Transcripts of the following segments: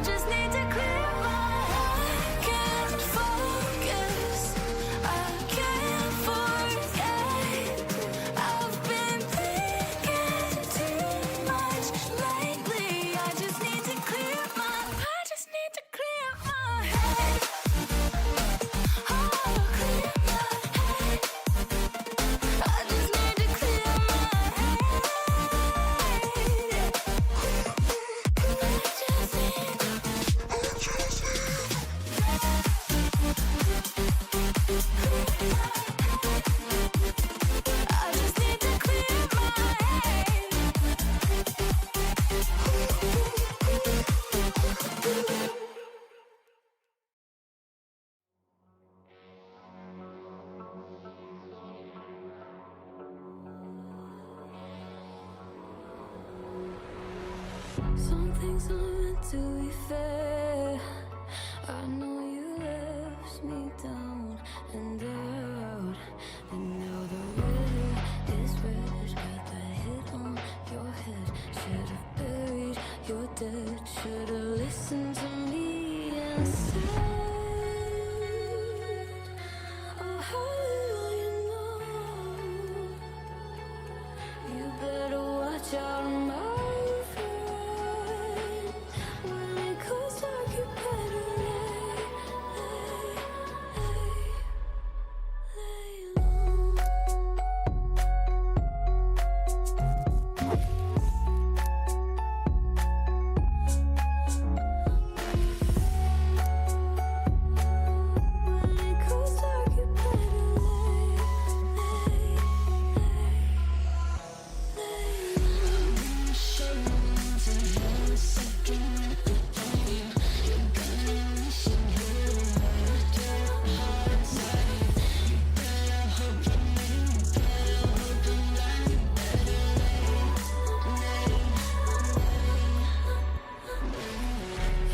just need to clear my head. Can't focus, I can't forget. I've been thinking too much lately. I just need to clear my head. Oh, clear my head. I just need to clear my head. I just need to clear my head. Some things aren't meant to be fair. I know you left me down and out, and now the red is red. Got that hit on your head. Should've buried your dead. Should've listened to me instead. Oh, how little you know. You better watch out, my friend. When it goes dark, you better lay low. When it goes dark, you better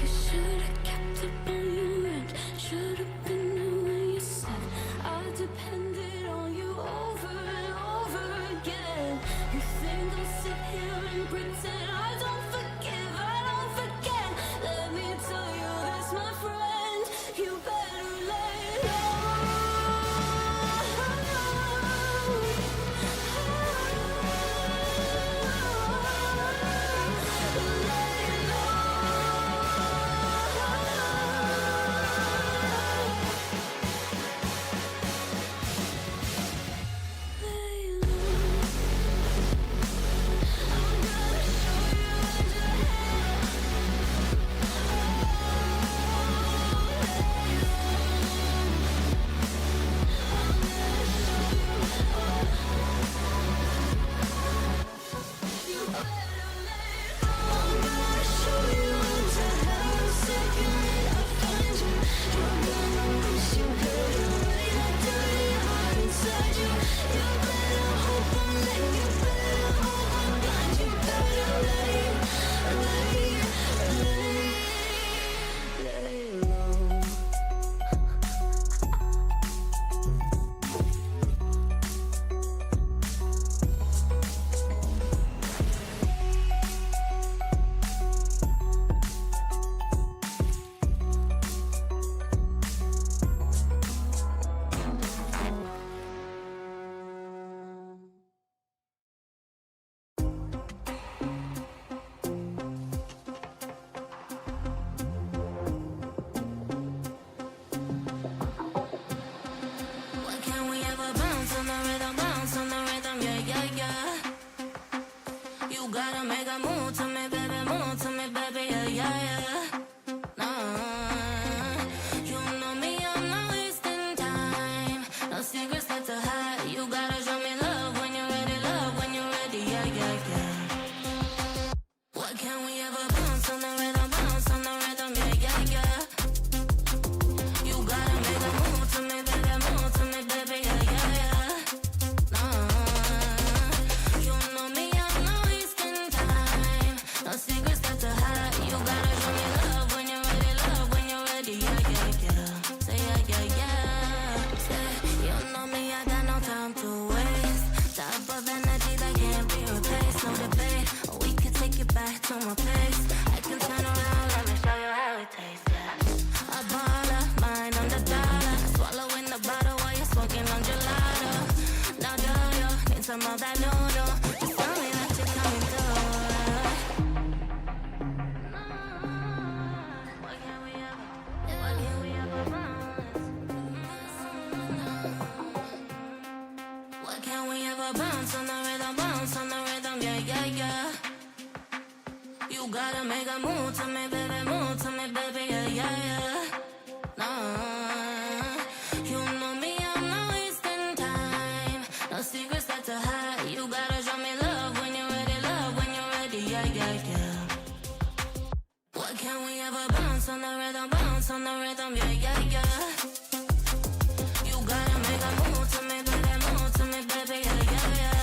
You should've kept up on your end. Should've been there when you said I depended on you over and over again. You think I'll sit here and pretend I don't forgive, I don't forget. Let me tell you this, my friend, you better lay gotta make a move to me, baby, yeah, yeah, yeah. Nah, you know me, I'm not wasting time. No secrets left to hide. You gotta show me love when you're ready, yeah, yeah, yeah. What can we ever bounce on the rhythm, yeah, yeah, yeah. You gotta make a move to me, baby, yeah, yeah, yeah. You know me, I'm not wasting time. No secrets left to hide. You gotta show me love when you're ready, yeah, yeah, yeah. Say yeah, yeah, yeah. Say, you know me, I got no time to waste. Type of energy that can't be replaced. No debate, we can take it back to my place. I can turn around, let me show you how. You gotta make a move to me, baby, yeah, yeah, yeah. Nah, you know me, I'm not wasting time. No secrets left to hide. You gotta show me love when you're ready, yeah, yeah, yeah. What can we ever bounce on the rhythm, yeah, yeah, yeah. You gotta make a move to me, baby, yeah, yeah, yeah.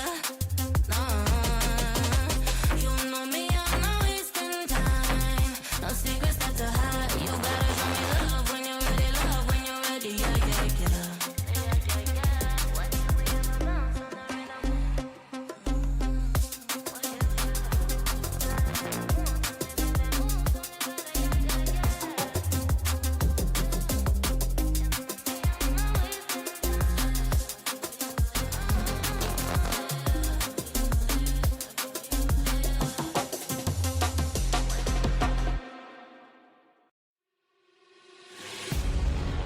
You know me, I'm not wasting time. No secrets left to hide. You gotta show me love when you're ready, yeah, yeah, yeah. What can we ever bounce on the rhythm?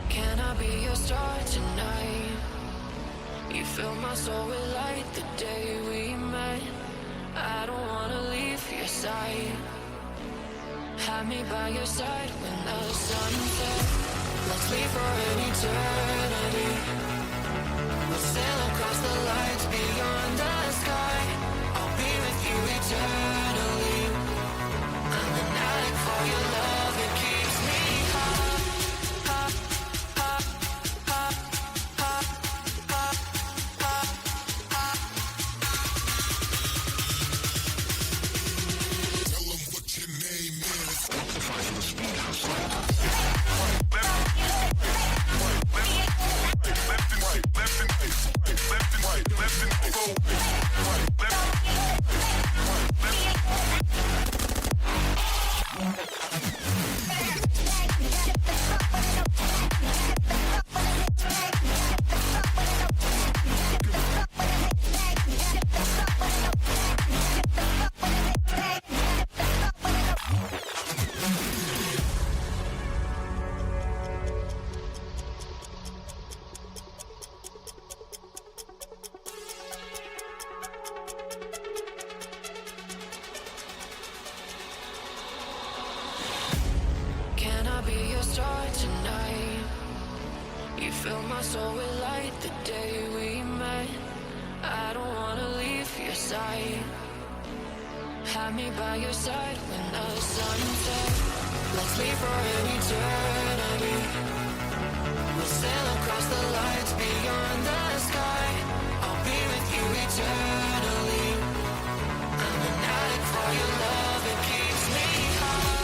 Can I be your star tonight? You fill my soul with light the day we met. I don't wanna leave your side. Have me by your side when the sun sets. Let's leave for an eternity. We'll sail across the lights beyond the sky. I'll be with you eternally. I'm an addict for your love, it keeps me high. Can I be your star tonight? You fill my soul with light the day we met. I don't wanna leave your side. Have me by your side when the sun sets. Let's leave for an eternity. We'll sail across the lights beyond the sky. I'll be with you eternally. I'm an addict for your love, it keeps me high.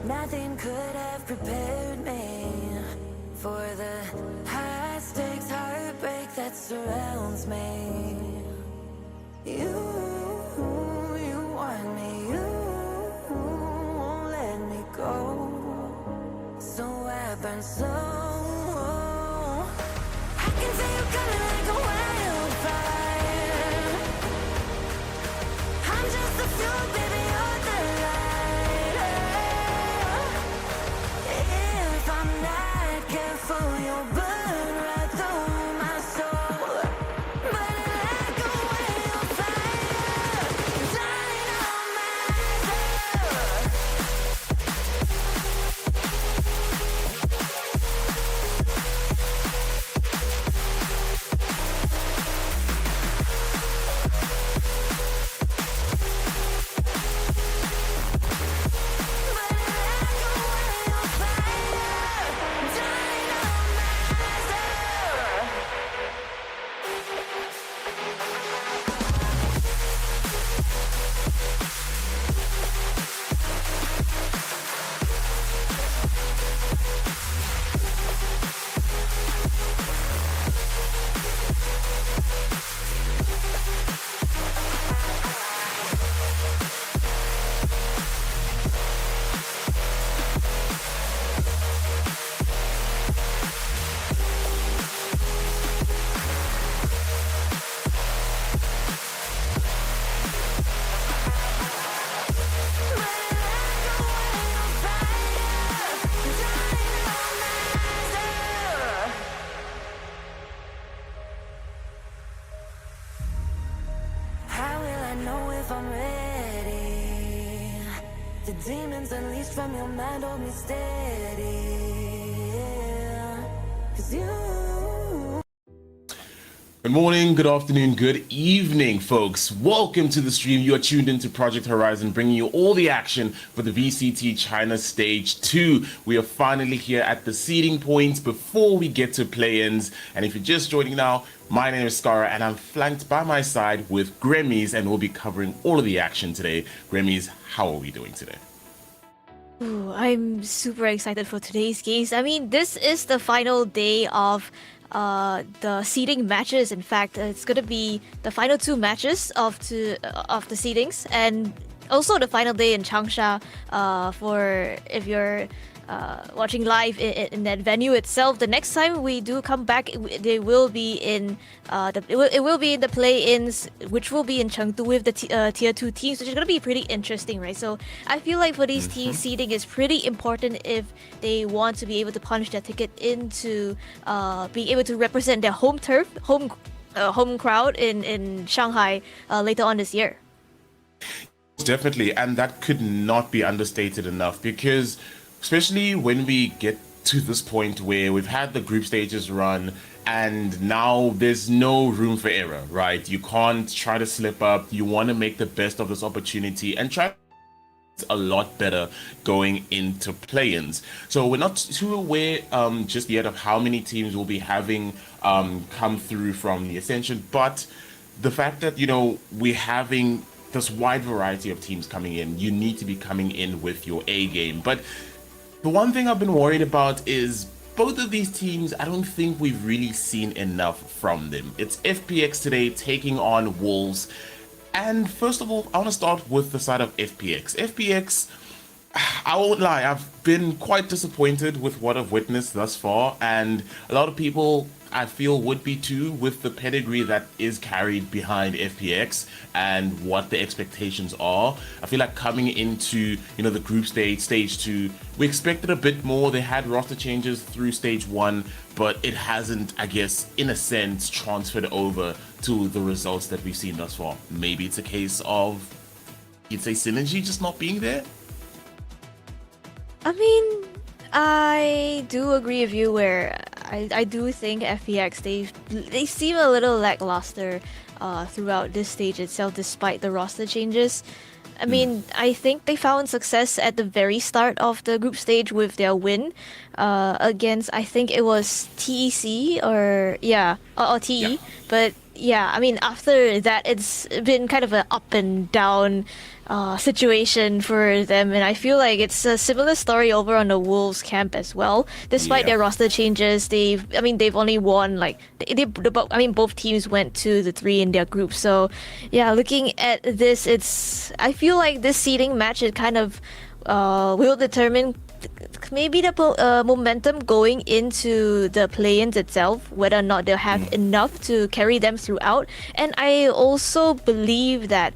Nothing could have prepared me for the high stakes heartbreak that surrounds me. You want me, you won't let me go. So I burn so. I can feel you coming like a wildfire. I'm just the fuel, baby, you're the light. If I'm not careful, you'll burn right through my soul. Burning like a wildfire, dying on myself. How will I know if I'm ready? The demons unleashed from your mind hold me steady. Yeah. 'Cause you. Good morning, good afternoon, good evening, folks. Welcome to the stream. You are tuned into Project Horizon, bringing you all the action for the VCT China Stage 2. We are finally here at the seeding points before we get to play-ins. And if you're just joining now, my name is Skara, and I'm flanked by my side with Grammys, and we'll be covering all of the action today. Grammys, how are we doing today? Ooh, I'm super excited for today's games. I mean, this is the final day of the seeding matches. In fact, it's gonna be the final two matches of the seedings, and also the final day in Changsha. For if you're watching live in that venue itself, the next time we do come back, they will be in it will be in the play-ins, which will be in Chengdu with the tier 2 teams, which is going to be pretty interesting, right? So I feel like for these teams, seeding is pretty important if they want to be able to punch their ticket into being able to represent their home turf, home crowd in Shanghai later on this year. Definitely, and that could not be understated enough, because especially when we get to this point where we've had the group stages run and now there's no room for error, right? You can't try to slip up. You want to make the best of this opportunity and try a lot better going into play-ins. So we're not too aware just yet of how many teams will be having come through from the Ascension, but the fact that, you know, we're having this wide variety of teams coming in, you need to be coming in with your A game. But the one thing I've been worried about is both of these teams, I don't think we've really seen enough from them. It's FPX today taking on Wolves. And first of all, I want to start with the side of FPX. FPX, I won't lie, I've been quite disappointed with what I've witnessed thus far. And a lot of people, I feel, would be too, with the pedigree that is carried behind FPX and what the expectations are. I feel like coming into, you know, the group stage 2, we expected a bit more. They had roster changes through stage 1, but it hasn't, I guess, in a sense, transferred over to the results that we've seen thus far. Maybe it's a case of, you'd say, synergy just not being there? I mean, I do agree with you where I do think FPX, they seem a little lackluster throughout this stage itself, despite the roster changes. I mean, I think they found success at the very start of the group stage with their win against, I think it was TEC or TE. Yeah. But yeah, I mean, after that, it's been kind of an up and down situation for them, and I feel like it's a similar story over on the Wolves camp as well. Despite Yeah. their roster changes, they've only won like I mean, both teams went to the three in their group. So, yeah, looking at this, I feel like this seeding match it kind of will determine maybe the momentum going into the play-ins itself, whether or not they'll have enough to carry them throughout. And I also believe that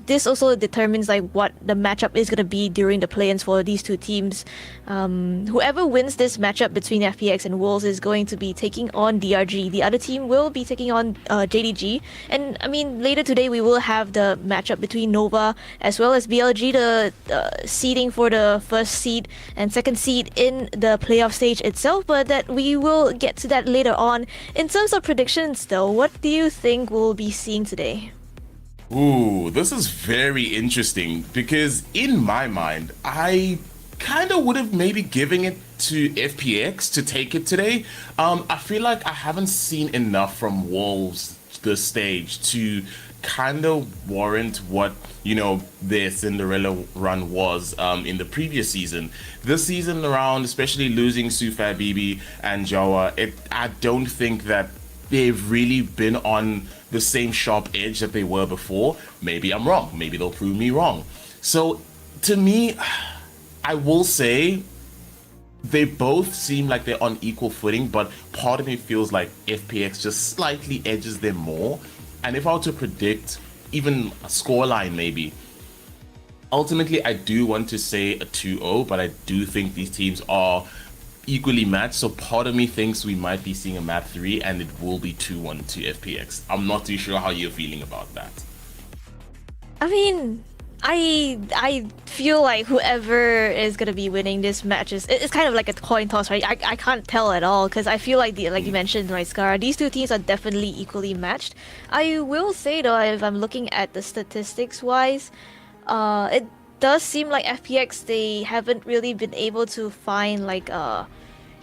this also determines like what the matchup is going to be during the play-ins for these two teams. Whoever wins this matchup between FPX and Wolves is going to be taking on DRG. The other team will be taking on JDG. And I mean, later today we will have the matchup between Nova as well as BLG, the seeding for the first seed and second seed in the playoff stage itself. But that we will get to that later on. In terms of predictions, though, what do you think we'll be seeing today? Ooh, this is very interesting because in my mind, I kind of would have maybe given it to FPX to take it today. I feel like I haven't seen enough from Wolves this stage to kind of warrant what, you know, their Cinderella run was in the previous season. This season around, especially losing Sufa, Bibi, and Jawa, I don't think that they've really been on the same sharp edge that they were before. Maybe I'm wrong. Maybe they'll prove me wrong. So to me, I will say they both seem like they're on equal footing, but part of me feels like FPX just slightly edges them more. And if I were to predict even a scoreline maybe, ultimately I do want to say a 2-0, but I do think these teams are equally matched, so part of me thinks we might be seeing a map 3 and it will be 2-1 to FPX. I'm not too sure how you're feeling about that. I mean, I feel like whoever is gonna be winning this match it's kind of like a coin toss, right? I can't tell at all because I feel like like you mentioned, right, Scar, these two teams are definitely equally matched. I will say though, if I'm looking at the statistics wise, it does seem like FPX, they haven't really been able to find like a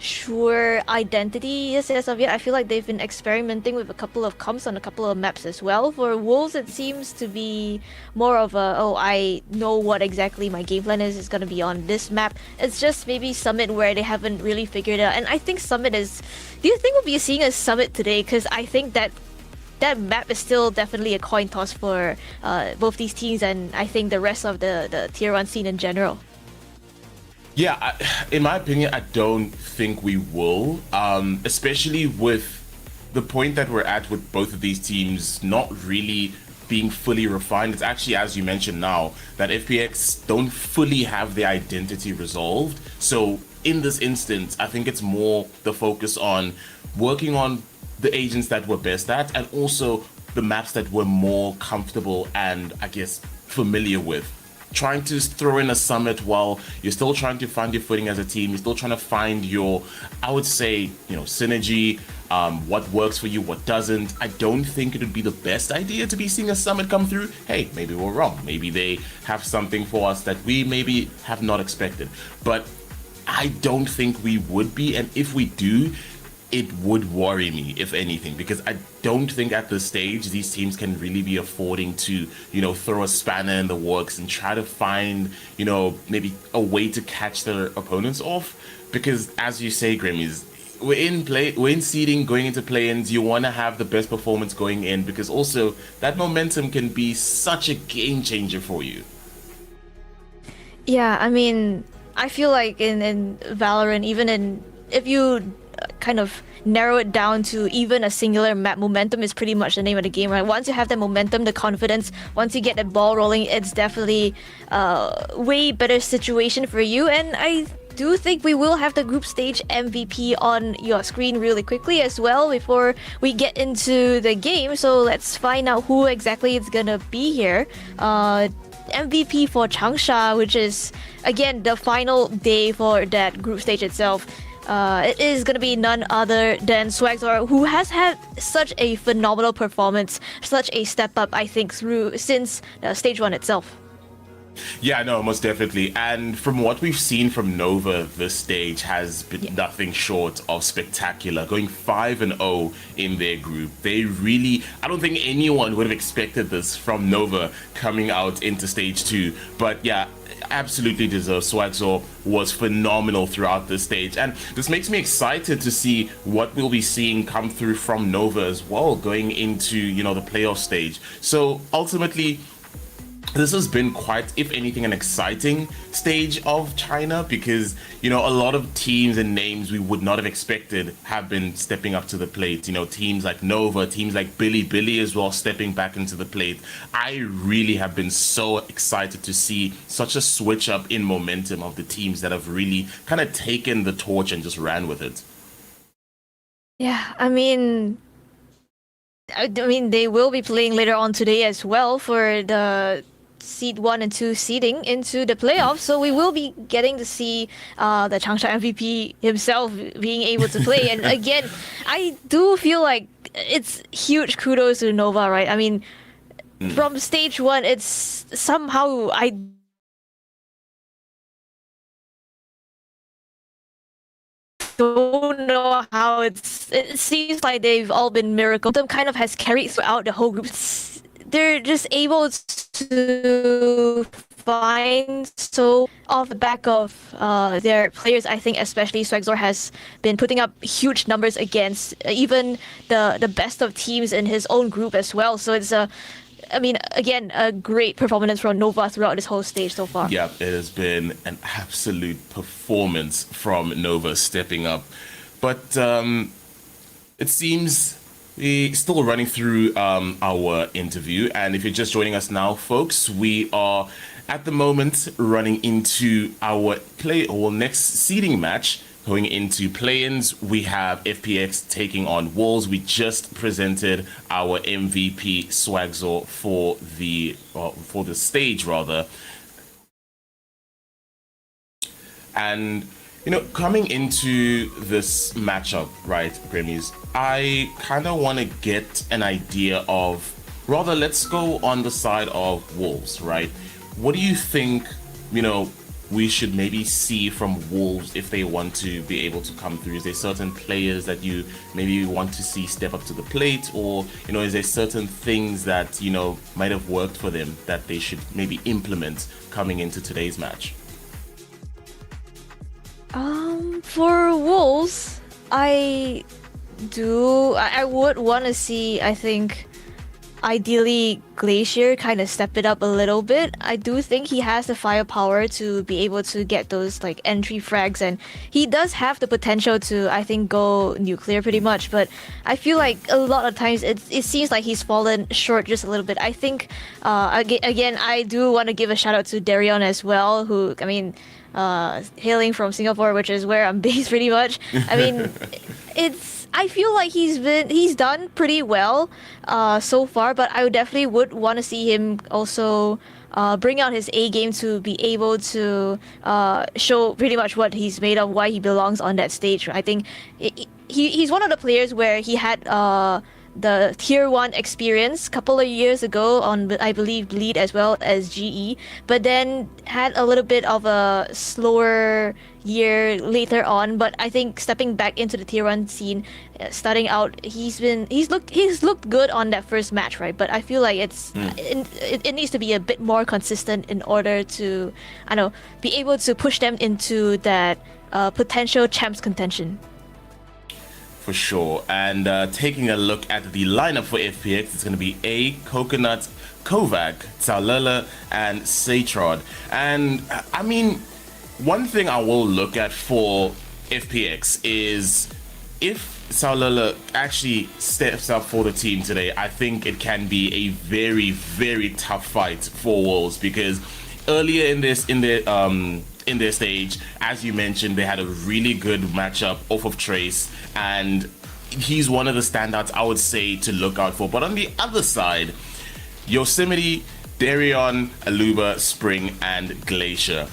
sure identity as of yet. I feel like they've been experimenting with a couple of comps on a couple of maps as well. For Wolves, it seems to be more of a, oh, I know what exactly my game plan is going to be on this map. It's just maybe Summit where they haven't really figured it out. And I think Summit is... Do you think we'll be seeing a Summit today? Because I think that map is still definitely a coin toss for both these teams and I think the rest of the tier 1 scene in general. Yeah, in my opinion, I don't think we will, especially with the point that we're at with both of these teams not really being fully refined. It's actually, as you mentioned now, that FPX don't fully have their identity resolved. So in this instance, I think it's more the focus on working on the agents that we're best at and also the maps that we're more comfortable and, I guess, familiar with. Trying to throw in a Summit while you're still trying to find your footing as a team. You're still trying to find your, I would say, you know, synergy, what works for you, what doesn't. I don't think it would be the best idea to be seeing a Summit come through. Hey, maybe we're wrong. Maybe they have something for us that we maybe have not expected. But I don't think we would be, and if we do, it would worry me, if anything, because I don't think at this stage these teams can really be affording to, you know, throw a spanner in the works and try to find, you know, maybe a way to catch their opponents off. Because as you say, Grammys, we're in seeding, going into play-ins, you want to have the best performance going in because also that momentum can be such a game changer for you. Yeah, I mean, I feel like in Valorant, if you kind of narrow it down to even a singular map, momentum is pretty much the name of the game, right? Once you have that momentum, the confidence, once you get that ball rolling, it's definitely a way better situation for you. And I do think we will have the group stage MVP on your screen really quickly as well before we get into the game. So let's find out who exactly is gonna be here. MVP for Changsha, which is again the final day for that group stage itself. It is going to be none other than Swagzor, who has had such a phenomenal performance, such a step up, I think, since stage 1 itself. Yeah, no, most definitely. And from what we've seen from Nova, this stage has been nothing short of spectacular. Going 5-0 in their group. They really, I don't think anyone would have expected this from Nova coming out into stage 2. But yeah, absolutely deserved. Swagzor was phenomenal throughout this stage. And this makes me excited to see what we'll be seeing come through from Nova as well, going into, you know, the playoff stage. So ultimately, this has been quite, if anything, an exciting stage of China, because, you know, a lot of teams and names we would not have expected have been stepping up to the plate. You know, teams like Nova, teams like Billy as well, stepping back into the plate. I really have been so excited to see such a switch up in momentum of the teams that have really kind of taken the torch and just ran with it. Yeah, I mean, they will be playing later on today as well for the seed 1 and 2 seeding into the playoffs, so we will be getting to see the Changsha MVP himself being able to play. And again, I do feel like it's huge kudos to Nova, right? I mean, from stage 1, it's somehow I don't know how it seems like they've all been miracles. Them kind of has carried throughout the whole group. They're just able to find so off the back of their players. I think especially Swagzor has been putting up huge numbers against even the best of teams in his own group as well. So it's again, a great performance from Nova throughout this whole stage so far. Yeah, it has been an absolute performance from Nova stepping up. But it seems we're still running through our interview. And if you're just joining us now, folks, we are at the moment running into our next seeding match. Going into play-ins, we have FPX taking on WOLS. We just presented our MVP Swagzor for the stage rather. And you know, coming into this matchup, right, Grammys, I kind of want to get an idea of, rather, let's go on the side of WOLS, right? What do you think, you know, we should maybe see from WOLS if they want to be able to come through? Is there certain players that you maybe want to see step up to the plate, or, you know, is there certain things that, you know, might have worked for them that they should maybe implement coming into today's match? For WOLS, I would want to see, I think, ideally Glacier kind of step it up a little bit. I do think he has the firepower to be able to get those like entry frags, and he does have the potential to, I think, go nuclear pretty much. But I feel like a lot of times it seems like he's fallen short just a little bit. I think again, I do want to give a shout out to Darion as well, who, I mean, hailing from Singapore, which is where I'm based pretty much. I mean, I feel like he's done pretty well so far, but I definitely would want to see him also bring out his A game to be able to show pretty much what he's made of, why he belongs on that stage. I think he's one of the players where he had the tier 1 experience a couple of years ago on, I believe, Bleed as well as GE, but then had a little bit of a slower year later on. But I think stepping back into the tier 1 scene, starting out, he's looked good on that first match, right? But I feel like it needs to be a bit more consistent in order to, I don't know, be able to push them into that potential champs contention. For sure. And taking a look at the lineup for FPX, it's going to be A, Coconut, Kovac, Tsalela, and Satrod. And I mean, one thing I will look at for FPX is if Tsalela actually steps up for the team today, I think it can be a very, very tough fight for WOLS, because earlier in their stage, as you mentioned, they had a really good matchup off of Trace, and he's one of the standouts I would say to look out for. But on the other side, Yosemite, Darion, Aluba, Spring, and Glacier.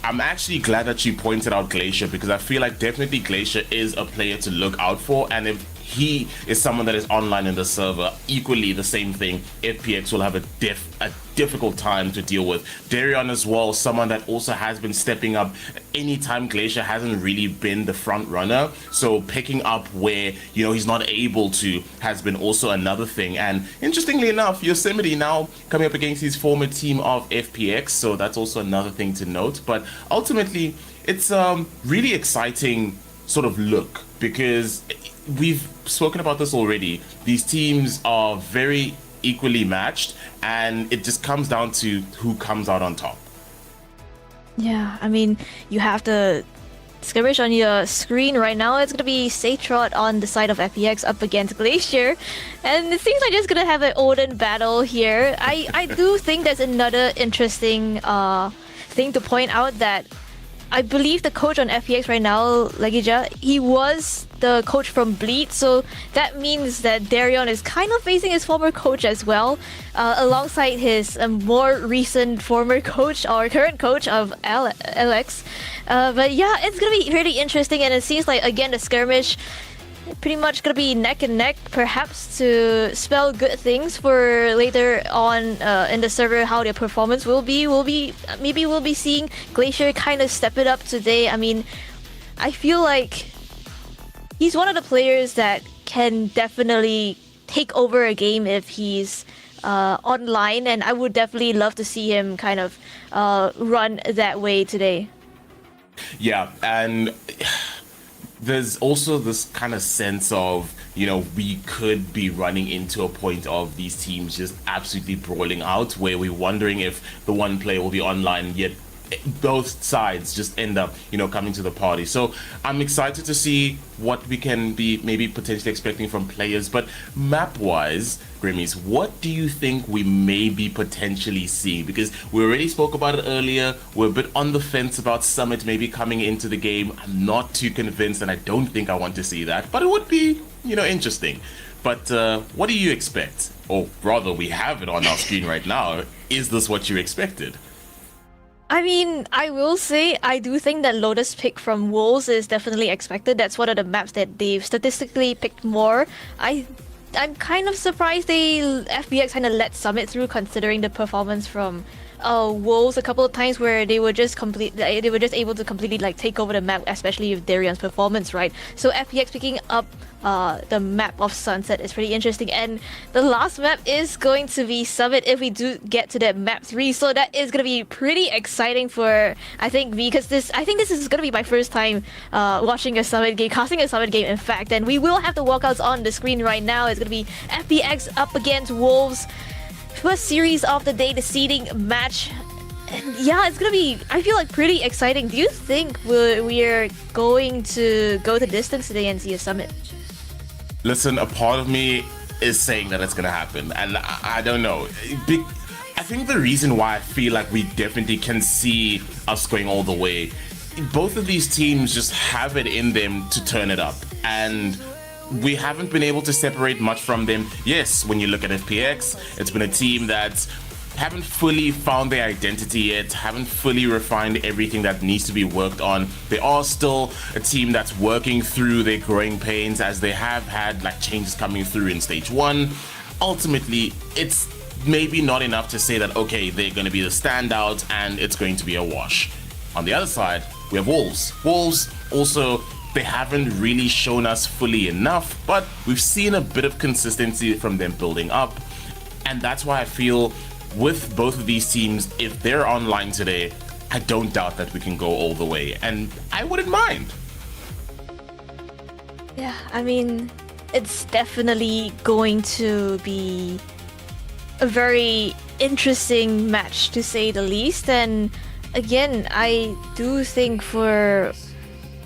I'm actually glad that you pointed out Glacier, because I feel like definitely Glacier is a player to look out for, and if he is someone that is online in the server, equally the same thing, FPX will have a difficult time to deal with. Darion as well, someone that also has been stepping up anytime Glacier hasn't really been the front runner. So picking up where, you know, he's not able to has been also another thing. And interestingly enough, Yosemite now coming up against his former team of FPX. So that's also another thing to note. But ultimately, it's a really exciting sort of look, because we've spoken about this already. These teams are very equally matched, and it just comes down to who comes out on top. Yeah, I mean, you have the skirmish on your screen right now. It's gonna be Satrot on the side of FPX up against Glacier, and it seems like just gonna have an Odin battle here. I do think there's another interesting thing to point out, that I believe the coach on FPX right now, Legija, he was the coach from Bleed, so that means that Darion is kind of facing his former coach as well, alongside his more recent former coach or current coach of Alex. But yeah, it's gonna be really interesting, and it seems like, again, the skirmish pretty much gonna be neck and neck, perhaps to spell good things for later on in the server, how their performance will be. Maybe we'll be seeing Glacier kind of step it up today. I mean, I feel like he's one of the players that can definitely take over a game if he's online, and I would definitely love to see him kind of run that way today. Yeah, and there's also this kind of sense of, you know, we could be running into a point of these teams just absolutely brawling out, where we're wondering if the one player will be online, yet both sides just end up, you know, coming to the party. So I'm excited to see what we can be maybe potentially expecting from players. But map-wise, Grimmies, what do you think we may be potentially seeing? Because we already spoke about it earlier. We're a bit on the fence about Summit maybe coming into the game. I'm not too convinced, and I don't think I want to see that. But it would be, you know, interesting. But what do you expect? Or rather, we have it on our screen right now. Is this what you expected? I mean, I will say, I do think that Lotus pick from WOLs is definitely expected. That's one of the maps that they've statistically picked more. I'm kind of surprised FPX kind of let Summit through, considering the performance from WOLs a couple of times where they were just able to completely like take over the map, especially with Darion's performance, right? So FPX picking up the map of Sunset is pretty interesting, and the last map is going to be Summit if we do get to that map 3. So that is going to be pretty exciting for, I think, me, because I think this is going to be my first time watching a Summit game, casting a Summit game, in fact. And we will have the walkouts on the screen right now. It's going to be FPX up against Wolves. First series of the day, the seeding match. And yeah, it's gonna be, I feel like, pretty exciting. Do you think we're going to go the distance today and see a Summit? Listen, a part of me is saying that it's gonna happen, and I don't know. I think the reason why I feel like we definitely can see us going all the way, both of these teams just have it in them to turn it up, and we haven't been able to separate much from them. Yes, when you look at FPX, it's been a team that haven't fully found their identity yet, haven't fully refined everything that needs to be worked on. They are still a team that's working through their growing pains, as they have had like changes coming through in stage 1. Ultimately, it's maybe not enough to say that, okay, they're going to be the standout and it's going to be a wash. On the other side, we have Wolves. Wolves also, they haven't really shown us fully enough, but we've seen a bit of consistency from them building up. And that's why I feel with both of these teams, if they're online today, I don't doubt that we can go all the way. And I wouldn't mind. Yeah, I mean, it's definitely going to be a very interesting match, to say the least. And again, I do think for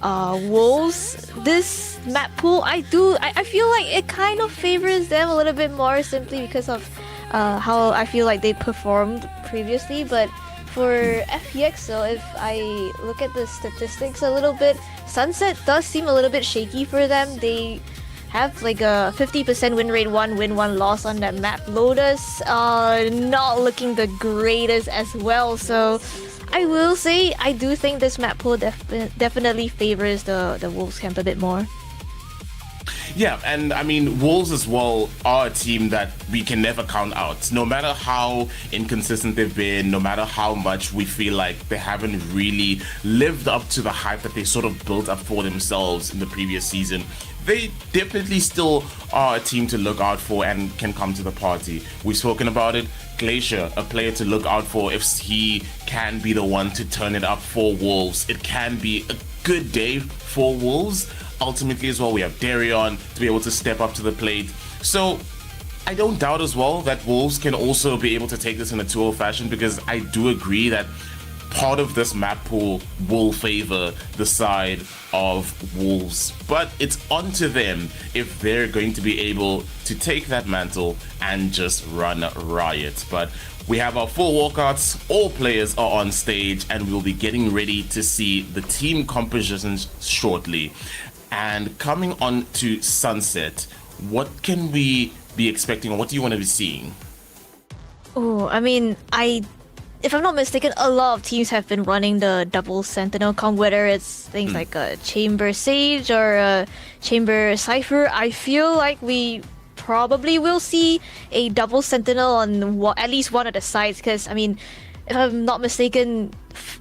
Wolves, this map pool, I feel like it kind of favors them a little bit more, simply because of how I feel like they performed previously. But for FPX, though, if I look at the statistics a little bit, Sunset does seem a little bit shaky for them. They have like a 50% win rate, 1 win, 1 loss on that map. Lotus not looking the greatest as well. So I will say, I do think this map pool definitely favors the Wolves camp a bit more. Yeah, and I mean, Wolves as well are a team that we can never count out. No matter how inconsistent they've been, no matter how much we feel like they haven't really lived up to the hype that they sort of built up for themselves in the previous season, they definitely still are a team to look out for and can come to the party. We've spoken about it. Glacier, a player to look out for if he can be the one to turn it up for Wolves. It can be a good day for Wolves. Ultimately as well, we have Darion to be able to step up to the plate. So I don't doubt as well that Wolves can also be able to take this in a 2-0 fashion, because I do agree that part of this map pool will favor the side of Wolves, but it's on to them if they're going to be able to take that mantle and just run riot. But we have our 4 walkouts, all players are on stage, and we'll be getting ready to see the team compositions shortly. And coming on to Sunset, what can we be expecting, or what do you want to be seeing? Oh, I mean, if I'm not mistaken, a lot of teams have been running the double Sentinel comp, whether it's things like a Chamber Sage or a Chamber Cypher. I feel like we probably will see a double Sentinel on at least one of the sides, because, I mean, if I'm not mistaken,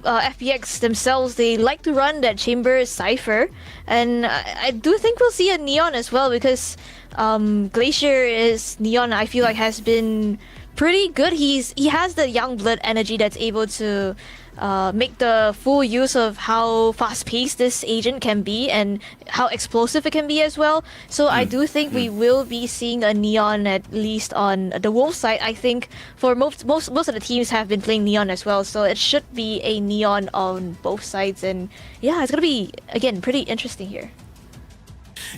FPX themselves, they like to run that Chamber Cypher, and I do think we'll see a Neon as well, because Glacier is Neon, I feel like has been pretty good. He has the young blood energy that's able to make the full use of how fast-paced this agent can be and how explosive it can be as well. So I do think we will be seeing a Neon at least on the Wolf side. I think for most of the teams have been playing Neon as well, so it should be a Neon on both sides. And yeah, it's gonna be, again, pretty interesting here.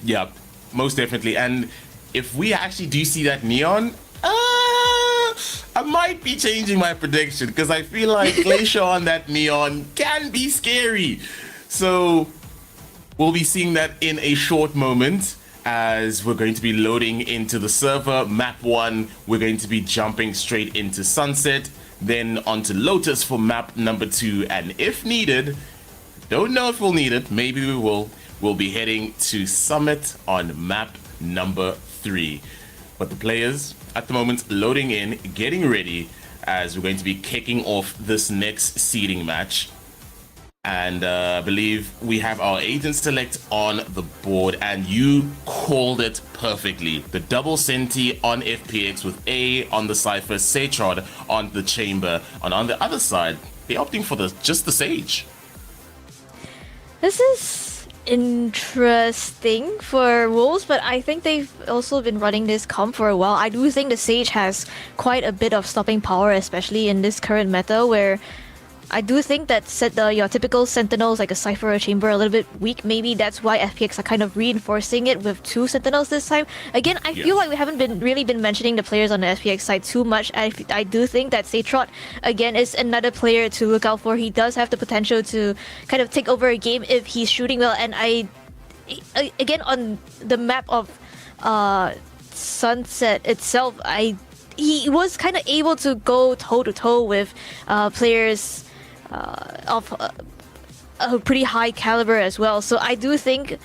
Yeah, most definitely. And if we actually do see that Neon, I might be changing my prediction, because I feel like Glacier on that Neon can be scary. So we'll be seeing that in a short moment, as we're going to be loading into the server. Map 1, we're going to be jumping straight into Sunset, then onto Lotus for map number 2, and if needed, don't know if we'll need it, maybe we will, we'll be heading to Summit on map number 3. But the players at the moment loading in, getting ready, as we're going to be kicking off this next seeding match. And I believe we have our agent select on the board, and you called it perfectly. The double Senti on FPX with A on the Cypher, Satrod on the Chamber, and on the other side, they're opting for just the Sage. This is interesting for Wolves, but I think they've also been running this comp for a while. I do think the Sage has quite a bit of stopping power, especially in this current meta, where I do think that your typical Sentinels like a Cypher or Chamber are a little bit weak. Maybe that's why FPX are kind of reinforcing it with 2 Sentinels this time. Again, I feel like we haven't really been mentioning the players on the FPX side too much. I do think that Satrot, again, is another player to look out for. He does have the potential to kind of take over a game if he's shooting well. And again, on the map of Sunset itself, he was kind of able to go toe-to-toe with players of a pretty high caliber as well. So I do think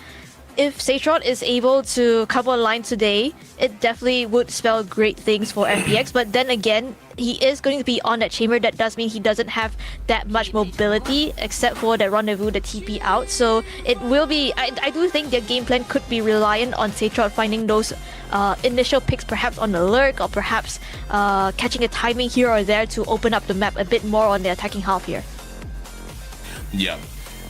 if Satrot is able to come online today, it definitely would spell great things for FPX. But then again, he is going to be on that Chamber. That does mean he doesn't have that much mobility, except for the Rendezvous, the TP out. So it will be, I do think their game plan could be reliant on Satrot finding those initial picks, perhaps on the lurk, or perhaps catching a timing here or there to open up the map a bit more on the attacking half here. Yeah,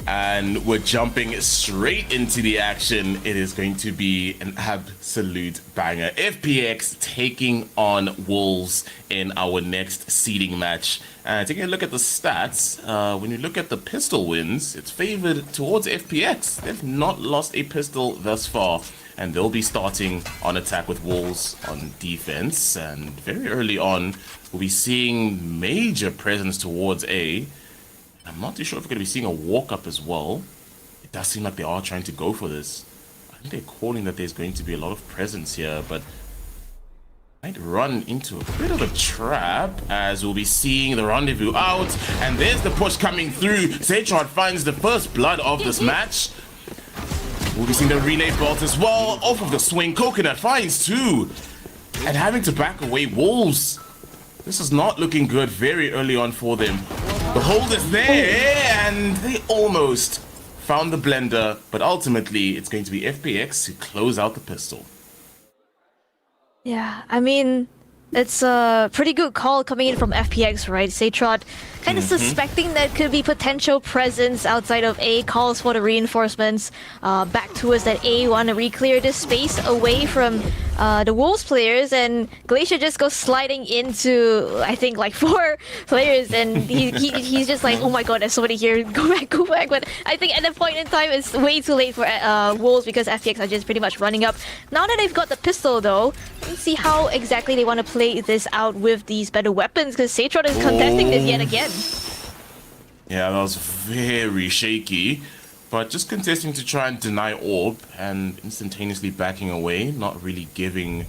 and we're jumping straight into the action. It is going to be an absolute banger. FPX taking on Wolves in our next seeding match. Taking a look at the stats, when you look at the pistol wins, it's favored towards FPX. They've not lost a pistol thus far, and they'll be starting on attack with Wolves on defense. And very early on, we'll be seeing major presence towards A. I'm not too sure if we're going to be seeing a walk-up as well. It does seem like they are trying to go for this. I think they're calling that there's going to be a lot of presence here, but might run into a bit of a trap, as we'll be seeing the Rendezvous out. And there's the push coming through. Satrod finds the first blood of this match. We'll be seeing the relay bolt as well. Off of the swing, Coconut finds two. And having to back away Wolves. This is not looking good very early on for them. The hold is there, and they almost found the blender, but ultimately it's going to be FPX to close out the pistol. Yeah, I mean, it's a pretty good call coming in from FPX, right? Satrod kind of suspecting that could be potential presence outside of A, calls for the reinforcements back towards that A, want to re-clear this space away from the Wolves players, and Glacier just goes sliding into, I think, like 4 players, and he's just like, oh my god, there's somebody here, go back. But I think at that point in time, it's way too late for Wolves because FPX are just pretty much running up. Now that they've got the pistol though, let's see how exactly they want to play this out with these better weapons, because Satrod is contesting this yet again. Yeah, that was very shaky, but just contesting to try and deny orb and instantaneously backing away, not really giving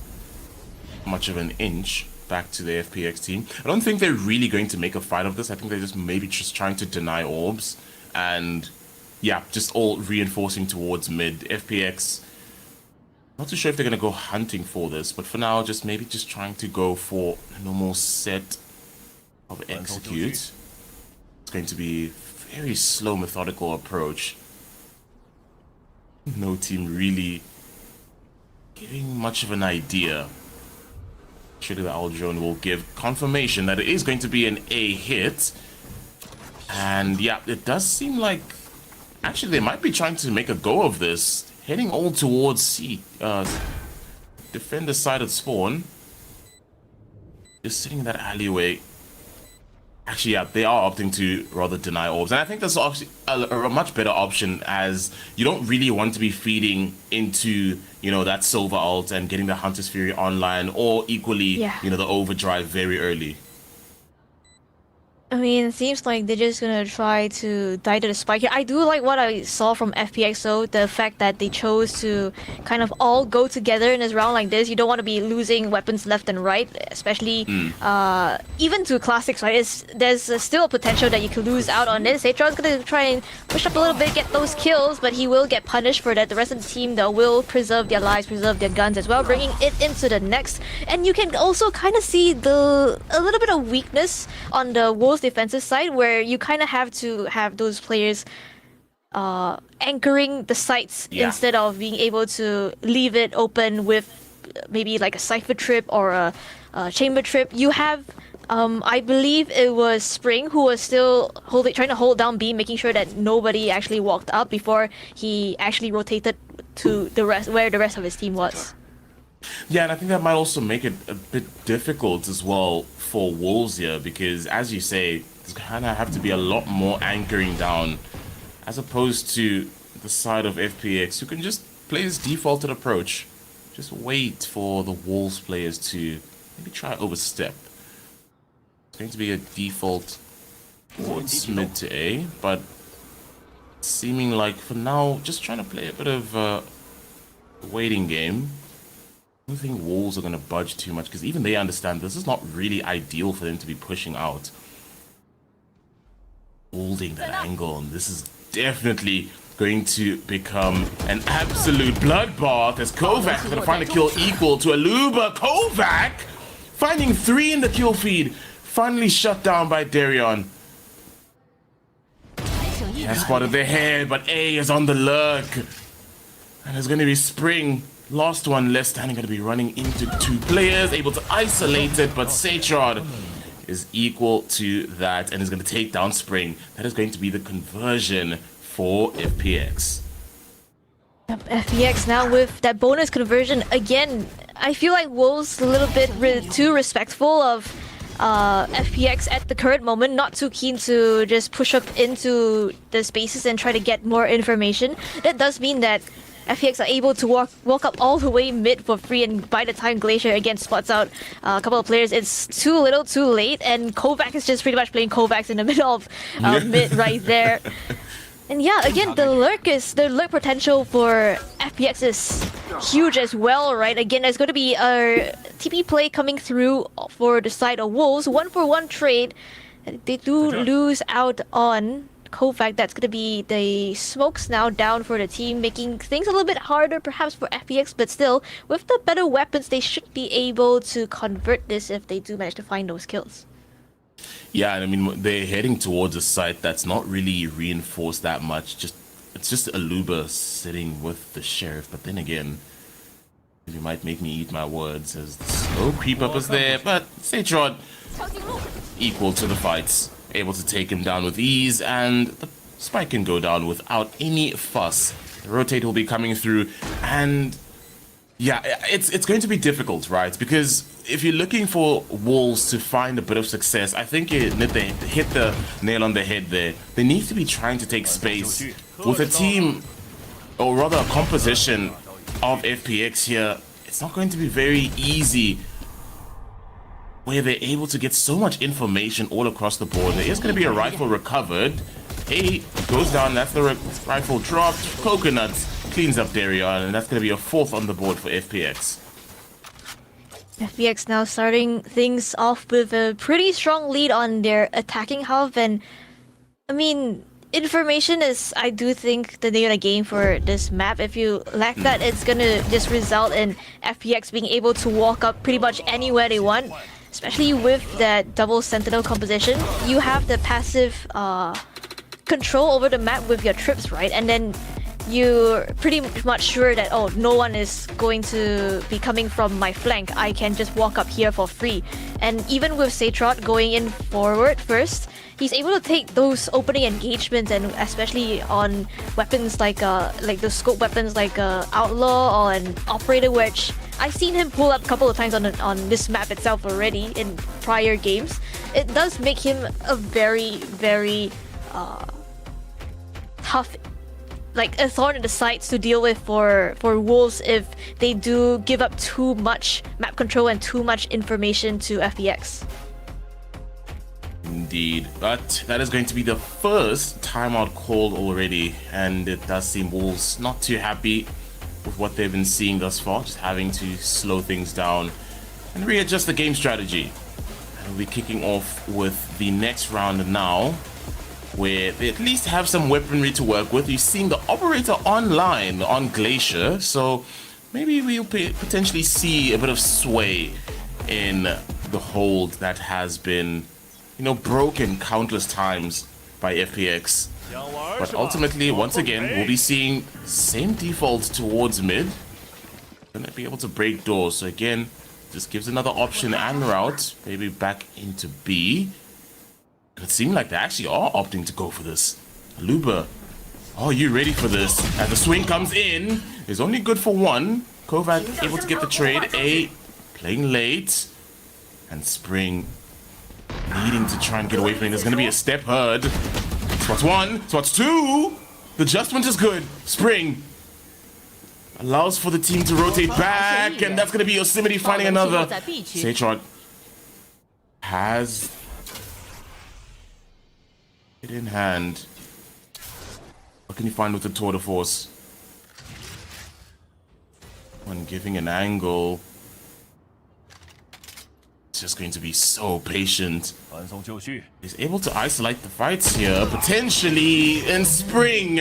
much of an inch back to the FPX team. I don't think they're really going to make a fight of this. I think they're just maybe just trying to deny orbs and yeah, just all reinforcing towards mid. FPX, not too sure if they're going to go hunting for this, but for now, just maybe just trying to go for a normal set of execute. It's going to be a very slow, methodical approach. No team really giving much of an idea. Surely the Owl Drone will give confirmation that it is going to be an A hit. And yeah, it does seem like actually they might be trying to make a go of this. Heading all towards C. Defender side of spawn. Just sitting in that alleyway. Actually, yeah, they are opting to rather deny orbs. And I think that's actually a much better option, as you don't really want to be feeding into, you know, that silver ult and getting the Hunter's Fury online, or equally, you know, the overdrive very early. I mean, it seems like they're just gonna try to die to the spike here. I do like what I saw from FPX though, the fact that they chose to kind of all go together in this round like this. You don't want to be losing weapons left and right, especially even to classics, right? There's still a potential that you could lose out on this. Atron's gonna try and push up a little bit, get those kills, but he will get punished for that. The rest of the team though will preserve their lives, preserve their guns as well, bringing it into the next. And you can also kind of see a little bit of weakness on the Wolves defensive side, where you kind of have to have those players anchoring the sites instead of being able to leave it open with maybe like a cipher trip or a chamber trip. You have I believe it was Spring who was still trying to hold down B, making sure that nobody actually walked up before he actually rotated to the rest, where the rest of his team was. Yeah, and I think that might also make it a bit difficult as well for Wolves here, because as you say, there's kind of have to be a lot more anchoring down, as opposed to the side of FPX, who can just play this defaulted approach. Just wait for the Wolves players to maybe try overstep. It's going to be a default towards mid to A, but seeming like for now, just trying to play a bit of a waiting game. I don't think Wolves are going to budge too much, because even they understand this is not really ideal for them to be pushing out. Holding that angle, and this is definitely going to become an absolute bloodbath, as Kovac going to find a kill equal to Aluba. Kovac finding 3 in the kill feed, finally shut down by Darion. Has spotted the head, but A is on the lurk, and there's going to be Spring. Last one left standing, going to be running into 2 players, able to isolate it, but Satrod is equal to that and is going to take down Spring. That is going to be the conversion for FPX. Yep, FPX now with that bonus conversion. Again, I feel like Wolves a little bit too respectful of FPX at the current moment, not too keen to just push up into the spaces and try to get more information. That does mean that FPX are able to walk up all the way mid for free, and by the time Glacier again spots out a couple of players, it's too little too late, and Kovac is just pretty much playing Kovacs in the middle of mid right there. And yeah, again, the lurk potential for FPX is huge as well, right? Again, there's going to be a TP play coming through for the side of Wolves. 1-for-1 trade. They do lose out on Kovac, that's going to be the smokes now down for the team, making things a little bit harder perhaps for FPX, but still, with the better weapons, they should be able to convert this if they do manage to find those kills. Yeah, I mean, they're heading towards a site that's not really reinforced that much. It's just Aluba sitting with the sheriff, but then again, you might make me eat my words as the slow creep up is there, but Satrod equal to the fights, able to take him down with ease, and the spike can go down without any fuss. The rotate will be coming through, and yeah, it's going to be difficult, right? Because if you're looking for Wolves to find a bit of success, I think they hit the nail on the head there. They need to be trying to take space with a team, or rather a composition of FPX here. It's not going to be very easy where they're able to get so much information all across the board. There is going to be a rifle recovered. A goes down, that's the rifle dropped. Coconuts cleans up Darion, and that's going to be a 4th on the board for FPX. FPX now starting things off with a pretty strong lead on their attacking half, and I mean, information is, I do think, the name of the game for this map. If you lack that, it's gonna just result in FPX being able to walk up pretty much anywhere they want, especially with that double sentinel composition. You have the passive control over the map with your trips, right? And then you're pretty much sure that, oh, no one is going to be coming from my flank. I can just walk up here for free. And even with Satrod going in forward first, he's able to take those opening engagements, and especially on weapons like the scope weapons like Outlaw or an Operator, which I've seen him pull up a couple of times on this map itself already in prior games. It does make him a very, very tough, like a thorn in the sides to deal with for Wolves if they do give up too much map control and too much information to FPX. Indeed, but that is going to be the first timeout called already, and it does seem Wolves not too happy with what they've been seeing thus far, just having to slow things down and readjust the game strategy. And we'll be kicking off with the next round now, where they at least have some weaponry to work with. You're seeing the Operator online on Glacier, so maybe we'll potentially see a bit of sway in the hold that has been, you know, broken countless times by FPX. But ultimately, once again, we'll be seeing same default towards mid. Gonna be able to break doors, so again, just gives another option and route, maybe back into B. It seems like they actually are opting to go for this. Aluba, are you ready for this? As the swing comes in, is only good for 1. Kovac able to get the trade. A playing late, and Spring needing to try and get away from it. There's going to be a step heard. Spots 1, spots 2. The adjustment is good. Spring allows for the team to rotate back, and that's going to be Yosemite finding another. Satrod has it in hand. What can you find with the tour de force? When giving an angle, it's just going to be so patient. He's able to isolate the fights here, potentially, in Spring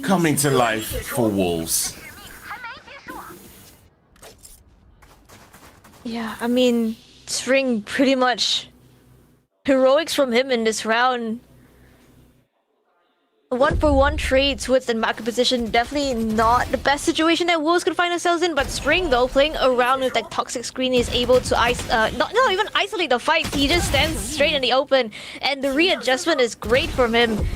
coming to life for Wolves. Yeah, I mean, Spring pretty much heroics from him in this round. 1-for-1 trade towards the market position, definitely not the best situation that Wolves could find themselves in, but Spring though, playing around with that toxic screen, is able to not even isolate the fight. He just stands straight in the open, and the readjustment is great from him.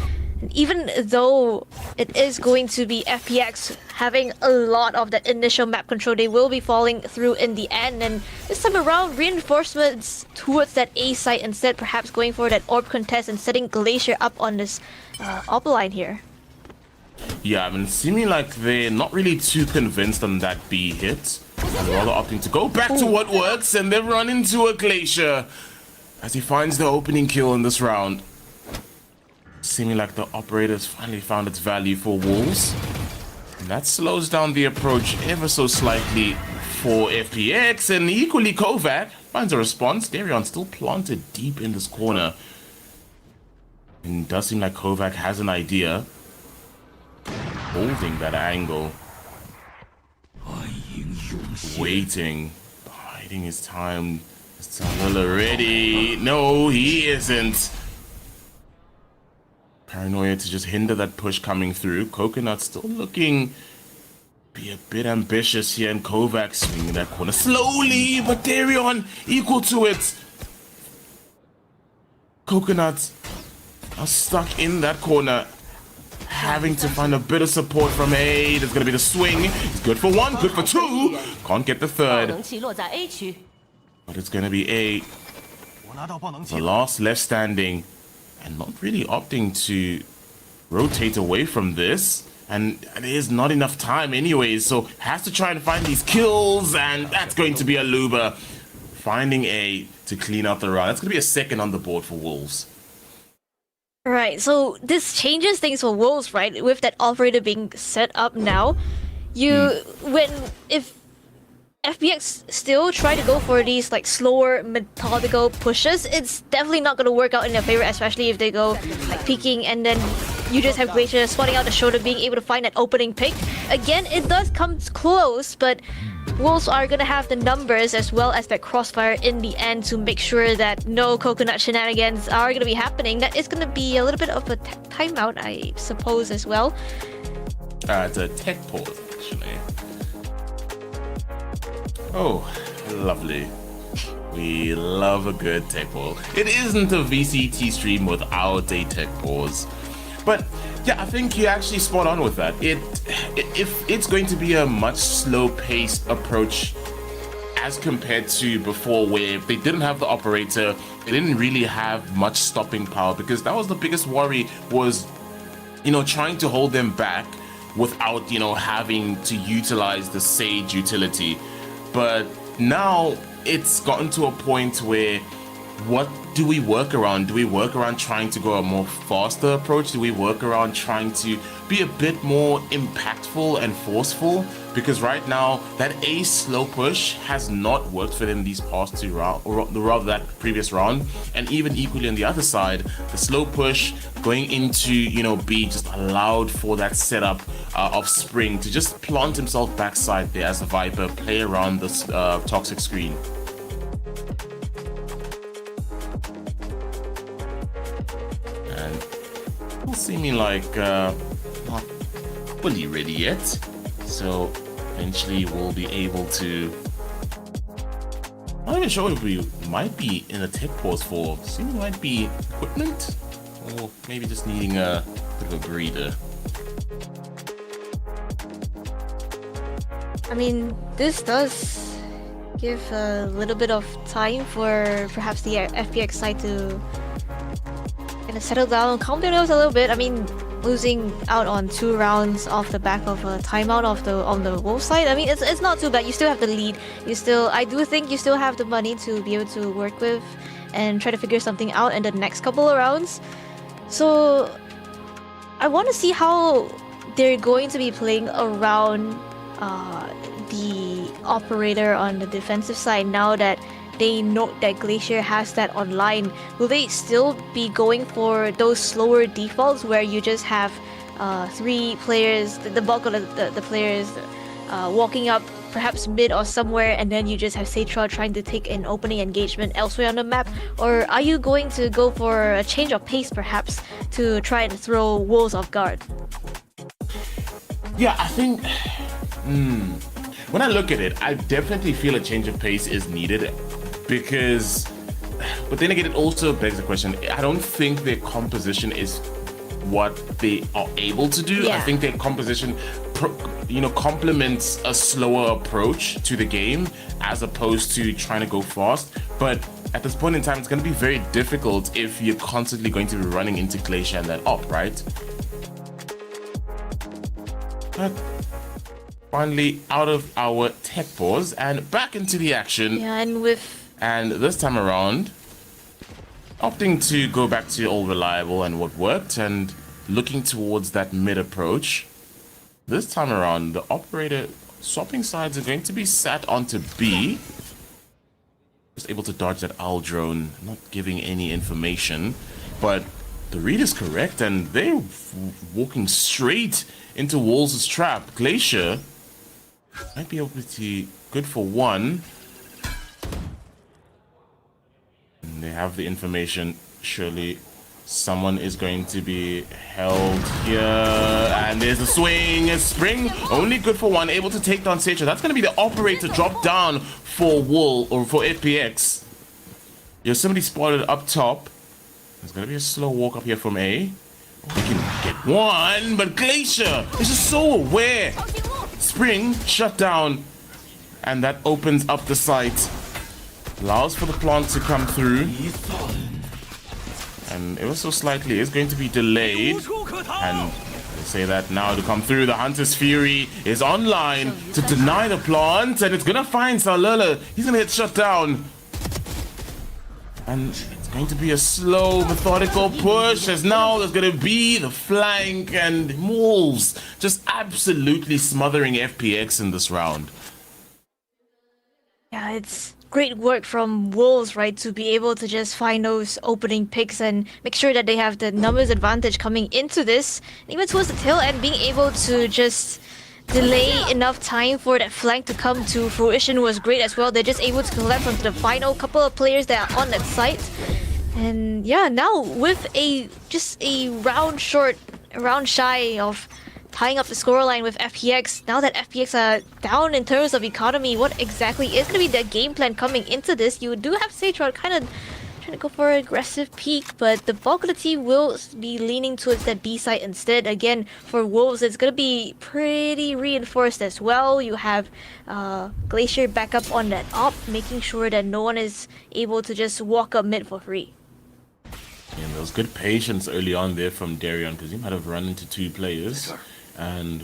Even though it is going to be FPX having a lot of that initial map control, they will be falling through in the end, and this time around, reinforcements towards that A site instead, perhaps going for that orb contest and setting Glacier up on this op line here. Yeah, I mean, seeming like they're not really too convinced on that B hit, and rather opting to go back to what works, and they run into a Glacier as he finds the opening kill in this round. Seeming like the Operator's finally found its value for Wolves, and that slows down the approach ever so slightly for FPX, and equally Kovac finds a response. Darion still planted deep in this corner. And it does seem like Kovac has an idea. Holding that angle. Waiting. Biding his time. Is Tallulah ready? No, he isn't. Paranoia to just hinder that push coming through. Coconut still looking be a bit ambitious here, and Kovac swinging that corner slowly, but Darion equal to it. Coconut are stuck in that corner, having to find a bit of support from A. There's gonna be the swing. It's good for one, good for two. Can't get the third. But it's gonna be A. The last left standing, and not really opting to rotate away from this. And there's not enough time anyways, so has to try and find these kills, and that's going to be a Luba. Finding A to clean up the round. That's going to be a second on the board for Wolves. Right, so this changes things for Wolves, right? With that operator being set up now, if FPX still try to go for these like slower, methodical pushes, it's definitely not going to work out in their favor, especially if they go like peeking and then you just have Glacier spotting out the shoulder, being able to find that opening pick. Again, it does come close, but Wolves are going to have the numbers as well as that crossfire in the end to make sure that no coconut shenanigans are going to be happening. That is going to be a little bit of a timeout, I suppose, as well. It's a tech pause, actually. Oh, lovely. We love a good tech pause. It isn't a VCT stream without a tech pause. But yeah, I think you actually spot on with that. If it's going to be a much slow-paced approach as compared to before, where if they didn't have the operator, they didn't really have much stopping power, because that was the biggest worry, was, you know, trying to hold them back without, you know, having to utilize the Sage utility. But now it's gotten to a point where, what do we work around? Do we work around trying to go a more faster approach? Do we work around trying to be a bit more impactful and forceful? Because right now, that A slow push has not worked for them these past two rounds, or rather that previous round. And even equally on the other side, the slow push going into, you know, B just allowed for that setup of Spring to just plant himself backside there as a Viper, play around this toxic screen. And not seeming like not fully ready yet, so eventually we'll be able to. Not even sure if we might be in a tech pause for. Seeming might be equipment, or maybe just needing a bit of a breather. I mean, this does give a little bit of time for perhaps the FPX side to kind of settle down, calm their nerves a little bit. I mean, losing out on 2 rounds off the back of a timeout on the Wolf side, I mean, it's not too bad. You still have the lead. I do think you still have the money to be able to work with and try to figure something out in the next couple of rounds. So I want to see how they're going to be playing around the operator on the defensive side now that they know that Glacier has that online. Will they still be going for those slower defaults where you just have 3 players, the bulk of the players walking up perhaps mid or somewhere, and then you just have Satra trying to take an opening engagement elsewhere on the map? Or are you going to go for a change of pace perhaps to try and throw Wolves off guard? Yeah, I think when I look at it, I definitely feel a change of pace is needed, because, but then again, it also begs the question. I don't think their composition is what they are able to do. Yeah. I think their composition, complements a slower approach to the game as opposed to trying to go fast. But at this point in time, it's going to be very difficult if you're constantly going to be running into Glacier and that op, right? But finally out of our tech pause and back into the action. Yeah, And this time around, opting to go back to all reliable and what worked, and looking towards that mid approach. This time around, the operator swapping sides are going to be sat onto B. Just able to dodge that owl drone, not giving any information, but The read is correct, and they're walking straight into Wolves' trap. Glacier might be able to good for one. And they have the information. Surely someone is going to be held here. And there's a swing. A spring. Only good for one. Able to take down Setra. That's going to be the operator drop down for WOL or for FPX. Yosemite spotted up top. There's going to be a slow walk up here from A. We can get one, but Glacier is just so aware. Spring shut down, and that opens up the site. Allows for the plant to come through. And ever so slightly is going to be delayed. And they say that now to come through. The Hunter's Fury is online to deny the plant, and it's going to find Salala. He's going to get shut down. And it's going to be a slow, methodical push, as now there's going to be the flank, and Wolves just absolutely smothering FPX in this round. Yeah, it's great work from Wolves, right, to be able to just find those opening picks and make sure that they have the numbers advantage coming into this. And even towards the tail end, being able to just delay enough time for that flank to come to fruition was great as well. They're just able to collapse onto the final couple of players that are on that site. And yeah, now with just a round shy of tying up the scoreline with FPX, now that FPX are down in terms of economy, what exactly is going to be their game plan coming into this? You do have Sageron kind of trying to go for an aggressive peak, but the bulk of the team will be leaning towards that B side instead. Again, for Wolves, it's going to be pretty reinforced as well. You have Glacier back up on that op, making sure that no one is able to just walk up mid for free. And there was good patience early on there from Darion, because he might have run into two players and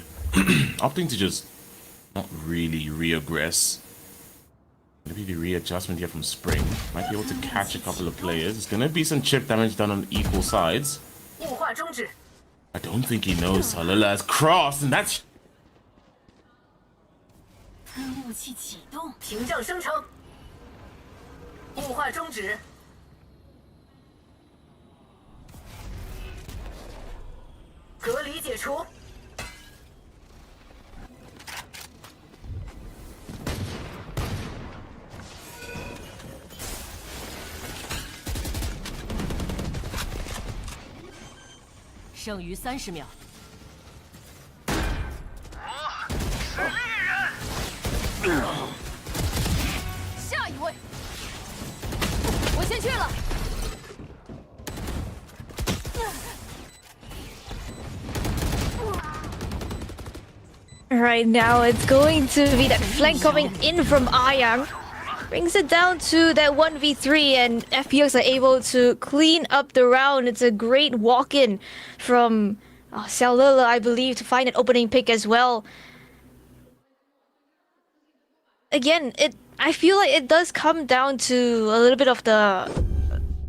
opting to just not really re-aggress. Maybe the readjustment here from Spring might be able to catch a couple of players. There's gonna be some chip damage done on equal sides. I don't think he knows Halila has crossed, and that's剩余30秒。下一位，我先去了。Right now, it's going to be that flank coming in from Ayang. Brings it down to that 1v3, and FPX are able to clean up the round. It's a great walk-in from Xiaolele, I believe, to find an opening pick as well. Again, I feel like it does come down to a little bit of the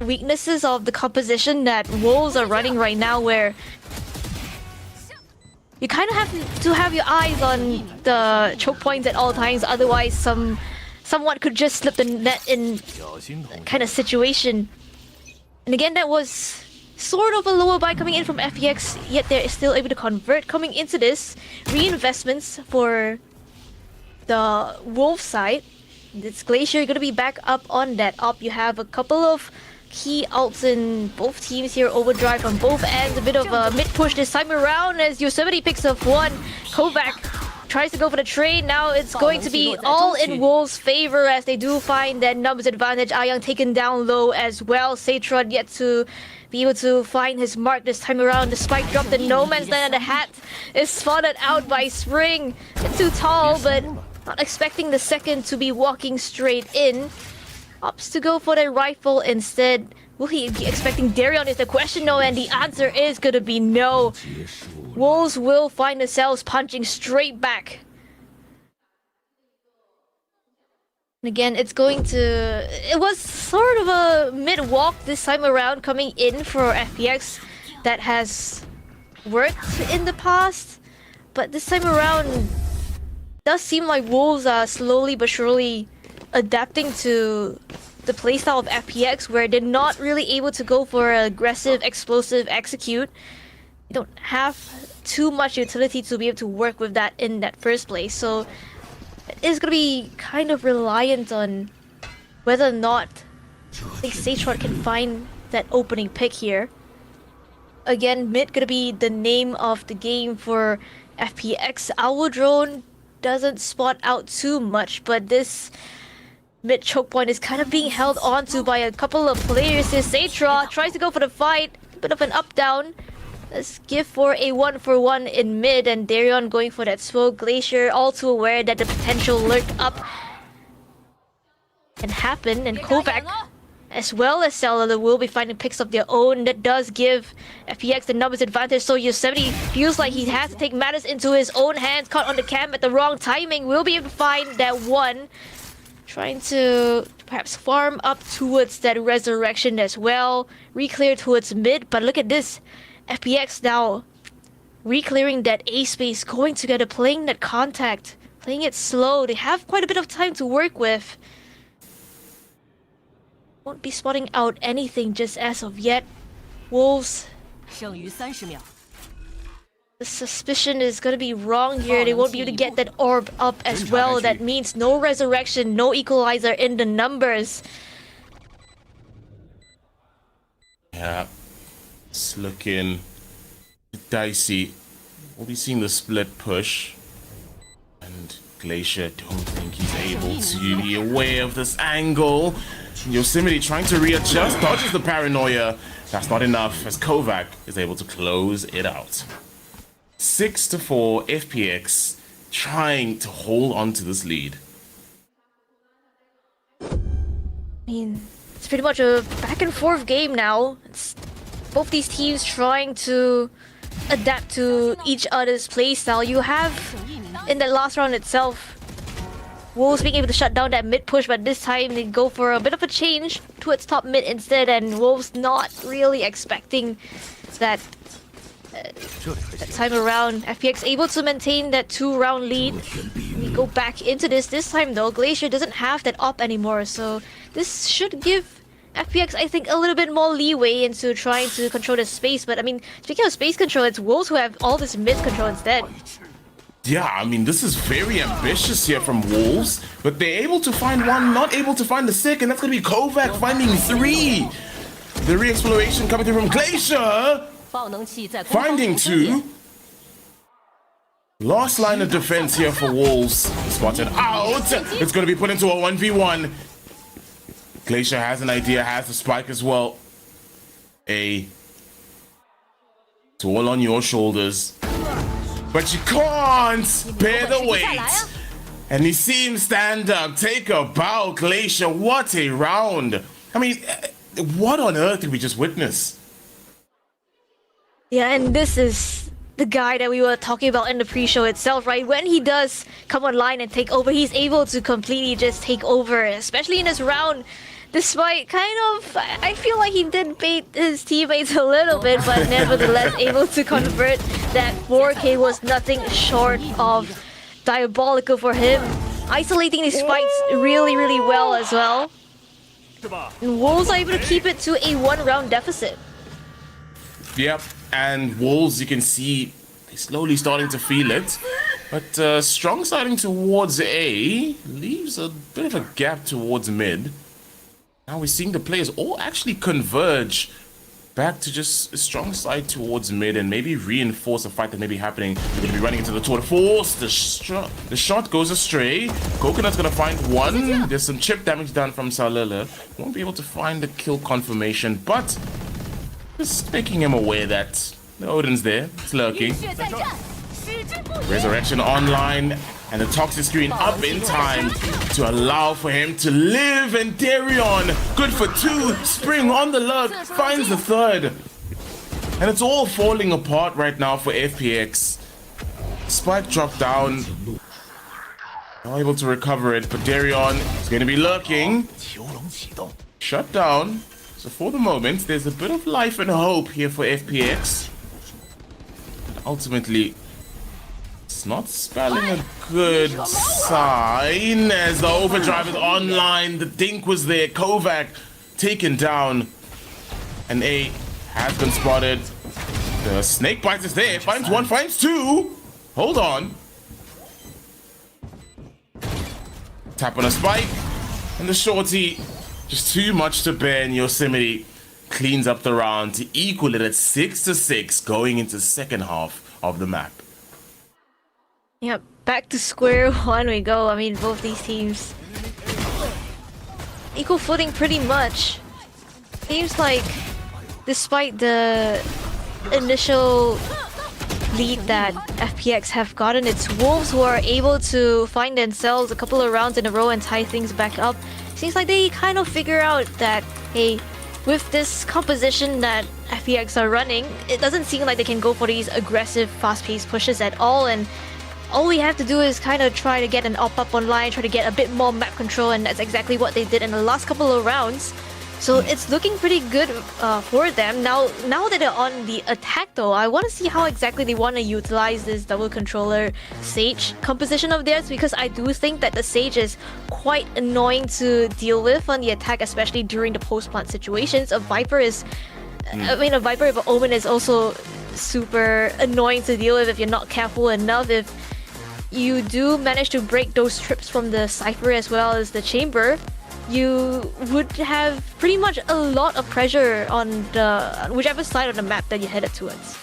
weaknesses of the composition that Wolves are running right now, where you kind of have to have your eyes on the choke points at all times, otherwise someone could just slip the net in kind of situation. And again, that was sort of a lower buy coming in from FPX, yet they're still able to convert coming into this. Reinvestments for the Wolf side. This Glacier going to be back up on that op. You have a couple of key ults in both teams here. Overdrive on both ends. A bit of a mid push this time around as Yosemite picks up one. Kovac tries to go for the trade. Now it's going to be all in Wolves' favor as they do find that numbers advantage. Ayang taken down low as well. Satron yet to be able to find his mark this time around. The spike drop, the no man's land, and the hat is spotted out by Spring. It's too tall, but not expecting the second to be walking straight in. Opts to go for the rifle instead. Will he be expecting Darion is the question, no, and the answer is gonna be no. Wolves will find themselves punching straight back. And again, it's going to... It was sort of a mid-walk this time around coming in for FPX that has worked in the past. But this time around, does seem like Wolves are slowly but surely adapting to the playstyle of FPX, where they're not really able to go for an aggressive, explosive execute. You don't have too much utility to be able to work with that in that first place. So it's gonna be kind of reliant on whether or not I think Sage can find that opening pick here. Again, mid gonna be the name of the game for FPX. Our drone doesn't spot out too much, but this mid choke point is kind of being held onto by a couple of players here. Satra tries to go for the fight, bit of an up down. Let's give for a 1-for-1 in mid, and Darion going for that smoke. Glacier all too aware that the potential lurk up can happen, and Kovac as well as Cellular will be finding picks of their own. That does give FPX the numbers advantage, so Yosemite feels like he has to take matters into his own hands. Caught on the cam at the wrong timing, will be able to find that one. Trying to perhaps farm up towards that resurrection as well. Re-clear towards mid, but look at this. FPX now re-clearing that A space, going together, playing that contact, playing it slow. They have quite a bit of time to work with. Won't be spotting out anything just as of yet. Wolves, 剩余30秒。 the suspicion is gonna be wrong here. They won't be able to get that orb up as well. That means no resurrection, no equalizer in the numbers. Yeah, it's looking dicey. We'll be seeing the split push. And Glacier, don't think he's able to be aware of this angle. Yosemite trying to readjust, dodges the paranoia. That's not enough as Kovac is able to close it out. 6-4 FPX trying to hold on to this lead. I mean, it's pretty much a back and forth game now. It's both these teams trying to adapt to each other's playstyle. You have in that last round itself, Wolves being able to shut down that mid push, but this time they go for a bit of a change towards top mid instead, and Wolves not really expecting that that time around. FPX able to maintain that 2-round lead. We go back into this time though. Glacier doesn't have that op anymore, so this should give FPX, I think, a little bit more leeway into trying to control the space. But I mean, speaking of space control, it's Wolves who have all this mid control instead. Yeah, I mean, this is very ambitious here from Wolves, but they're able to find one, not able to find the second. That's going to be Kovac finding 3. The re-exploration coming through from Glacier, 爆能器在攻方 finding 中分解 2. Last line of defense here for Wolves. Spotted out. It's going to be put into a 1v1. Glacier has an idea, has the spike as well. It's all on your shoulders. But you can't bear the weight. And you see him stand up, take a bow. Glacier, what a round. I mean, what on earth did we just witness? Yeah, and this is the guy that we were talking about in the pre-show itself, right? When he does come online and take over, he's able to completely just take over, especially in this round. Despite kind of, I feel like he did bait his teammates a little bit, but nevertheless able to convert. That 4K was nothing short of diabolical for him. Isolating these fights really, really well as well. And Wolves are able to keep it to a 1-round deficit. Yep, and Wolves, you can see, they're slowly starting to feel it. But Strong siding towards A leaves a bit of a gap towards mid. Now we're seeing the players all actually converge back to just a strong side towards mid and maybe reinforce a fight that may be happening. They're going to be running into the tour de force. The shot goes astray. Coconut's going to find one. There's some chip damage done from Salele. Won't be able to find the kill confirmation, but just making him aware that the Odin's there. It's lurking. 血在战，矢志不渝。 Resurrection online, and the toxic screen up in time to allow for him to live. And Darion, good for 2. Spring on the lurk, finds the 3rd. And it's all falling apart right now for FPX. Spike dropped down. Not able to recover it, but Darion is going to be lurking. Shut down. So for the moment, there's a bit of life and hope here for FPX. And ultimately, It's not spelling a good sign as the overdrive is online. The dink was there. Kovac taken down. And A has been spotted. The snake bites is there. Finds one, finds two. Hold on. Tap on a spike. And the shorty, just too much to bear in Yosemite. Cleans up the round to equal it at 6-6 going into the second half of the map. Yep, back to square one we go. I mean, both these teams equal footing pretty much. Seems like despite the initial lead that FPX have gotten, it's Wolves who are able to find themselves a couple of rounds in a row and tie things back up. Seems like they kind of figure out that, hey, with this composition that FPX are running, it doesn't seem like they can go for these aggressive, fast-paced pushes at all, and all we have to do is kind of try to get an up online, try to get a bit more map control, and that's exactly what they did in the last couple of rounds. So it's looking pretty good for them. Now that they're on the attack though, I want to see how exactly they want to utilize this double controller Sage composition of theirs, because I do think that the Sage is quite annoying to deal with on the attack, especially during the post-plant situations. A Viper is... I mean, a Viper of Omen is also super annoying to deal with if you're not careful enough. If you do manage to break those trips from the Cypher as well as the Chamber, you would have pretty much a lot of pressure on the whichever side of the map that you're headed towards.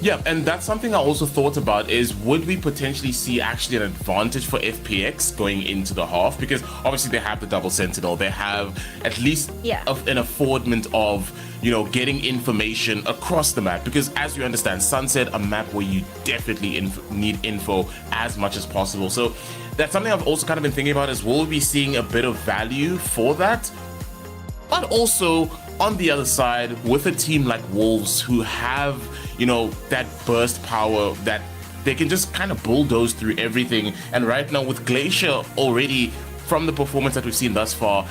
Yeah, and that's something I also thought about is, would we potentially see actually an advantage for FPX going into the half? Because obviously they have the double sentinel, they have at least an affordment of, you know, getting information across the map. Because as you understand, Sunset, a map where you definitely need info as much as possible. So that's something I've also kind of been thinking about, is will we be seeing a bit of value for that? But also on the other side, with a team like Wolves who have, you know, that burst power that they can just kind of bulldoze through everything. And right now with Glacier already, from the performance that we've seen thus far,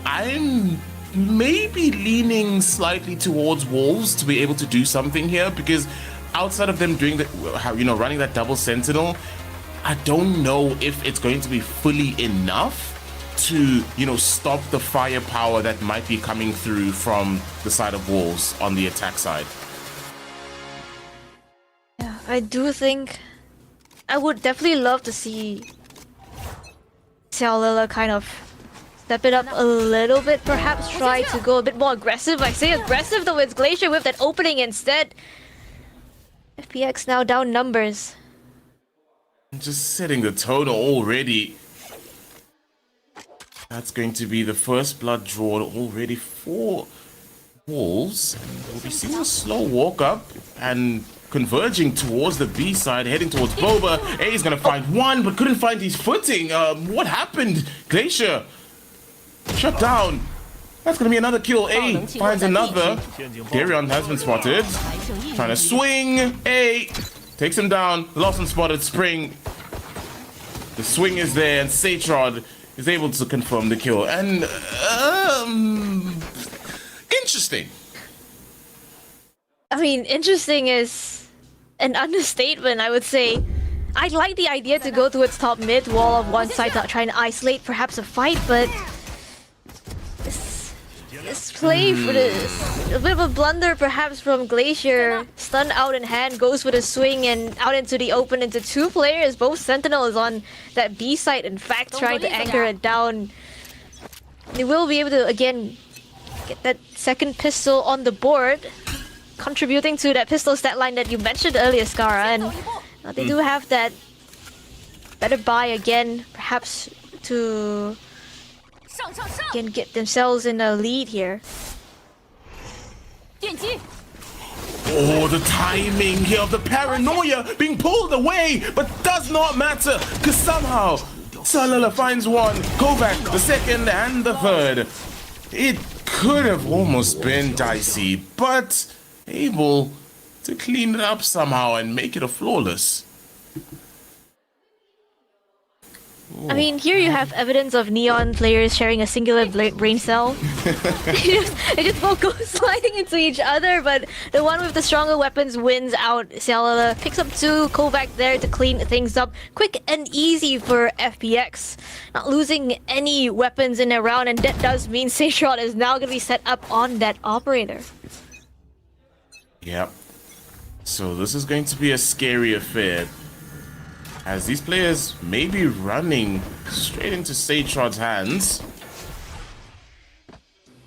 I'm maybe leaning slightly towards Wolves to be able to do something here, because outside of them doing the, you know, running that double sentinel, I don't know if it's going to be fully enough to, you know, stop the firepower that might be coming through from the side of Wolves on the attack side. Yeah, I do think I would definitely love to see Xiaolila kind of step it up a little bit, perhaps try to go a bit more aggressive. I say aggressive though, it's Glacier with that opening instead. FPX now down numbers. Just setting the tone already. That's going to be the first blood drawn already for Wolves. And we'll be seeing a slow walk up and converging towards the B side, heading towards Boba. A is going to find one, but couldn't find his footing. What happened? Glacier shut down. That's going to be another kill. A finds another. Darion has been spotted. Trying to swing. A takes him down. Lost and spotted Spring. The swing is there, and Satrod is able to confirm the kill. And interesting. I mean, interesting is an understatement, I would say. I like the idea to go towards top mid, wall of one side, trying to isolate perhaps a fight, but this play for this, a bit of a blunder perhaps from Glacier. Stun out in hand, goes for the swing and out into the open into two players. Both Sentinels on that B side, in fact, trying to anchor it down. They will be able to, again, get that second pistol on the board, contributing to that pistol stat line that you mentioned earlier, Skara. And they do have that better buy again, perhaps to again get themselves in a lead here. Oh, the timing here of the paranoia being pulled away, but does not matter, because somehow Salala finds one, Kovac the second and the third. It could have almost been dicey, but able to clean it up somehow and make it a flawless. I mean, here you have evidence of Neon players sharing a singular brain cell. They just both go sliding into each other, but the one with the stronger weapons wins out. Cellular picks up 2, Kovac there to clean things up. Quick and easy for FPX. Not losing any weapons in a round, and that does mean Seychron is now going to be set up on that operator. Yep. So this is going to be a scary affair, as these players may be running straight into Seychron's hands.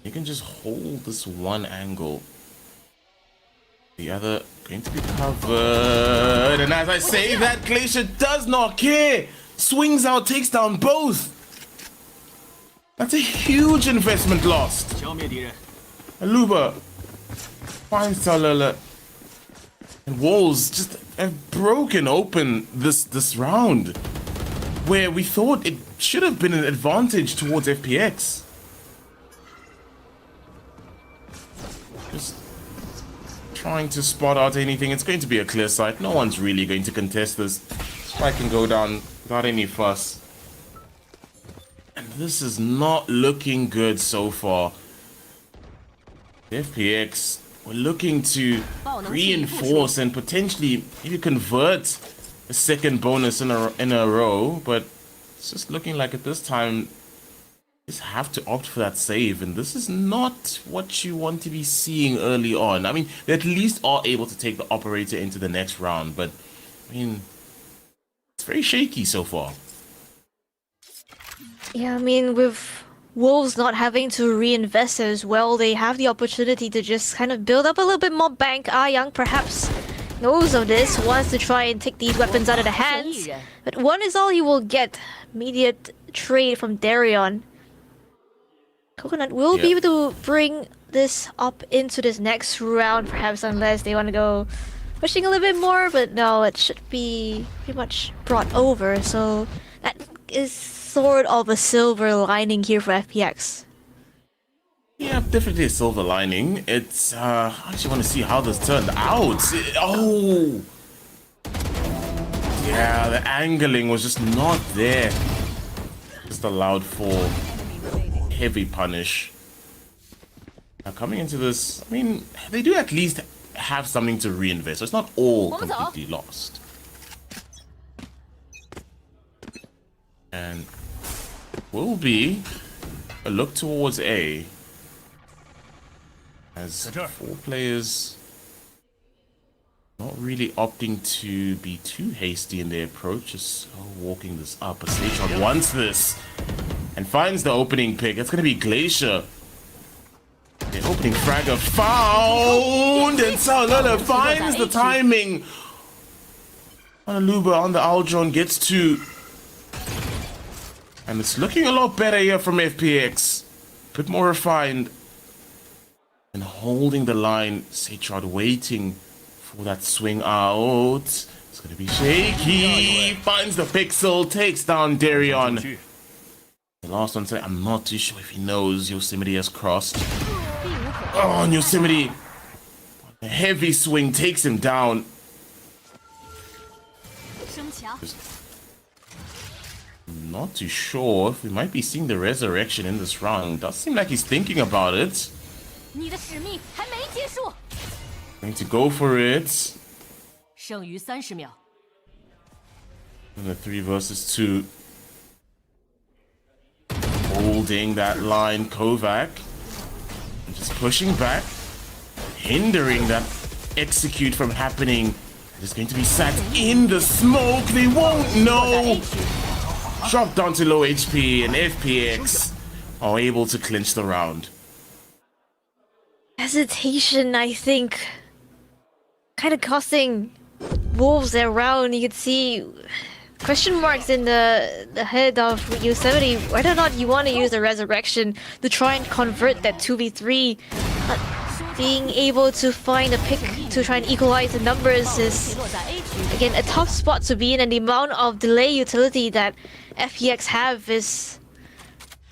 You can just hold this one angle. The other going to be covered. And as I say that, Glacier does not care. Swings out, takes down both. That's a huge investment lost. Aluba finds Talala. And WOLs just have broken open this round, where we thought it should have been an advantage towards FPX. Just trying to spot out anything. It's going to be a clear sight. No one's really going to contest this. Strike can go down without any fuss. And this is not looking good so far. FPX, we're looking to reinforce and potentially maybe convert a second bonus in a row, but it's just looking like at this time just have to opt for that save, and this is not what you want to be seeing early on. I mean, they at least are able to take the operator into the next round, but I mean, it's very shaky so far. Yeah, I mean, with Wolves not having to reinvest as well, they have the opportunity to just kind of build up a little bit more bank. Young perhaps knows of this, wants to try and take these weapons out of the hands, but one is all he will get. Immediate trade from Darion. Coconut will be able to bring this up into this next round, perhaps, unless they want to go pushing a little bit more, but no, it should be pretty much brought over, so that is sort of a silver lining here for FPX. Yeah, definitely a silver lining. It's, I actually want to see how this turned out. Oh! Yeah, the angling was just not there. Just allowed for heavy punish. Now coming into this, I mean, they do at least have something to reinvest, so it's not all completely lost. And will be a look towards A, as 4 players not really opting to be too hasty in their approach, just walking this up. But Seychron wants this and finds the opening pick. It's going to be Glacier. The opening fragger found, and Saolala finds the timing. Aluba on the Aldron gets 2. And it's looking a lot better here from FPX. A bit more refined. And holding the line. Seychron waiting for that swing out. It's going to be shaky. Finds the pixel. Takes down Darion. The last one said, I'm not too sure if he knows Yosemite has crossed. Oh, and Yosemite. A heavy swing takes him down. Not too sure if we might be seeing the resurrection in this round. Does seem like he's thinking about it. Going to go for it. And the 3 versus 2. Holding that line, Kovac. And just pushing back. Hindering that execute from happening. It's going to be sat in the smoke. They won't know. Dropped down to low HP, and FPX are able to clinch the round. Hesitation, I think, kind of costing Wolves their round. You could see question marks in the head of Yosemite, whether or not you want to use the resurrection to try and convert that 2v3. Being able to find a pick to try and equalize the numbers is, again, a tough spot to be in, and the amount of delay utility that FPX have is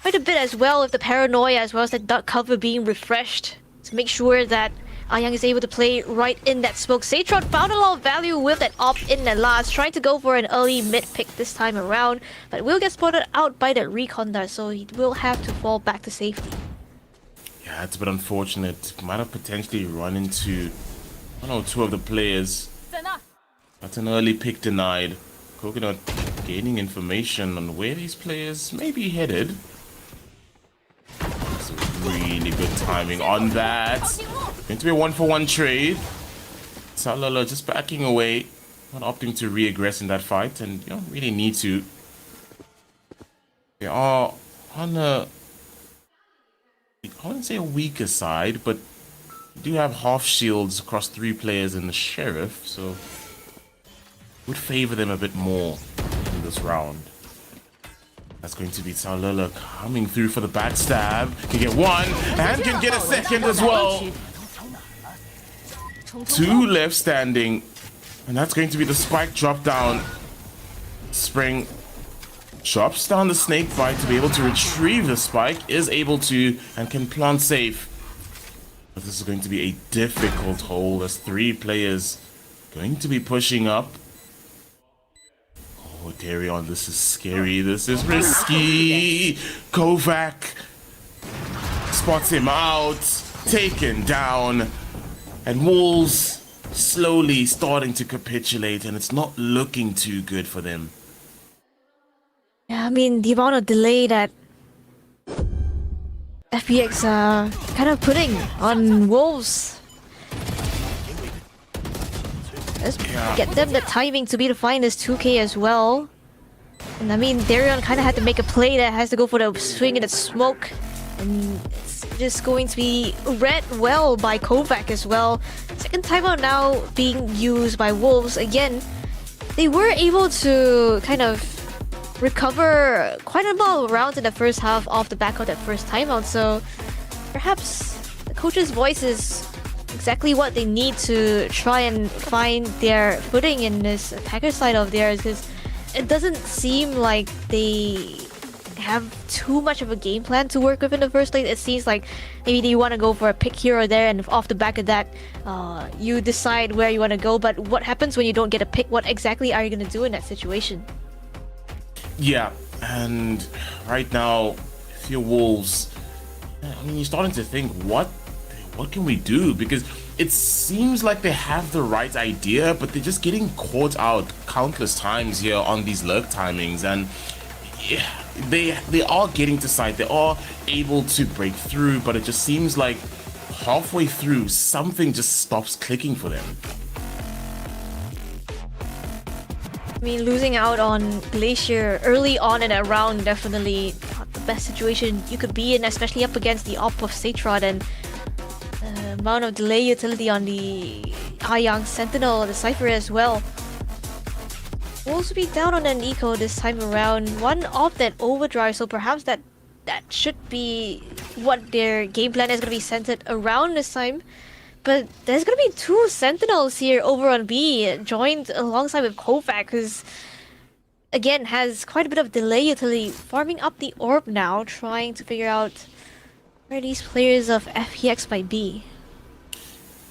quite a bit as well, with the paranoia as well as the duck cover being refreshed to make sure that Young is able to play right in that smoke. Satron found a lot of value with that op in the last, trying to go for an early mid pick this time around, but will get spotted out by that recon there, so he will have to fall back to safety. Yeah, it's a bit unfortunate. Might have potentially run into one or two of the players. 在那儿， That's an early pick denied. Coconut gaining information on where these players may be headed. Some really good timing on that. Going to be a 1-for-1 trade. Salala just backing away, not opting to re-aggress in that fight, and you don't really need to. They are on a, I wouldn't say a weaker side, but do have half shields across 3 players in the Sheriff, so would favor them a bit more in this round. That's going to be Salala coming through for the backstab. Can get one and can get a second as well. 2 left standing, and that's going to be the spike drop down. Spring chops down the snake bite to be able to retrieve the spike, is able to, and can plant safe. But this is going to be a difficult hole as 3 players going to be pushing up. Oh, Darion, this is scary. This is risky. Kovac spots him out, taken down, and Wolves slowly starting to capitulate, and it's not looking too good for them. Yeah, I mean, the amount of delay that FPX are kind of putting on Wolves. Let's get them the timing to be the finest 2K as well. And I mean, Darion kind of had to make a play that has to go for the swing and the smoke. And it's just going to be read well by Kovac as well. Second timeout now being used by Wolves. Again, they were able to kind of recover quite a amount of rounds in the first half off the back of that first timeout. So perhaps the coach's voice is exactly what they need to try and find their footing in this attacker side of theirs, because it doesn't seem like they have too much of a game plan to work with in the first place. It seems like maybe they want to go for a pick here or there, and off the back of that, you decide where you want to go. But what happens when you don't get a pick? What exactly are you going to do in that situation? Yeah, and right now, if you're Wolves, I mean, you're starting to think, what can we do? Because it seems like they have the right idea, but they're just getting caught out countless times here on these lurk timings, and yeah, they are getting to site, they are able to break through, but it just seems like halfway through something just stops clicking for them. I mean, losing out on Glacier early on in a round, definitely not the best situation you could be in, especially up against the op of Satrod, and the amount of delay utility on the Young Sentinel, the Cypher as well. Will also be down on an eco this time around. One off that overdrive, so perhaps that should be what their game plan is going to be centered around this time. But there's going to be 2 Sentinels here over on B, joined alongside with Kovac, who's again has quite a bit of delay utility, farming up the orb now, trying to figure out where these players of FPX might be.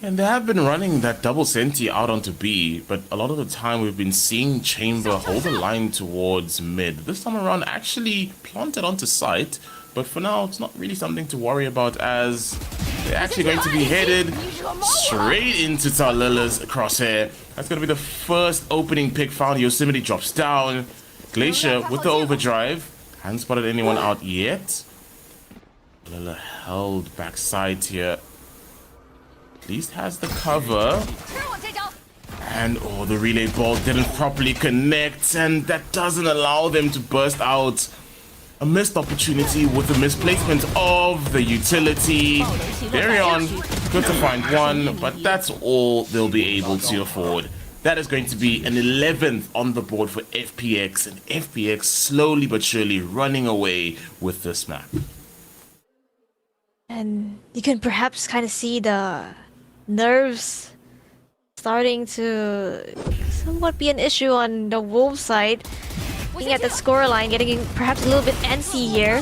And they have been running that double Senti out onto B, but a lot of the time we've been seeing Chamber hold the line towards mid. This time around actually planted onto site, but for now it's not really something to worry about, as they're actually going to be headed straight into Talala's crosshair. That's going to be the first opening pick found. Yosemite drops down. Glacier with the overdrive. Hasn't spotted anyone out yet. Talala held backside here. At least has the cover. And oh, the relay ball didn't properly connect, and that doesn't allow them to burst out. A missed opportunity with the misplacement of the utility. Darion good to find one, but that's all they'll be able to afford. That is going to be an 11th on the board for FPX, and FPX slowly but surely running away with this map. And you can perhaps kind of see the nerves starting to somewhat be an issue on the Wolves side. Looking at the scoreline, getting perhaps a little bit antsy here.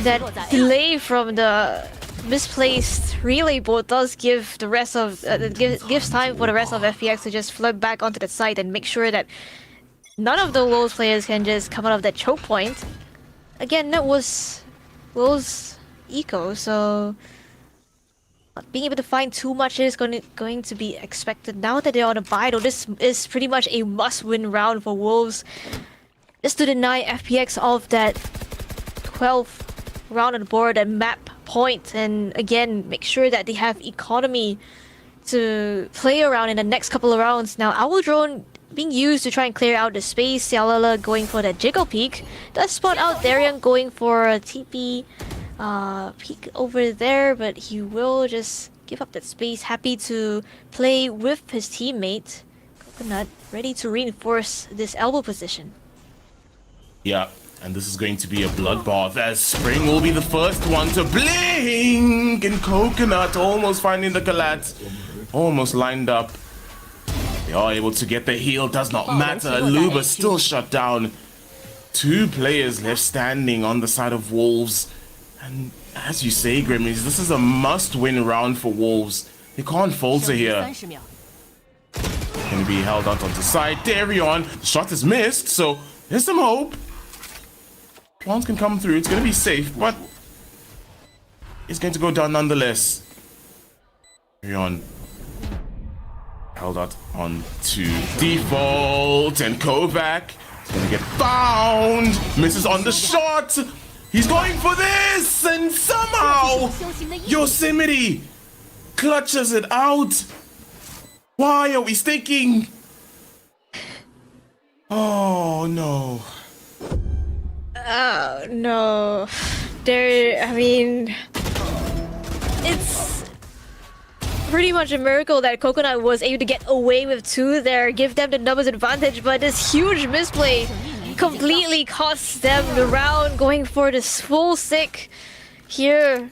That delay from the misplaced relay board does give the rest of gives time for the rest of FPX to just flood back onto the site and make sure that none of the WOL's players can just come out of that choke point. Again, that was WOL's eco, so not being able to find too much is going to be expected. Now that they're on a bye, though, this is pretty much a must-win round for Wolves. Just to deny FPX of that 12th round on the board and map point, and again, make sure that they have economy to play around in the next couple of rounds. Now, Owl Drone being used to try and clear out the space. Xiaolele going for that Jiggle Peek. Does spot out Darian going for a TP peek over there, but he will just give up that space. Happy to play with his teammate. Coconut ready to reinforce this elbow position. Yeah, and this is going to be a bloodbath as Spring will be the first one to blink, and Coconut almost finding the collat, almost lined up. They are able to get the heal, does not matter. Luba still shut down. 2 players left standing on the side of Wolves. And as you say, Gremlins, this is a must-win round for Wolves. They can't falter here. Gonna be held out onto side. Darion, the shot is missed, so there's some hope. Plants can come through, it's gonna be safe, but it's going to go down nonetheless. Darion held out onto default, and Kovac is gonna get found. Misses on the shot. He's going for this, and somehow Yosemite clutches it out. Why are we sticking? Oh no. Oh no. I mean, it's pretty much a miracle that Coconut was able to get away with 2 there, give them the numbers advantage, but this huge misplay completely costs them the round, going for this full stick here.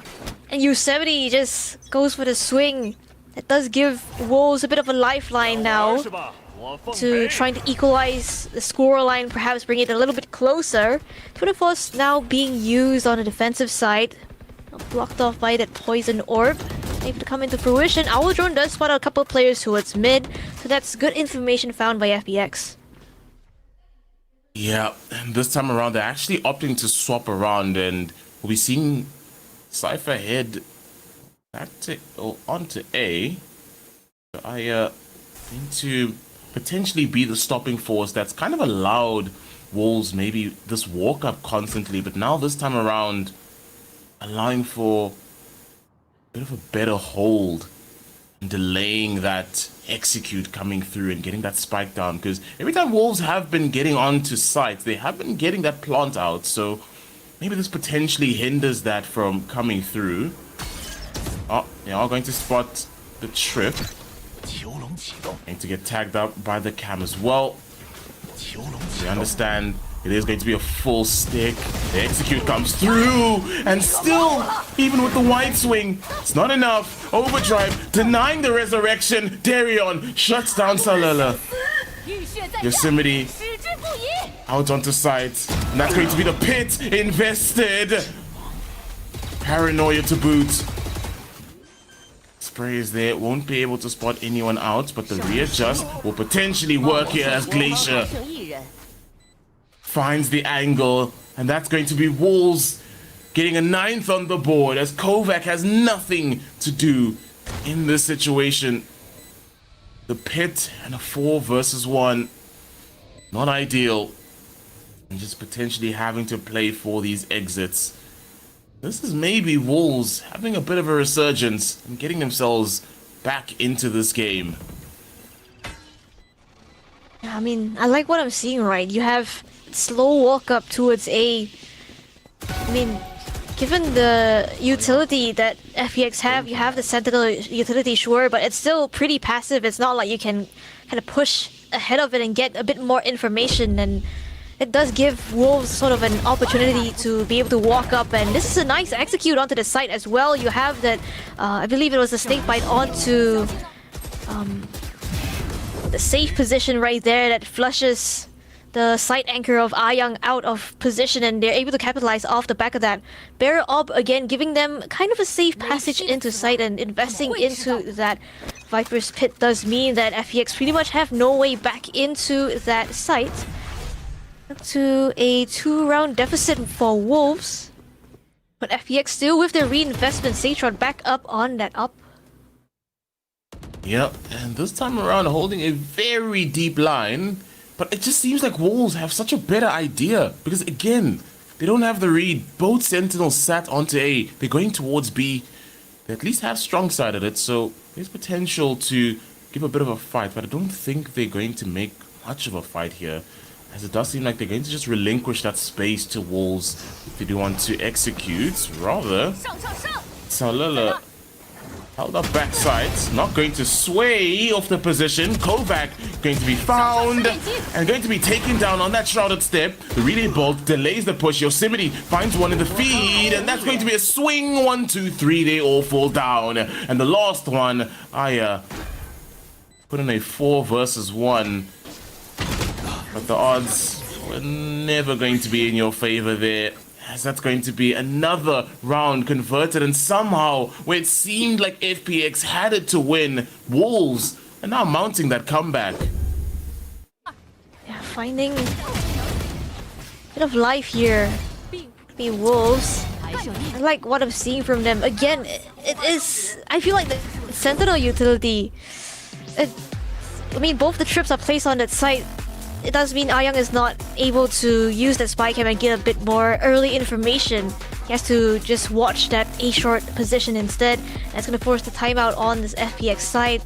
And Yosemite just goes for the swing. That does give Wolves a bit of a lifeline now to trying to equalize the scoreline, perhaps bring it a little bit closer. 24's now being used on the defensive side, blocked off by that poison orb, able to come into fruition. Owl Drone does spot out a couple of players towards mid, so that's good information found by FPX. Yeah, and this time around they're actually opting to swap around, and we'll be seeing Cypher head back to onto A. So I think to potentially be the stopping force that's kind of allowed Wolves maybe this walk up constantly, but now this time around allowing for a bit of a better hold and delaying that execute coming through and getting that spike down, because every time Wolves have been getting onto sites, they have been getting that plant out, so maybe this potentially hinders that from coming through. Oh, they are going to spot the trip. Going to get tagged up by the cam as well. We understand it is going to be a full stick. The execute comes through, and still, even with the wide swing, it's not enough. Overdrive, denying the resurrection. Darion shuts down Xiaolele. Yosemite out onto sight, and that's going to be the pit invested. Paranoia to boot. Spray is there, won't be able to spot anyone out, but the readjust will potentially work here as Glacier finds the angle, and that's going to be Wolves getting a 9th on the board as Kovac has nothing to do in this situation. The pit and a 4 versus 1, not ideal, and just potentially having to play for these exits. This is maybe Wolves having a bit of a resurgence and getting themselves back into this game. Yeah, I mean, I like what I'm seeing, right? You have slow walk up towards A. I mean, given the utility that FPX have, you have the Sentinel utility, sure, but it's still pretty passive. It's not like you can kind of push ahead of it and get a bit more information, and it does give Wolves sort of an opportunity to be able to walk up, and this is a nice execute onto the site as well. You have that, I believe it was a snake bite onto the safe position right there that flushes the side anchor of Young out of position, and they're able to capitalize off the back of that. Bear Ob again giving them kind of a safe passage into site, and investing into that Viper's Pit does mean that FPX pretty much have no way back into that site. Up to a 2-round deficit for Wolves. But FPX still with their reinvestment. Satron back up on that up. Yep, and this time around holding a very deep line. But it just seems like Wolves have such a better idea. Because again, they don't have the read. Both Sentinels sat onto A. They're going towards B. They at least have strong side at it. So there's potential to give a bit of a fight. But I don't think they're going to make much of a fight here, as it does seem like they're going to just relinquish that space to Wolves if they do want to execute. Rather, Salila held up backside, not going to sway off the position. Kovac going to be found and going to be taken down on that shrouded step. The relay bolt delays the push. Yosemite finds one in the feed, and that's going to be a swing. 1, 2, 3. They all fall down. And the last one, Aya put in a 4 versus 1. But the odds were never going to be in your favor there, as that's going to be another round converted, and somehow, where it seemed like FPX had it to win, Wolves are now mounting that comeback. Yeah, finding a bit of life here. Be Wolves. I like what I'm seeing from them. Again, it is... I feel like the Sentinel utility... I mean, both the trips are placed on that site. It does mean Young is not able to use that spy cam and get a bit more early information. He has to just watch that A-short position instead. That's going to force the timeout on this FPX side.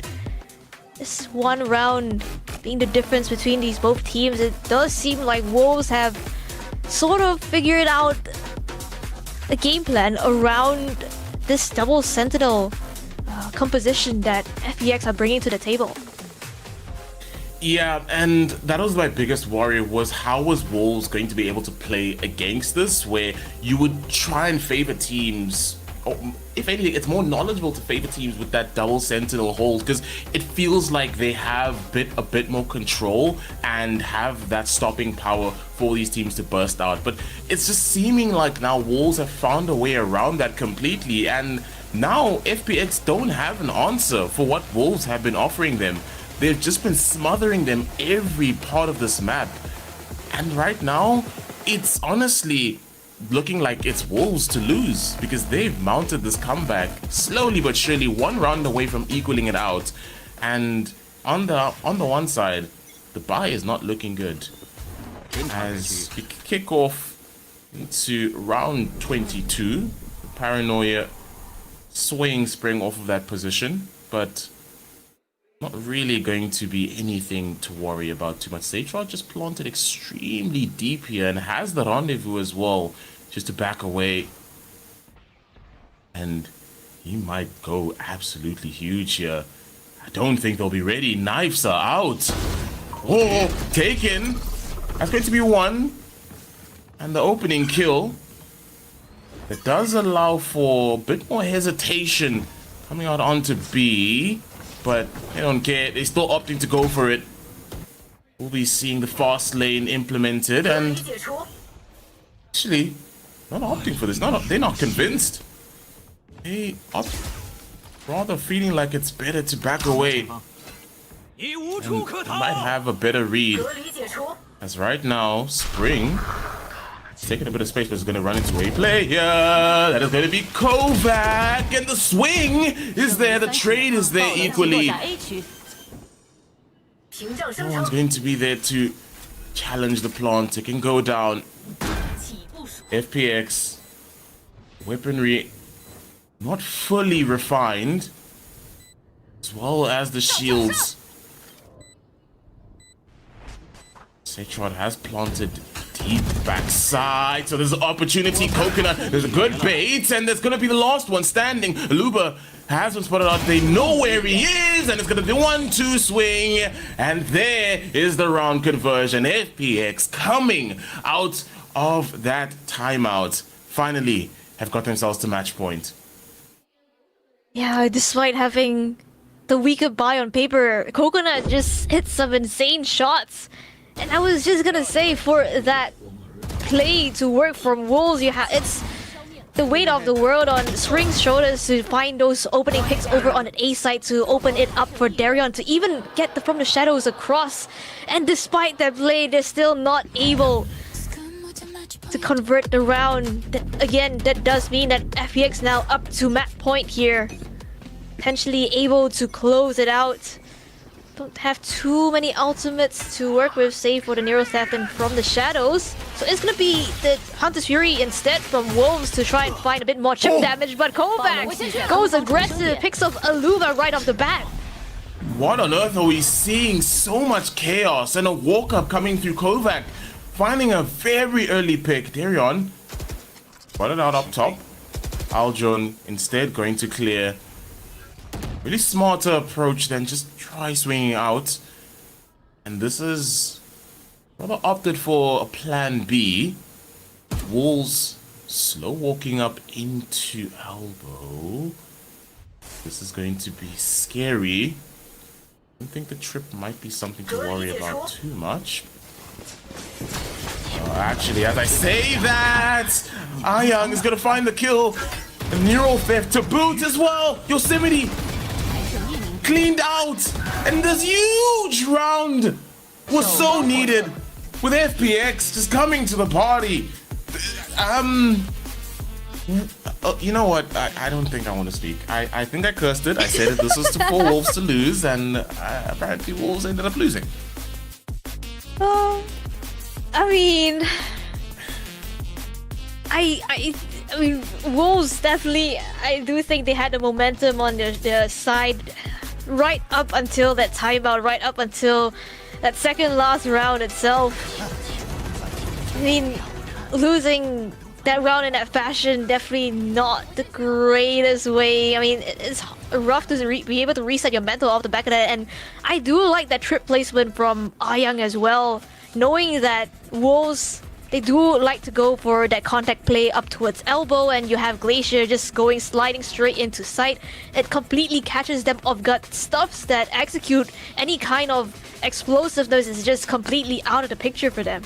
This one round being the difference between these both teams, it does seem like Wolves have sort of figured out the game plan around this double Sentinel composition that FPX are bringing to the table. Yeah, and that was my biggest worry, was how was Wolves going to be able to play against this, where you would try and favor teams, or if anything, it's more knowledgeable to favor teams with that double Sentinel hold, because it feels like they have a bit more control and have that stopping power for these teams to burst out. But it's just seeming like now Wolves have found a way around that completely, and now FPX don't have an answer for what Wolves have been offering them. They've just been smothering them every part of this map. And right now, it's honestly looking like it's Wolves to lose, because they've mounted this comeback slowly but surely, one round away from equaling it out. And on the one side, the buy is not looking good, as we kick off into round 22. The Paranoia swaying spring off of that position, but not really going to be anything to worry about too much. Satron just planted extremely deep here and has the rendezvous as well, just to back away. And he might go absolutely huge here. I don't think they'll be ready. Knives are out. Oh, taken. That's going to be 1. And the opening kill. That does allow for a bit more hesitation coming out onto B. But they don't care. They're still opting to go for it. We'll be seeing the fast lane implemented, and actually not opting for this. They're not convinced. They are rather feeling like it's better to back away. And might have a better read. As right now, Spring is taking a bit of space, but it's going to run into a player. That is going to be Kovac, and the swing is there. The trade is there equally. No one's going to be there to challenge the plant. It can go down. FPX weaponry not fully refined, as well as the shields. Satron has planted deep backside, so there's an opportunity. Coconut, there's a good bait, and there's gonna be the last one standing. Luba has been spotted out. They know where he is, and it's gonna be 1-2 swing, and there is the round conversion. FPX coming out of that timeout finally have got themselves to match point. Yeah, despite having the weaker buy on paper, Coconut just hit some insane shots. And I was just gonna say, for that play to work from Wolves, it's the weight of the world on Spring's shoulders to find those opening picks over on an A side to open it up for Darion to even get from the shadows across. And despite that play, they're still not able to convert the round. Again, that does mean that FPX now up to map point here, potentially able to close it out. Don't have too many ultimates to work with, save for the Nero Theft and from the shadows. So it's gonna be the Hunter's Fury instead from Wolves to try and find a bit more chip damage, but Kovac goes aggressive, picks up Aluva right off the bat. What on earth are we seeing? So much chaos and a walk-up coming through Kovac, finding a very early pick. Darion spotted out up top. Aljun instead going to clear. Really smarter approach than just try swinging out. And this is rather opted for a plan B. Wolves slow walking up into elbow. This is going to be scary. I think the trip might be something to worry about too much. Actually, as I say that, Ayang is gonna find the kill. The Neural Theft to boot as well. Yosemite cleaned out, and this huge round was so needed with FPX just coming to the party. You know what? I don't think I want to speak. I think I cursed it. I said that this was for Wolves to lose, and apparently Wolves ended up losing. I mean, I mean, Wolves definitely, I do think they had the momentum on their side right up until that timeout, right up until that second last round itself. I mean, losing that round in that fashion, definitely not the greatest way. I mean, it's rough to be able to reset your mental off the back of that, and I do like that trip placement from Ayang as well, knowing that Wolves, they do like to go for that contact play up towards elbow, and you have Glacier just sliding straight into sight. It completely catches them off guard. Stuffs that execute any kind of explosiveness is just completely out of the picture for them.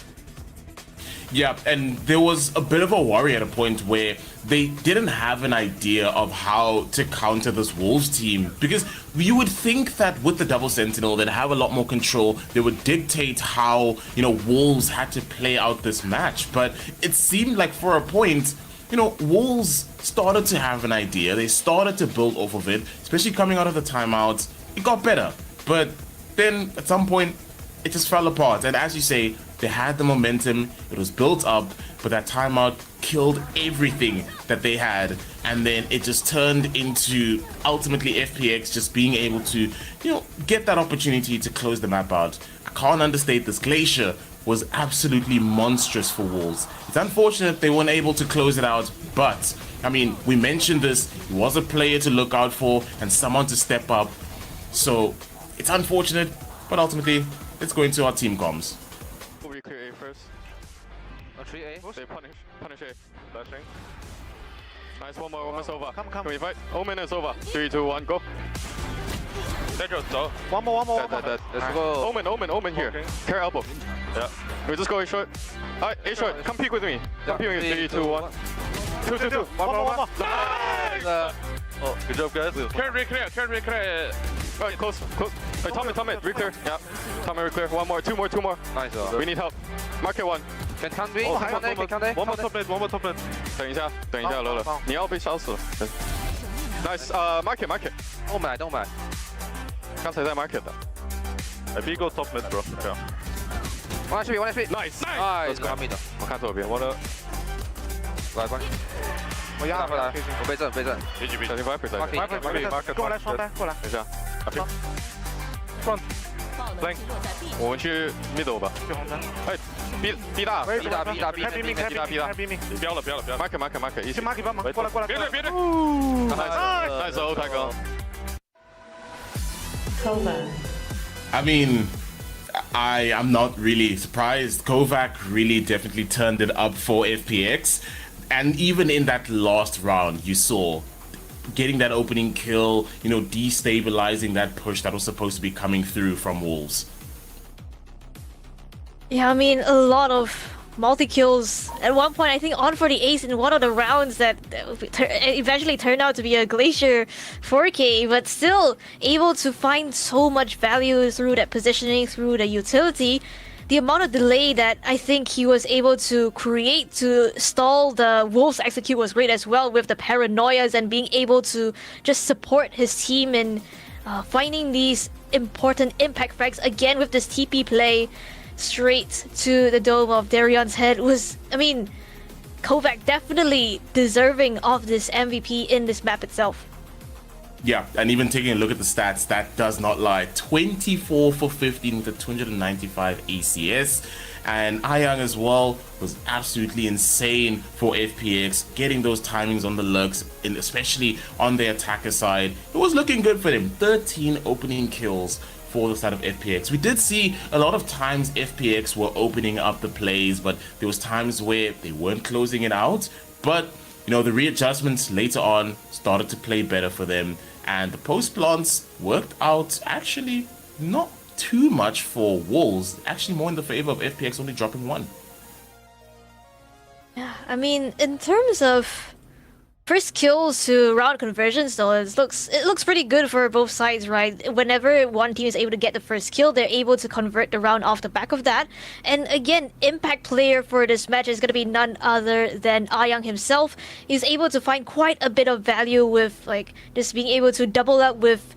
Yeah, and there was a bit of a worry at a point where they didn't have an idea of how to counter this Wolves team, because you would think that with the double sentinel they'd have a lot more control. They would dictate how, you know, Wolves had to play out this match. But it seemed like for a point, you know, Wolves started to have an idea. They started to build off of it, especially coming out of the timeouts. It got better, but then at some point it just fell apart. And as you say, they had the momentum, it was built up, but that timeout killed everything that they had, and then it just turned into ultimately FPX just being able to, you know, get that opportunity to close the map out. I can't understate this. Glacier was absolutely monstrous for Wolves. It's unfortunate they weren't able to close it out, but I mean, we mentioned this, he was a player to look out for and someone to step up, so it's unfortunate, but ultimately let's go into our team comms. We clear A first. 3A. They punish A. Flashing. Nice, one more over. Come. Can we fight? Omen is over. 3, 2, 1, go. One more. Let's go. Omen here. Okay. Carry elbow. Yeah. We just go A short. Alright, A short. Come peek with me. Come peek with me. 3, 2, 1. 2. One more. Nice! Oh, good job, guys. Turn reclear. Alright, close. Wait, Tommy, reclear. Yeah. Tommy, reclear. One more, two more. Nice. We need help. Market one. Can be. One more top lane. 等一下，乐乐，你要被烧死了。Nice. Market. Don't 买。刚才在 market 的。B go top mid, bro. Yeah. One HP. Nice. 看 mid 的，我看左边，我的。来关。我压回来，我备阵。小心 Viper 在。Market 过来双单，过来。等一下。Front。Flank。我们去 middle 吧。去红灯。哎 ，B 大。开 B 命。你标了。Market 一起。去 market 帮忙。过来。别对。Nice 太哥。I mean, I am not really surprised. Kovac really definitely turned it up for FPX. And even in that last round, you saw getting that opening kill, you know, destabilizing that push that was supposed to be coming through from Wolves. Yeah, I mean, a lot of multi-kills. At one point, I think on for the ace in one of the rounds that eventually turned out to be a Glacier 4K, but still able to find so much value through that positioning, through the utility. The amount of delay that I think he was able to create to stall the Wolves execute was great as well, with the paranoias and being able to just support his team in finding these important impact frags again with this TP play straight to the dome of Darion's head was, I mean, Kovac definitely deserving of this MVP in this map itself. Yeah, and even taking a look at the stats, that does not lie. 24 for 15 with a 295 ACS. And Ayang as well was absolutely insane for FPX, getting those timings on the lurks, and especially on the attacker side. It was looking good for them. 13 opening kills for the side of FPX. We did see a lot of times FPX were opening up the plays, but there was times where they weren't closing it out. But you know, the readjustments later on started to play better for them, and the post plants worked out actually not too much for Wolves, actually more in the favor of FPX only dropping one. Yeah, I mean, in terms of first kills to round conversions, though, it looks pretty good for both sides, right? Whenever one team is able to get the first kill, they're able to convert the round off the back of that. And again, impact player for this match is going to be none other than Ayang himself. He's able to find quite a bit of value with like just being able to double up with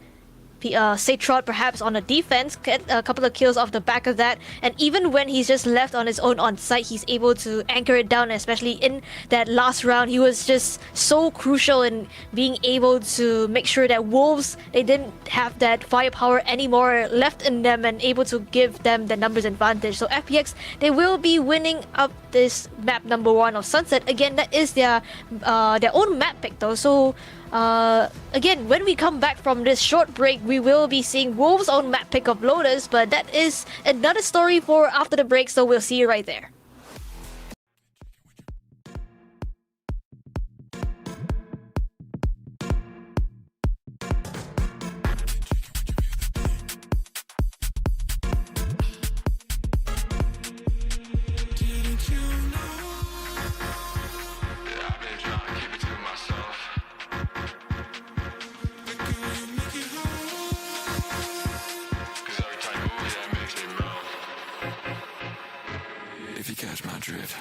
Satrot perhaps on the defense, get a couple of kills off the back of that, and even when he's just left on his own on site, he's able to anchor it down, especially in that last round. He was just so crucial in being able to make sure that Wolves, they didn't have that firepower anymore left in them and able to give them the numbers advantage. So FPX, they will be winning up this map number 1 of Sunset. Again, that is their own map pick though, so again, when we come back from this short break, we will be seeing Wolves' own map pick of Lotus, but that is another story for after the break, so we'll see you right there. If you catch my drift.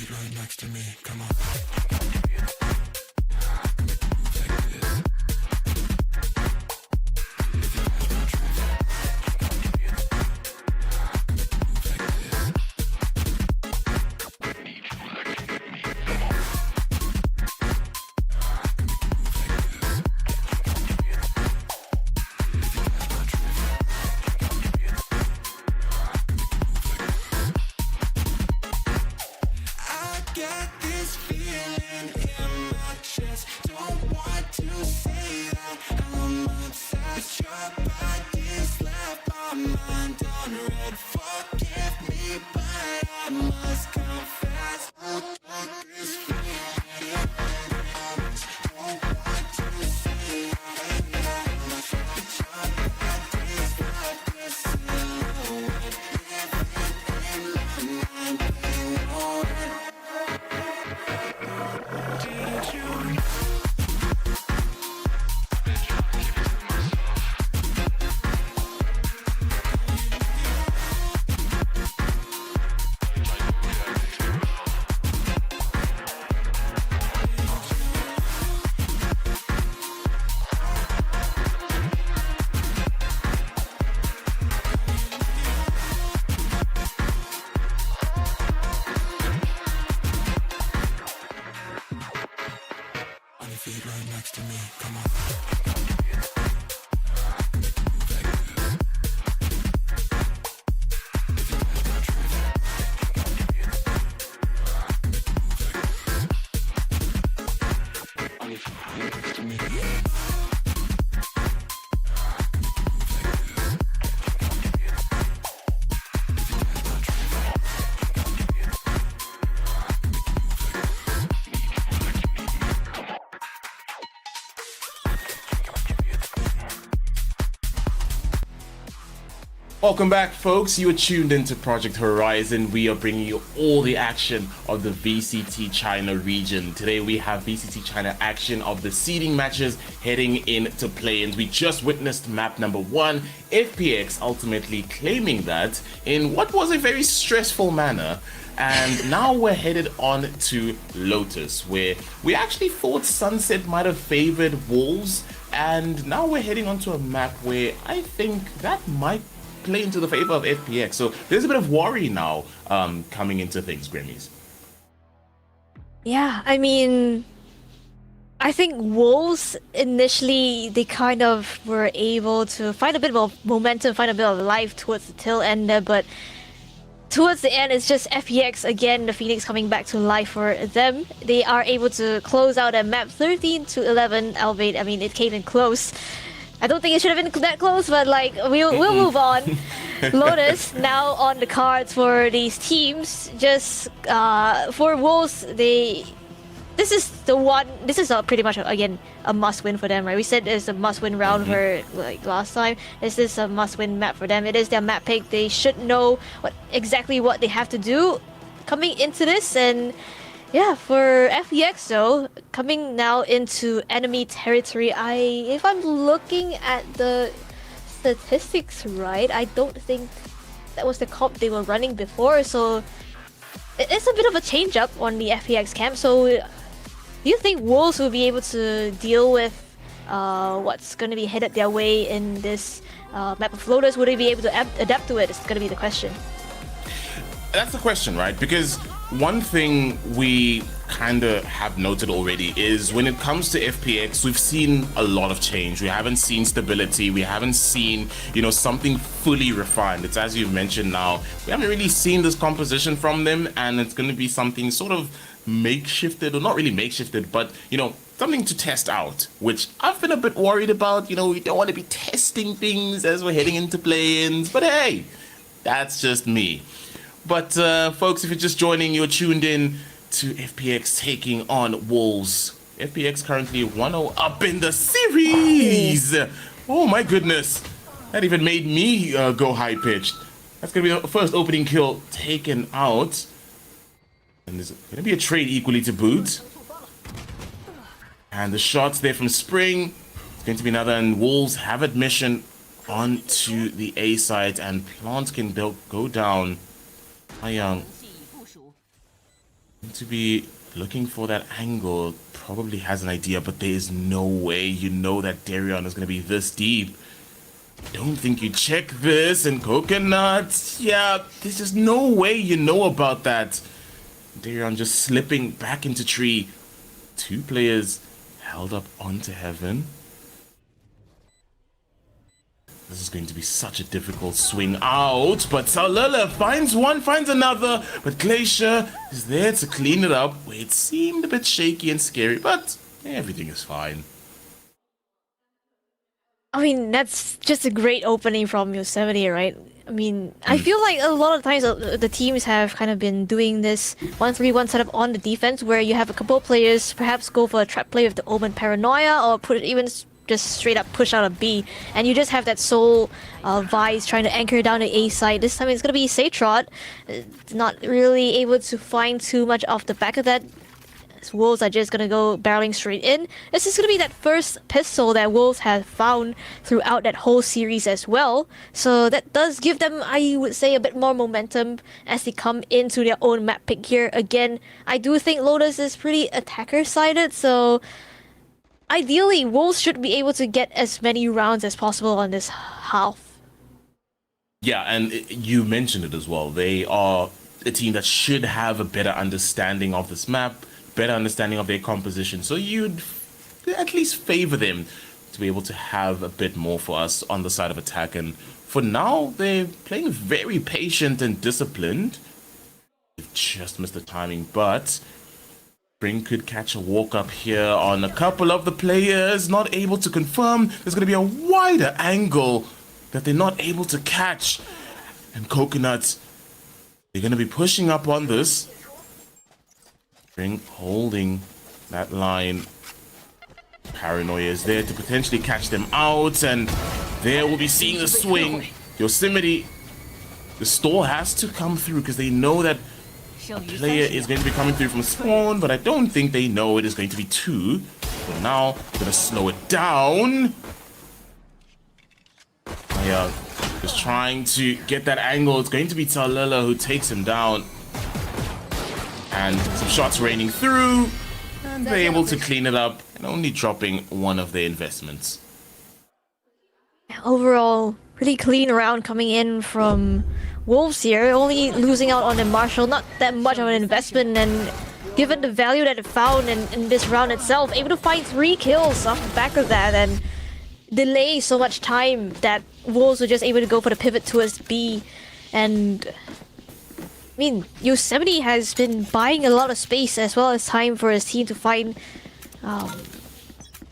Right next to me, come on. Welcome back, folks. You are tuned into Project Horizon. We are bringing you all the action of the VCT China region. Today we have VCT China action of the seeding matches heading into play-ins. We just witnessed map number 1, FPX ultimately claiming that in what was a very stressful manner. And now we're headed on to Lotus, where we actually thought Sunset might have favored Wolves, and now we're heading onto a map where I think that might play into the favor of FPX. So there's a bit of worry now coming into things, Grammys. Yeah, I mean, I think Wolves initially they kind of were able to find a bit of momentum, find a bit of life towards the tail end there, but towards the end it's just FPX again, the Phoenix coming back to life for them. They are able to close out at map 13 to 11, albeit I mean it came in close. I don't think it should have been that close, but like we'll move on. Lotus now on the cards for these teams. Just for Wolves, this is pretty much again a must-win for them, right? We said it's a must-win round for like last time. This is a must-win map for them. It is their map pick. They should know exactly what they have to do coming into this. And yeah, for FPX though, coming now into enemy territory, if I'm looking at the statistics right, I don't think that was the comp they were running before, so it's a bit of a change up on the FPX camp. So do you think Wolves will be able to deal with what's going to be headed their way in this map of Lotus? Would they be able to adapt to it? It's going to be the question. That's the question, right? Because one thing we kind of have noted already is when it comes to FPX, we've seen a lot of change. We haven't seen stability. We haven't seen, something fully refined. It's as you've mentioned now, we haven't really seen this composition from them, and it's going to be something sort of makeshifted, or not really makeshifted, but, something to test out, which I've been a bit worried about. We don't want to be testing things as we're heading into play-ins, but hey, that's just me. But folks, if you're just joining, you're tuned in to FPX taking on Wolves. FPX currently 1-0 up in the series. Oh my goodness. That even made me go high-pitched. That's going to be the first opening kill taken out. And there's going to be a trade equally to boot. And the shots there from Spring. It's going to be another, and Wolves have admission onto the A side, and Plant can go down. Young to be looking for that angle, probably has an idea, but there is no way that Darion is going to be this deep. Don't think you check this, and Coconut, yeah, there's just no way about that. Darion just slipping back into tree. 2 players held up onto heaven. This is going to be such a difficult swing out, but Salala finds one, finds another, but Glacier is there to clean it up where it seemed a bit shaky and scary, but everything is fine. I mean, that's just a great opening from Yosemite, right? I mean, I feel like a lot of times the teams have kind of been doing this 1-3-1 setup on the defense, where you have a couple of players perhaps go for a trap play with the Omen Paranoia, or put it even just straight up push out a B, and you just have that Soul Vice trying to anchor down the A side. This time it's going to be Seitrot, not really able to find too much off the back of that. Wolves are just going to go barreling straight in. This is going to be that first pistol that Wolves have found throughout that whole series as well. So that does give them, I would say, a bit more momentum as they come into their own map pick here. Again, I do think Lotus is pretty attacker-sided, so ideally, Wolves should be able to get as many rounds as possible on this half. Yeah, and you mentioned it as well. They are a team that should have a better understanding of this map, better understanding of their composition. So you'd at least favor them to be able to have a bit more for us on the side of attack. And for now, they're playing very patient and disciplined. They've just missed the timing, but Spring could catch a walk up here on a couple of the players, not able to confirm. There's going to be a wider angle that they're not able to catch. And Coconuts, they're going to be pushing up on this. Spring holding that line. Paranoia is there to potentially catch them out, and there we'll be seeing the swing. Yosemite, the store has to come through because they know that a player is going to be coming through from spawn, but I don't think they know it is going to be two. So now we're going to slow it down. Just trying to get that angle. It's going to be Talila who takes him down. And some shots raining through. And they're able to clean it up and only dropping one of their investments. Overall, pretty clean round coming in from Wolves here, only losing out on the Marshall, not that much of an investment, and given the value that it found in this round itself, able to find 3 kills off the back of that and delay so much time that Wolves were just able to go for the pivot towards B. And I mean, Yosemite has been buying a lot of space as well as time for his team to find a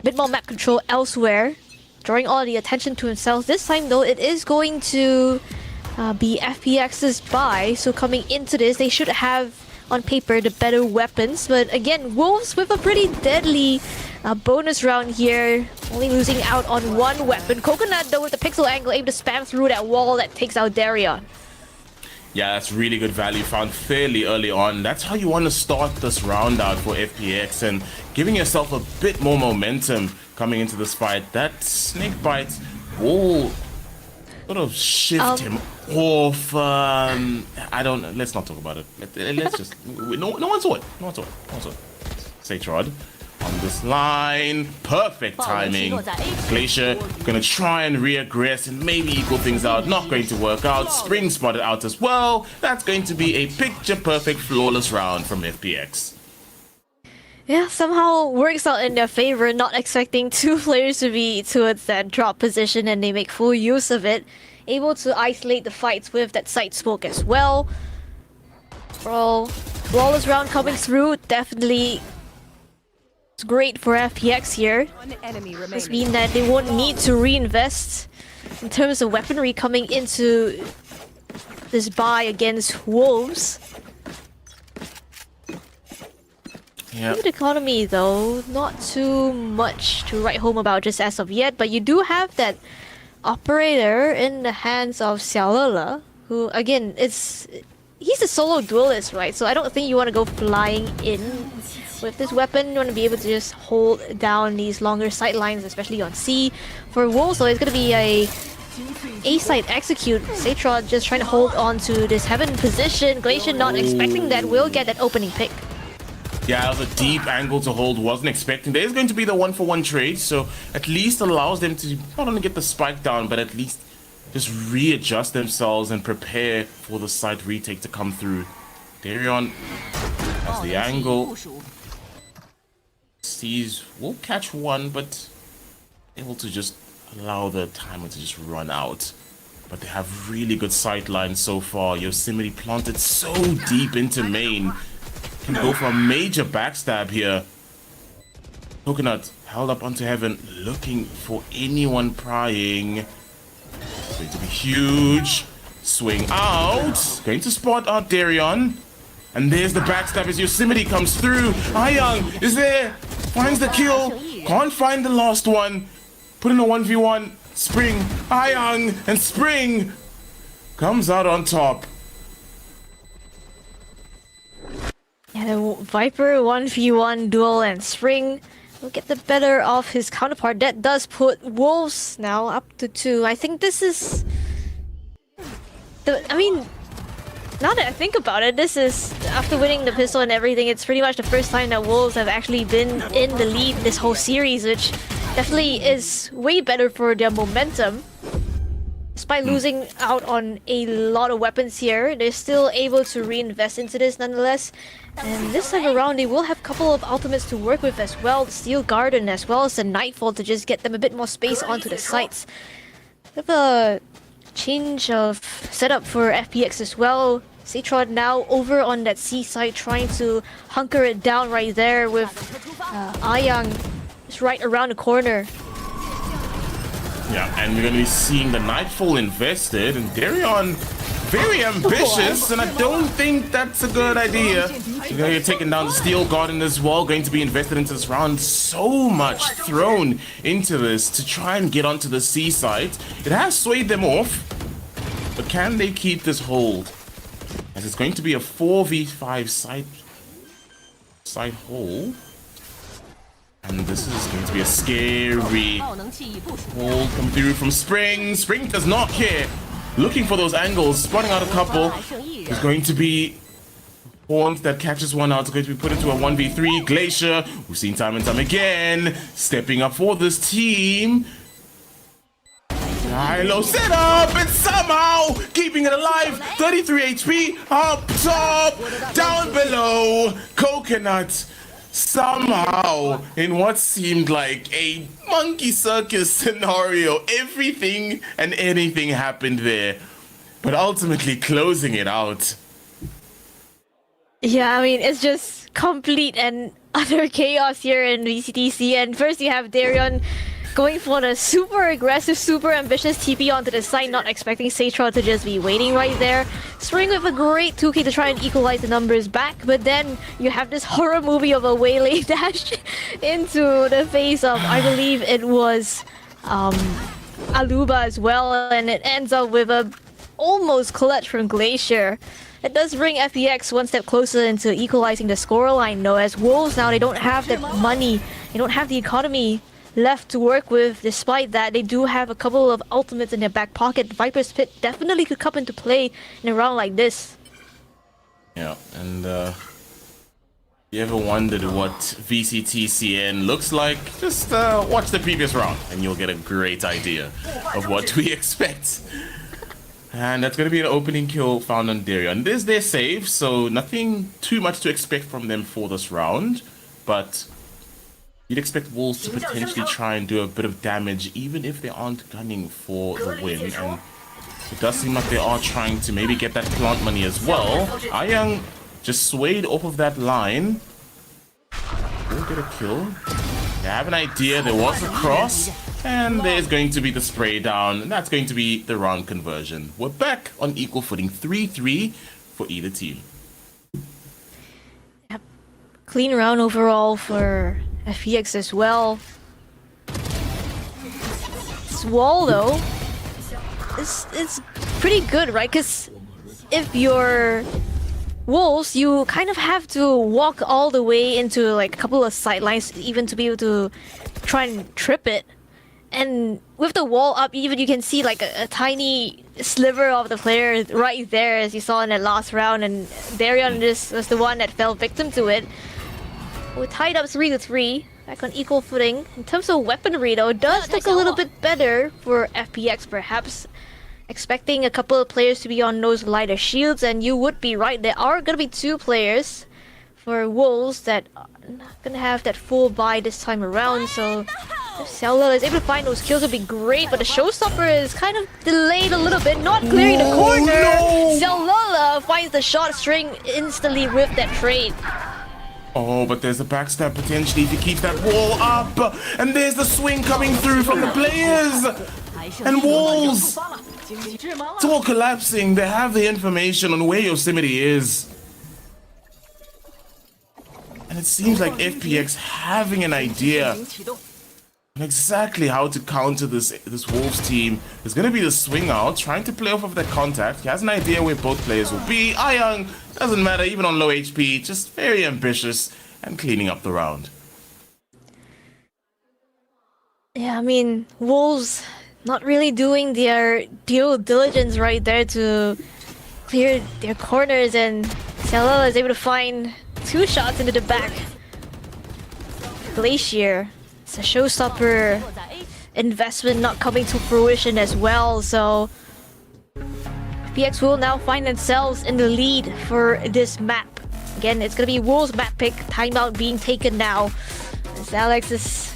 bit more map control elsewhere, drawing all the attention to himself. This time though, it is going to be FPX's buy, so coming into this, they should have, on paper, the better weapons. But again, Wolves with a pretty deadly bonus round here, only losing out on 1 weapon. Coconut though with the pixel angle, able to spam through that wall that takes out Darion. Yeah, that's really good value found fairly early on. That's how you want to start this round out for FPX, and giving yourself a bit more momentum coming into this fight. That snake bite will sort of shift him off. I don't. Let's not talk about it. Let's just. No one saw it. No one saw it. Sage Rod on this line. Perfect timing. Glacier gonna try and reaggress and maybe equal things out. Not going to work out. Spring spotted out as well. That's going to be a picture perfect, flawless round from FPX. Yeah, somehow works out in their favor, not expecting 2 players to be towards that drop position, and they make full use of it. Able to isolate the fights with that side smoke as well. Bro, flawless round coming through, definitely it's great for FPX here. This means that they won't need to reinvest in terms of weaponry coming into this buy against Wolves. Yeah. Good economy though, not too much to write home about just as of yet, but you do have that operator in the hands of Xiaolele, who again, he's a solo duelist, right? So I don't think you want to go flying in with this weapon. You want to be able to just hold down these longer sight lines, especially on C. For Wolves though, it's going to be a side execute. Satron just trying to hold on to this heaven position. Glacier not expecting that, will get that opening pick. Yeah, that was a deep angle to hold. Wasn't expecting. There is going to be the 1-for-1 trade, so at least allows them to not only get the spike down, but at least just readjust themselves and prepare for the side retake to come through. Darion has the angle. Sees will catch one, but able to just allow the timer to just run out. But they have really good sight lines so far. Yosemite planted so deep into main. Can go for a major backstab here. Coconut held up onto heaven, looking for anyone prying. It's going to be huge. Swing out. Going to spot out Darion. And there's the backstab as Yosemite comes through. Ayang is there. Finds the kill. Can't find the last one. Put in a 1v1. Spring. Ayang and Spring comes out on top. Yeah, the Viper 1v1 duel, and Spring will get the better of his counterpart. That does put Wolves now up to 2. I think this is I mean, now that I think about it, this is, after winning the pistol and everything, it's pretty much the first time that Wolves have actually been in the lead this whole series, which definitely is way better for their momentum. Despite losing out on a lot of weapons here, they're still able to reinvest into this nonetheless. And this time around, they will have a couple of ultimates to work with as well. The Steel Garden as well as the Nightfall to just get them a bit more space onto the sites. Bit of a change of setup for FPX as well. Citron now over on that C side trying to hunker it down right there with Ayang just right around the corner. Yeah, and we're going to be seeing the Nightfall invested, and Darion very ambitious, and I don't think that's a good idea. You're going to get taken down the Steel Garden as well, going to be invested into this round. So much thrown into this to try and get onto the C side. It has swayed them off, but can they keep this hold? As it's going to be a 4v5 side hole. And this is going to be a scary hold come through from Spring. Spring does not care. Looking for those angles, spotting out a couple. There's going to be Horns that catches one out. It's going to be put into a 1v3. Glacier, we've seen time and time again, stepping up for this team. High-low setup and somehow keeping it alive. 33 HP up top, down below. Coconut somehow in what seemed like a monkey circus scenario. Everything and anything happened there, but ultimately closing it out. Yeah, I mean, it's just complete and utter chaos here in VCTC. And first you have Darion going for the super aggressive, super ambitious TP onto the side, not expecting Satra to just be waiting right there. Spring with a great 2k to try and equalize the numbers back, but then you have this horror movie of a waylay dash into the face of, I believe it was Aluba as well, and it ends up with a almost clutch from Glacier. It does bring FPX one step closer into equalizing the scoreline though, as Wolves now, they don't have that money, they don't have the economy left to work with. Despite that, they do have a couple of ultimates in their back pocket. Viper's Pit definitely could come into play in a round like this. Yeah, and you ever wondered what VCTCN looks like? Just watch the previous round and you'll get a great idea of what we expect. And that's going to be an opening kill found on Darion. This is their save, so nothing too much to expect from them for this round, but you'd expect Wolves to potentially try and do a bit of damage even if they aren't gunning for the win, and it does seem like they are trying to maybe get that plant money as well. Ayang just swayed off of that line. Will get a kill. They have an idea, there was a cross, and there's going to be the spray down, and that's going to be the round conversion. We're back on equal footing, 3-3 for either team. Yep. Clean round overall for FPX as well. This wall though, it's pretty good, right? Because if you're Wolves, you kind of have to walk all the way into like a couple of sidelines even to be able to try and trip it. And with the wall up, even you can see like a tiny sliver of the player right there, as you saw in that last round. And Darion just was the one that fell victim to it. We're tied up 3-3, back on equal footing. In terms of weaponry though, it does look a little bit better for FPX perhaps. Expecting a couple of players to be on those lighter shields, and you would be right, there are gonna be 2 players for Wolves that are not gonna have that full buy this time around, so if Zelda is able to find those kills would be great, but the showstopper is kind of delayed a little bit, not clearing the corner. No. Zelda finds the shot string instantly with that trade. Oh, but there's a backstab potentially if he keeps that wall up. And there's the swing coming through from the players. And Wolves, it's all collapsing. They have the information on where Yosemite is. And it seems like FPX having an idea on exactly how to counter this Wolves team. There's going to be the swing out, trying to play off of that contact. He has an idea where both players will be. Ayang, doesn't matter, even on low HP, just very ambitious and cleaning up the round. Yeah, I mean, Wolves not really doing their due diligence right there to clear their corners, and Zelda is able to find 2 shots into the back. Glacier, it's a showstopper investment not coming to fruition as well, so FPX will now find themselves in the lead for this map. Again, it's gonna be WOL's map pick. Timeout being taken now. As Alex is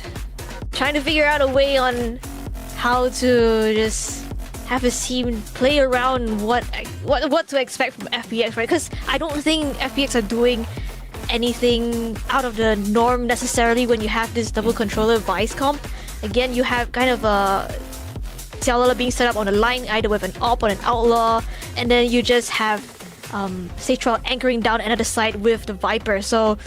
trying to figure out a way on how to just have his team play around what to expect from FPX, right? Because I don't think FPX are doing anything out of the norm necessarily when you have this double controller vice comp. Again, you have kind of a Xiaolele being set up on a line either with an op or an outlaw, and then you just have Satral anchoring down another side with the Viper. So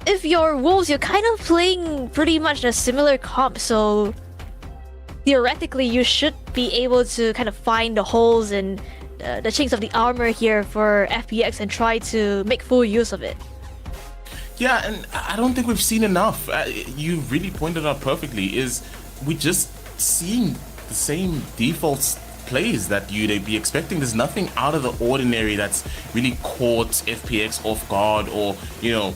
if you're Wolves, you're kind of playing pretty much a similar comp, so theoretically you should be able to kind of find the holes and the chinks of the armor here for FPX and try to make full use of it. Yeah, and I don't think we've seen enough. You really pointed out perfectly, is we just seeing the same default plays that you'd be expecting. There's nothing out of the ordinary that's really caught FPX off guard, or, you know,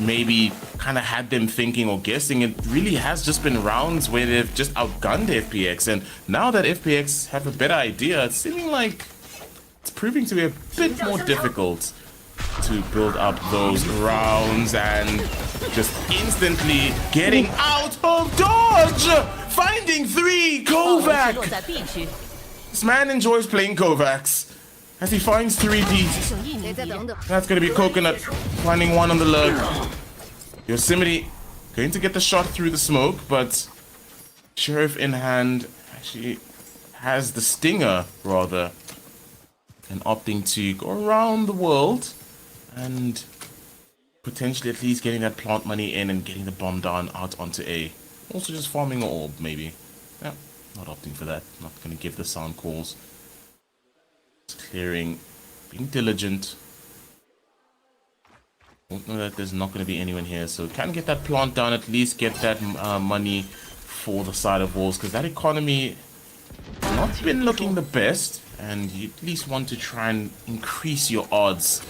maybe kind of had them thinking or guessing. It really has just been rounds where they've just outgunned FPX, and now that FPX have a better idea, it's seeming like it's proving to be a bit more difficult to build up those rounds and just instantly getting out of dodge. Finding 3, Kovac. This man enjoys playing Kovacs as he finds 3 Ps. That's going to be Coconut finding 1 on the lurk. Yosemite going to get the shot through the smoke, but Sheriff in hand actually has the stinger, rather, and opting to go around the world and potentially at least getting that plant money in and getting the bomb down out onto A. Also just farming an orb, maybe. Yeah, not opting for that. Not going to give the sound calls. Just clearing, being diligent. Don't know that there's not going to be anyone here, so can get that plant down, at least get that money for the side of walls, because that economy has not been looking the best, and you at least want to try and increase your odds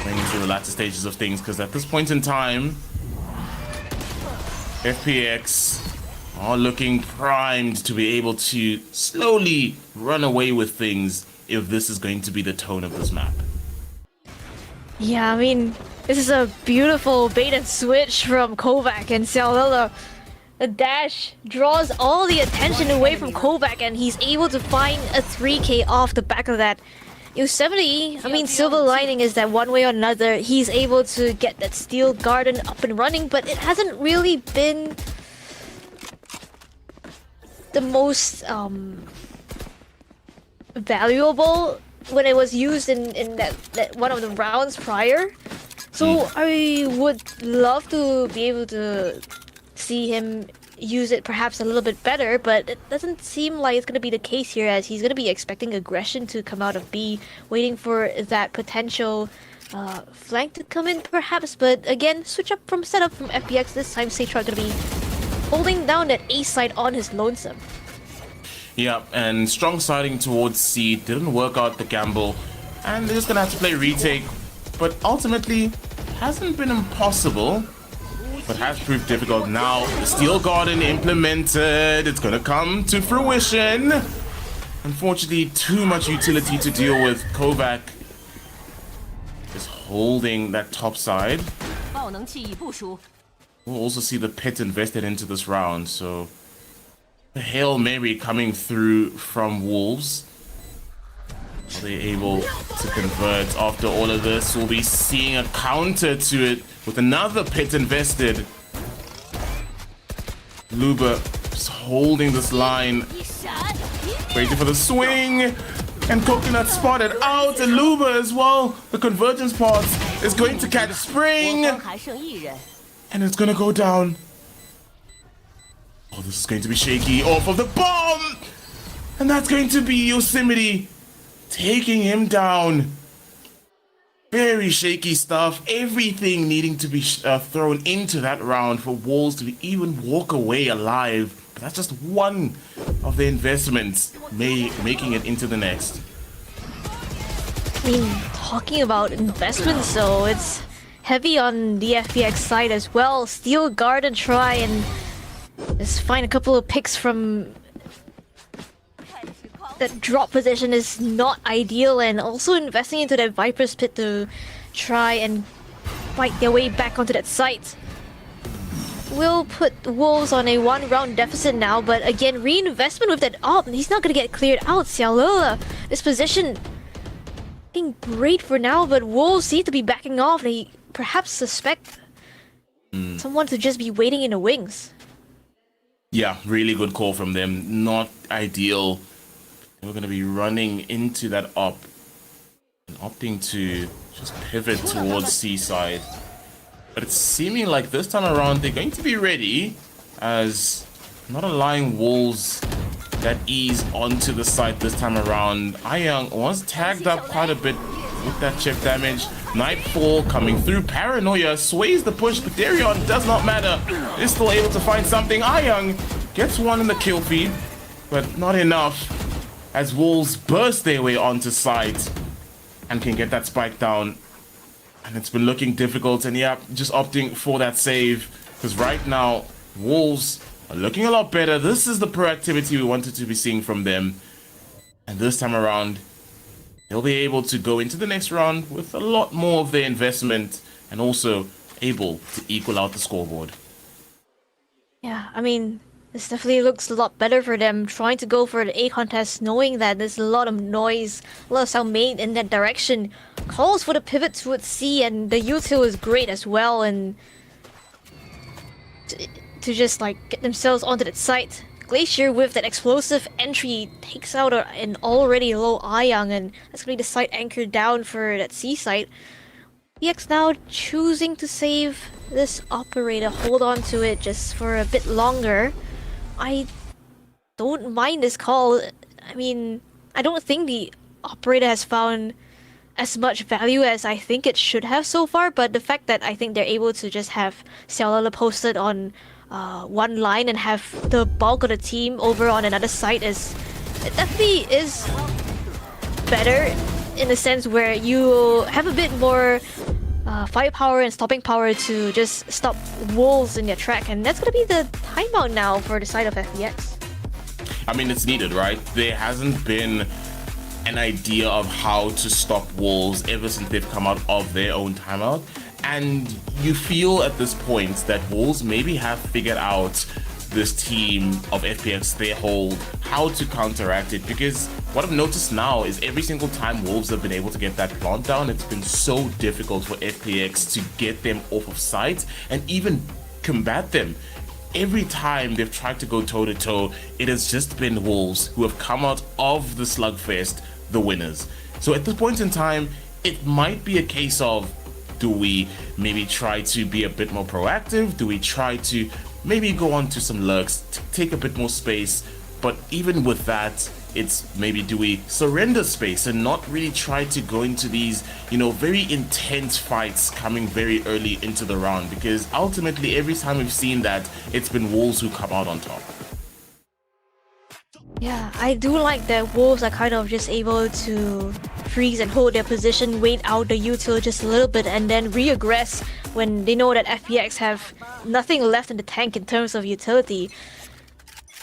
going into the latter stages of things, because at this point in time, FPX are looking primed to be able to slowly run away with things if this is going to be the tone of this map. Yeah, I mean, this is a beautiful bait and switch from Kovac and Xiaolele. The dash draws all the attention away from Kovac, and he's able to find a 3k off the back of that. Yosemite, I mean, silver lining is that one way or another, he's able to get that steel garden up and running, but it hasn't really been the most valuable when it was used in that one of the rounds prior. So I would love to be able to see him use it perhaps a little bit better, but it doesn't seem like it's going to be the case here, as he's going to be expecting aggression to come out of B, waiting for that potential flank to come in perhaps. But again, switch up from setup from FPX. This time Satral going to be holding down that A side on his lonesome. Yeah, and strong siding towards C, didn't work out the gamble, and they're just going to have to play retake, but ultimately hasn't been impossible, but has proved difficult. Now the Steel Garden implemented, it's gonna come to fruition. Unfortunately, too much utility to deal with. Kovac is holding that top side. We'll also see the pit invested into this round, so the Hail Mary coming through from Wolves. Are they able to convert after all of this? We'll be seeing a counter to it with another pit invested. Luba just holding this line, waiting for the swing, and Coconut spotted out, and Luba as well. The convergence pod is going to catch a spring, and it's gonna go down. Oh, this is going to be shaky off of the bomb, and that's going to be Yosemite taking him down. Very shaky stuff. Everything needing to be thrown into that round for Wolves to even walk away alive. But that's just one of the investments making it into the next. I mean, talking about investments, so it's heavy on the FPX side as well. Steel Garden try and just find a couple of picks from that drop position is not ideal, and also investing into that Viper's Pit to try and fight their way back onto that site will put Wolves on a 1-round deficit now, but again, reinvestment with that op, he's not gonna get cleared out. Xiaolela, this position looking great for now, but Wolves seem to be backing off. They perhaps suspect someone to just be waiting in the wings. Yeah, really good call from them. Not ideal. We're going to be running into that op and opting to just pivot towards Seaside. But it's seeming like this time around they're going to be ready, as not allowing Wolves that ease onto the site this time around. Ayang was tagged up quite a bit with that chip damage. Nightfall coming through. Paranoia sways the push, but Darion does not matter. Is still able to find something. Ayang gets one in the kill feed, but not enough, as Wolves burst their way onto site and can get that spike down. And it's been looking difficult, and yeah, just opting for that save, because right now Wolves are looking a lot better. This is the proactivity we wanted to be seeing from them, and this time around they'll be able to go into the next round with a lot more of their investment, and also able to equal out the scoreboard. Yeah, I mean, this definitely looks a lot better for them, trying to go for the A contest, knowing that there's a lot of noise, a lot of sound made in that direction. Calls for the pivot towards C, and the util is great as well, and to just like get themselves onto that site. Glacier with that explosive entry takes out an already low Ayang, and that's gonna be the site anchored down for that C site. FPX now choosing to save this operator, hold on to it just for a bit longer. I don't mind this call. I mean, I don't think the operator has found as much value as I think it should have so far, but the fact that I think they're able to just have Xiaolela posted on one line and have the bulk of the team over on another site it definitely is better, in a sense where you have a bit more firepower and stopping power to just stop Wolves in their track, and that's gonna be the timeout now for the side of FPX. I mean, it's needed, right? There hasn't been an idea of how to stop Wolves ever since they've come out of their own timeout. And you feel at this point that Wolves maybe have figured out this team of FPX, their hold, how to counteract it. Because what I've noticed now is every single time Wolves have been able to get that plant down, it's been so difficult for FPX to get them off of site and even combat them. Every time they've tried to go toe-to-toe, it has just been Wolves who have come out of the slugfest the winners. So at this point in time, it might be a case of, do we maybe try to be a bit more proactive? Do we try to maybe go on to some lurks, take a bit more space? But even with that, it's maybe, do we surrender space and not really try to go into these, you know, very intense fights coming very early into the round? Because ultimately, every time we've seen that, it's been Wolves who come out on top. Yeah, I do like that Wolves are kind of just able to freeze and hold their position, wait out the util just a little bit, and then re-aggress when they know that FPX have nothing left in the tank in terms of utility.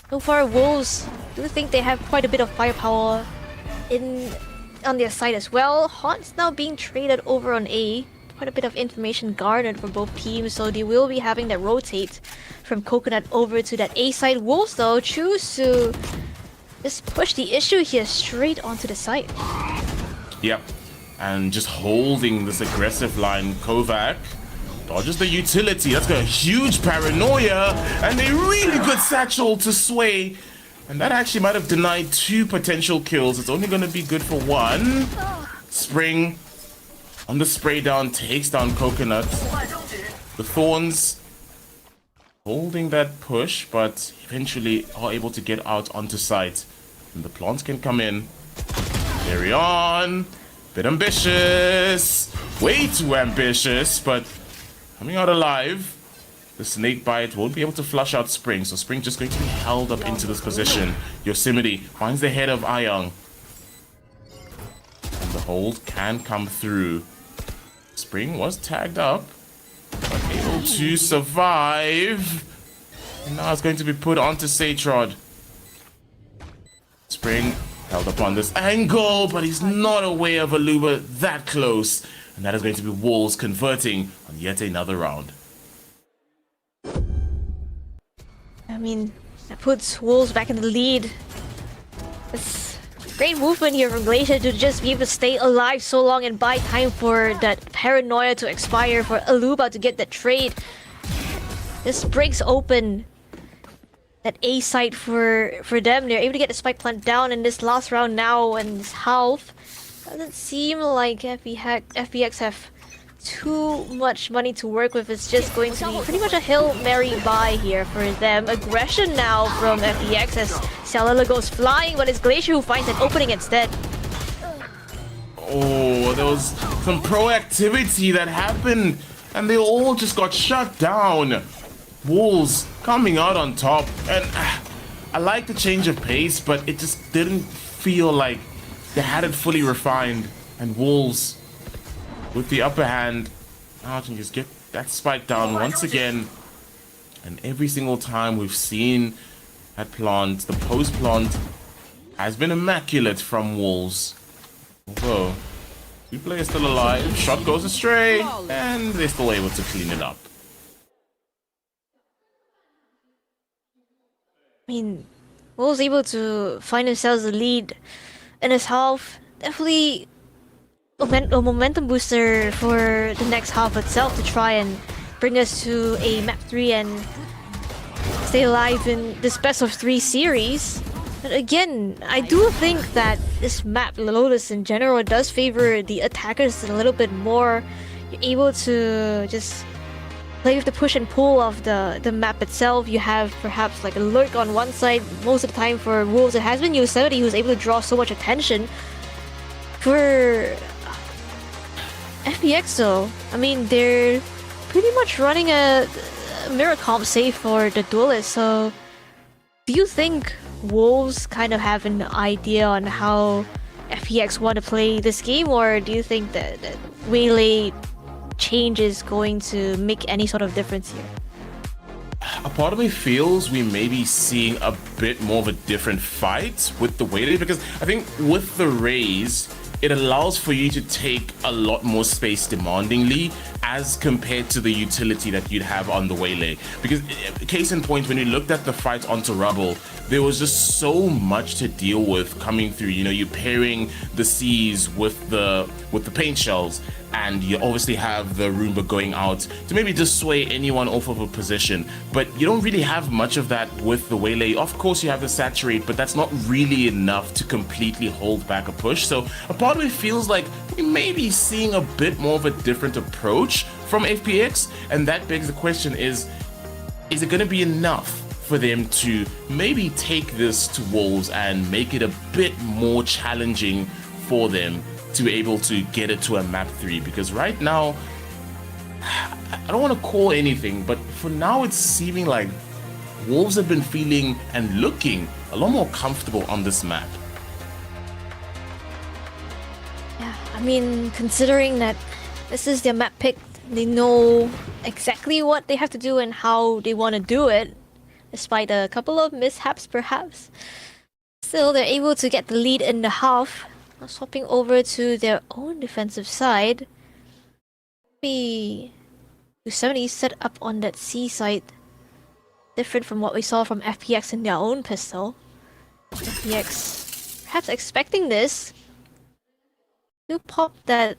So far, Wolves do think they have quite a bit of firepower on their side as well. Haunt's now being traded over on A. Quite a bit of information garnered for both teams, so they will be having that rotate from Coconut over to that A side. Wolves though choose to just push the issue here straight onto the site. Yep, and just holding this aggressive line. Kovac dodges the utility. That's got a huge paranoia and a really good satchel to sway. And that actually might have denied 2 potential kills. It's only going to be good for 1. Spring on the spray down takes down Coconut. The Thorns holding that push, but eventually are able to get out onto site. And the plants can come in. Carry on. Bit ambitious. Way too ambitious, but coming out alive. The snake bite won't be able to flush out Spring, so Spring just going to be held up into this position. Yosemite finds the head of Ayang. And the hold can come through. Spring was tagged up, but able to survive. And now it's going to be put onto Satrod. Spring Held up on this angle, but he's not aware of Aluba that close. And that is going to be WOLS converting on yet another round. I mean, that puts WOLS back in the lead. It's great movement here from Glacier to just be able to stay alive so long and buy time for that paranoia to expire, for Aluba to get that trade. This breaks open that A site for them. They're able to get the spike plant down in this last round now, and this half. Doesn't seem like FPX have too much money to work with. It's just going to be pretty much a Hail Mary buy here for them. Aggression now from FPX as Xiaolele goes flying, but it's Glacier who finds an opening instead. Oh, there was some proactivity that happened, and they all just got shut down. WOLS coming out on top, and I like the change of pace, but it just didn't feel like they had it fully refined. And WOLS with the upper hand, now can just get that spike down once again. And every single time we've seen that plant, the post plant has been immaculate from WOLS. Although two players still alive, shot goes astray, and they're still able to clean it up. I mean, WOLS able to find themselves the lead in this half. Definitely a momentum booster for the next half itself to try and bring us to a map 3 and stay alive in this best of 3 series. But again, I do think that this map, Lotus in general, does favor the attackers a little bit more. You're able to just play with the push and pull of the map itself. You have perhaps like a lurk on one side. Most of the time for Wolves, it has been Yosemite who's able to draw so much attention. For FPX though, I mean, they're pretty much running a mirror comp save for the duelist. So do you think Wolves kind of have an idea on how FPX want to play this game, or do you think that Waylay change is going to make any sort of difference here? A part of me feels we may be seeing a bit more of a different fight with the Waylay, because I think with the Raze, it allows for you to take a lot more space demandingly as compared to the utility that you'd have on the Waylay. Because case in point, when we looked at the fight onto Rubble, there was just so much to deal with coming through. You know, you're pairing the C's with the paint shells, and you obviously have the Roomba going out to maybe just sway anyone off of a position, but you don't really have much of that with the Waylay. Of course you have the saturate, but that's not really enough to completely hold back a push. So a part of me feels like we may be seeing a bit more of a different approach from FPX, and that begs the question, is it going to be enough for them to maybe take this to Wolves and make it a bit more challenging for them to be able to get it to a map 3? Because right now, I don't want to call anything, but for now it's seeming like Wolves have been feeling and looking a lot more comfortable on this map. Yeah, I mean, considering that this is their map pick, they know exactly what they have to do and how they want to do it, despite a couple of mishaps perhaps. Still, they're able to get the lead in the half. Now swapping over to their own defensive side. Maybe 270 set up on that C side. Different from what we saw from FPX in their own pistol. FPX perhaps expecting this to pop that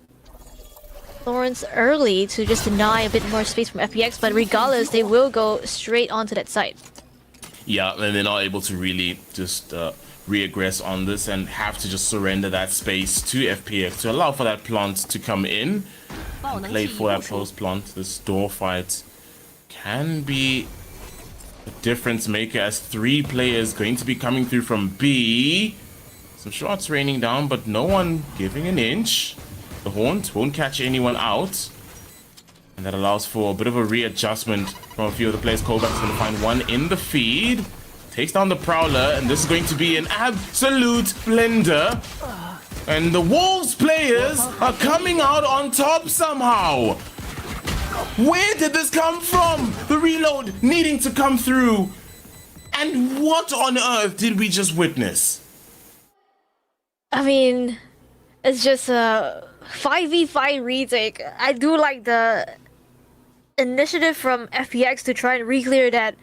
Lawrence early to just deny a bit more space from FPX, but regardless, they will go straight onto that side. Yeah, and they're not able to really just re-aggress on this and have to just surrender that space to FPX to allow for that plant to come in and play for that post plant. This door fight can be a difference maker as 3 players going to be coming through from B. Some shots raining down, but no one giving an inch. The Haunt won't catch anyone out, and that allows for a bit of a readjustment from a few of the players. Colback is going to find one in the feed. Takes down the Prowler, and this is going to be an absolute blender. And the Wolves players are coming out on top somehow. Where did this come from? The reload needing to come through. And what on earth did we just witness? I mean, it's just a 5v5 retake. I do like the initiative from FPX to try and re-clear that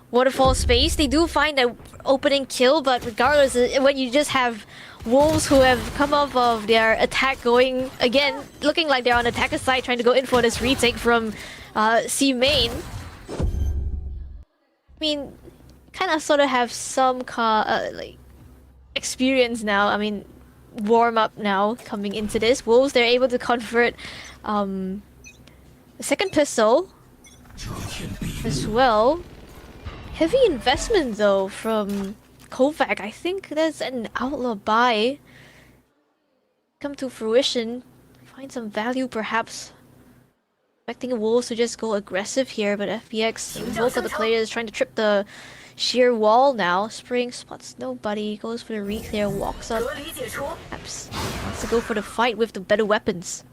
waterfall space. They do find that opening kill, but regardless, when you just have wolves who have come off of their attack going again, looking like they're on attacker side, trying to go in for this retake from C main. I mean, kind of sort of have some like experience now. I mean, warm up now coming into this. Wolves, they're able to convert the second pistol as well. Heavy investment though from Kovac. I think there's an outlaw buy come to fruition. Find some value perhaps. Expecting Wolves to just go aggressive here, but FPX, both of the players trying to trip the sheer wall now. Spring spots nobody, goes for the re-clear, walks up. Perhaps wants to go for the fight with the better weapons.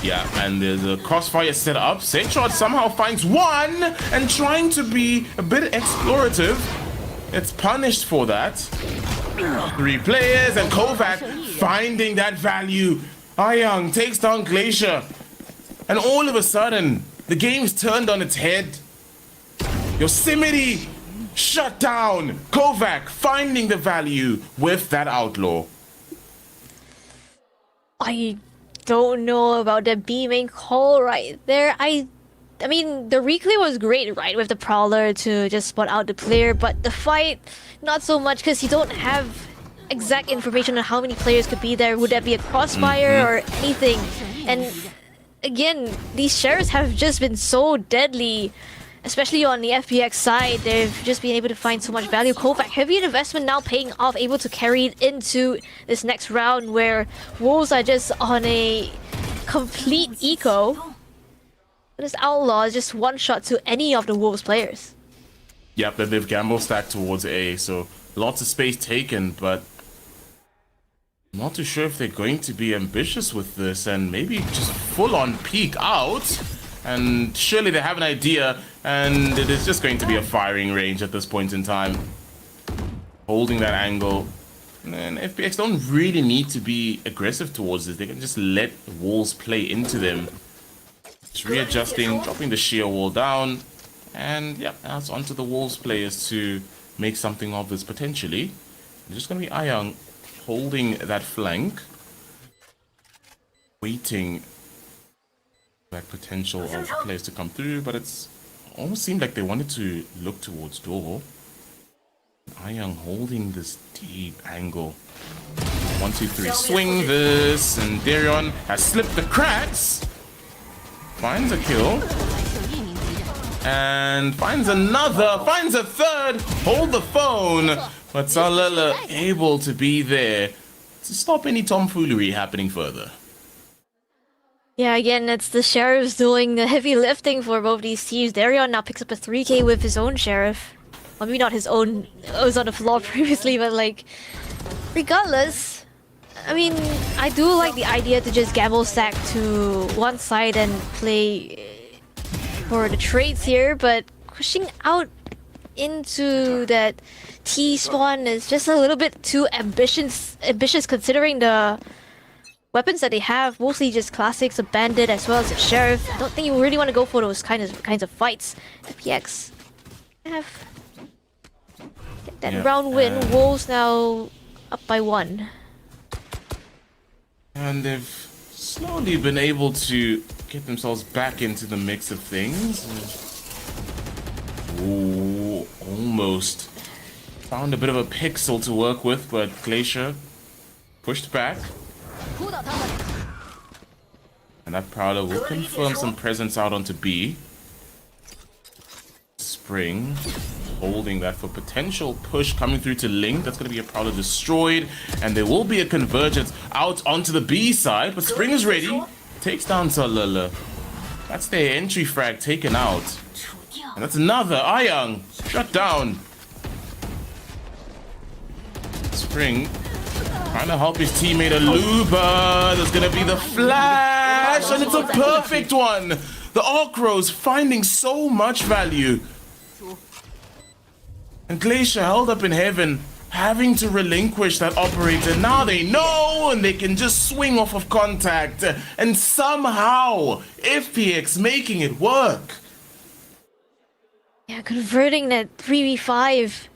Yeah, and there's a crossfire set up. Sechard somehow finds one and trying to be a bit explorative. It's punished for that. 3 players and Kovac finding that value. Ayang takes down Glacier. And all of a sudden, the game's turned on its head. Yosemite shut down. Kovac finding the value with that outlaw. I don't know about the B main call right there. I mean, the re-clear was great, right? With the Prowler to just spot out the player, but the fight, not so much because you don't have exact information on how many players could be there. Would that be a crossfire or anything? And again, these sheriffs have just been so deadly, especially on the FPX side. They've just been able to find so much value. Kovac, heavy investment now paying off, able to carry it into this next round where Wolves are just on a complete eco. This outlaw is just one shot to any of the Wolves players. Yep, that they've gamble stacked towards A, so lots of space taken, but I'm not too sure if they're going to be ambitious with this and maybe just full on peek out. And surely they have an idea, and it is just going to be a firing range at this point in time. Holding that angle. And FPX don't really need to be aggressive towards this. They can just let walls play into them. Just readjusting, dropping the sheer wall down. And yeah, that's onto the Wolves players to make something of this potentially. It's just going to be Ayang holding that flank. Waiting that potential of players to come through, but it's almost seemed like they wanted to look towards door. Ayang holding this deep angle. 1, 2, 3, swing this, and Darion has slipped the cracks. Finds a kill. And finds another, finds a third. Hold the phone. But Salala able to be there to stop any tomfoolery happening further. Yeah, again, it's the sheriffs doing the heavy lifting for both these teams. Darion now picks up a 3k with his own sheriff. Well, maybe not his own, it was on the floor previously, but like, regardless, I mean, I do like the idea to just gamble stack to one side and play for the trades here, but pushing out into that T spawn is just a little bit too ambitious considering the weapons that they have, mostly just classics, a bandit as well as a sheriff. I don't think you really want to go for those kinds of fights. FPX have get that round win. Wolves now up by 1. And they've slowly been able to get themselves back into the mix of things. Ooh, almost found a bit of a pixel to work with, but Glacier pushed back. And that Prowler will confirm some presence out onto B. Spring holding that for potential push coming through to Link. That's going to be a Prowler destroyed. And there will be a convergence out onto the B side. But Spring is ready. Takes down Salala. That's their entry frag taken out. And that's another. Ayang shut down. Spring trying to help his teammate Aluba. There's gonna be the flash, and it's a perfect one. The Arcros finding so much value. And Glacier held up in heaven. having to relinquish that operator. Now they know and they can just swing off of contact, and somehow FPX making it work. Yeah, converting that 3v5.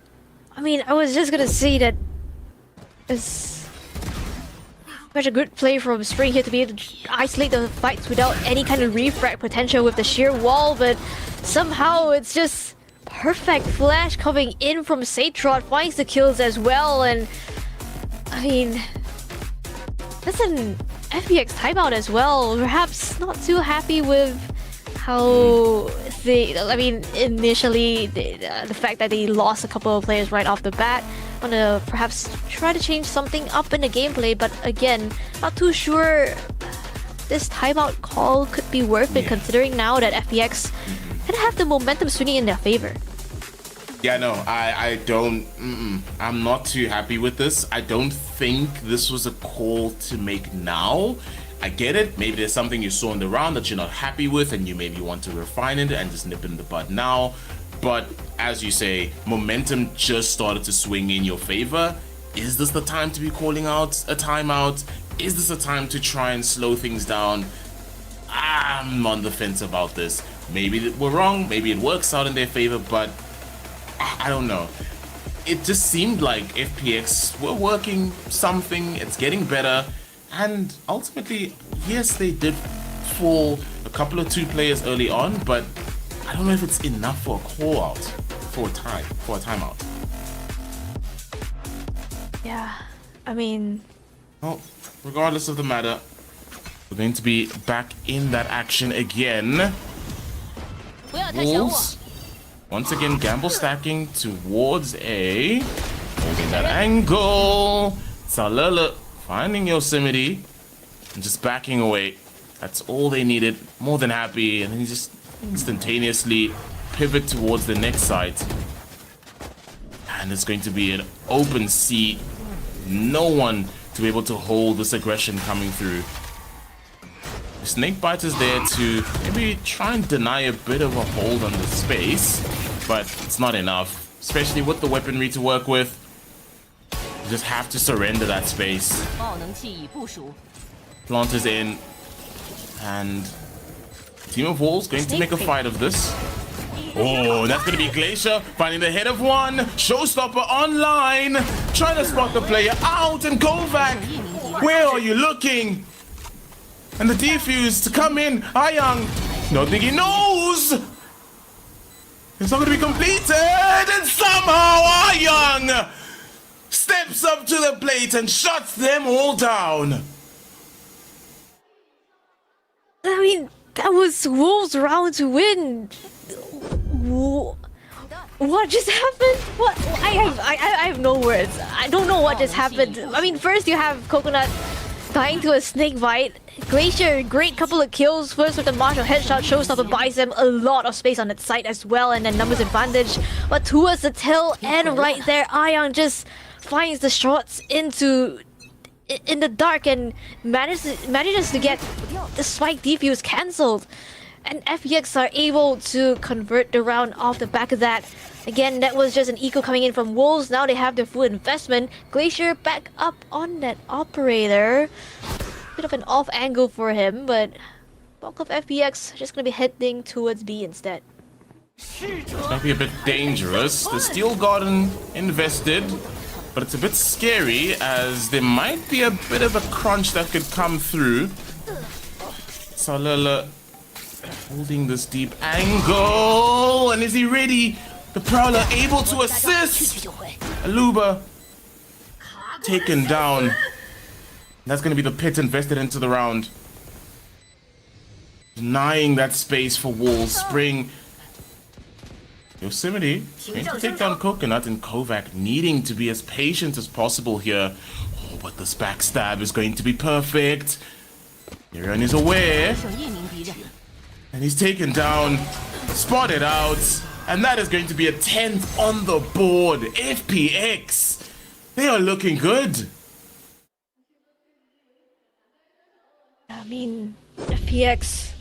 I mean, I was just gonna say that it's such a good play from Spring here to be able to isolate the fights without any kind of refrag potential with the sheer wall, but somehow it's just perfect flash coming in from Satrot, finds the kills as well, and I mean, that's an FPX timeout as well. Perhaps not too happy with how initially the fact that they lost a couple of players right off the bat. Wanna perhaps try to change something up in the gameplay, but again, not too sure this timeout call could be worth it, considering now that FPX can have the momentum swinging in their favor. Yeah, no, I don't. I'm not too happy with this. I don't think this was a call to make now. I get it. Maybe there's something you saw in the round that you're not happy with and you maybe want to refine it and just nip it in the bud now. But as you say, momentum just started to swing in your favor. Is this the time to be calling out a timeout? Is this a time to try and slow things down? I'm on the fence about this. Maybe we're wrong. Maybe it works out in their favor, but I don't know. It just seemed like FPX were working something. It's getting better. And ultimately, yes, they did fall a couple of 2 players early on, but I don't know if it's enough for a call out, for a timeout. Yeah, I mean, well, regardless of the matter, we're going to be back in that action again. Wolves, once again, gamble stacking towards A, holding that angle. Salala finding Yosemite and just backing away. That's all they needed. More than happy, and then he just instantaneously pivot towards the next site. And it's going to be an open sea. No one to be able to hold this aggression coming through. The Snakebite is there to maybe try and deny a bit of a hold on the space, but it's not enough, especially with the weaponry to work with. You just have to surrender that space. Plant is in, and Team of Wolves going to make a fight of this. Oh, that's going to be Glacier finding the head of one. Showstopper online, trying to spot the player out, and Kovac, where are you looking? And the defuse to come in. Ayang, don't think he knows. It's not going to be completed, and somehow Ayang steps up to the plate and shuts them all down. I mean, that was Wolves' round to win. What just happened? What? I have no words. I don't know what just happened. I mean, first you have Coconut dying to a snake bite. Glacier, great couple of kills. First with the Marshall headshot, Showstopper buys them a lot of space on its site as well, and then numbers advantage. But towards the tail end right there, Ayang just finds the shots in the dark and manages to get the spike defuse cancelled. And FPX are able to convert the round off the back of that. Again, that was just an eco coming in from Wolves. Now they have their full investment. Glacier back up on that operator. Bit of an off angle for him, but bulk of FPX just gonna be heading towards B instead. It's gonna be a bit dangerous. The Steel Garden invested, but it's a bit scary as there might be a bit of a crunch that could come through. Salala holding this deep angle, and is he ready? The Prowler able to assist. Aluba taken down. That's going to be the pit invested into the round. Denying that space for Wolves. Spring. Yosemite going to take down Coconut, and Kovac needing to be as patient as possible here. Oh, but this backstab is going to be perfect. Miriam is aware. And he's taken down, spotted out, and that is going to be a 10th on the board. FPX, they are looking good. I mean, FPX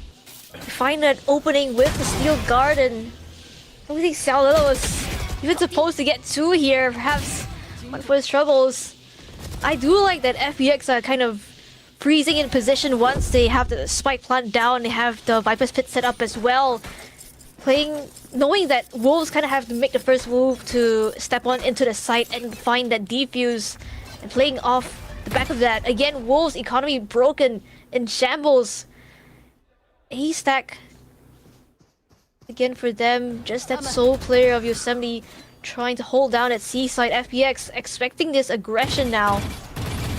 find that opening with the Steel Garden. I don't think Salilla was even supposed to get 2 here. Perhaps One for his troubles. I do like that FPX are kind of freezing in position once they have the spike plant down. They have the Viper's Pit set up as well. Knowing that Wolves kind of have to make the first move to step on into the site and find that defuse, and playing off the back of that. Again, Wolves' economy broken in shambles. A stack again for them. Just that sole player of Yosemite trying to hold down at Seaside. FPX expecting this aggression now.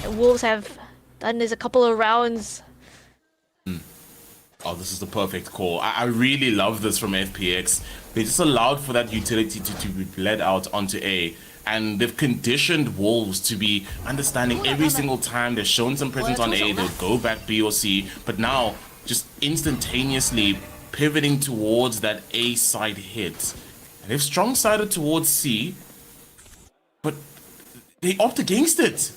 The Wolves have done this a couple of rounds. Oh, this is the perfect call. I really love this from FPX. They just allowed for that utility to be bled out onto A. And they've conditioned Wolves to be understanding every single time they're shown some presence on A, they'll go back B or C. But now, just instantaneously pivoting towards that A side hit. And they've strong-sided towards C, but they opt against it.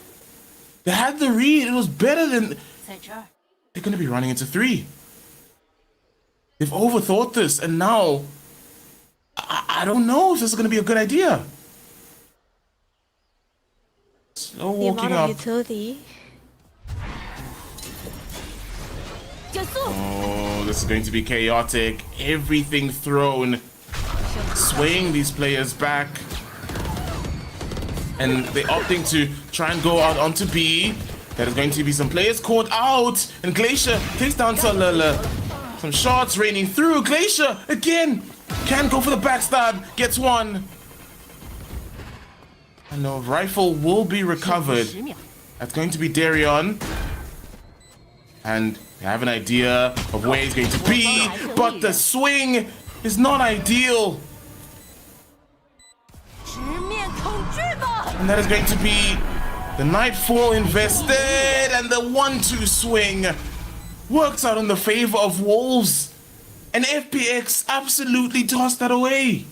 They had the read, it was better than... They're going to be running into 3. They've overthought this, and now... I don't know if this is going to be a good idea. So walking up. Utility. Oh, this is going to be chaotic. Everything thrown. Swaying these players back. And they're opting to try and go out onto B. There is going to be some players caught out. And Glacier takes down Salala. Some shots raining through. Glacier again. Can go for the backstab. Gets one. And the rifle will be recovered. That's going to be Darion. And they have an idea of where he's going to be. But the swing is not ideal. And that is going to be the Nightfall invested. And the 1-2 swing works out in the favor of Wolves. And FPX absolutely tossed that away.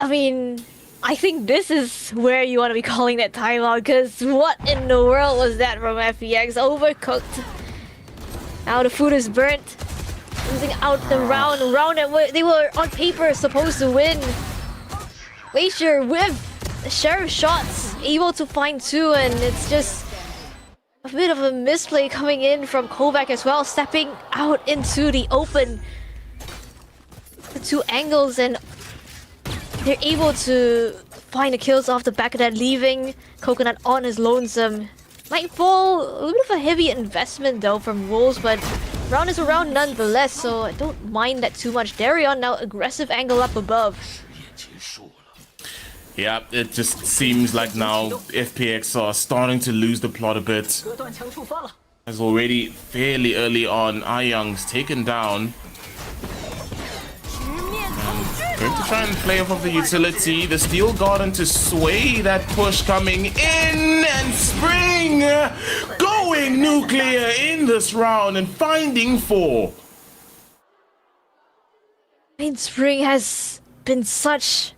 I mean, I think this is where you want to be calling that timeout, because what in the world was that from FPX? Overcooked. Now the food is burnt. Losing out the round that they were on paper supposed to win. Glacier with the sheriff shots, able to find 2, and it's just a bit of a misplay coming in from Kovac as well, stepping out into the open. The 2 angles, and they're able to find the kills off the back of that, leaving Coconut on his lonesome. Nightfall, a little bit of a heavy investment though from Wolves, but round is a round nonetheless, so I don't mind that too much. Darion now aggressive angle up above. Yeah, it just seems like now FPX are starting to lose the plot a bit. As already fairly early on, Young's taken down. Going to try and play off of the utility. The Steel Garden to sway that push coming in, and Spring going nuclear in this round and finding 4. I mean, Spring has been such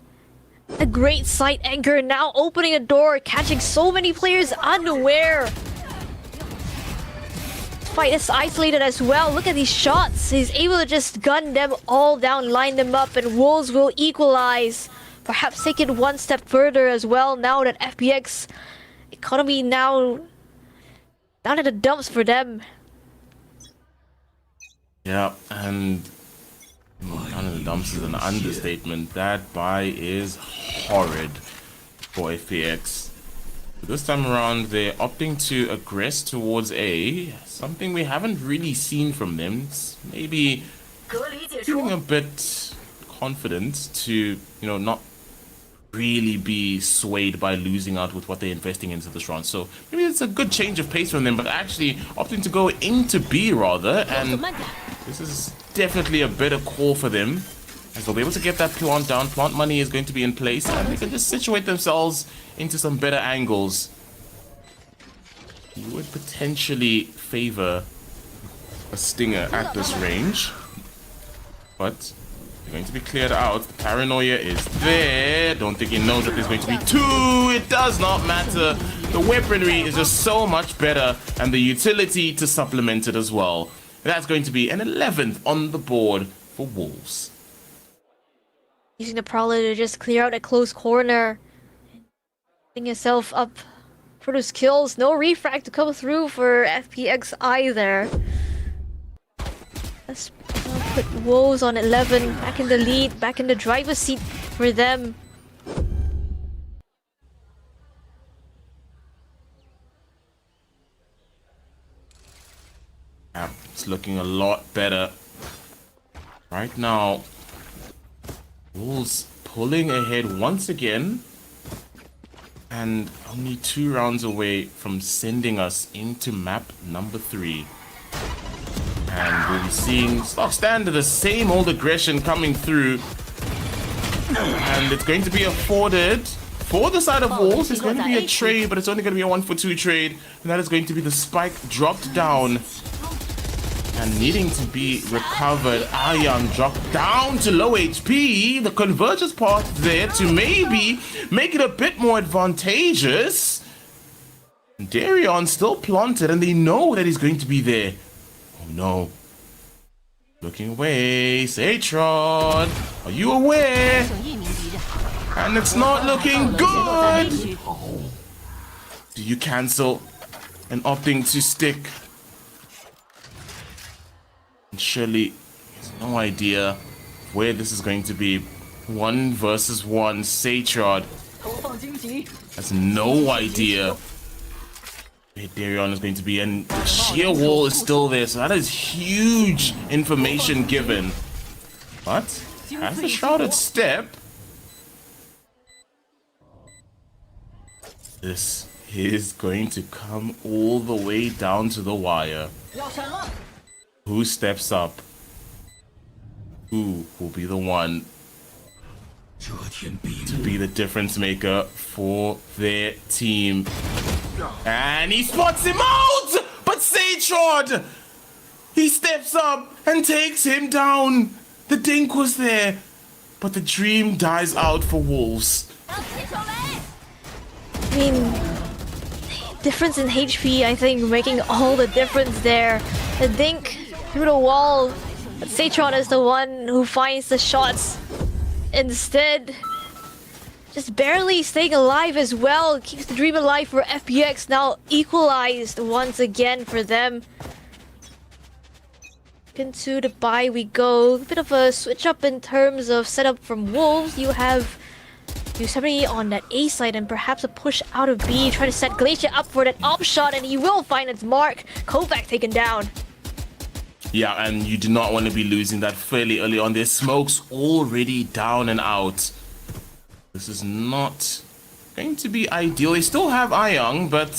a great site anchor, now opening a door, catching so many players unaware. Fight is isolated as well. Look at these shots. He's able to just gun them all down, line them up, and Wolves will equalize. Perhaps take it one step further as well, now that FPX economy now down at the dumps for them. Yeah, and down in the dumps is an understatement. That buy is horrid for FPX. This time around, they're opting to aggress towards A, something we haven't really seen from them. It's maybe feeling a bit confident to, not really be swayed by losing out with what they're investing into this round. So maybe it's a good change of pace from them, but actually opting to go into B rather, and this is definitely a better call for them, as they'll be able to get that plant down. Plant money is going to be in place, and they can just situate themselves into some better angles. You would potentially favor a stinger at this range, but they're going to be cleared out. The paranoia is there. Don't think he knows that there's going to be 2. It does not matter. The weaponry is just so much better, and the utility to supplement it as well. That's going to be an 11th on the board for Wolves. Using the Prowler to just clear out a close corner. Setting yourself up for those kills. No refrag to come through for FPX either. Let's put Wolves on 11, back in the lead, back in the driver's seat for them. Yeah, it's looking a lot better. Right now, Wolves pulling ahead once again. And only 2 rounds away from sending us into map number 3. And we'll be seeing stock standard, the same old aggression coming through. And it's going to be afforded for the side of Wolves. It's going to be a trade, but it's only going to be a 1-for-2 trade. And that is going to be the spike dropped down. And needing to be recovered. Ayang dropped down to low HP. The convergence part there to maybe make it a bit more advantageous. Darion still planted and they know that he's going to be there. Oh no. Looking away. Satron, are you aware? And it's not looking good. Do you cancel and opting to stick? And surely has no idea where this is going to be. 1 versus 1. Satron has no idea where Darion is going to be, and sheer wall is still there, so that is huge information given. But has the shrouded step. This is going to come all the way down to the wire. Who steps up? Who will be the one to be the difference maker for their team? And he spots him out! But Satron! He steps up and takes him down. The dink was there, but the dream dies out for Wolves. I mean, difference in HP, I think, making all the difference there. The dink through the wall, but Satron is the one who finds the shots. Instead, just barely staying alive as well. Keeps the dream alive for FPX. Now equalized once again for them. Into the bye we go. A bit of a switch up in terms of setup from Wolves. You have somebody on that A side and perhaps a push out of B. Try to set Glacier up for that op shot, and he will find its mark. Kovac taken down. Yeah, and you do not want to be losing that fairly early on. Their smoke's already down and out. This is not going to be ideal. They still have Ayang, but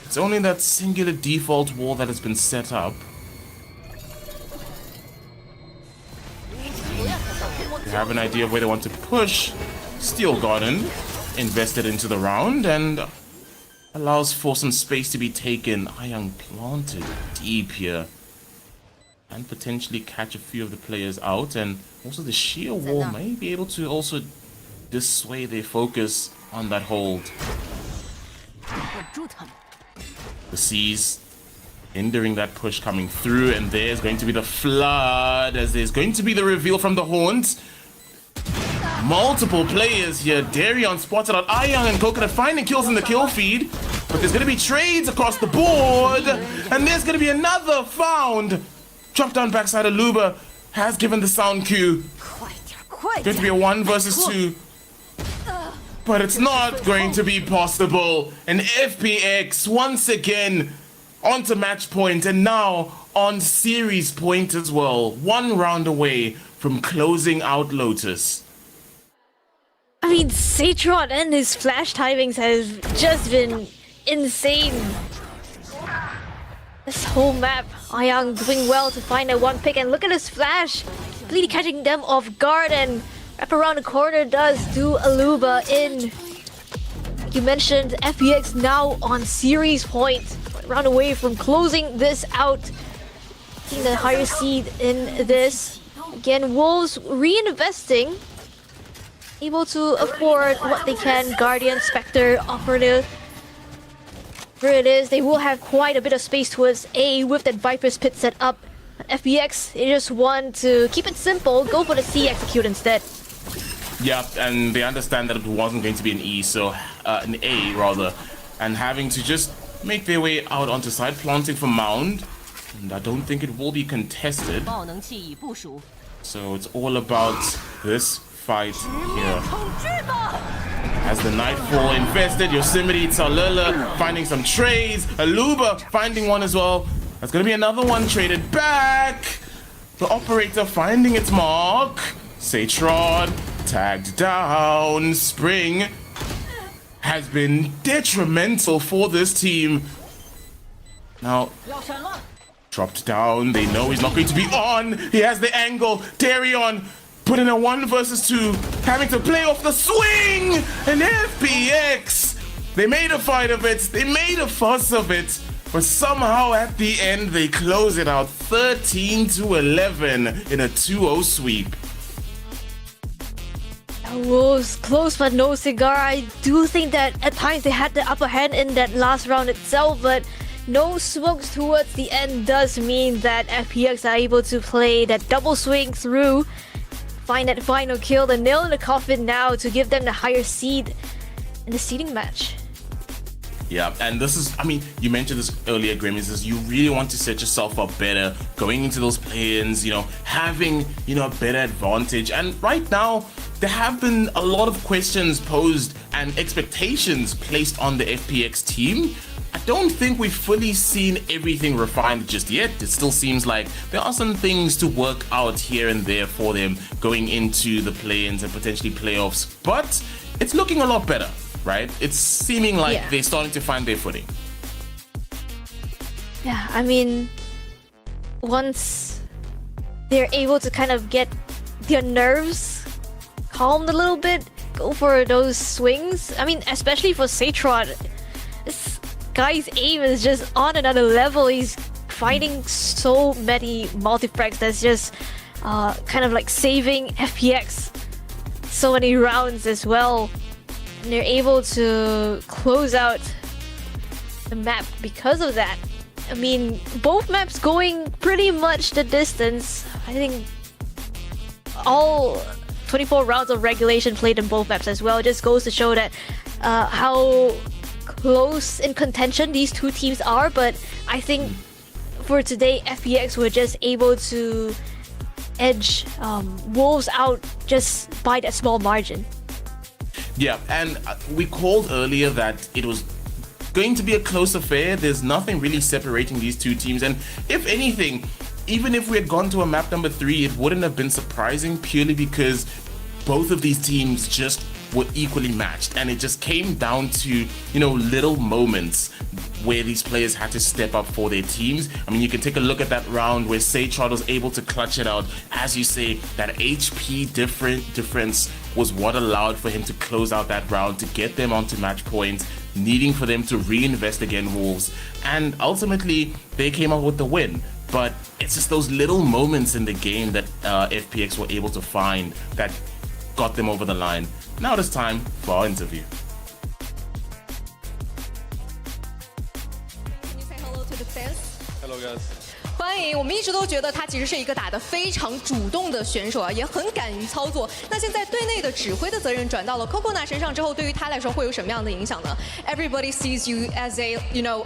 it's only that singular default wall that has been set up. They have an idea of where they want to push. Steel Garden invested into the round and allows for some space to be taken. Ayang planted deep here. And potentially catch a few of the players out, and also the sheer wall may be able to also dissuade their focus on that hold. The Seas hindering that push coming through, and there's going to be the flood as there's going to be the reveal from the Horns. Multiple players here. Darion spotted out Ayang and Coconut finding kills in the kill feed, but there's going to be trades across the board, and there's going to be another found. Drop down backside of Luba has given the sound cue. Going to be a 1 versus 2. But it's not going to be possible. And FPX once again onto match point and now on series point as well. 1 round away from closing out Lotus. I mean, Satron and his flash timings has just been insane. This whole map, Ayang doing well to find that 1 pick, and look at his flash, completely catching them off guard, and wrap around the corner does do Aluba in. Like you mentioned, FPX now on series point, 1 round away from closing this out, taking the higher seed in this. Again, Wolves reinvesting, able to afford what they can. Guardian, Spectre, Operative. Where it is, they will have quite a bit of space towards A with that Viper's Pit set up. FPX, they just want to keep it simple, go for the C execute instead. Yeah, and they understand that it wasn't going to be an E, so an A rather, and having to just make their way out onto side, planting for Mound. And I don't think it will be contested. So it's all about this fight here. As the Nightfall infested, Yosemite, Talela finding some trades, Aluba finding one as well. That's gonna be another one traded back. The operator finding its mark. Satrod tagged down. Spring has been detrimental for this team. Now, dropped down. They know he's not going to be on. He has the angle. Darion put in a 1 versus 2, having to play off the swing. And FPX, they made a fight of it. They made a fuss of it. But somehow at the end, they close it out 13-11 in a 2-0 sweep. That was close but no cigar. I do think that at times they had the upper hand in that last round itself, but no smokes towards the end does mean that FPX are able to play that double swing through, find that final kill, the nail in the coffin now to give them the higher seed in the seeding match. Yeah, and this is, I mean, you mentioned this earlier, Grim, is you really want to set yourself up better going into those play-ins, you know, having, you know, a better advantage. And right now, there have been a lot of questions posed and expectations placed on the FPX team. I don't think we've fully seen everything refined just yet. It still seems like there are some things to work out here and there for them going into the play-ins and potentially playoffs, but it's looking a lot better. Right? It's seeming like they're starting to find their footing. Yeah, I mean, once they're able to kind of get their nerves calmed a little bit, go for those swings. I mean, especially for Satrod, this guy's aim is just on another level. He's finding so many multi-frags that's just kind of like saving FPX so many rounds as well. And they're able to close out the map because of that. I mean, both maps going pretty much the distance. I think all 24 rounds of regulation played in both maps as well. It just goes to show that how close in contention these two teams are. But I think for today, FPX were just able to edge Wolves out just by that small margin. Yeah, and we called earlier that it was going to be a close affair. There's nothing really separating these two teams, and if anything, even if we had gone to a map number 3, it wouldn't have been surprising, purely because both of these teams just were equally matched, and it just came down to, you know, little moments where these players had to step up for their teams. I mean, you can take a look at that round where Satrod was able to clutch it out. As you say, that HP difference was what allowed for him to close out that round, to get them onto match points, needing for them to reinvest against Wolves. And ultimately, they came out with the win. But it's just those little moments in the game that FPX were able to find that got them over the line. Now it is time for our interview. Can you say hello to the fans? Hello guys. 欢迎，我们一直都觉得他其实是一个打得非常主动的选手啊，也很敢于操作。那现在队内的指挥的责任转到了 Coconut 身上之后，对于他来说会有什么样的影响呢 ？Everybody sees you as a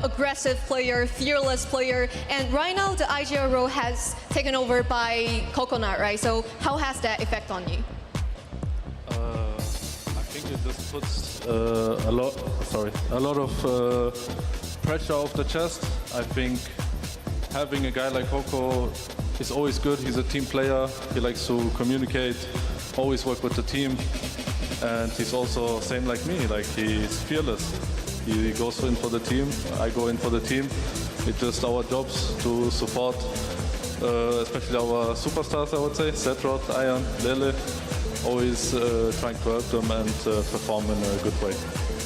aggressive player, fearless player, and right now the IGL role has taken over by Coconut, right? So how has that effect on you? I think it just puts a lot of pressure off the chest. I think having a guy like Coco is always good. He's a team player. He likes to communicate, always work with the team, and he's also same like me. Like, he's fearless. He goes in for the team. I go in for the team. It's just our jobs to support, especially our superstars. I would say Satrod, Iron, Lele. Always trying to help them and perform in a good way.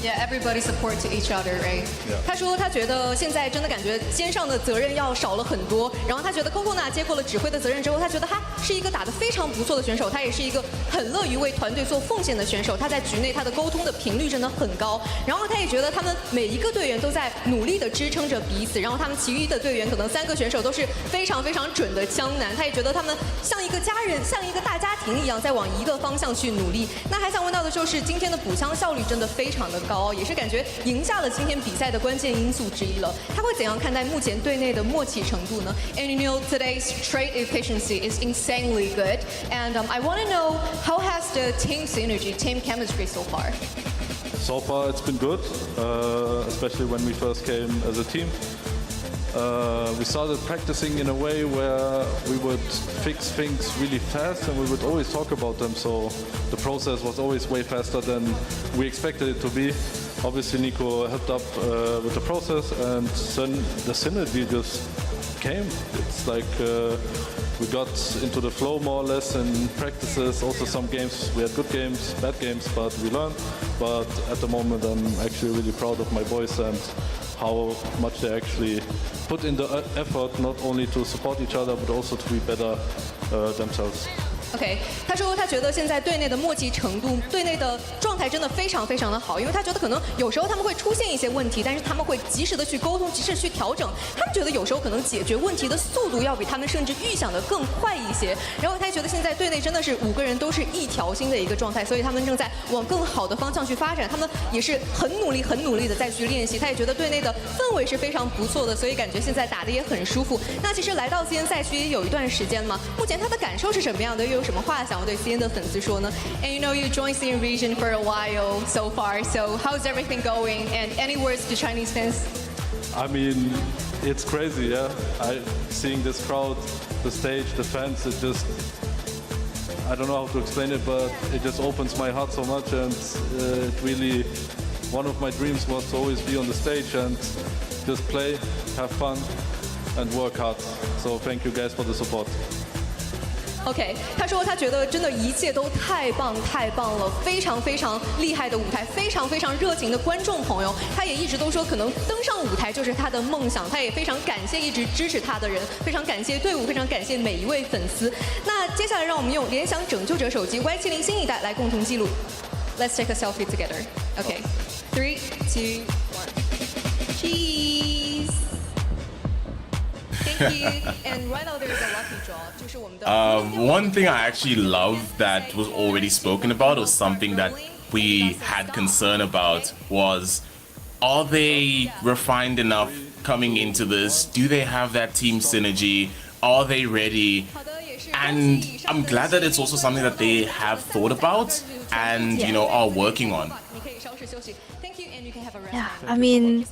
Yeah, everybody support to each other, right? 他说他觉得现在真的感觉肩上的责任要少了很多，然后他觉得 Coconut 接过了指挥的责任之后，他觉得他是一个打得非常不错的选手，他也是一个很乐于为团队做奉献的选手。他在局内他的沟通的频率真的很高，然后他也觉得他们每一个队员都在努力的支撑着彼此，然后他们其余的队员可能3个选手都是非常非常准的枪男，他也觉得他们像一个家人，像一个大家庭一样，在往一个方向去努力。那还想问到的就是今天的补枪效率真的非常的高。高，也是感觉赢下了今天比赛的关键因素之一了。他会怎样看待目前队内的默契程度呢 ？And you know today's trade efficiency is insanely good, and I want to know how has the team synergy, team chemistry so far? So far, it's been good, especially when we first came as a team. We started practicing in a way where we would fix things really fast and we would always talk about them, so the process was always way faster than we expected it to be. Obviously Nico helped up with the process, and then the synergy just came. It's like we got into the flow more or less in practices. Also some games we had good games, bad games, but we learned. But at the moment I'm actually really proud of my boys and how much they actually put in the effort, not only to support each other but also to be better themselves. OK， 他说他觉得现在队内的默契程度、队内的状态真的非常非常的好，因为他觉得可能有时候他们会出现一些问题，但是他们会及时的去沟通，及时去调整。他们觉得有时候可能解决问题的速度要比他们甚至预想的更快一些。然后他觉得现在队内真的是5个人都是一条心的一个状态，所以他们正在往更好的方向去发展。他们也是很努力的再去练习。他也觉得队内的氛围是非常不错的，所以感觉现在打得也很舒服。那其实来到今天赛区也有一段时间了嘛，目前他的感受是什么样的？又有什么话想要对 CN 的粉丝说呢 ？And you know you joined CN region for a while so far, so how's everything going? And any words to Chinese fans? I mean, it's crazy, yeah. Seeing this crowd, the stage, the fans, it just, I don't know how to explain it, but it just opens my heart so much, and it really, one of my dreams was to always be on the stage and just play, have fun, and work hard. So thank you guys for the support. OK， 他说他觉得真的一切都太棒了，非常非常厉害的舞台，非常非常热情的观众朋友。他也一直都说，可能登上舞台就是他的梦想。他也非常感谢一直支持他的人，非常感谢队伍，非常感谢每一位粉丝。那接下来让我们用联想拯救者手机 Y70新一代来共同记录。Let's take a selfie together. OK, 3, 2, 1. Cheese. Thank you. And right now there is a lucky draw. 就是我们的 One thing I actually love that was already spoken about, or something that we had concern about, was, are they refined enough coming into this? Do they have that team synergy? Are they ready? And I'm glad that it's also something that they have thought about and, you know, are working on. Yeah, I mean,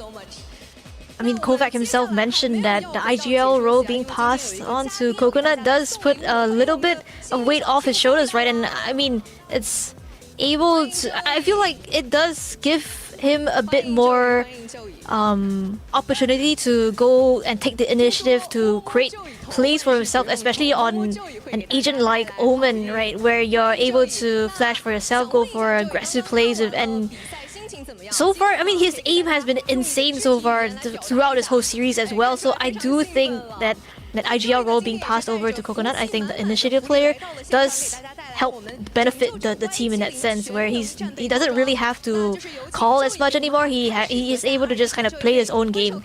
Kovac himself mentioned that the IGL role being passed on to Coconut does put a little bit of weight off his shoulders, right? And I mean, it's able to, I feel like it does give him a bit more opportunity to go and take the initiative to create plays for himself, especially on an agent like Omen, right? Where you're able to flash for yourself, go for aggressive plays, and so far, I mean, his aim has been insane so far throughout this whole series as well. So I do think that IGL role being passed over to Coconut, I think the initiative player does help benefit the team in that sense, where he doesn't really have to call as much anymore. He is able to just kind of play his own game.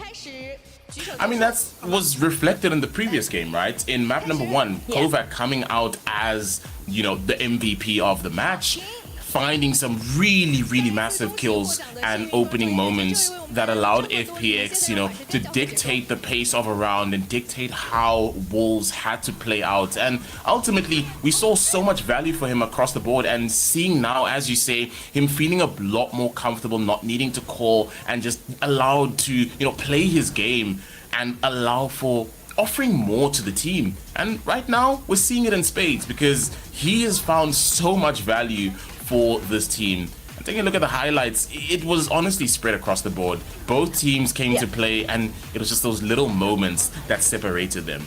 I mean, that was reflected in the previous game, right? In map number 1, Yeah. Kovac coming out as, you know, the MVP of the match, finding some really massive kills and opening moments that allowed FPX, you know, to dictate the pace of a round and dictate how Wolves had to play out. And ultimately, we saw so much value for him across the board, and seeing now, as you say, him feeling a lot more comfortable, not needing to call and just allowed to, you know, play his game and allow for offering more to the team. And right now, we're seeing it in spades because he has found so much value for this team. And taking a look at the highlights, it was honestly spread across the board. Both teams came to play, and it was just those little moments that separated them.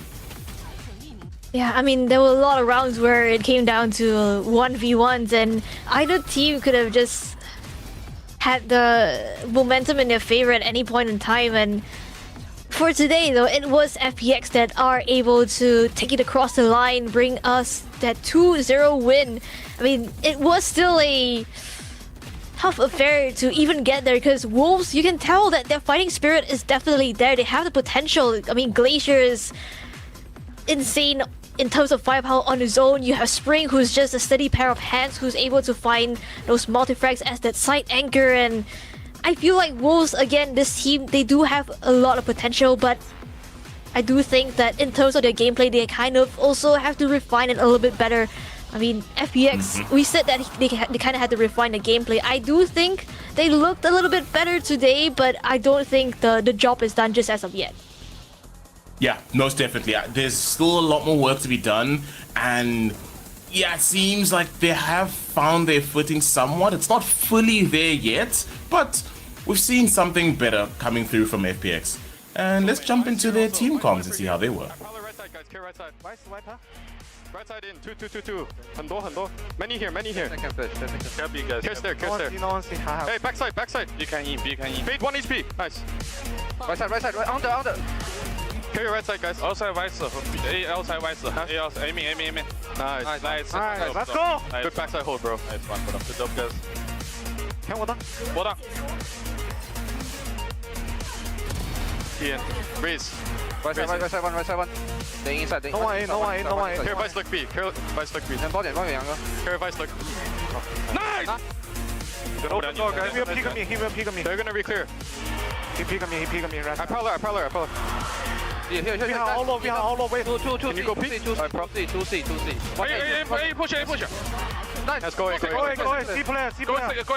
Yeah, I mean, there were a lot of rounds where it came down to 1v1s, and either team could have just had the momentum in their favor at any point in time. And for today, though, it was FPX that are able to take it across the line, bring us that 2-0 win. I mean, it was still a tough affair to even get there, because Wolves, you can tell that their fighting spirit is definitely there. They have the potential. I mean, Glacier is insane in terms of firepower on his own. You have Spring, who's just a steady pair of hands, who's able to find those multi-frags as that side anchor. And I feel like Wolves, again, this team, they do have a lot of potential, but I do think that in terms of their gameplay, they kind of also have to refine it a little bit better. I mean, FPX, we said that they kind of had to refine the gameplay. I do think they looked a little bit better today, but I don't think the job is done just as of yet. Yeah, most definitely. There's still a lot more work to be done, and yeah, it seems like they have found their footing somewhat. It's not fully there yet, but we've seen something better coming through from FPX. And let's jump into their team comms and see how they were. Right side, guys. Clear right side. Right side in. 2. 很多. Many here. Second fish. Care B, guys. Care's there. No one see. Hey, backside. B can in. Fade 1 HP. Nice. Right side. Under. Clear your right side, guys. Outside Vice, A outside Vice, A outside, aiming. Nice. Alright, let's go. Good backside hold, bro. Nice one, good job, guys. 看我的。我的 Ian. Breeze. Right side one. Stay inside. Clear Vice look B. Clear Vice look B. 多点杨哥。 Clear Vice look. Nice! Open door, guys. He will pick me. They're gonna re-clear. He pick me. Right. I prowler. Here. Behind all low. Wait. Two. Can you go peek? Alright, prop. 2C. A push. Nice. Let's go. Go ahead. C player.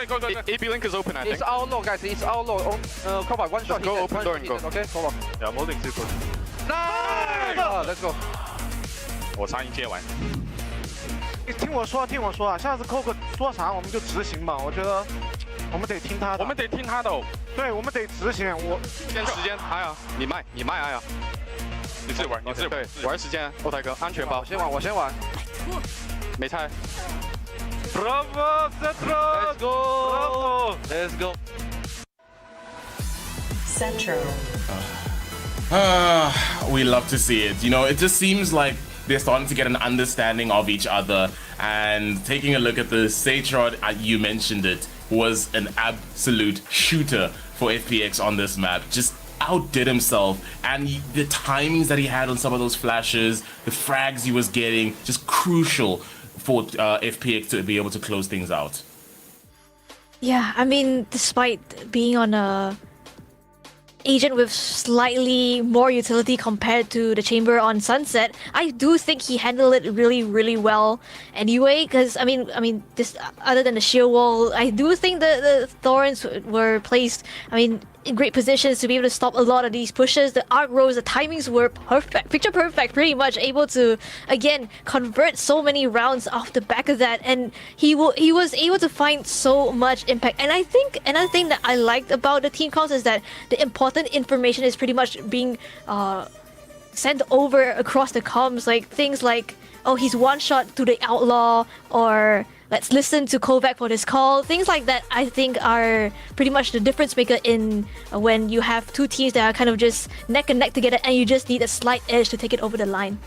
Go. AB link is open, I think. It's all low, guys. It's all low. Cover one shot. Go open door and go. Okay, cover. Yeah, I'm holding C push. Nice. Let's go. 我差一接完。你听我说啊，下次 Coco 说啥我们就执行吧。我觉得我们得听他的。我们得听他的哦。对，我们得执行。时间，哎呀，你卖哎呀。你自己玩，对，玩时间，后台哥，安全包。我先玩。没拆。Bravo, Central! Let's go. Central. We love to see it. You know, it just seems like they're starting to get an understanding of each other. And taking a look at the Satrod, you mentioned it, was an absolute shooter for FPX on this map. Just outdid himself, and the timings that he had on some of those flashes, the frags he was getting, just crucial for FPX to be able to close things out. Yeah, I mean, despite being on a agent with slightly more utility compared to the chamber on Sunset, I do think he handled it really well anyway, because I mean this, other than the shield wall, I do think the thorns were placed, I mean, in great positions to be able to stop a lot of these pushes. The arc rows, the timings were perfect, picture perfect, pretty much able to again convert so many rounds off the back of that, and he was able to find so much impact. And I think another thing that I liked about the team comms is that the important information is pretty much being sent over across the comms, like things like, oh, he's one shot to the outlaw, or let's listen to Kovac for this call. Things like that, I think, are pretty much the difference maker in when you have two teams that are kind of just neck and neck together, and you just need a slight edge to take it over the line.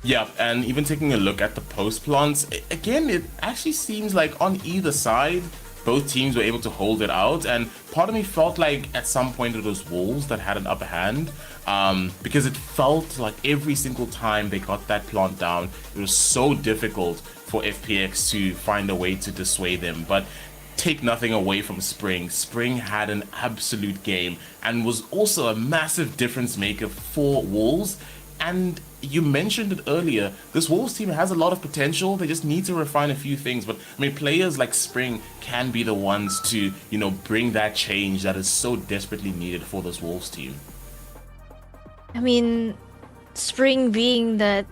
Yeah, and even taking a look at the post plants, again, it actually seems like on either side, both teams were able to hold it out, and part of me felt like at some point it was Wolves that had an upper hand, because it felt like every single time they got that plant down, it was so difficult for FPX to find a way to dissuade them. But take nothing away from Spring. Spring had an absolute game and was also a massive difference maker for Wolves. And you mentioned it earlier, this Wolves team has a lot of potential. They just need to refine a few things. But I mean, players like Spring can be the ones to, you know, bring that change that is so desperately needed for this Wolves team. I mean, Spring being the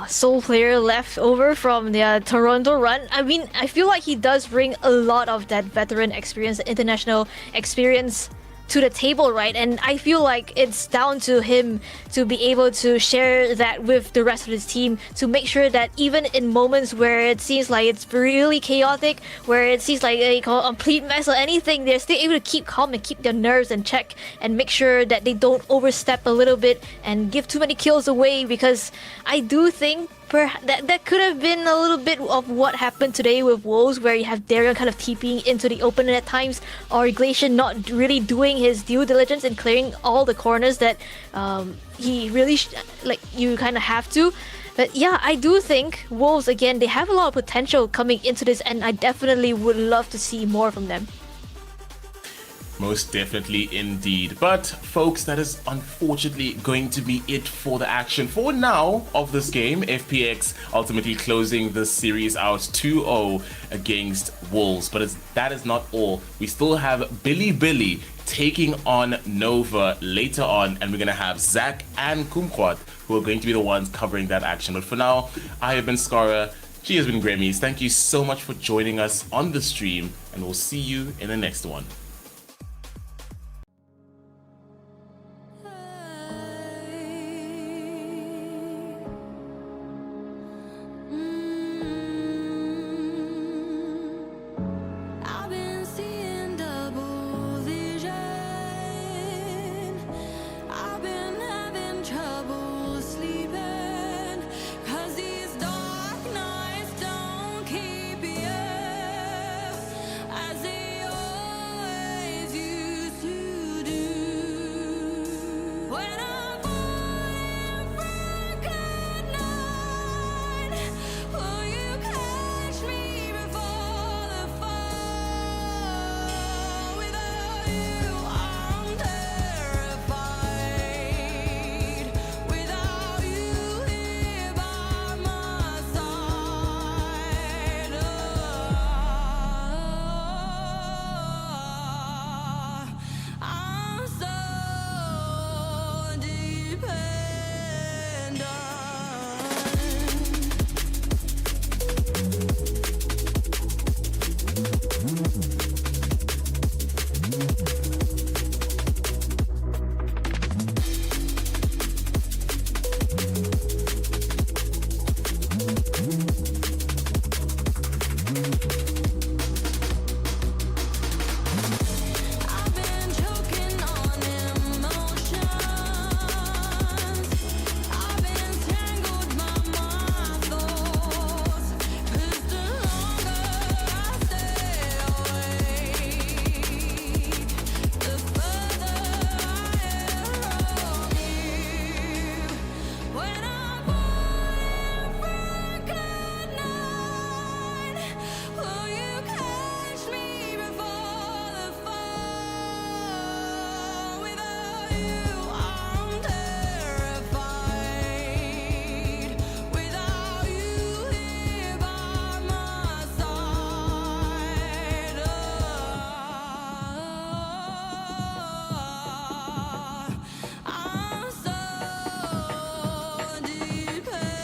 sole player left over from their Toronto run, I mean, I feel like he does bring a lot of that veteran experience, international experience to the table, right? And I feel like it's down to him to be able to share that with the rest of his team, to make sure that even in moments where it seems like it's really chaotic, where it seems like a complete mess or anything, they're still able to keep calm and keep their nerves in check and make sure that they don't overstep a little bit and give too many kills away, because I do think that could have been a little bit of what happened today with Wolves, where you have Darion kind of TPing into the open at times, or Glacian not really doing his due diligence and clearing all the corners that he really you kind of have to. But yeah, I do think Wolves, again, they have a lot of potential coming into this, and I definitely would love to see more from them. Most definitely indeed. But folks, that is unfortunately going to be it for the action for now of this game. FPX ultimately closing this series out 2-0 against Wolves. But that is not all. We still have Billy taking on Nova later on, and we're going to have Zach and Kumquat who are going to be the ones covering that action. But for now, I have been Skara. She has been Grammys. Thank you so much for joining us on the stream, and we'll see you in the next one. I've been seeing double vision. I've been having trouble sleeping, 'cause these dark nights don't keep you as they always used to do. When I'm falling for good night, will you catch me before the fall? Without you, I'm terrified. Without you here by my side, I'm so dependent. I've been choking on emotions. I've been tangled by my thoughts. 'Cause the longer I stay awake, the further I am from you. When I'm falling for good night, will you catch me before the fall? Without you, I'm terrified. Without you here by my side, I'm so dependent.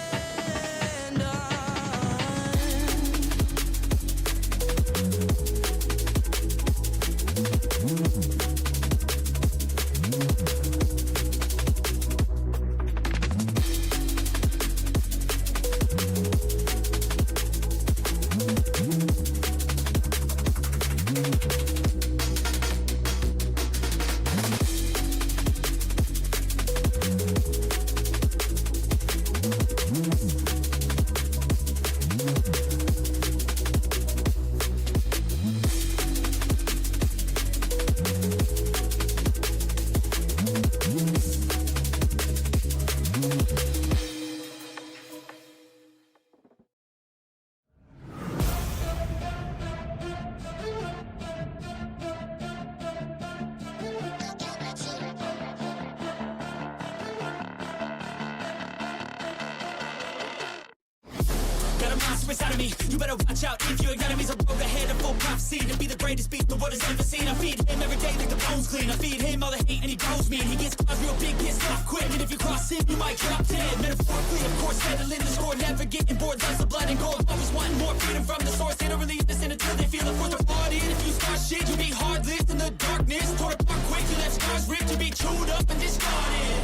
Got a monster inside of me, you better watch out. If your enemy's a road ahead of full prophecy to be the greatest beast the world has ever seen. I feed him every day like the bones clean. I feed him all the hate and he grows me. And he gets claws real big, gets off quick. And if you cross him, you might drop dead. Metaphorically, of course, settling the score. Never getting bored, lots of blood and gore. Always wanting more freedom from the source. They don't really understand until they feel the force of blood in. If you start shit, you be heartless in the darkness. Torn apart quick, you left scars ripped. You be chewed up and discarded.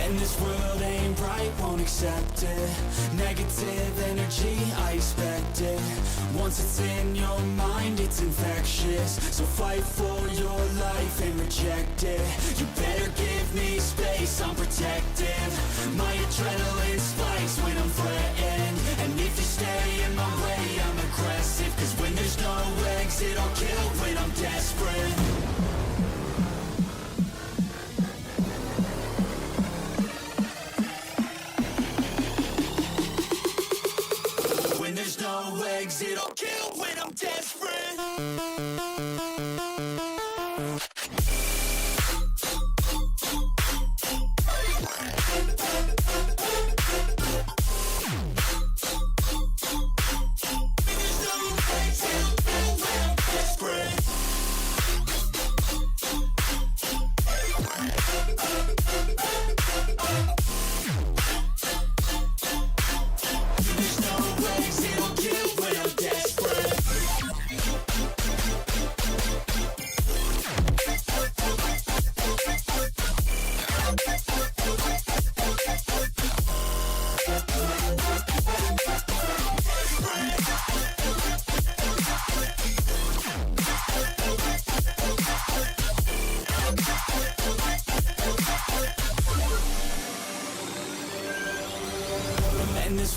And this world ain't bright, won't accept it. Negative energy, I expect it. Once it's in your mind, it's infectious. So fight for your life and reject it. You better give me space, I'm protective. My adrenaline spikes when I'm threatened. And if you stay in my way, I'm aggressive. 'Cause when there's no exit, I'll kill when I'm desperate. When there's no exit, I'll kill when I'm desperate.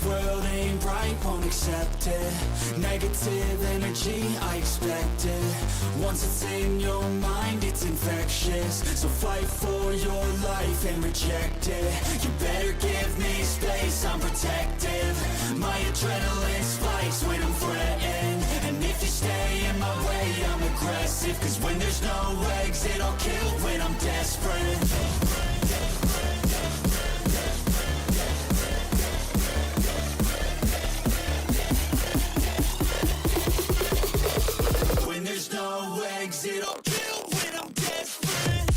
world ain't right, won't accept it. Negative energy, I expect it. Once it's in your mind, it's infectious. So fight for your life and reject it. You better give me space, I'm protective. My adrenaline spikes when I'm threatened. And if you stay in my way, I'm aggressive. Cause when there's no exit, I'll kill when I'm desperate. When there's no exit, I'll kill when I'm desperate.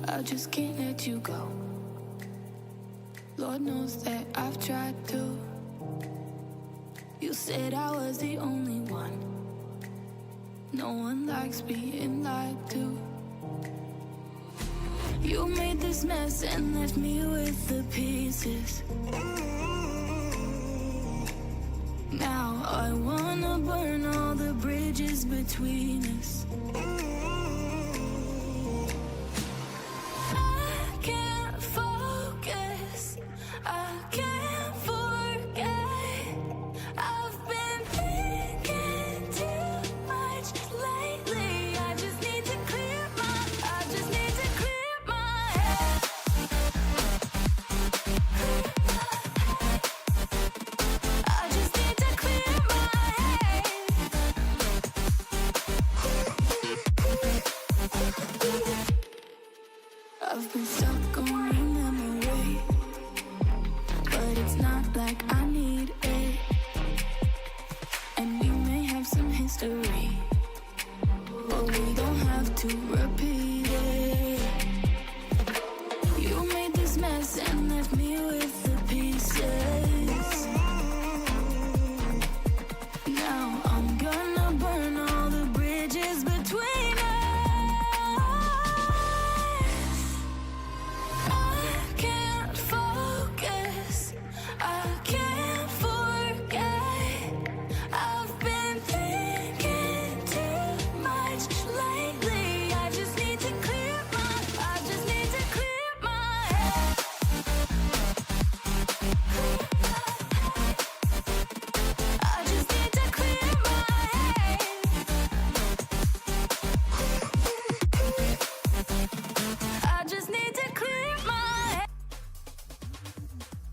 I just can't let you go. Lord knows that I've tried to. You said I was the only one. No one likes being lied to. You made this mess and left me with the pieces. Now I wanna burn all the bridges between us. I've been stuck on memory, but it's not like I need it. And we may have some history, but we don't have to repeat it. You made this mess and left me with the pieces. Now I'm gonna burn all the bridges between us.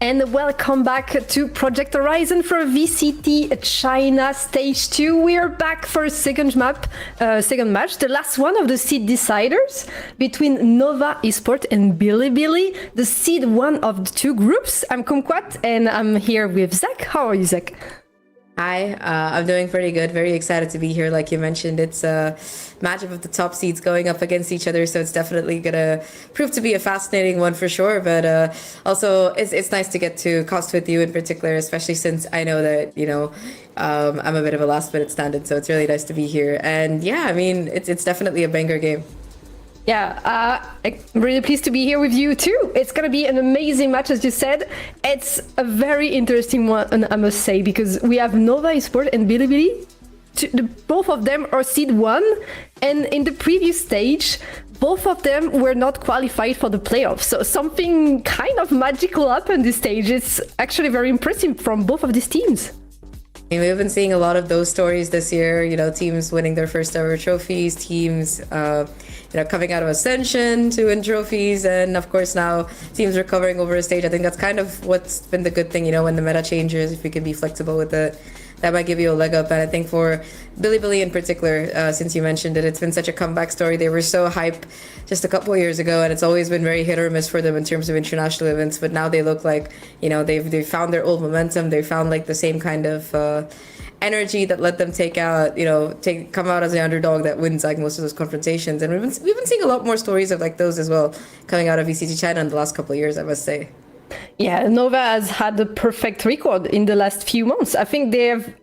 And welcome back to Project Horizon for VCT China Stage 2. We're back for a second match, the last one of the seed deciders between Nova Esport and Bilibili, the seed one of the two groups. I'm Kumquat and I'm here with Zach. How are you, Zach? Hi, I'm doing pretty good. Very excited to be here. Like you mentioned, it's a matchup of the top seeds going up against each other, so it's definitely gonna prove to be a fascinating one for sure. But also, it's nice to get to Cost with you in particular, especially since I know that I'm a bit of a last-minute stand-in, so it's really nice to be here. And yeah, I mean, it's definitely a banger game. Yeah, I'm really pleased to be here with you too. It's gonna be an amazing match, as you said. It's a very interesting one, I must say, because we have Nova Esport and Bilibili. Both of them are seed 1, and in the previous stage, both of them were not qualified for the playoffs. So something kind of magical happened this stage. It's actually very impressive from both of these teams. we've been seeing a lot of those stories this year, you know, teams winning their first ever trophies, teams, you know, coming out of Ascension to win trophies, and of course now teams recovering over a stage. I think that's kind of what's been the good thing, you know, when the meta changes, if we can be flexible with it, that might give you a leg up. And I think for Bilibili in particular, since you mentioned it, it's been such a comeback story. They were so hype just a couple of years ago, and it's always been very hit or miss for them in terms of international events. But now they look like, you know, they've found their old momentum. They found like the same kind of energy that let them come out as the underdog that wins like most of those confrontations. And we've been seeing a lot more stories of like those as well coming out of VCT China in the last couple of years, I must say. Yeah, Nova has had the perfect record in the last few months. I think they have.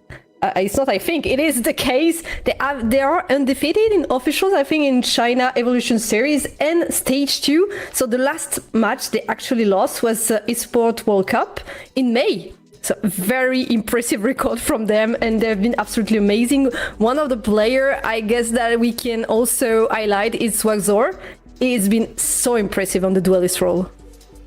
It's not I think, it is the case. They are undefeated in officials, I think, in China Evolution Series and Stage 2. So the last match they actually lost was Esport World Cup in May. So very impressive record from them, and they've been absolutely amazing. One of the player I guess that we can also highlight is Swagzor. He's been so impressive on the duelist role.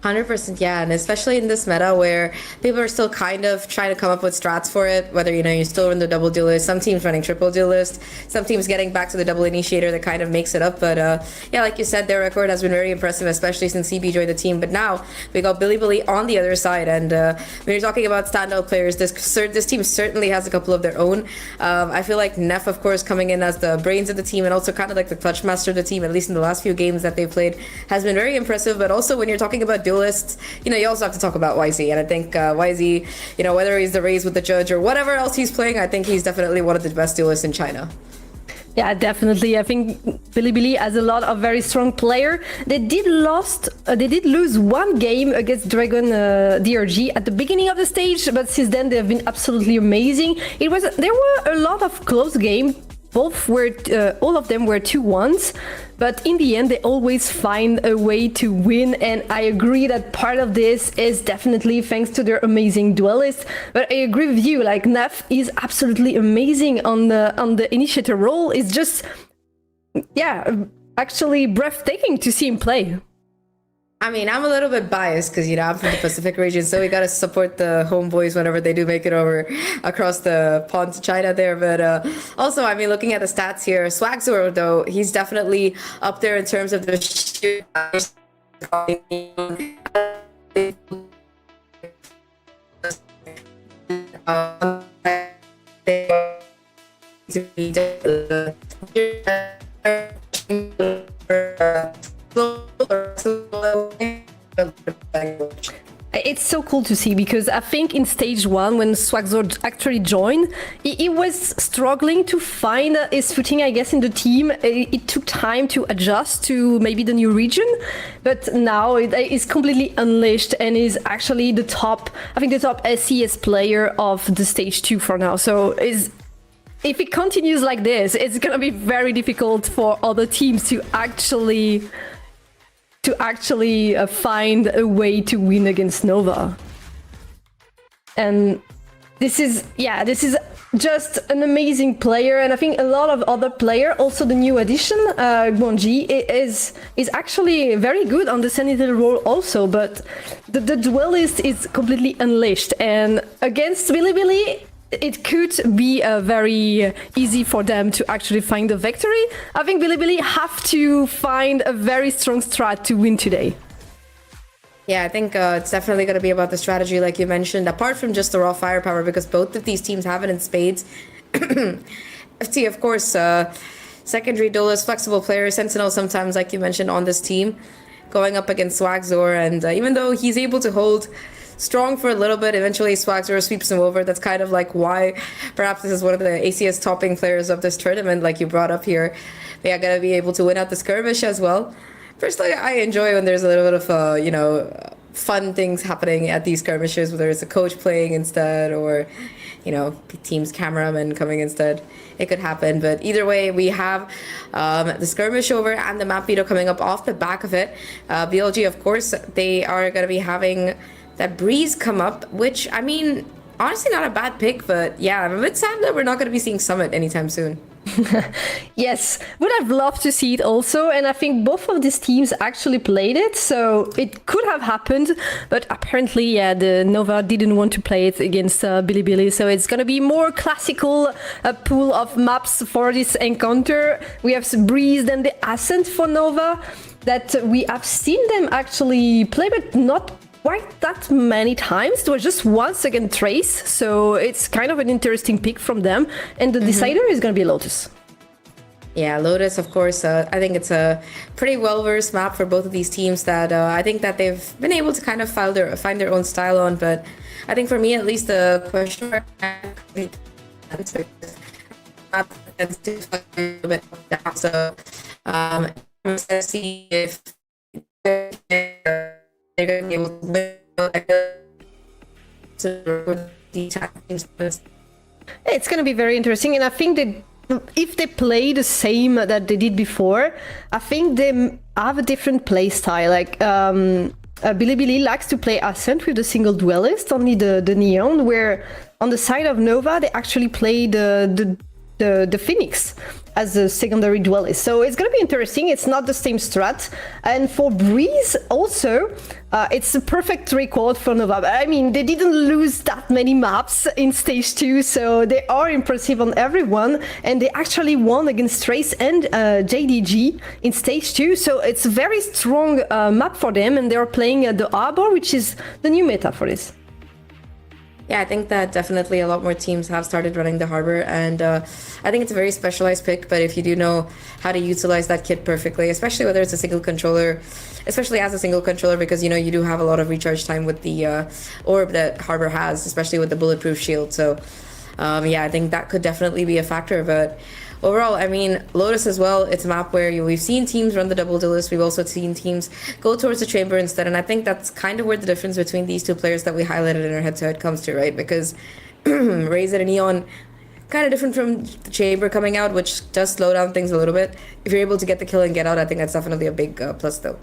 100%, yeah, and especially in this meta where people are still kind of trying to come up with strats for it, whether, you know, you still run the double duelist, some teams running triple duelist, some teams getting back to the double initiator that kind of makes it up. But yeah, like you said, their record has been very impressive, especially since CB joined the team. But now we got Bilibili on the other side, and when you're talking about standout players, this team certainly has a couple of their own. I feel like Neff, of course, coming in as the brains of the team and also kind of like the clutch master of the team, at least in the last few games that they've played, has been very impressive. But also when you're talking about duelists, you know, you also have to talk about YZ, and I think YZ, you know, whether he's the raise with the judge or whatever else he's playing, I think he's definitely one of the best duelists in China. Yeah, definitely. I think Bilibili has a lot of very strong player. They did lose one game against Dragon DRG at the beginning of the stage, but since then they have been absolutely amazing. There were a lot of close games. All of them were 2-1s, but in the end they always find a way to win, and I agree that part of this is definitely thanks to their amazing duelists. But I agree with you, like Neff is absolutely amazing on the initiator role. It's just, yeah, actually breathtaking to see him play. I mean, I'm a little bit biased because, you know, I'm from the Pacific region, so we got to support the homeboys whenever they do make it over across the pond to China there. But also, I mean, looking at the stats here, Swagzor, though, he's definitely up there in terms of the sheer It's so cool to see, because I think in stage 1, when Swagzor actually joined, he was struggling to find his footing, I guess, in the team. It took time to adjust to maybe the new region, but now it is completely unleashed and is actually the top SES player of the stage 2 for now. So if it continues like this, it's gonna be very difficult for other teams to actually find a way to win against Nova. And this is just an amazing player, and I think a lot of other players, also the new addition, Guangji, is actually very good on the sanitary role also, but the duelist is completely unleashed, and against Bilibili, it could be very easy for them to actually find the victory. I think Bilibili have to find a very strong strat to win today. Yeah, I think it's definitely going to be about the strategy, like you mentioned, apart from just the raw firepower, because both of these teams have it in spades. FT, of course, secondary duelist, flexible player, Sentinel sometimes, like you mentioned, on this team, going up against Swagzor, and even though he's able to hold strong for a little bit, eventually Swagzor sweeps him over. That's kind of like why perhaps this is one of the ACS topping players of this tournament, like you brought up here. They are going to be able to win out the skirmish as well. Personally, I enjoy when there's a little bit of, fun things happening at these skirmishes, whether it's a coach playing instead or, team's cameraman coming instead. It could happen, but either way, we have the skirmish over and the map veto coming up off the back of it. BLG, of course, they are going to be having that Breeze come up, which, I mean, honestly not a bad pick, but yeah, I'm a bit sad that we're not going to be seeing Summit anytime soon. Yes, would have loved to see it also, and I think both of these teams actually played it, so it could have happened, but apparently, yeah, the Nova didn't want to play it against Bilibili, so it's gonna be more classical pool of maps for this encounter. We have Breeze and the Ascent for Nova, that we have seen them actually play, but not quite that many times. It was just once against Trace, so it's kind of an interesting pick from them. And the decider is going to be Lotus. Yeah, Lotus, of course. I think it's a pretty well-versed map for both of these teams that I think that they've been able to kind of find their own style on. But I think for me, at least, the question mark so let's see if they're going to be able to it's going to be very interesting, and I think that if they play the same that they did before, I think they have a different play style. Like Bilibili likes to play Ascent with the single duelist, only the Neon, where on the side of Nova they actually play the Phoenix as a secondary duelist. So it's gonna be interesting. It's not the same strat. And for Breeze also, it's a perfect record for Nova. I mean, they didn't lose that many maps in stage 2, so they are impressive on everyone, and they actually won against Trace and JDG in stage 2, so it's a very strong map for them, and they're playing the Arbor, which is the new meta for this. Yeah, I think that definitely a lot more teams have started running the Harbor, and I think it's a very specialized pick, but if you do know how to utilize that kit perfectly, especially whether it's a single controller, especially as a single controller, because, you know, you do have a lot of recharge time with the orb that Harbor has, especially with the bulletproof shield, so yeah, I think that could definitely be a factor, but overall, I mean, Lotus as well, it's a map where we've seen teams run the double duelist. We've also seen teams go towards the chamber instead. And I think that's kind of where the difference between these two players that we highlighted in our head-to-head comes to, right? Because Razed and Neon, kind of different from the chamber coming out, which does slow down things a little bit. If you're able to get the kill and get out, I think that's definitely a big plus, though.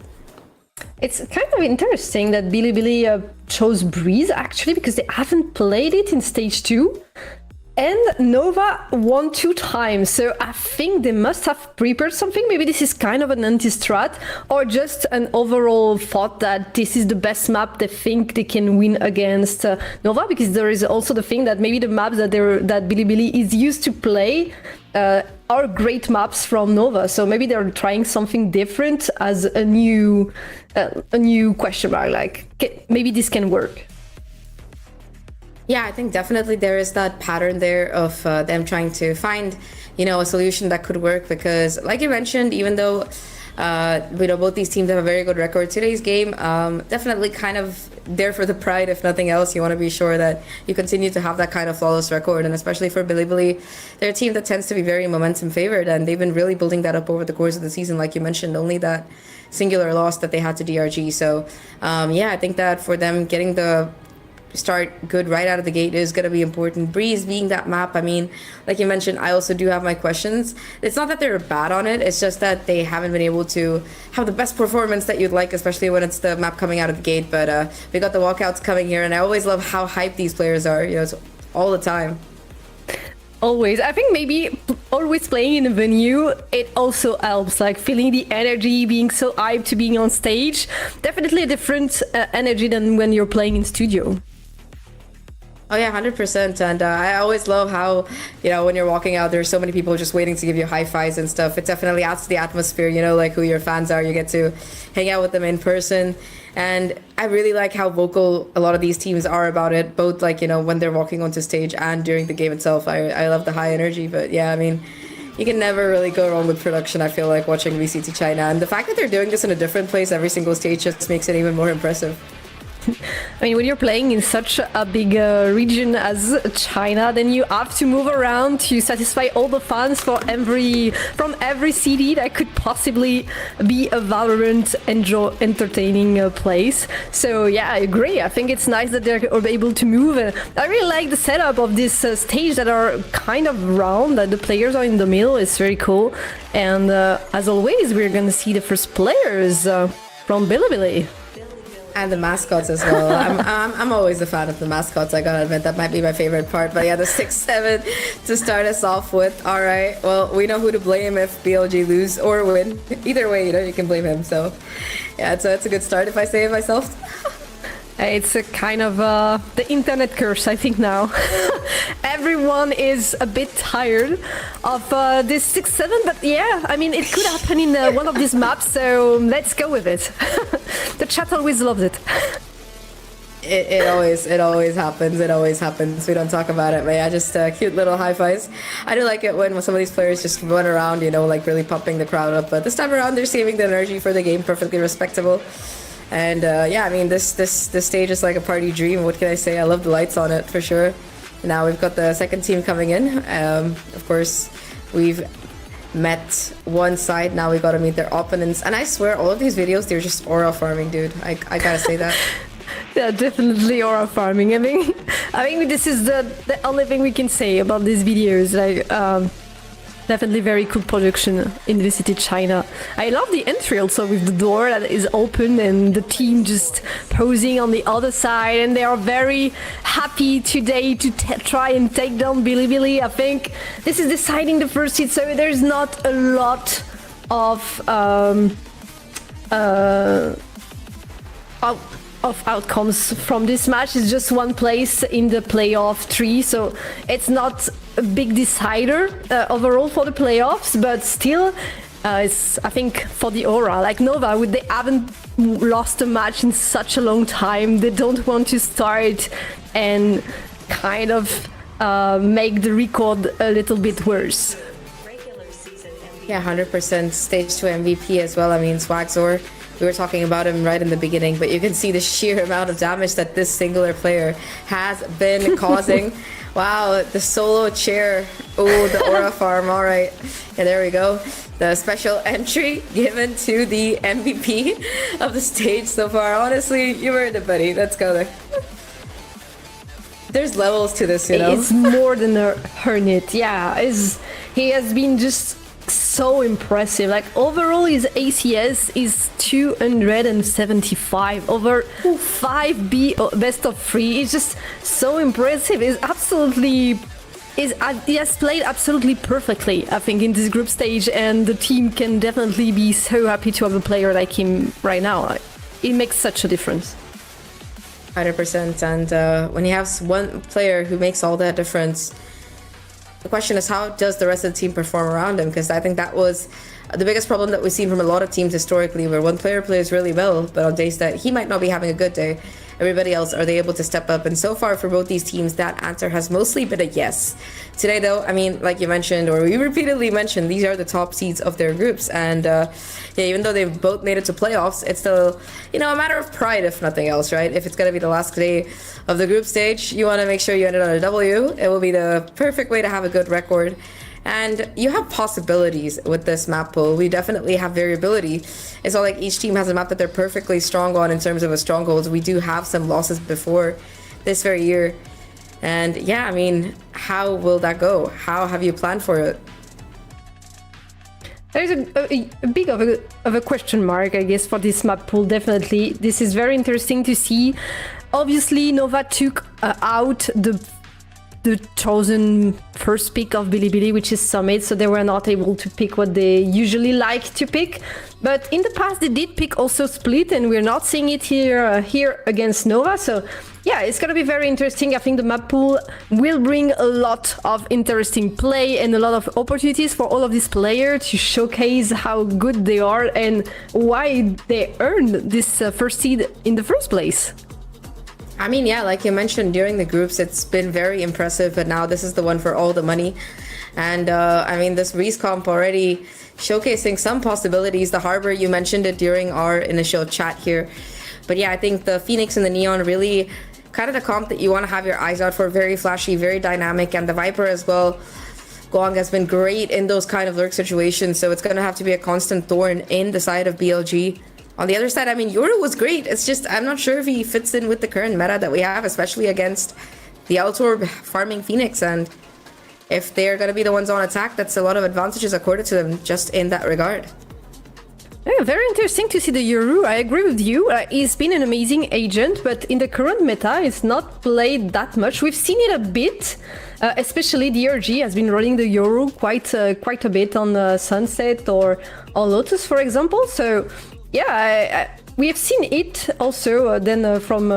It's kind of interesting that Bilibili chose Breeze, actually, because they haven't played it in stage 2. And Nova won 2 times, so I think they must have prepared something. Maybe this is kind of an anti-strat, or just an overall thought that this is the best map they think they can win against Nova, because there is also the thing that maybe the maps that Bilibili is used to play are great maps from Nova, so maybe they're trying something different as a new question mark, like maybe this can work. Yeah, I think definitely there is that pattern there of them trying to find, you know, a solution that could work, because like you mentioned, even though you know, both these teams have a very good record, today's game definitely kind of there for the pride, if nothing else. You want to be sure that you continue to have that kind of flawless record, and especially for Bilibili, they're a team that tends to be very momentum favored, and they've been really building that up over the course of the season. Like you mentioned, only that singular loss that they had to DRG. So yeah, I think that for them getting the start good right out of the gate is going to be important. Breeze being that map, I mean, like you mentioned, I also do have my questions. It's not that they're bad on it, it's just that they haven't been able to have the best performance that you'd like, especially when it's the map coming out of the gate. But we got the walkouts coming here, and I always love how hyped these players are, you know, it's all the time. Always. I think maybe always playing in a venue, it also helps, like feeling the energy, being so hyped to being on stage. Definitely a different energy than when you're playing in studio. Oh yeah, 100%. And I always love how, you know, when you're walking out, there's so many people just waiting to give you high fives and stuff. It definitely adds to the atmosphere, you know, like who your fans are. You get to hang out with them in person. And I really like how vocal a lot of these teams are about it, both like, you know, when they're walking onto stage and during the game itself. I love the high energy, but yeah, I mean, you can never really go wrong with production, I feel like, watching VCT China. And the fact that they're doing this in a different place every single stage just makes it even more impressive. I mean, when you're playing in such a big region as China, then you have to move around to satisfy all the fans from every city that could possibly be a Valorant entertaining place. So yeah, I agree. I think it's nice that they're able to move. I really like the setup of this stage that are kind of round, that the players are in the middle. It's very cool. And as always, we're gonna see the first players from Bilibili. And the mascots as well. I'm always a fan of the mascots, I gotta admit. That might be my favorite part. But yeah, the 6-7 to start us off with. All right, well, we know who to blame if BLG lose or win. Either way, you know, you can blame him. So yeah, it's a good start if I say it myself. It's a kind of the internet curse, I think now. Everyone is a bit tired of this 6-7, but yeah, I mean, it could happen in one of these maps, so let's go with it. The chat always loves it. It always happens. It always happens. We don't talk about it, but yeah, just cute little high fives. I do like it when some of these players just run around, you know, like really pumping the crowd up. But this time around, they're saving the energy for the game. Perfectly respectable. And yeah, I mean, this stage is like a party dream. What can I say? I love the lights on it for sure. Now we've got the second team coming in. Of course, we've met one side. Now we got to meet their opponents. And I swear, all of these videos, they're just aura farming, dude. I gotta say that. Yeah, definitely aura farming. I mean, this is the only thing we can say about these videos. Like, definitely very cool production in VCT China. I love the entry also with the door that is open and the team just posing on the other side, and they are very happy today to try and take down Bilibili. I think this is deciding the first seed, so there's not a lot of outcomes from this match. It's just one place in the playoff tree, so it's not a big decider overall for the playoffs, but still it's, I think, for the aura. Like Nova, they haven't lost a match in such a long time. They don't want to start and kind of make the record a little bit worse. Yeah, 100% stage 2 MVP as well. I mean, Swagzor, we were talking about him right in the beginning, but you can see the sheer amount of damage that this singular player has been causing. Wow, the solo chair. Oh, the aura farm. All right. Yeah, there we go. The special entry given to the MVP of the stage so far. Honestly, you earned it, buddy. Let's go there. There's levels to this, you know? It's more than a hermit. Yeah, he has been just so impressive. Like overall his ACS is 275 over 5B best of 3. It's just so impressive. He has played absolutely perfectly, I think, in this group stage, and the team can definitely be so happy to have a player like him right now. It makes such a difference. 100%. And when you have one player who makes all that difference, the question is, how does the rest of the team perform around him? Because I think that was the biggest problem that we've seen from a lot of teams historically, where one player plays really well, but on days that he might not be having a good day, everybody else, are they able to step up? And so far for both these teams, that answer has mostly been a yes. Today though, I mean, like you mentioned, or we repeatedly mentioned, these are the top seeds of their groups. And yeah, even though they've both made it to playoffs, it's still, you know, a matter of pride, if nothing else, right? If it's going to be the last day of the group stage, you want to make sure you end it on a W. It will be the perfect way to have a good record. And you have possibilities with this map pool. We definitely have variability. It's not like each team has a map that they're perfectly strong on in terms of a strongholds. We do have some losses before this very year. And yeah, I mean, how will that go? How have you planned for it? There's a big of a question mark, I guess, for this map pool, definitely. This is very interesting to see. Obviously, Nova took out the chosen first pick of Bilibili, which is Summit, so they were not able to pick what they usually like to pick. But in the past, they did pick also Split, and we're not seeing it here against Nova. So yeah, it's gonna be very interesting. I think the map pool will bring a lot of interesting play and a lot of opportunities for all of these players to showcase how good they are and why they earned this first seed in the first place. I mean, yeah, like you mentioned, during the groups, it's been very impressive, but now this is the one for all the money. And I mean, this Reese comp already showcasing some possibilities. The Harbor, you mentioned it during our initial chat here. But yeah, I think the Phoenix and the Neon really kind of the comp that you want to have your eyes out for. Very flashy, very dynamic, and the Viper as well. Guang has been great in those kind of lurk situations, so it's going to have to be a constant thorn in the side of BLG. On the other side, I mean, Yoru was great. It's just, I'm not sure if he fits in with the current meta that we have, especially against the Altor farming Phoenix. And if they're going to be the ones on attack, that's a lot of advantages accorded to them just in that regard. Yeah, very interesting to see the Yoru. I agree with you. He's been an amazing agent, but in the current meta, it's not played that much. We've seen it a bit, especially DRG has been running the Yoru quite a bit on Sunset or Lotus, for example. So yeah, we have seen it also from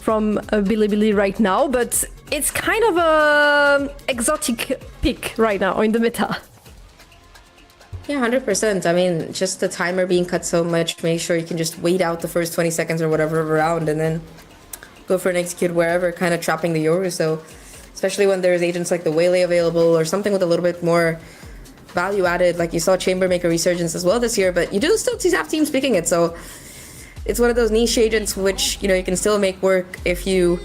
Bilibili right now, but it's kind of a exotic pick right now in the meta. Yeah, 100%. I mean, just the timer being cut so much, make sure you can just wait out the first 20 seconds or whatever of a round and then go for an execute wherever, kind of trapping the Yoru. So, especially when there's agents like the Waylay available or something with a little bit more value added, like you saw Chamber make a resurgence as well this year, but you do still have teams picking it. So, it's one of those niche agents which, you know, you can still make work if you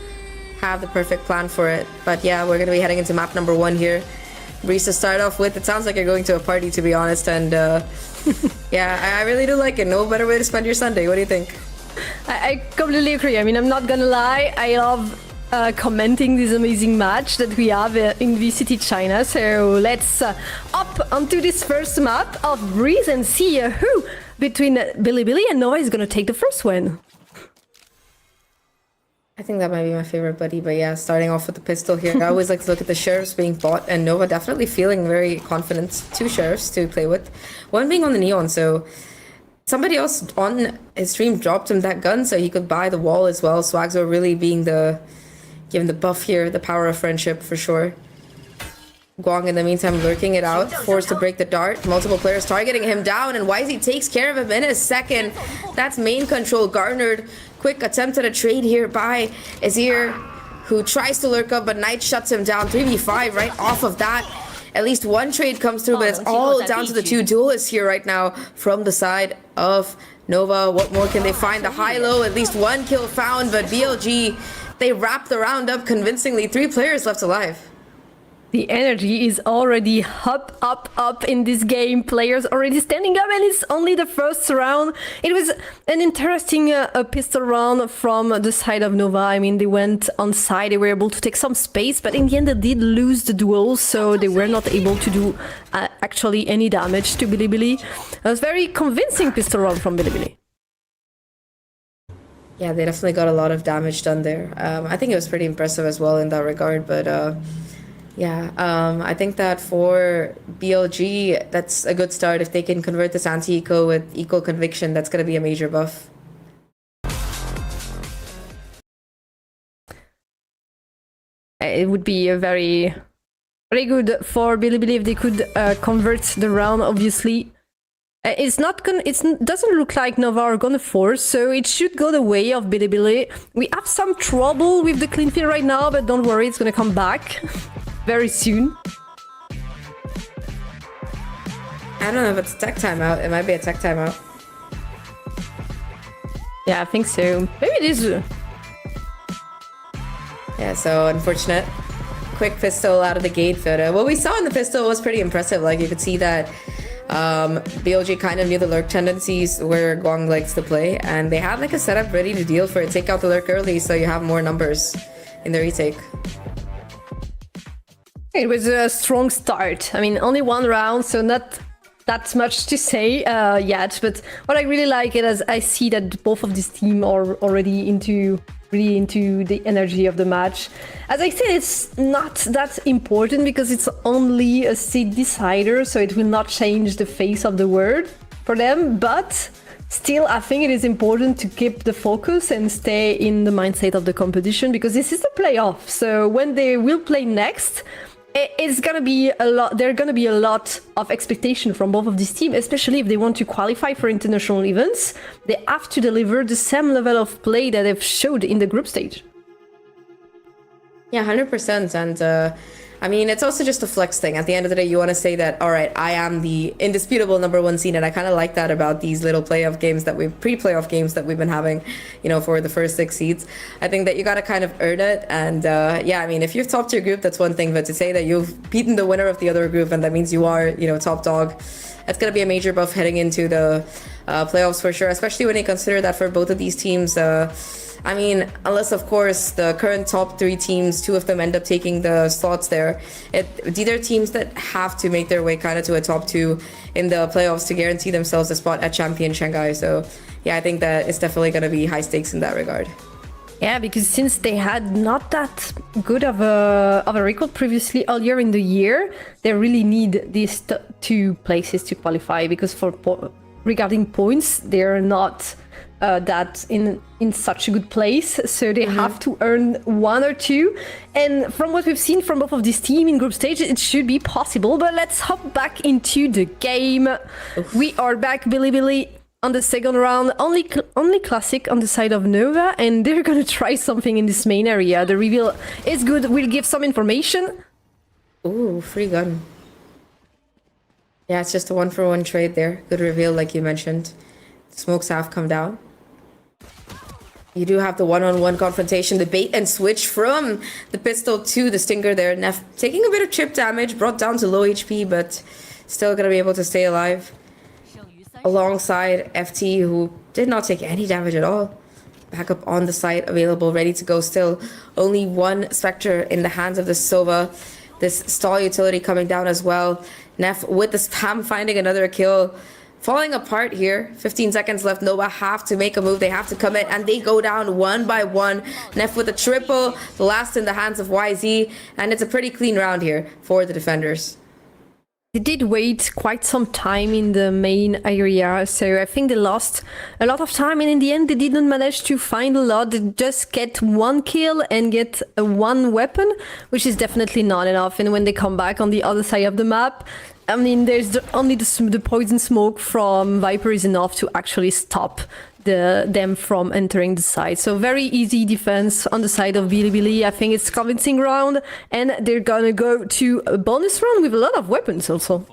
have the perfect plan for it. But yeah, we're going to be heading into map number 1 here. Breeze to start off with. It sounds like you're going to a party, to be honest, and yeah, I really do like it. No better way to spend your Sunday. What do you think? I completely agree. I mean, I'm not gonna lie, I love commenting this amazing match that we have in VCT China. So let's up onto this first map of Breeze and see who between Bilibili and Nova is gonna take the first win. I think that might be my favorite buddy, but yeah, starting off with the pistol here. I always like to look at the sheriffs being bought, and Nova definitely feeling very confident. 2 sheriffs to play with, one being on the Neon, so somebody else on his stream dropped him that gun so he could buy the wall as well. Swagzo really being giving the buff here, the power of friendship for sure. Guang in the meantime lurking it out, forced to break the dart. Multiple players targeting him down, and YZ takes care of him in a second. That's main control garnered. Quick attempt at a trade here by Azir, who tries to lurk up, but Knight shuts him down. 3v5 right off of that. At least one trade comes through, but it's all down to the 2 duelists here right now from the side of Nova. What more can they find? The high-low, at least 1 kill found, but BLG, they wrap the round up convincingly. 3 players left alive. The energy is already up in this game. Players already standing up, and it's only the first round. It was an interesting pistol round from the side of Nova. I mean, they went on side, they were able to take some space, but in the end they did lose the duel, so they were not able to do actually any damage to Bilibili. It was very convincing pistol round from Bilibili. Yeah, they definitely got a lot of damage done there. I think it was pretty impressive as well in that regard, but yeah, I think that for BLG, that's a good start. If they can convert this anti-eco with equal conviction, that's going to be a major buff. It would be a very good for Bilibili if they could convert the round, obviously. It doesn't look like Nova are gonna force, so it should go the way of Bilibili. We have some trouble with the clean field right now, but don't worry, it's gonna come back very soon. I don't know if it's a tech timeout. It might be a tech timeout. Yeah, I think so. Maybe it is. Yeah, so unfortunate. Quick pistol out of the gate, but what we saw in the pistol was pretty impressive. Like, you could see that BLG kind of knew the lurk tendencies where Guang likes to play, and they had like a setup ready to deal for it. Take out the lurk early so you have more numbers in the retake. It was a strong start. I mean, only 1 round, so not that much to say yet. But what I really like is I see that both of these teams are already really into the energy of the match. As I said, it's not that important because it's only a seed decider, so it will not change the face of the world for them. But still, I think it is important to keep the focus and stay in the mindset of the competition, because this is the playoff. So when they will play next, it's gonna be a lot. There's gonna be a lot of expectation from both of these teams, especially if they want to qualify for international events. They have to deliver the same level of play that they've showed in the group stage. Yeah, 100%. And I mean, it's also just a flex thing. At the end of the day, you want to say that, all right, I am the indisputable #1 seed, and I kind of like that about these little pre-playoff games that we've been having, you know, for the first 6 seeds. I think that you got to kind of earn it. And yeah, I mean, if you've topped your group, that's one thing, but to say that you've beaten the winner of the other group, and that means you are, you know, top dog, that's going to be a major buff heading into the playoffs for sure, especially when you consider that for both of these teams, I mean, unless of course the current top 3 teams, 2 of them end up taking the slots there, these are teams that have to make their way kind of to a top 2 in the playoffs to guarantee themselves a spot at Champion Shanghai. So yeah, I think that it's definitely going to be high stakes in that regard. Yeah, because since they had not that good of a record previously earlier in the year, they really need these 2 places to qualify, because regarding points, they're not that in such a good place, so they have to earn 1 or 2. And from what we've seen from both of these teams in group stage, it should be possible. But let's hop back into the game. We are back, Bilibili, on the second round. Only classic on the side of Nova, and they're gonna try something in this main area. The reveal is good. We'll give some information. Ooh, free gun. Yeah, it's just a 1-for-1 trade there. Good reveal, like you mentioned. Smokes have come down. You do have the one-on-one confrontation, the bait and switch from the pistol to the stinger there. Neff taking a bit of chip damage, brought down to low HP, but still gonna be able to stay alive. Alongside FT, who did not take any damage at all. Backup on the site, available, ready to go still. Only 1 Spectre in the hands of the Sova. This stall utility coming down as well. Neff with the spam finding another kill. Falling apart here. 15 seconds left. Nova have to make a move. They have to commit, and they go down 1 by 1. Neff with a triple. The last in the hands of YZ. And it's a pretty clean round here for the defenders. They did wait quite some time in the main area, so I think they lost a lot of time, and in the end they didn't manage to find a lot. They just get 1 kill and get 1 weapon, which is definitely not enough. And when they come back on the other side of the map, I mean, there's only the poison smoke from Viper is enough to actually stop them from entering the site. So very easy defense on the side of Bilibili. I think it's convincing round, and they're gonna go to a bonus round with a lot of weapons also.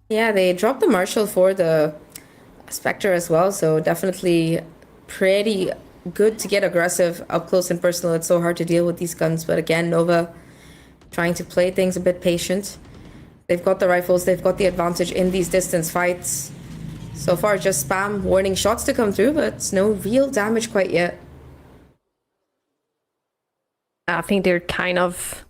Yeah, they dropped the Marshal for the Spectre as well, so definitely pretty good to get aggressive up close and personal. It's so hard to deal with these guns, but again, Nova trying to play things a bit patient. They've got the rifles, they've got the advantage in these distance fights. So far, just spam warning shots to come through, but no real damage quite yet. I think they're kind of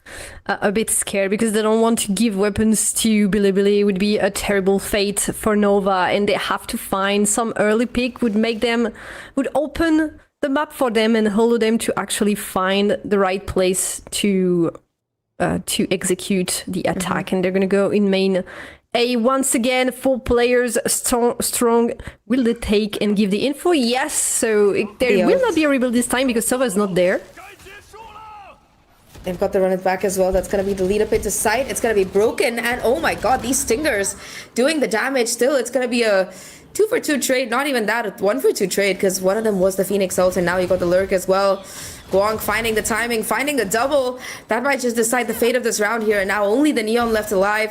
a bit scared because they don't want to give weapons to Bilibili. It would be a terrible fate for Nova, and they have to find some early pick would open the map for them and allow them to actually find the right place to execute the attack. And they're gonna go in main A once again. 4 players strong. Will they take and give the info? Yes. So there will not be a rebuild this time because Sova is not there. They've got to run it back as well. That's going to be the lead up into sight. It's going to be broken. And oh my god, these stingers doing the damage still. It's going to be a 2-for-2 trade. Not even that, a 1-for-2 trade, because one of them was the Phoenix ult, and now you got the Lurk as well. Guang finding the timing, finding the double. That might just decide the fate of this round here. And now only the Neon left alive.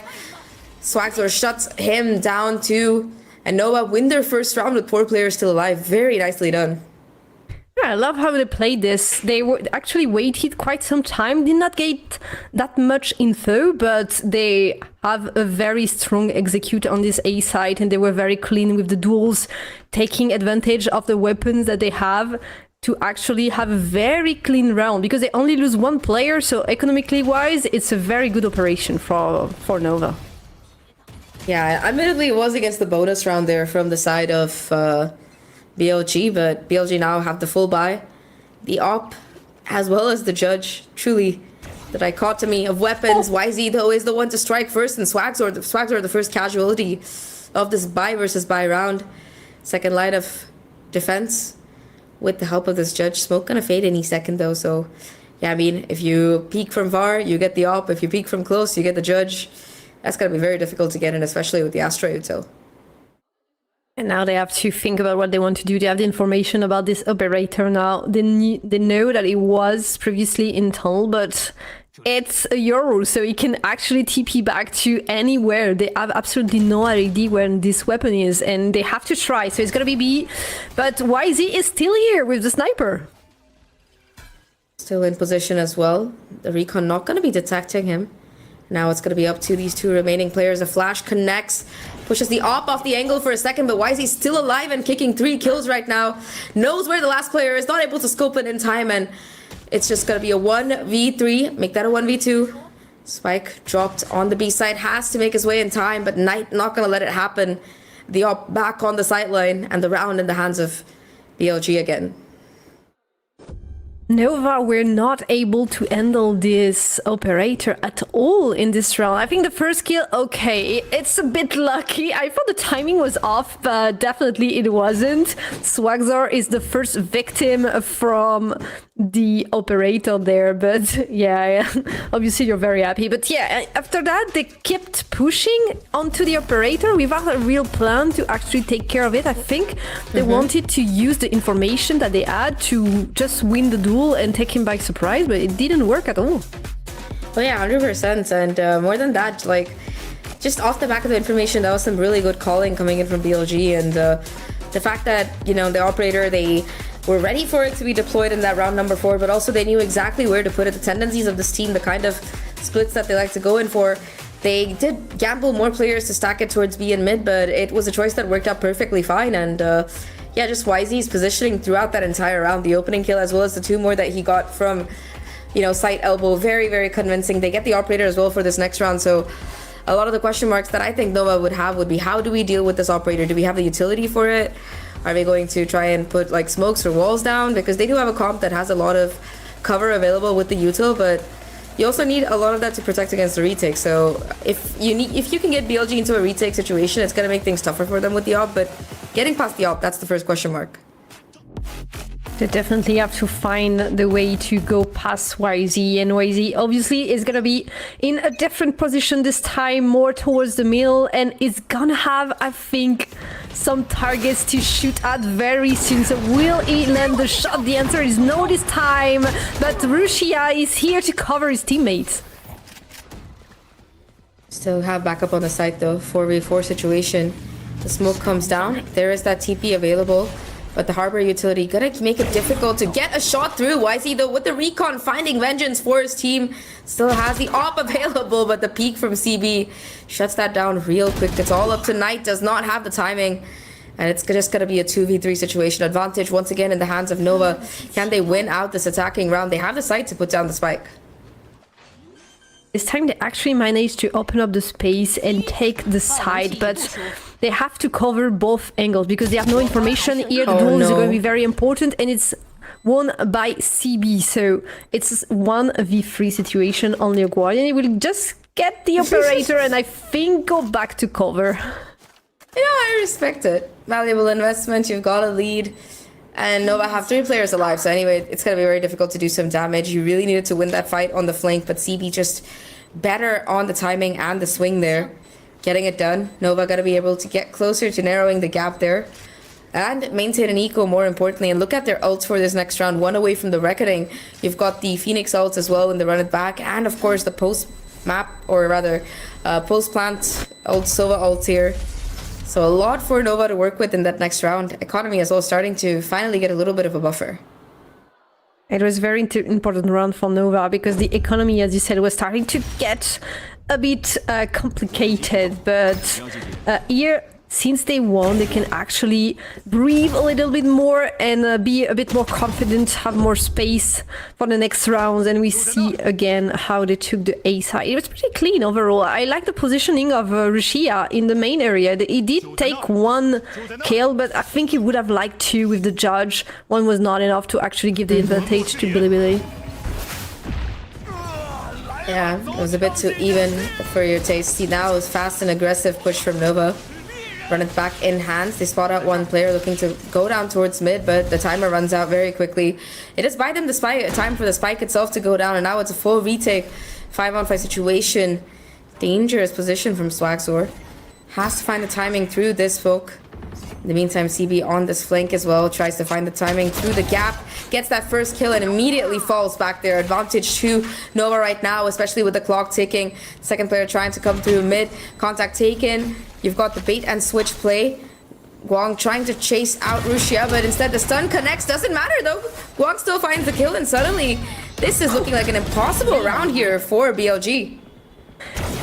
Swagsor shuts him down too. And Nova win their first round with 4 players still alive. Very nicely done. Yeah, I love how they played this. They actually waited quite some time, did not get that much info, but they have a very strong execute on this A side, and they were very clean with the duels, taking advantage of the weapons that they have to actually have a very clean round, because they only lose 1 player, so economically wise, it's a very good operation for Nova. Yeah, admittedly it was against the bonus round there from the side of BLG, but BLG now have the full buy. The op, as well as the judge, truly the dichotomy of weapons. YZ though is the one to strike first, and Swagsor the first casualty of this buy versus buy round. Second line of defense with the help of this judge. Smoke gonna fade any second though, so yeah, I mean, if you peek from far, you get the op. If you peek from close, you get the judge. That's gonna be very difficult to get in, especially with the Astra util. And now they have to think about what they want to do. They have the information about this operator now. They know that it was previously in tunnel, but it's a Euro, so it can actually TP back to anywhere. They have absolutely no idea where this weapon is, and they have to try. So it's gonna be B, but YZ is still here with the sniper. Still in position as well. The recon not gonna be detecting him. Now it's going to be up to these two remaining players. The flash connects, pushes the op off the angle for a second, but YZ still alive and kicking 3 kills right now. Knows where the last player is, not able to scope it in time, and it's just going to be a 1v3. Make that a 1v2. Spike dropped on the B side, has to make his way in time, but Knight not going to let it happen. The op back on the sideline, and the round in the hands of BLG again. Nova were not able to handle this operator at all in this round. I think the first kill, okay, it's a bit lucky. I thought the timing was off, but definitely it wasn't. Swagzor is the first victim from the operator there, but yeah, obviously you're very happy. But yeah, after that they kept pushing onto the operator without a real plan to actually take care of it. I think they wanted to use the information that they had to just win the duel and take him by surprise, but it didn't work at all. Oh yeah, 100%. And more than that, like, just off the back of the information, that was some really good calling coming in from BLG. And the fact that, you know, the operator, they were ready for it to be deployed in that round number 4, but also they knew exactly where to put it. The tendencies of this team, the kind of splits that they like to go in for, they did gamble more players to stack it towards B and mid, but it was a choice that worked out perfectly fine. And yeah, just YZ's positioning throughout that entire round, the opening kill as well as the 2 more that he got from, you know, side elbow, very, very convincing. They get the operator as well for this next round, so a lot of the question marks that I think Nova would have would be, how do we deal with this operator? Do we have the utility for it? Are they going to try and put like smokes or walls down? Because they do have a comp that has a lot of cover available with the util, but you also need a lot of that to protect against the retake. So if you can get BLG into a retake situation, it's gonna make things tougher for them with the op, but getting past the op, that's the first question mark. They definitely have to find the way to go past YZ, and YZ obviously is gonna be in a different position this time, more towards the middle, and is gonna have, I think, some targets to shoot at very soon. So will he land the shot? The answer is no this time, but Rushia is here to cover his teammates. Still have backup on the site though, 4v4 situation. The smoke comes down, there is that TP available. But the harbor utility gonna make it difficult to get a shot through. YZ though with the recon finding vengeance for his team. Still has the op available, but the peek from CB shuts that down real quick. It's all up to Knight, does not have the timing. And it's just gonna be a 2v3 situation. Advantage once again in the hands of Nova. Can they win out this attacking round? They have the site to put down the spike. This time they actually managed to open up the space and take the side, but they have to cover both angles because they have no information here. The duel is going to be very important, and it's won by CB, so it's 1v3 situation on the Guardian. He will just get the operator and I think go back to cover. Yeah, I respect it. Valuable investment, you've got a lead. And Nova have 3 players alive, so anyway, it's going to be very difficult to do some damage. You really needed to win that fight on the flank, but CB just better on the timing and the swing there. Getting it done. Nova got to be able to get closer to narrowing the gap there. And maintain an eco, more importantly. And look at their ults for this next round. 1 away from the Reckoning. You've got the Phoenix ults as well when they run it back. And of course the post-map, or rather, post-plant ult, Sova ult here. So a lot for Nova to work with in that next round. Economy as well starting to finally get a little bit of a buffer. It was a very important round for Nova because the economy, as you said, was starting to get a bit complicated. But here, since they won, they can actually breathe a little bit more and be a bit more confident, have more space for the next rounds. And we see again how they took the A side. It was pretty clean overall. I like the positioning of Rushia in the main area. He did take 1 kill, but I think he would have liked 2 with the judge. 1 was not enough to actually give the advantage to Bilibili. Yeah, it was a bit too even for your taste. See, now it was fast and aggressive push from Nova. Run it back in hands. They spot out 1 player looking to go down towards mid, but the timer runs out very quickly. It is by them the spike, time for the spike itself to go down, and now it's a full retake. 5-on-5 situation. Dangerous position from Swagzor. Has to find the timing through this folk. In the meantime, CB on this flank as well. Tries to find the timing through the gap. Gets that first kill and immediately falls back there. Advantage to Nova right now, especially with the clock ticking. Second player trying to come through mid. Contact taken. You've got the bait and switch play. Guang trying to chase out Rushia, but instead the stun connects. Doesn't matter though. Guang still finds the kill, and suddenly this is looking like an impossible round here for BLG.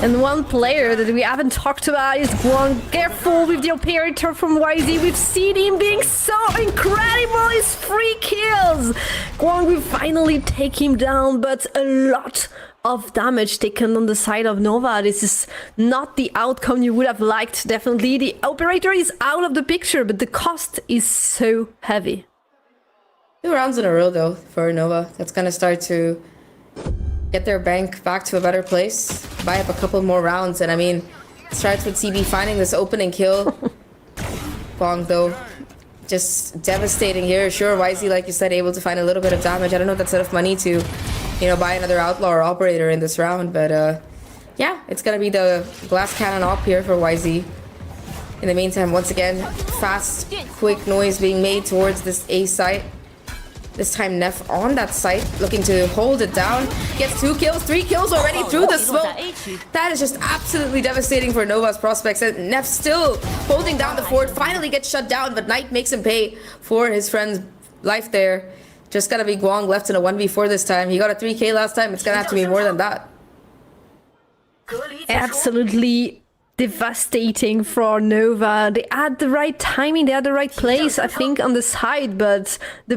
And one player that we haven't talked about is Guang. Careful with the operator from YZ. We've seen him being so incredible. His 3 kills. Guang will finally take him down, but a lot of damage taken on the side of Nova. This is not the outcome you would have liked, definitely. The operator is out of the picture, but the cost is so heavy. 2 rounds in a row, though, for Nova. That's gonna start to get their bank back to a better place. Buy up a couple more rounds, and I mean, it starts with CB finding this opening kill. Guang, though, just devastating here. Sure, YZ, like you said, able to find a little bit of damage. I don't know if that's enough money to, you know, buy another outlaw or operator in this round, but yeah, it's gonna be the glass cannon op here for YZ. In the meantime, once again, fast, quick noise being made towards this A site. This time Neff on that site, looking to hold it down. Gets 2 kills, 3 kills already through the smoke. That is just absolutely devastating for Nova's prospects. And Neff still holding down the fort, finally gets shut down, but Knight makes him pay for his friend's life there. Just gonna be Guang left in a 1v4 this time. He got a 3k last time, it's gonna have to be more than that. Absolutely devastating for Nova. They had the right timing, they had the right place, I think, on the side, but the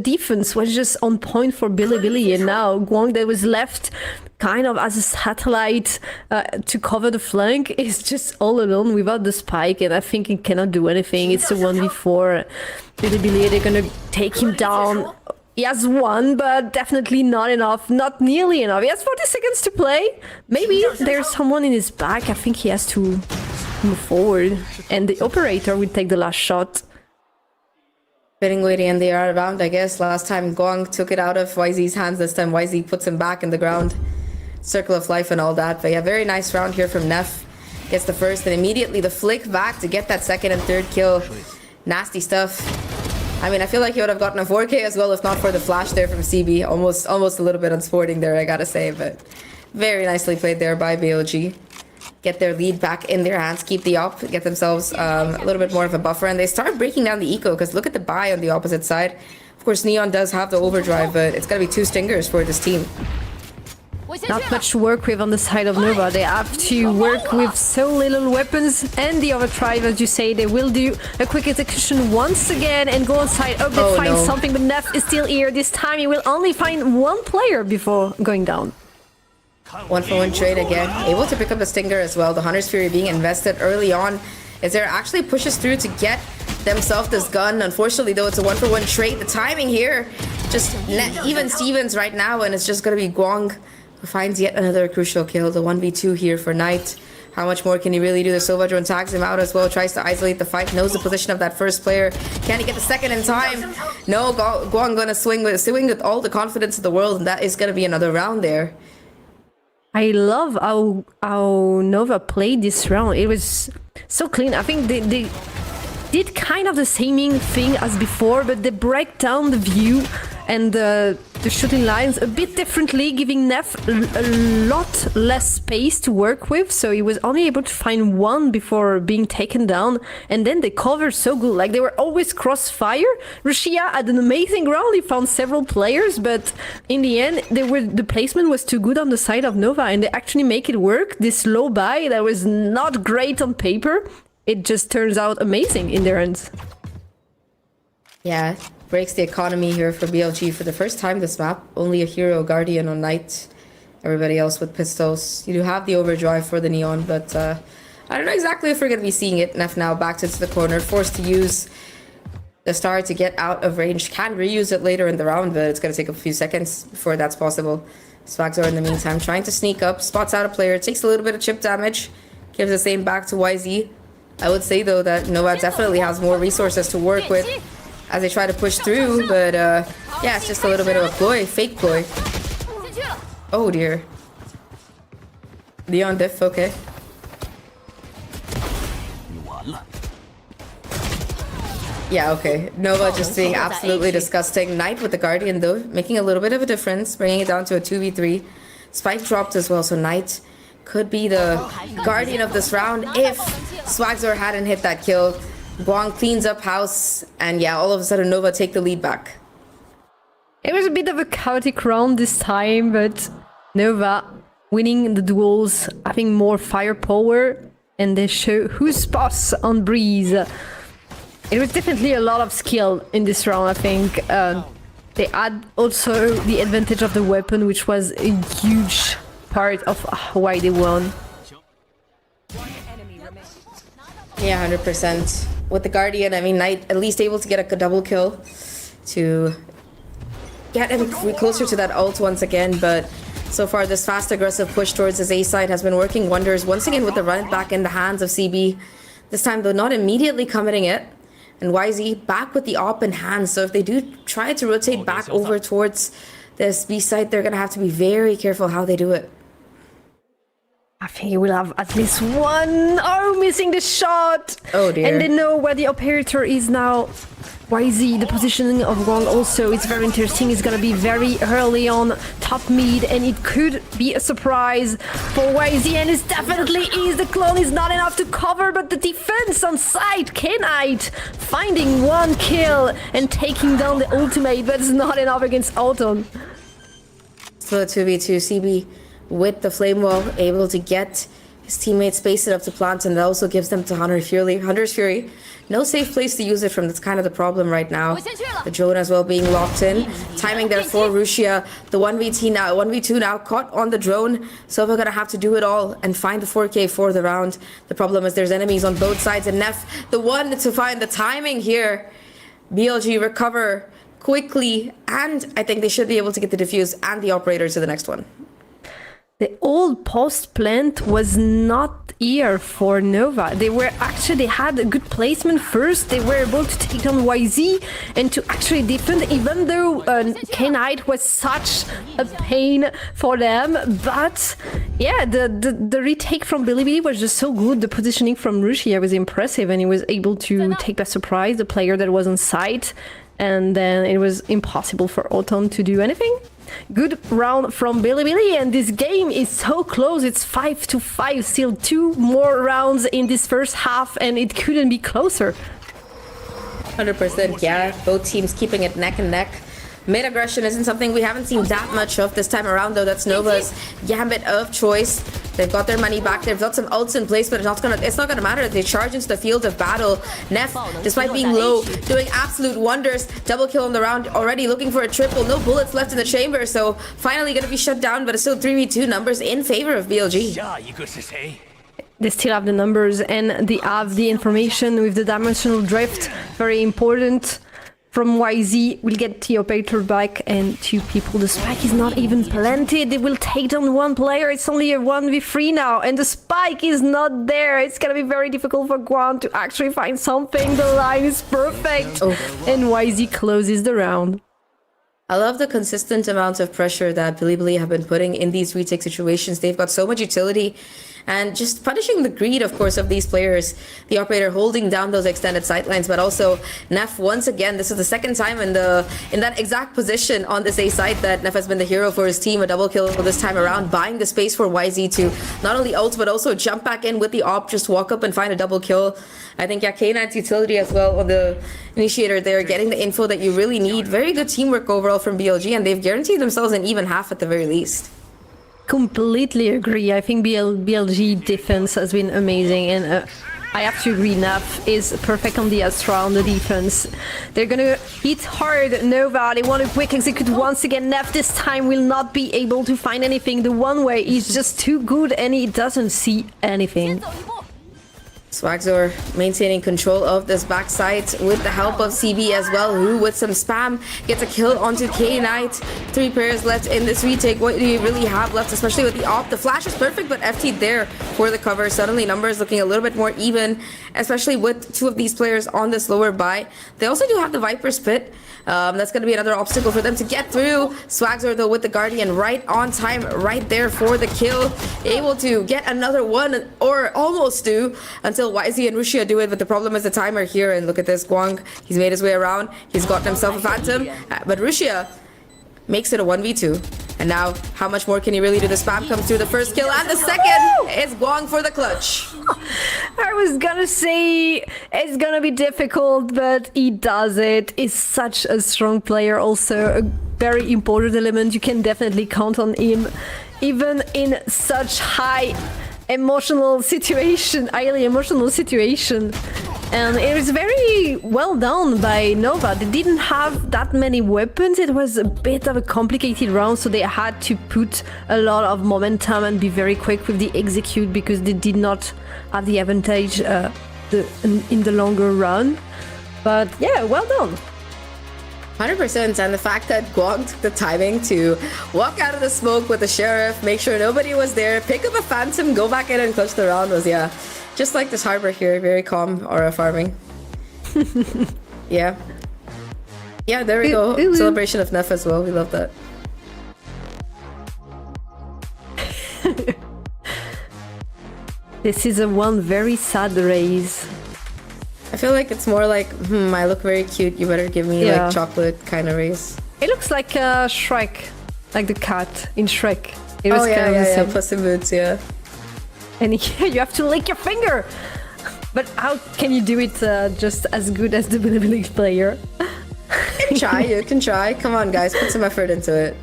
defense was just on point for Bilibili, and now Guang, that was left kind of as a satellite to cover the flank, is just all alone without the spike, and I think he cannot do anything. It's a 1v4. Bilibili, they're gonna take him down. He has 1, but definitely not enough. Not nearly enough. He has 40 seconds to play. Maybe there's someone in his back. I think he has to move forward. And the operator will take the last shot. Fitting way to end the round, I guess. Last time Guang took it out of YZ's hands. This time YZ puts him back in the ground. Circle of life and all that. But yeah, very nice round here from Neff. Gets the first and immediately the flick back to get that second and third kill. Nasty stuff. I mean, I feel like he would have gotten a 4K as well if not for the flash there from CB. Almost a little bit unsporting there, I gotta say, but very nicely played there by BLG. Get their lead back in their hands, keep the op, get themselves a little bit more of a buffer, and they start breaking down the eco, because look at the buy on the opposite side. Of course, Neon does have the overdrive, but it's gonna be 2 stingers for this team. Not much to work with on the side of Nova. They have to work with so little weapons, and the overdrive, as you say, they will do a quick execution once again and go on side. Oh, they find something, but Neff is still here. This time he will only find 1 player before going down. 1-for-1 trade again. Able to pick up the stinger as well. The Hunter's Fury being invested early on as there actually pushes through to get themselves this gun. Unfortunately, though, it's a 1-for-1 trade. The timing here, just even Stevens right now, and it's just going to be Guang who finds yet another crucial kill. The 1v2 here for Knight. How much more can he really do? The Silva drone tags him out as well, tries to isolate the fight, knows the position of that first player. Can he get the second in time? No, Guang gonna swing with all the confidence in the world, and that is gonna be another round there. I love how Nova played this round. It was so clean. I think they did kind of the same thing as before, but they break down the view and the shooting lines a bit differently, giving Neff a lot less space to work with, so he was only able to find 1 before being taken down, and then they covered so good. Like, they were always crossfire. Rushia had an amazing round, he found several players, but in the end, the placement was too good on the side of Nova, and they actually make it work. This low buy that was not great on paper, it just turns out amazing in their ends. Yeah, breaks the economy here for BLG for the first time this map. Only a hero Guardian on Knight. Everybody else with pistols. You do have the overdrive for the Neon, but I don't know exactly if we're going to be seeing it. Neff now backed into the corner, forced to use the star to get out of range. Can reuse it later in the round, but it's going to take a few seconds before that's possible. Swagzor in the meantime trying to sneak up, spots out a player, takes a little bit of chip damage, gives the same back to YZ. I would say though that Nova definitely has more resources to work with as they try to push through, but yeah, it's just a little bit of a ploy, fake ploy. Oh dear. Leon diff, okay. Yeah, okay. Nova just being absolutely disgusting. Knight with the Guardian though, making a little bit of a difference, bringing it down to a 2v3. Spike dropped as well, so Knight could be the Guardian of this round if Swagzor hadn't hit that kill. Guang cleans up house, and yeah, all of a sudden Nova take the lead back. It was a bit of a chaotic round this time, but Nova winning the duels, having more firepower, and they show who's boss on Breeze. It was definitely a lot of skill in this round, I think. They had also the advantage of the weapon, which was a huge part of why they won. Yeah, 100%. With the Guardian, I mean, Knight at least able to get a double kill to get him closer to that ult once again, but so far this fast aggressive push towards his A side has been working wonders once again with the run back in the hands of CB. This time though not immediately committing it, and YZ back with the op in hand, so if they do try to rotate back over towards this B side, they're gonna have to be very careful how they do it. I think he will have at least one. Oh, missing the shot! Oh dear. And they know where the operator is now. YZ, the positioning of Gwang also is very interesting. It's gonna be very early on top mid, and it could be a surprise for YZ, and it definitely is. The clone is not enough to cover, but the defense on site, Knight finding one kill and taking down the ultimate, but it's not enough against Autumn. So 2v2, CB with the flame wall, able to get his teammates space it up to plant, and that also gives them to Hunter's Fury. No safe place to use it from, that's kind of the problem right now. The drone as well being locked in. Timing there for Rusia. The 1v2 now caught on the drone. So we're gonna have to do it all and find the 4K for the round. The problem is there's enemies on both sides, and Neff, the one to find the timing here. BLG recover quickly, and I think they should be able to get the defuse and the operator to the next one. The old post plant was not here for Nova. They had a good placement first. They were able to take down YZ and to actually defend, even though Knight was such a pain for them. But yeah, the retake from Bilibili was just so good. The positioning from Rusia was impressive, and he was able to take by surprise the player that was on site. And then it was impossible for Autumn to do anything. Good round from Bilibili, and this game is so close. It's 5-5, still 2 more rounds in this first half, and it couldn't be closer. 100%, yeah. Both teams keeping it neck and neck. Mid aggression isn't something we haven't seen that much of this time around, though. That's Nova's gambit of choice. They've got their money back. They've got some ults in place, but it's not gonna matter. They charge into the field of battle. Neff, despite being low, doing absolute wonders. Double kill on the round already, looking for a triple. No bullets left in the chamber, so finally gonna be shut down, but it's still 3v2 numbers in favor of BLG. They still have the numbers, and they have the information with the dimensional drift. Very important. From YZ, we'll get the operator back and 2 people. The spike is not even planted. They will take down 1 player. It's only a 1v3 now, and the spike is not there. It's gonna be very difficult for Guan to actually find something. The line is perfect. And YZ closes the round. I love the consistent amount of pressure that Bilibili have been putting in these retake situations. They've got so much utility, and just punishing the greed, of course, of these players. The operator holding down those extended sightlines, but also Neff once again. This is the second time in that exact position on this A site that Neff has been the hero for his team. A double kill this time around, buying the space for YZ to not only ult but also jump back in with the op, just walk up and find a double kill. I think K9's utility as well on the initiator there, getting the info that you really need. Very good teamwork overall from BLG, and they've guaranteed themselves an even half at the very least. Completely agree. I think BLG defense has been amazing, and I have to agree, Neff is perfect on the Astra on the defense. They're gonna hit hard Nova. They want to quick execute once again. Neff this time will not be able to find anything. The one way is just too good, and he doesn't see anything. Swagzor maintaining control of this backside with the help of CB as well, who with some spam gets a kill onto K-Knight. 3 players left in this retake. What do you really have left, especially with the op? The flash is perfect, but FT there for the cover. Suddenly numbers looking a little bit more even, especially with 2 of these players on this lower buy. They also do have the Viper Spit. That's going to be another obstacle for them to get through. Swagzor though with the Guardian right on time, right there for the kill. Able to get another one, or almost do, until YZ and Rusia do it, but the problem is the timer here. And look at this, Guang, he's made his way around. He's gotten himself a Phantom, but Rusia makes it a 1v2. And now, how much more can he really do? The spam comes through, the first kill, and the second is Guang for the clutch. I was gonna say it's gonna be difficult, but he does it. He's such a strong player, also a very important element. You can definitely count on him. even in such highly emotional situation. And it was very well done by Nova. They didn't have that many weapons. It was a bit of a complicated round, so they had to put a lot of momentum and be very quick with the execute because they did not have the advantage in the longer run. But yeah, well done. 100%, and the fact that Guang took the timing to walk out of the smoke with the sheriff, make sure nobody was there, pick up a phantom, go back in and clutch the round was, yeah, just like this harbor here, very calm aura farming. Yeah. Yeah, there we go. Celebration of Neff as well, we love that. This is a one very sad raise. I feel like it's more like, I look very cute, you better give me like chocolate kind of race. It looks like Shrek, like the cat in Shrek. It Oh was yeah, kind of the yeah, same. Puss in Boots, yeah. And you have to lick your finger! But how can you do it just as good as the Bilibili player? You can try. Come on guys, put some effort into it.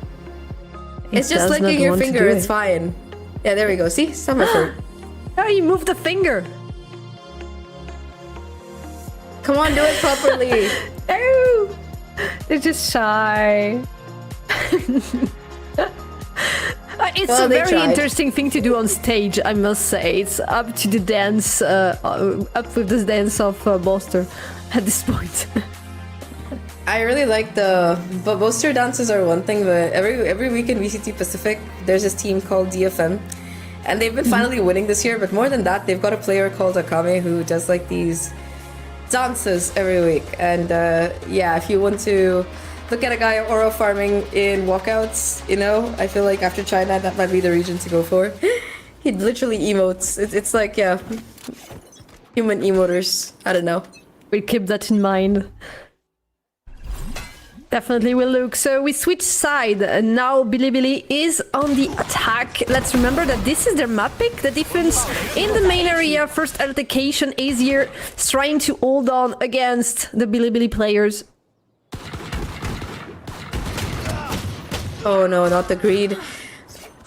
It's just does licking not your want to finger, do it's it. fine. Yeah, there we go, see? Some effort. Oh, you moved the finger! Come on, do it properly. Oh, they're just shy. It's Well, a they very tried. interesting thing to do on stage, I must say. It's up to the dance, up with the dance of Boster at this point. I really like but Boaster dances are one thing, but every week in VCT Pacific, there's this team called DFM. And they've been finally winning this year, but more than that, they've got a player called Akame who does like these dances every week. And yeah, if you want to look at a guy aura farming in walkouts, you know, I feel like after China, that might be the region to go for. He literally emotes. It's like, yeah, human emoters. I don't know. We'll keep that in mind. Definitely will look. So we switch side. Now Bilibili is on the attack. Let's remember that this is their map pick. The defense in the main area. First altercation. Azier is trying to hold on against the Bilibili players. Oh no, not the greed.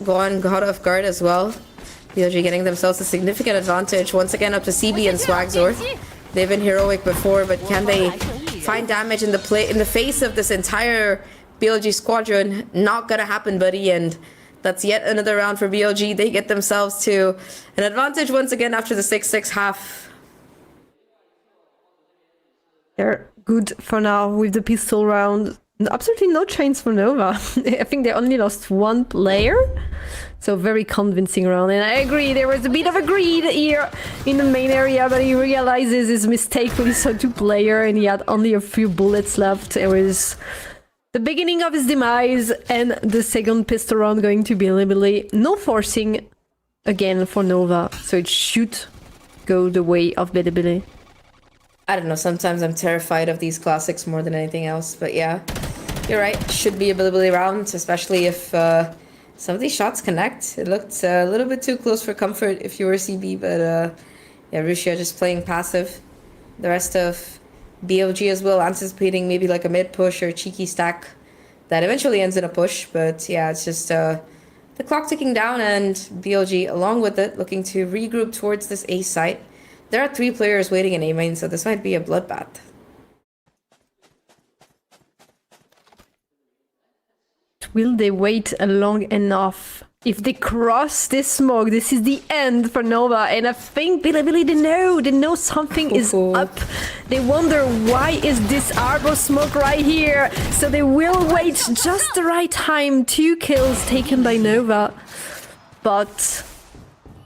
Gohan got off guard as well. BLG getting themselves a significant advantage. Once again up to CB and Swagzor. They've been heroic before, but can they find damage in the face of this entire BLG squadron? Not gonna happen, buddy, and that's yet another round for BLG. They get themselves to an advantage once again after the 6-6 half. They're good for now with the pistol round. Absolutely no chains for Nova. I think they only lost one player. So very convincing round. And I agree, there was a bit of a greed here in the main area, but he realizes his mistake when he saw two player and he had only a few bullets left. It was the beginning of his demise and the second pistol round going to be Bilibili. No forcing again for Nova. So it should go the way of Bilibili. I don't know, sometimes I'm terrified of these classics more than anything else, but yeah, you're right, should be a Bilibili round, especially if some of these shots connect. It looked a little bit too close for comfort if you were CB, but yeah, Rusia just playing passive. The rest of BLG as well, anticipating maybe like a mid push or cheeky stack that eventually ends in a push, but yeah, it's just the clock ticking down and BLG along with it looking to regroup towards this A site. There are 3 players waiting in A main, so this might be a bloodbath. Will they wait long enough? If they cross this smoke, this is the end for Nova. And I think Bilibili, they know something is up. They wonder why is this arbor smoke right here? So they will wait just the right time. 2 kills taken by Nova. But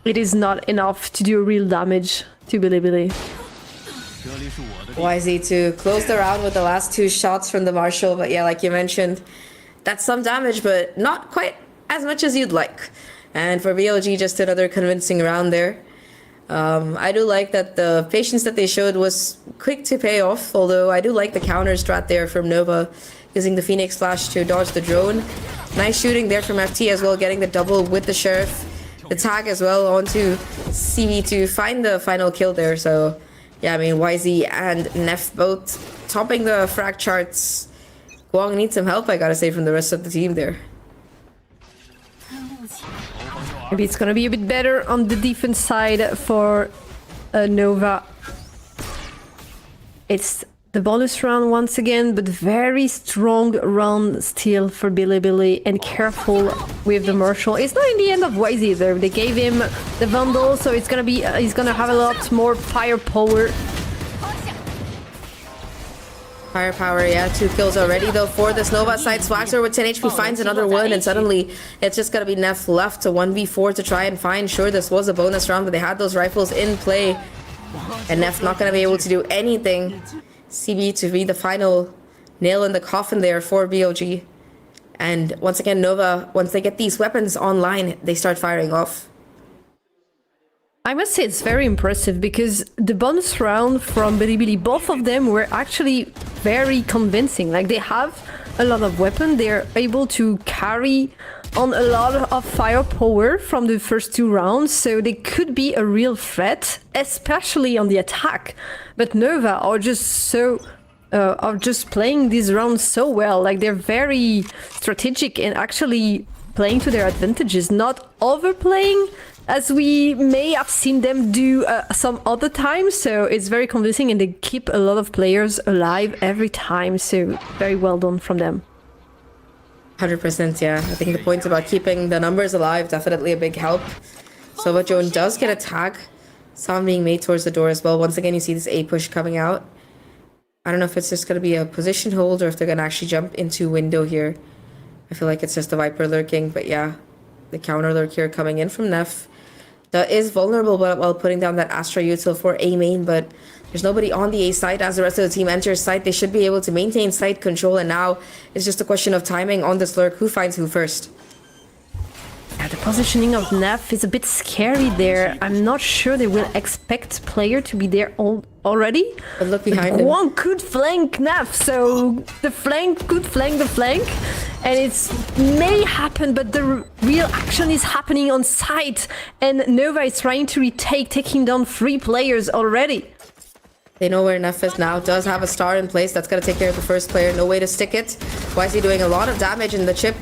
it is not enough to do real damage to Bilibili. YZ to close the round with the last 2 shots from the Marshal, but yeah, like you mentioned, that's some damage, but not quite as much as you'd like. And for BLG, just another convincing round there. I do like that the patience that they showed was quick to pay off, although I do like the counter strat there from Nova, using the Phoenix Flash to dodge the drone. Nice shooting there from FT as well, getting the double with the Sheriff. The tag as well onto CB to find the final kill there. So yeah, I mean, YZ and Neff both topping the frag charts. Guang needs some help, I gotta say, from the rest of the team there. Maybe it's gonna be a bit better on the defense side for Nova. It's the bonus round once again, but very strong round still for Bilibili, and careful with the Marshall. It's not in the end of Wise either. They gave him the Vandal, so it's gonna be he's gonna have a lot more firepower. Firepower, yeah, 2 kills already though for this Nova side. Swagzer with 10 HP finds another one, and suddenly it's just gonna be Neff left to 1v4 to try and find. Sure, this was a bonus round, but they had those rifles in play, and Neff not gonna be able to do anything. CB to be the final nail in the coffin there for BLG. And once again, Nova, once they get these weapons online, they start firing off. I must say it's very impressive because the bonus round from Bilibili, both of them were actually very convincing. Like, they have a lot of weapons, they're able to carry on a lot of firepower from the first 2 rounds, so they could be a real threat, especially on the attack. But Nova are just playing these rounds so well. Like, they're very strategic and actually playing to their advantages, not overplaying as we may have seen them do some other times. So it's very convincing, and they keep a lot of players alive every time, so very well done from them. 100%, yeah. I think the points about keeping the numbers alive, definitely a big help. Sova Joan does get a tag. Sound being made towards the door as well. Once again, you see this A push coming out. I don't know if it's just going to be a position hold or if they're going to actually jump into window here. I feel like it's just the Viper lurking, but yeah, the counter lurk here coming in from Neff. That is vulnerable while putting down that Astra util for A main, but there's nobody on the A side as the rest of the team enters site. They should be able to maintain site control, and now it's just a question of timing on this lurk. Who finds who first? Yeah, the positioning of Neff is a bit scary there. I'm not sure they will expect player to be there already. But look behind him. One could flank Neff, so the flank could flank the flank. And it may happen, but the real action is happening on site. And Nova is trying to retake, taking down 3 players already. They know where Neff is now. Does have a star in place. That's going to take care of the first player. No way to stick it. Why is he doing a lot of damage in the chip?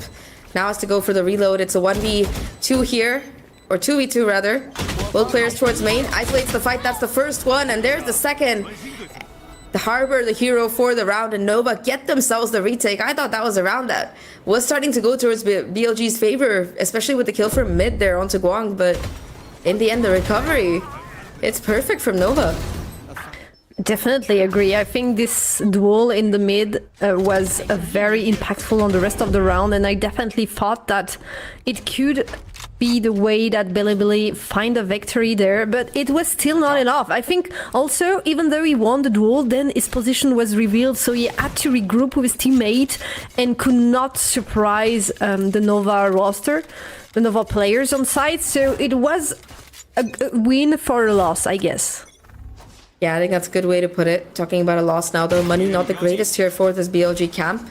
Now has to go for the reload. It's a 1v2 here. Or 2v2 rather. Both players towards main. Isolates the fight. That's the first one. And there's the second. The Harbor, the hero for the round, and Nova get themselves the retake. I thought that was a round that was starting to go towards BLG's favor, especially with the kill from mid there onto Guang. But in the end, the recovery, it's perfect from Nova. Definitely agree. I think this duel in the mid was very impactful on the rest of the round, and I definitely thought that it could be the way that Bilibili find a victory there, but it was still not enough. I think also, even though he won the duel, then his position was revealed, so he had to regroup with his teammate and could not surprise the Nova roster, the Nova players on site, so it was a win for a loss, I guess. Yeah, I think that's a good way to put it. Talking about a loss now, though, money not the greatest here for this BLG camp.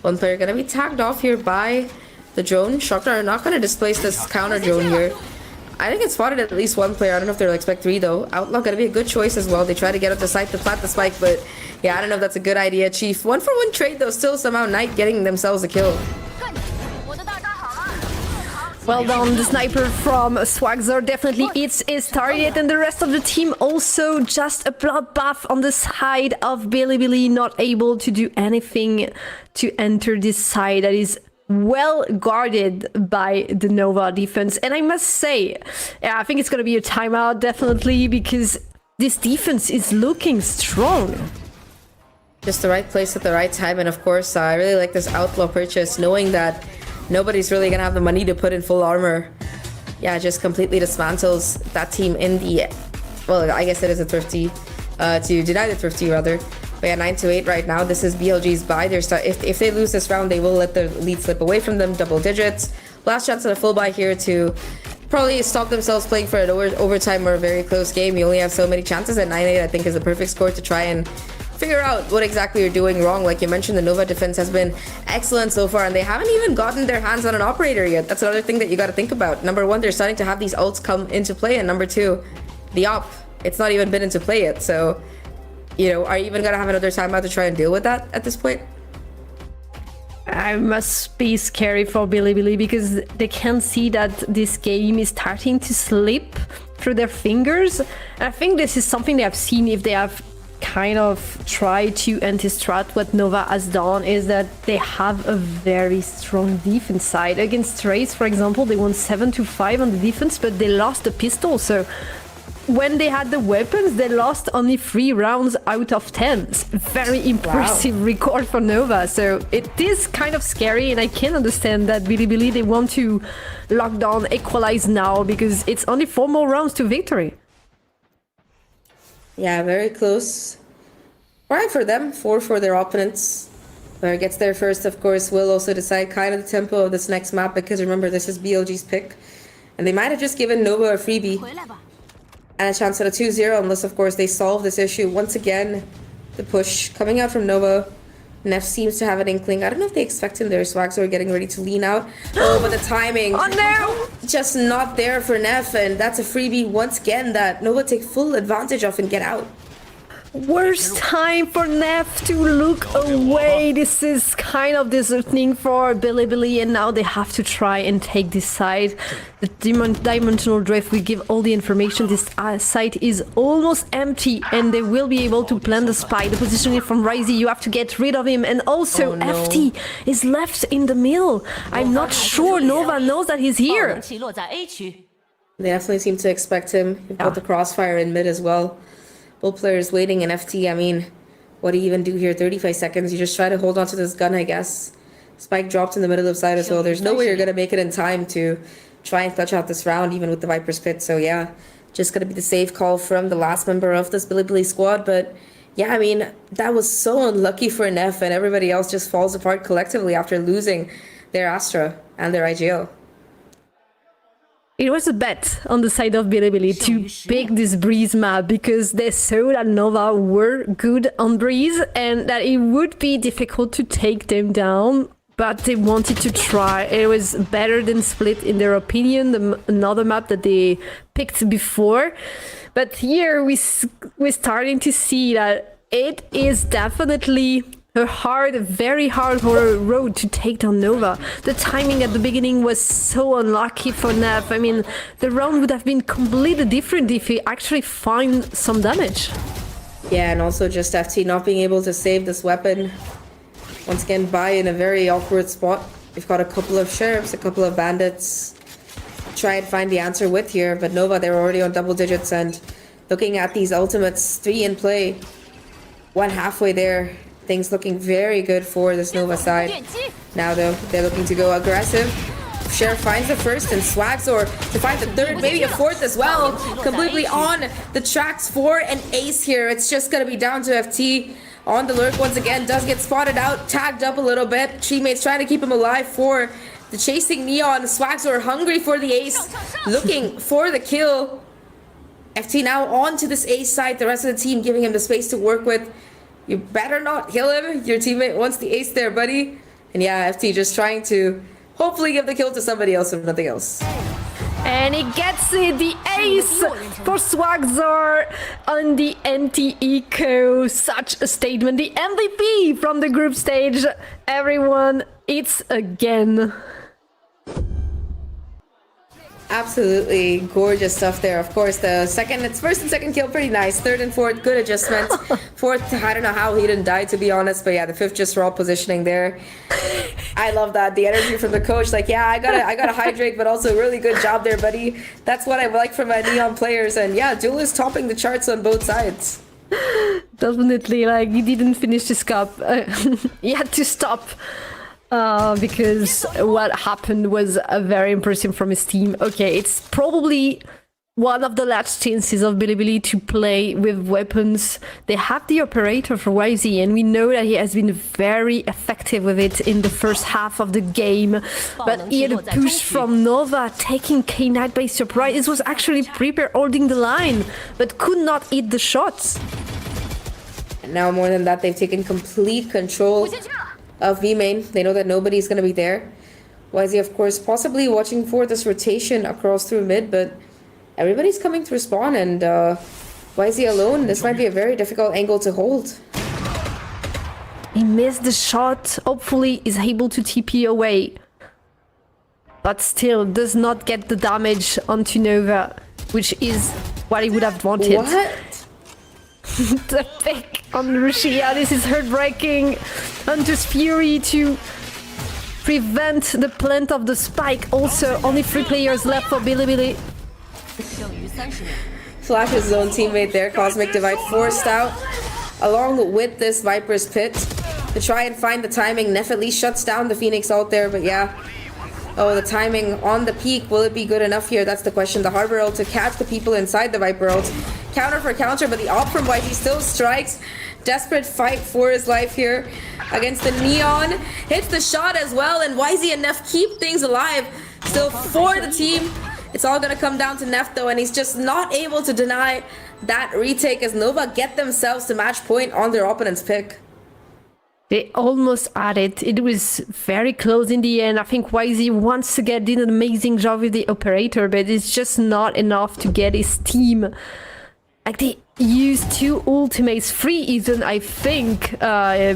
One player gonna be tagged off here by the drone. Shocked are not gonna displace this counter drone here. I think it spotted at least 1 player. I don't know if they'll expect 3 though. Outlaw gonna be a good choice as well. They try to get up the site to plant the spike, but yeah, I don't know if that's a good idea. Chief, 1-for-1 trade though. Still somehow Knight getting themselves a kill. Well done, the sniper from Swagzer definitely hits his target, and the rest of the team also just a bloodbath on the side of Bilibili, not able to do anything to enter this side that is well guarded by the Nova defense. And I must say, yeah, I think it's going to be a timeout definitely, because this defense is looking strong. Just the right place at the right time, and of course I really like this Outlaw purchase, knowing that nobody's really gonna have the money to put in full armor. Yeah, just completely dismantles that team in the... Well, I guess it is a thrifty, to deny the thrifty rather. But yeah, 9-8 right now. This is BLG's buy. If they lose this round, they will let the lead slip away from them, double digits. Last chance at a full buy here to probably stop themselves playing for an overtime or a very close game. You only have so many chances at 9-8, I think is the perfect score to try and figure out what exactly you're doing wrong. Like you mentioned, the Nova defense has been excellent so far, and they haven't even gotten their hands on an operator yet. That's another thing that you got to think about. Number 1, they're starting to have these ults come into play, and number 2, the op, it's not even been into play yet. So, you know, are you even gonna have another timeout to try and deal with that at this point? I must be scary for Bilibili because they can see that this game is starting to slip through their fingers. I think this is something they have seen if they have kind of tried to anti-strat what Nova has done, is that they have a very strong defense side. Against Trace, for example, they won 7-5 on the defense, but they lost the pistol, so when they had the weapons, they lost only 3 rounds out of 10. Very impressive record for Nova. So it is kind of scary, and I can understand that Bilibili, they want to lock down, equalize now, because it's only 4 more rounds to victory. Yeah, very close. 5 for them, 4 for their opponents. Whoever gets there first, of course, will also decide kind of the tempo of this next map, because remember, this is BLG's pick. And they might have just given Nova a freebie and a chance at a 2-0, unless, of course, they solve this issue. Once again, the push coming out from Nova. Neff seems to have an inkling. I don't know if they expect him there. Swags are getting ready to lean out. Oh, but the timing. Oh, no! Just not there for Neff, and that's a freebie once again that Nova take full advantage of and get out. Worst time for Neff to look away. This is kind of disheartening for Bilibili, and now they have to try and take this side. The dimensional drift will give all the information. This site is almost empty, and they will be able to plant the spy. The positioning from Ryzy, you have to get rid of him, and also FT is left in the middle. I'm not sure Nova knows that he's here. They definitely seem to expect him. You've got the crossfire in mid as well. Both players waiting, in FT, I mean, what do you even do here? 35 seconds, you just try to hold on to this gun, I guess. Spike dropped in the middle of side as well. There's no way you're going to make it in time to try and clutch out this round, even with the Viper's Pit. So yeah, just going to be the safe call from the last member of this Bilibili squad. But yeah, I mean, that was so unlucky for Neff, and everybody else just falls apart collectively after losing their Astra and their IGL. It was a bet on the side of Bilibili to pick this Breeze map because they saw that Nova were good on Breeze and that it would be difficult to take them down, but they wanted to try. It was better than Split in their opinion, another map that they picked before. But here we're starting to see that it is definitely a very hard road to take down Nova. The timing at the beginning was so unlucky for Neff. I mean, the round would have been completely different if he actually found some damage. Yeah, and also just FT not being able to save this weapon. Once again, Bai in a very awkward spot. We've got a couple of sheriffs, a couple of bandits. Try and find the answer with here, but Nova, they're already on double digits, and looking at these ultimates, 3 in play, 1 halfway there. Things looking very good for this Nova side. Now though, they're looking to go aggressive. Sheriff finds the first, and Swagzor to find the third, maybe a fourth as well. Completely on the tracks for an ace here. It's just gonna be down to FT on the lurk once again. Does get spotted out, tagged up a little bit. Teammates trying to keep him alive for the chasing Neon. Swagzor hungry for the ace, looking for the kill. FT now on to this ace side. The rest of the team giving him the space to work with. You better not kill him. Your teammate wants the ace there, buddy. And yeah, FT just trying to hopefully give the kill to somebody else, if nothing else. And he gets it, the ace for Swagzor on the anti-eco. Such a statement. The MVP from the group stage. Everyone, it's again. Absolutely gorgeous stuff there. Of course, it's first and second kill, pretty nice. Third and fourth, good adjustment. Fourth, I don't know how he didn't die, to be honest, but yeah, the fifth just raw positioning there. I love that, the energy from the coach. Like, yeah, I gotta hydrate, but also really good job there, buddy. That's what I like from my Neon players, and yeah, Jewel is topping the charts on both sides. Definitely, like, he didn't finish his cup. He had to stop. Because what happened was very impressive from his team. Okay, it's probably one of the last chances of Bilibili to play with weapons. They have the operator for YZ, and we know that he has been very effective with it in the first half of the game. But here the push from Nova, taking K-Knight by surprise. It was actually Prepare holding the line, but could not hit the shots. And now more than that, they've taken complete control of V main. They know that nobody's going to be there. YZ, of course, possibly watching for this rotation across through mid, but everybody's coming through spawn, and YZ alone, this might be a very difficult angle to hold. He missed the shot. Hopefully he's able to TP away. But still does not get the damage onto Nova, which is what he would have wanted. What? The pick on Rushia, this is heartbreaking. Hunter's Fury to prevent the plant of the spike. Also, only 3 players left for Bilibili. Flash his own teammate there. Cosmic Divide forced out along with this Viper's Pit to try and find the timing. Neff at least shuts down the Phoenix ult there, but yeah. Oh, the timing on the peak, will it be good enough here? That's the question. The Harbor ult to catch the people inside the Viper ult. Counter for counter, but the op from YG still strikes. Desperate fight for his life here against the Neon. Hits the shot as well, and YZ and Neff keep things alive. Still for the team. It's all gonna come down to Neff though, and he's just not able to deny that retake as Nova get themselves to match point on their opponent's pick. They almost had it. It was very close in the end. I think YZ once again did an amazing job with the operator, but it's just not enough to get his team. Like, they used 2 ultimates, 3 even, I think,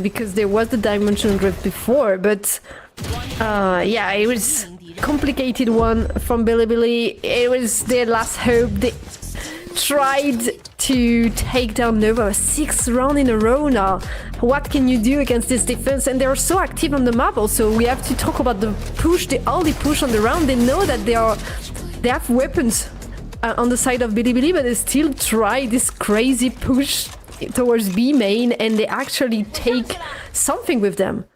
because there was the Dimension Drift before, but yeah, it was complicated one from Bilibili. It was their last hope. They tried to take down Nova 6 rounds in a row now. What can you do against this defense? And they're so active on the map also. We have to talk about the push, the early push on the round. They know that they have weapons on the side of Bilibili, but they still try this crazy push towards B main, and they actually take something with them.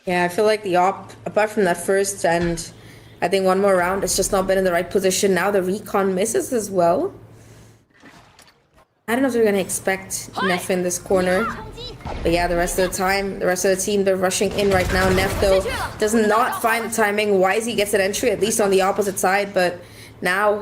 Yeah, I feel like the op, apart from that first and I think one more round, it's just not been in the right position. Now the recon misses as well. I don't know if they're gonna expect Neff in this corner. But yeah, the rest of the time, the rest of the team, they're rushing in right now. Neff, though, does not find the timing. YZ gets an entry, at least on the opposite side, but now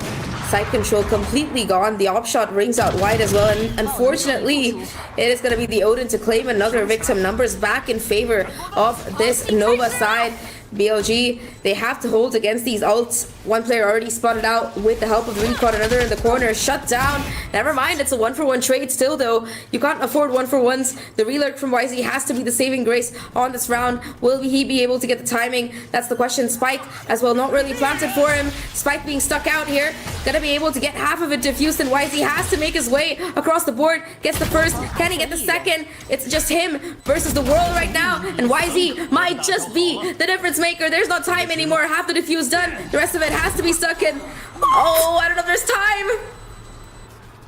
side control completely gone. The op shot rings out wide as well, and unfortunately, it is going to be the Odin to claim another victim. Numbers back in favor of this Nova side. BLG, they have to hold against these ults. One player already spotted out with the help of Recon, another in the corner, shut down. Never mind, it's a 1-for-1 trade still though. You can't afford 1-for-1s. The relurk from YZ has to be the saving grace on this round. Will he be able to get the timing? That's the question. Spike as well, not really planted for him. Spike being stuck out here. Gonna be able to get half of it diffused, and YZ has to make his way across the board. Gets the first, can he get the second? It's just him versus the world right now, and YZ might just be the difference maker. There's no time anymore. Half the diffuse done. The rest of it has to be stuck in. Oh, I don't know if there's time.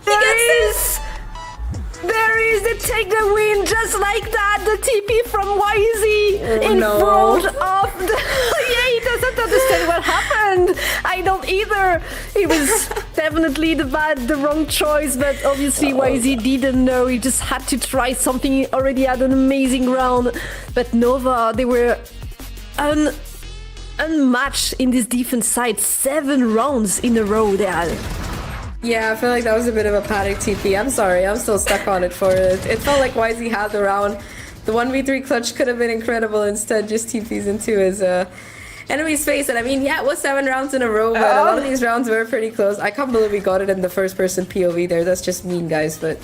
He gets this. There is the take the win, just like that. The TP from YZ in front of the... Yeah, he doesn't understand what happened. I don't either. It was definitely the wrong choice, but obviously YZ didn't know. He just had to try something. He already had an amazing round. But Nova, they were unmatched in this defense side. 7 rounds in a row they had. Yeah, I feel like that was a bit of a panic TP. I'm sorry, I'm still stuck on it for it. It felt like YZ had the round. The 1v3 clutch could have been incredible. Instead, just TPs into his enemy's face. And I mean, yeah, it was 7 rounds in a row, but a lot of these rounds were pretty close. I can't believe we got it in the first person POV there. That's just mean, guys. But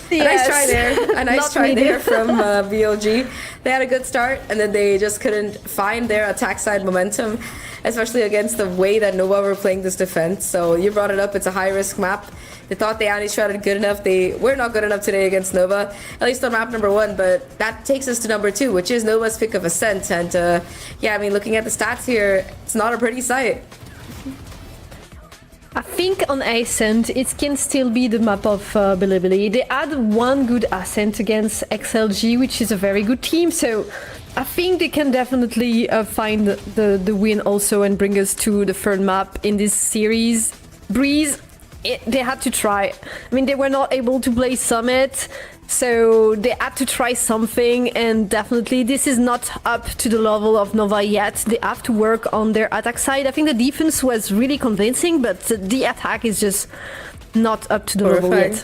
a nice try there. A nice try there from BLG. They had a good start, and then they just couldn't find their attack side momentum, especially against the way that Nova were playing this defense. So you brought it up, it's a high-risk map. They thought they anti-shrouded good enough. They were not good enough today against Nova, at least on map number 1, but that takes us to number 2, which is Nova's pick of Ascent. And yeah, I mean, looking at the stats here, it's not a pretty sight. I think on Ascent, it can still be the map of Bilibili. They had one good Ascent against XLG, which is a very good team, so I think they can definitely find the win also and bring us to the third map in this series. Breeze, they had to try. I mean, they were not able to play Summit, so they had to try something, and definitely this is not up to the level of Nova yet. They have to work on their attack side. I think the defense was really convincing, but the attack is just not up to the level yet.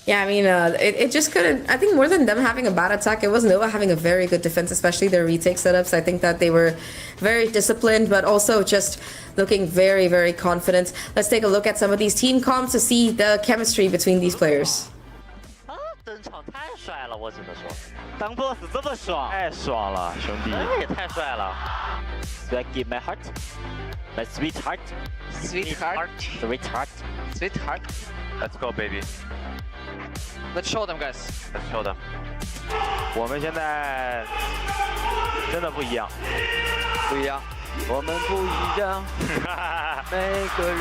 Yeah, I mean, it just couldn't... I think more than them having a bad attack, it was Nova having a very good defense, especially their retake setups. I think that they were very disciplined, but also just looking very, very confident. Let's take a look at some of these team comps to see the chemistry between these players. 场太帅了，我只能说，当 boss 这么爽，太爽了，兄弟！这也太帅了。So I give my heart, my sweetheart, Sweetheart. sweetheart. Sweetheart. Let's go, baby. Let's show them, guys. Let's show them. 我们现在真的不一样，不一样，我们不一样，每个人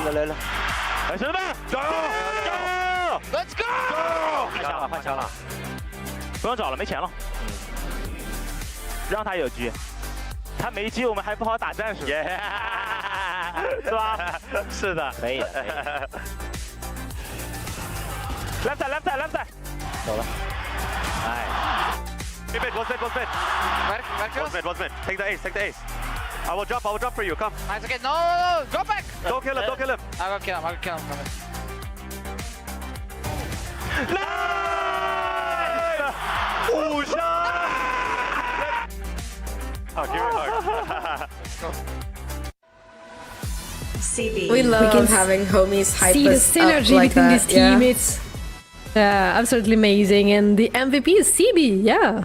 都来了，来，兄弟们，加油！加油 Let's go！ 换枪了，换枪了，不用找了，没钱了。让他有机，他没机，我们还不好打战术，是吧？是的，可以。Left side, left side, left side。走了。哎。Go mid, go mid, go mid. Back Go mid, go mid. Take the ace, take the ace. I will drop for you. Come. Nice again. No, go back. Don't kill him, don't kill him. I will kill him. I will kill him. Nice! 互相。Oh, give it hard. We love having homies hype see the us synergy up like between that. these team. It's absolutely amazing. And the MVP is CB, yeah.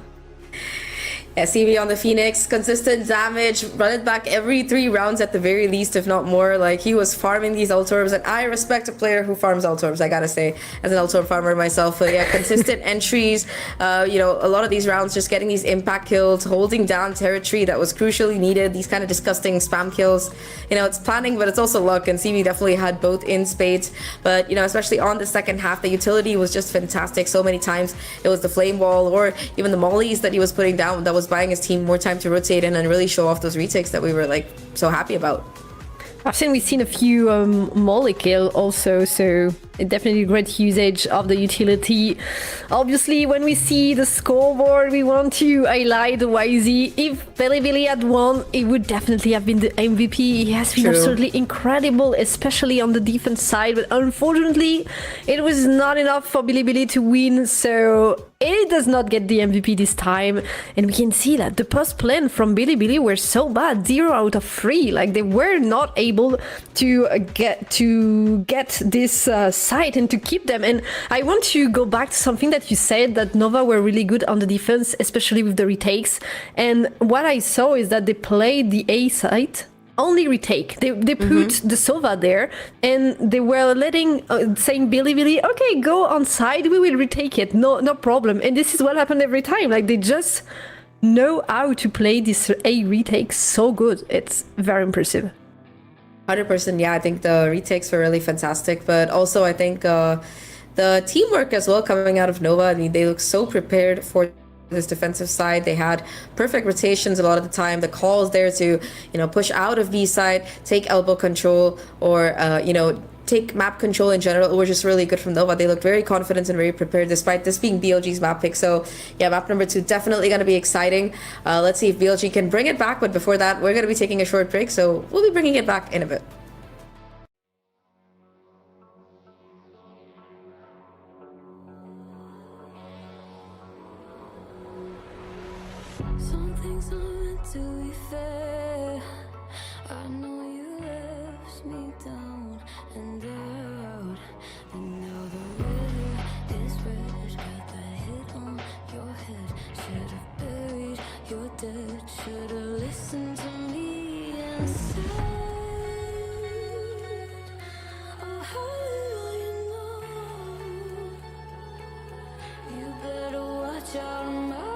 Yeah, CB on the Phoenix, consistent damage, run it back every 3 rounds at the very least, if not more. Like, he was farming these Altorbs, and I respect a player who farms Altorbs, I gotta say, as an Altorb farmer myself. But yeah, consistent entries, you know, a lot of these rounds just getting these impact kills, holding down territory that was crucially needed, these kind of disgusting spam kills. You know, it's planning, but it's also luck, and CB definitely had both in spades. But, you know, especially on the second half, the utility was just fantastic. So many times it was the flame wall or even the mollies that he was putting down that was buying his team more time to rotate in and really show off those retakes that we were like so happy about. We've seen a few molly kill also, so definitely great usage of the utility. Obviously, when we see the scoreboard, we want to highlight YZ. If Billy had won, it would definitely have been the MVP. He has been absolutely incredible, especially on the defense side, but unfortunately, it was not enough for Billy to win, so it does not get the MVP this time. And we can see that the post plan from Billy were so bad, 0 out of 3. Like, they were not able to get this site and to keep them. And I want to go back to something that you said, that Nova were really good on the defense, especially with the retakes. And what I saw is that they played the A site only retake. They put the Sova there, and they were letting saying Billy, okay, go on side, we will retake it, no problem. And this is what happened every time. Like, they just know how to play this A retake so good. It's very impressive. 100%, yeah, I think the retakes were really fantastic, but also I think the teamwork as well coming out of Nova. I mean, they look so prepared for this defensive side. They had perfect rotations a lot of the time. The calls there to, you know, push out of B side, take elbow control, or you know, take map control in general were just really good from Nova. They looked very confident and very prepared despite this being BLG's map pick. So yeah, map number 2 definitely going to be exciting. Let's see if BLG can bring it back, but before that, we're going to be taking a short break, so we'll be bringing it back in a bit. Some things aren't meant to be fair. I know you left me down and out, and now the river is red. Got that hit on your head. Should've buried your dead. Should've listened to me and said, oh, how little you know. You better watch out, my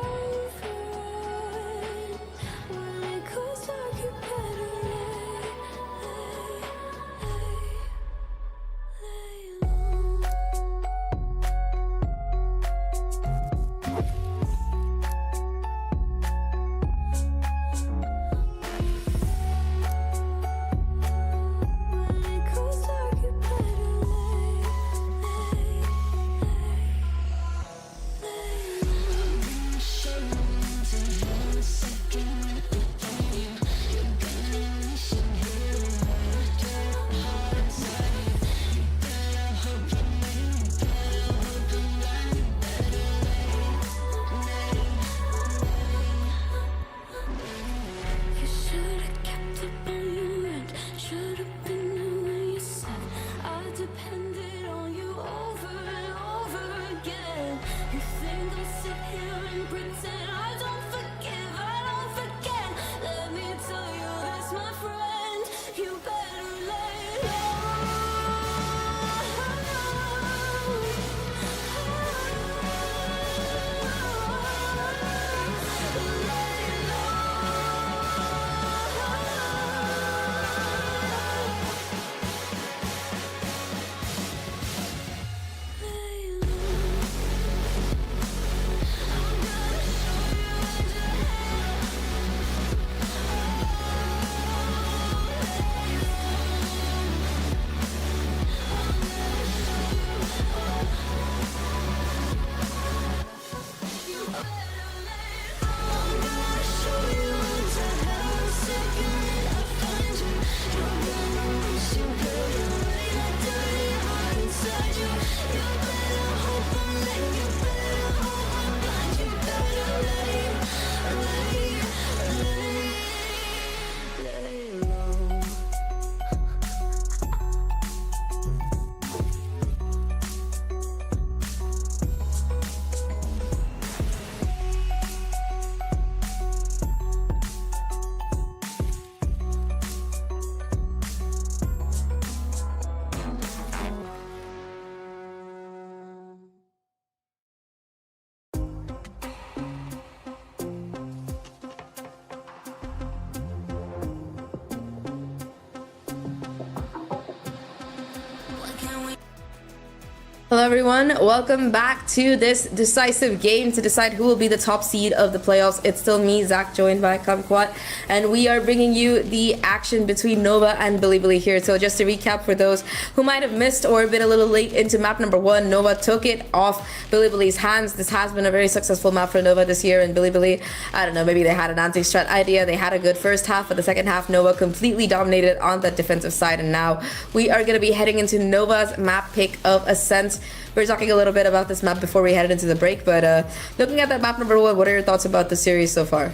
Hello everyone, welcome back to this decisive game to decide who will be the top seed of the playoffs. It's still me, Zach, joined by Kumquat, and we are bringing you the action between Nova and Bilibili here. So just to recap for those who might have missed or been a little late into map number 1, Nova took it off Bilibili's hands. This has been a very successful map for Nova this year, and Bilibili, I don't know, maybe they had an anti-strat idea. They had a good first half, but the second half Nova completely dominated on the defensive side, and now we are going to be heading into Nova's map pick of Ascent. We were talking a little bit about this map before we headed into the break, but looking at that map number 1, what are your thoughts about the series so far?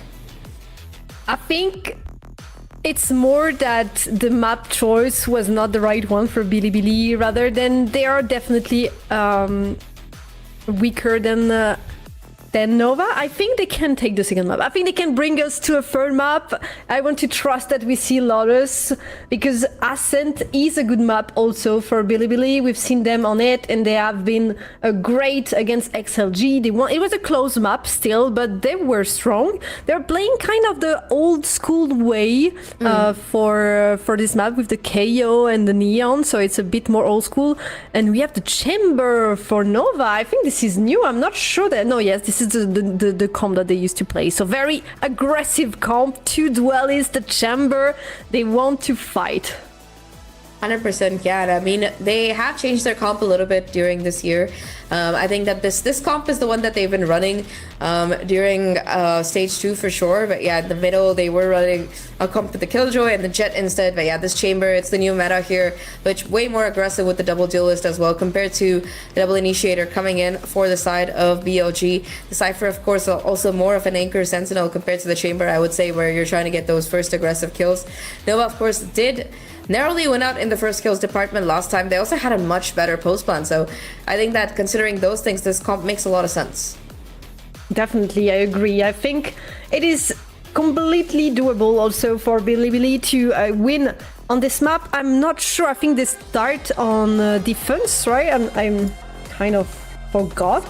I think it's more that the map choice was not the right one for Bilibili, rather than they are definitely weaker than Nova. I think they can take the second map. I think they can bring us to a third map. I want to trust that we see Lotus, because Ascent is a good map also for Bilibili. We've seen them on it, and they have been great against XLG. It was a close map still, but they were strong. They're playing kind of the old school way for this map with the KO and the Neon, so it's a bit more old school. And we have the Chamber for Nova. I think this is new. I'm not sure that... No, yes, this is the comp that they used to play. So very aggressive comp, 2 duelists, the Chamber, they want to fight. 100%, yeah. I mean, they have changed their comp a little bit during this year. I think that this comp is the one that they've been running during stage 2 for sure. But yeah, in the middle, they were running a comp with the Killjoy and the Jet instead. But yeah, this Chamber, it's the new meta here, which way more aggressive with the double duelist as well compared to the double initiator coming in for the side of BLG. The Cypher, of course, also more of an anchor sentinel compared to the Chamber, I would say, where you're trying to get those first aggressive kills. Nova, of course, did narrowly went out in the first kills department last time. They also had a much better post plan, so I think that considering those things, this comp makes a lot of sense. Definitely, I agree. I think it is completely doable also for Bilibili to win on this map. I'm not sure. I think they start on defense, right? I'm kind of forgot.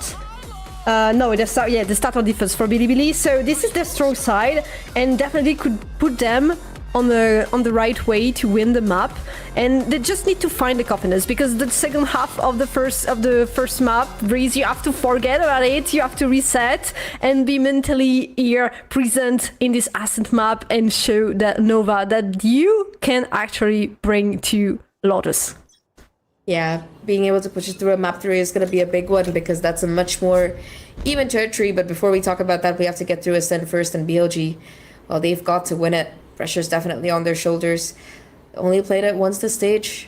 No, they start on defense for Bilibili. So this is their strong side, and definitely could put them on the right way to win the map, and they just need to find the confidence, because the second half of the first map, Breeze, you have to forget about it, you have to reset and be mentally here present in this Ascent map and show that Nova that you can actually bring to Lotus. Yeah, being able to push it through a map 3 is going to be a big one, because that's a much more even territory. But before we talk about that, we have to get through Ascent first, and BLG, well, they've got to win it. Pressure's definitely on their shoulders. Only played it once this stage.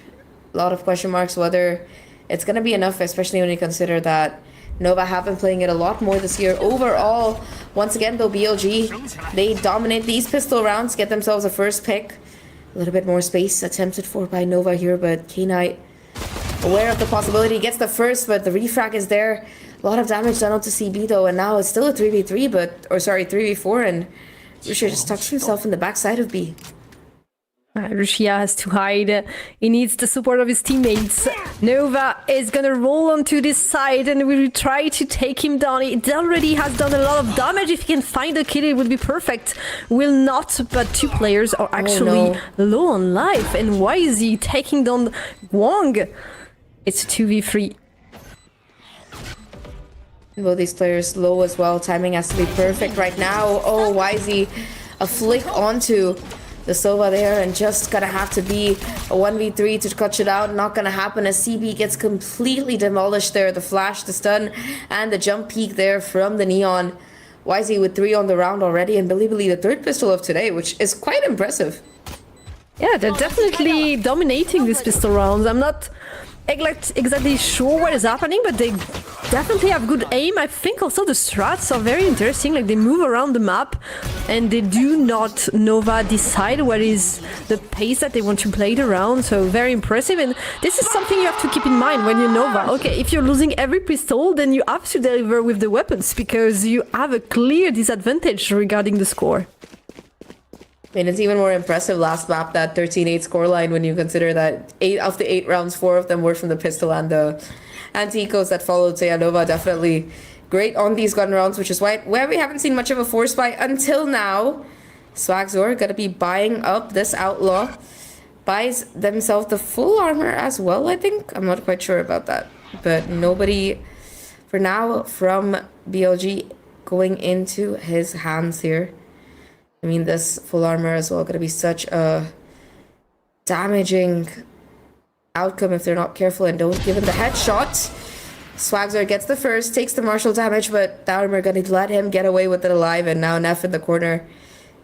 A lot of question marks whether it's going to be enough, especially when you consider that Nova have been playing it a lot more this year. Overall, once again, though, BLG, they dominate these pistol rounds, get themselves a first pick. A little bit more space attempted for by Nova here, but K-Knight, aware of the possibility, gets the first, but the refrag is there. A lot of damage done out to CB, though, and now it's still a 3v3, 3v4, and Rushia just tucks himself in the backside of B. Rushia has to hide. He needs the support of his teammates. Nova is gonna roll onto this side and will try to take him down. It already has done a lot of damage. If he can find a kill, it would be perfect. Will not, but 2 players are actually low on life. And why is he taking down Wong? It's 2v3. Both these players low as well. Timing has to be perfect right now. Oh, YZ, a flick onto the Sova there, and just gonna have to be a 1v3 to clutch it out. Not gonna happen as CB gets completely demolished there. The flash, the stun, and the jump peek there from the Neon. YZ with 3 on the round already, and Bilibili the 3rd pistol of today, which is quite impressive. Yeah, they're definitely dominating these pistol rounds. I'm not exactly sure what is happening, but they definitely have good aim. I think also the strats are very interesting, like they move around the map and they do not Nova decide what is the pace that they want to play it around, so very impressive. And this is something you have to keep in mind when you're Nova. Okay, if you're losing every pistol, then you have to deliver with the weapons, because you have a clear disadvantage regarding the score. I mean, it's even more impressive last map, that 13-8 scoreline, when you consider that 8 of the 8 rounds, 4 of them were from the pistol and the anti-ecos that followed. So yeah, Nova definitely great on these gun rounds, which is where we haven't seen much of a force buy until now. Swagzor gonna be buying up this Outlaw. Buys themselves the full armor as well, I think. I'm not quite sure about that. but nobody for now from BLG going into his hands here. I mean, this full armor as well going to be such a damaging outcome if they're not careful and don't give him the headshot. Swagzor gets the first, takes the martial damage, but the armor going to let him get away with it alive, and now Neff in the corner.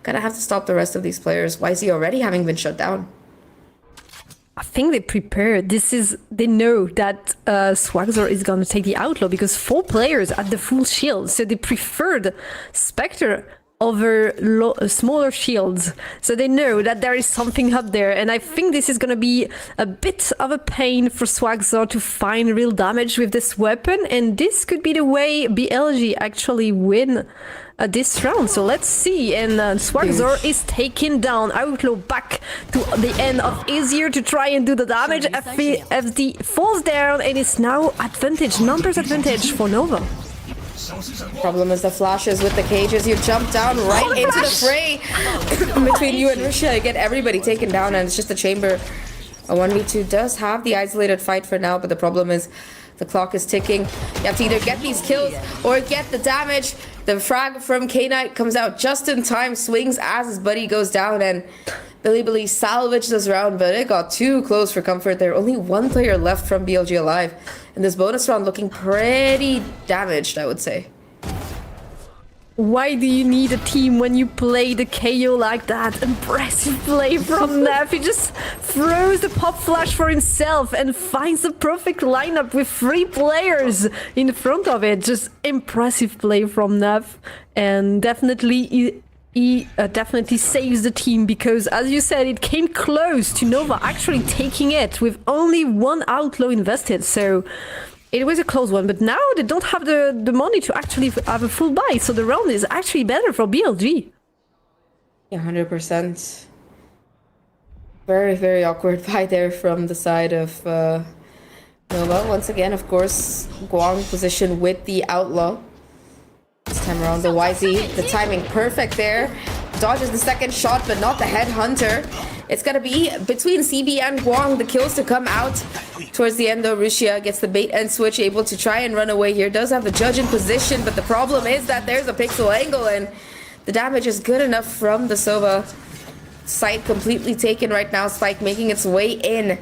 Gonna have to stop the rest of these players. YZ already having been shut down. I think they prepared. They know that Swagzor is going to take the outlaw because 4 players at the full shield. So they preferred Spectre over smaller shields. So they know that there is something up there. And I think this is going to be a bit of a pain for Swagzor to find real damage with this weapon. And this could be the way BLG actually win this round. So let's see. And Swagzor is taken down. Outlaw back to the end of easier to try and do the damage. FD falls down and it's now advantage, numbers advantage for Nova. Problem is the flashes with the cages. You jump down right into the fray between you and Rusia. You get everybody taken down and it's just a chamber. A 1v2 does have the isolated fight for now, but the problem is the clock is ticking. You have to either get these kills or get the damage. The frag from K-Knight comes out just in time, swings as his buddy goes down, and Billy salvaged this round, but it got too close for comfort there. Only 1 player left from BLG alive. And this bonus round looking pretty damaged, I would say. Why do you need a team when you play the KO like that? Impressive play from Neff. He just throws the pop flash for himself and finds the perfect lineup with 3 players in front of it. Just impressive play from Neff. And definitely he definitely saves the team because, as you said, it came close to Nova actually taking it with only 1 outlaw invested. So it was a close one, but now they don't have the money to actually have a full buy, so the round is actually better for BLG. Yeah, 100%. Very, very awkward buy there from the side of Nova. Once again, of course, Guang position with the outlaw. This time around, the YZ, the timing perfect there. Dodges the second shot, but not the headhunter. It's gonna be between CB and Guang, the kills to come out towards the end, though. Rusia gets the bait and switch, able to try and run away here. Does have the judge in position, but the problem is that there's a pixel angle, and the damage is good enough from the Sova. Site completely taken right now. Spike making its way in,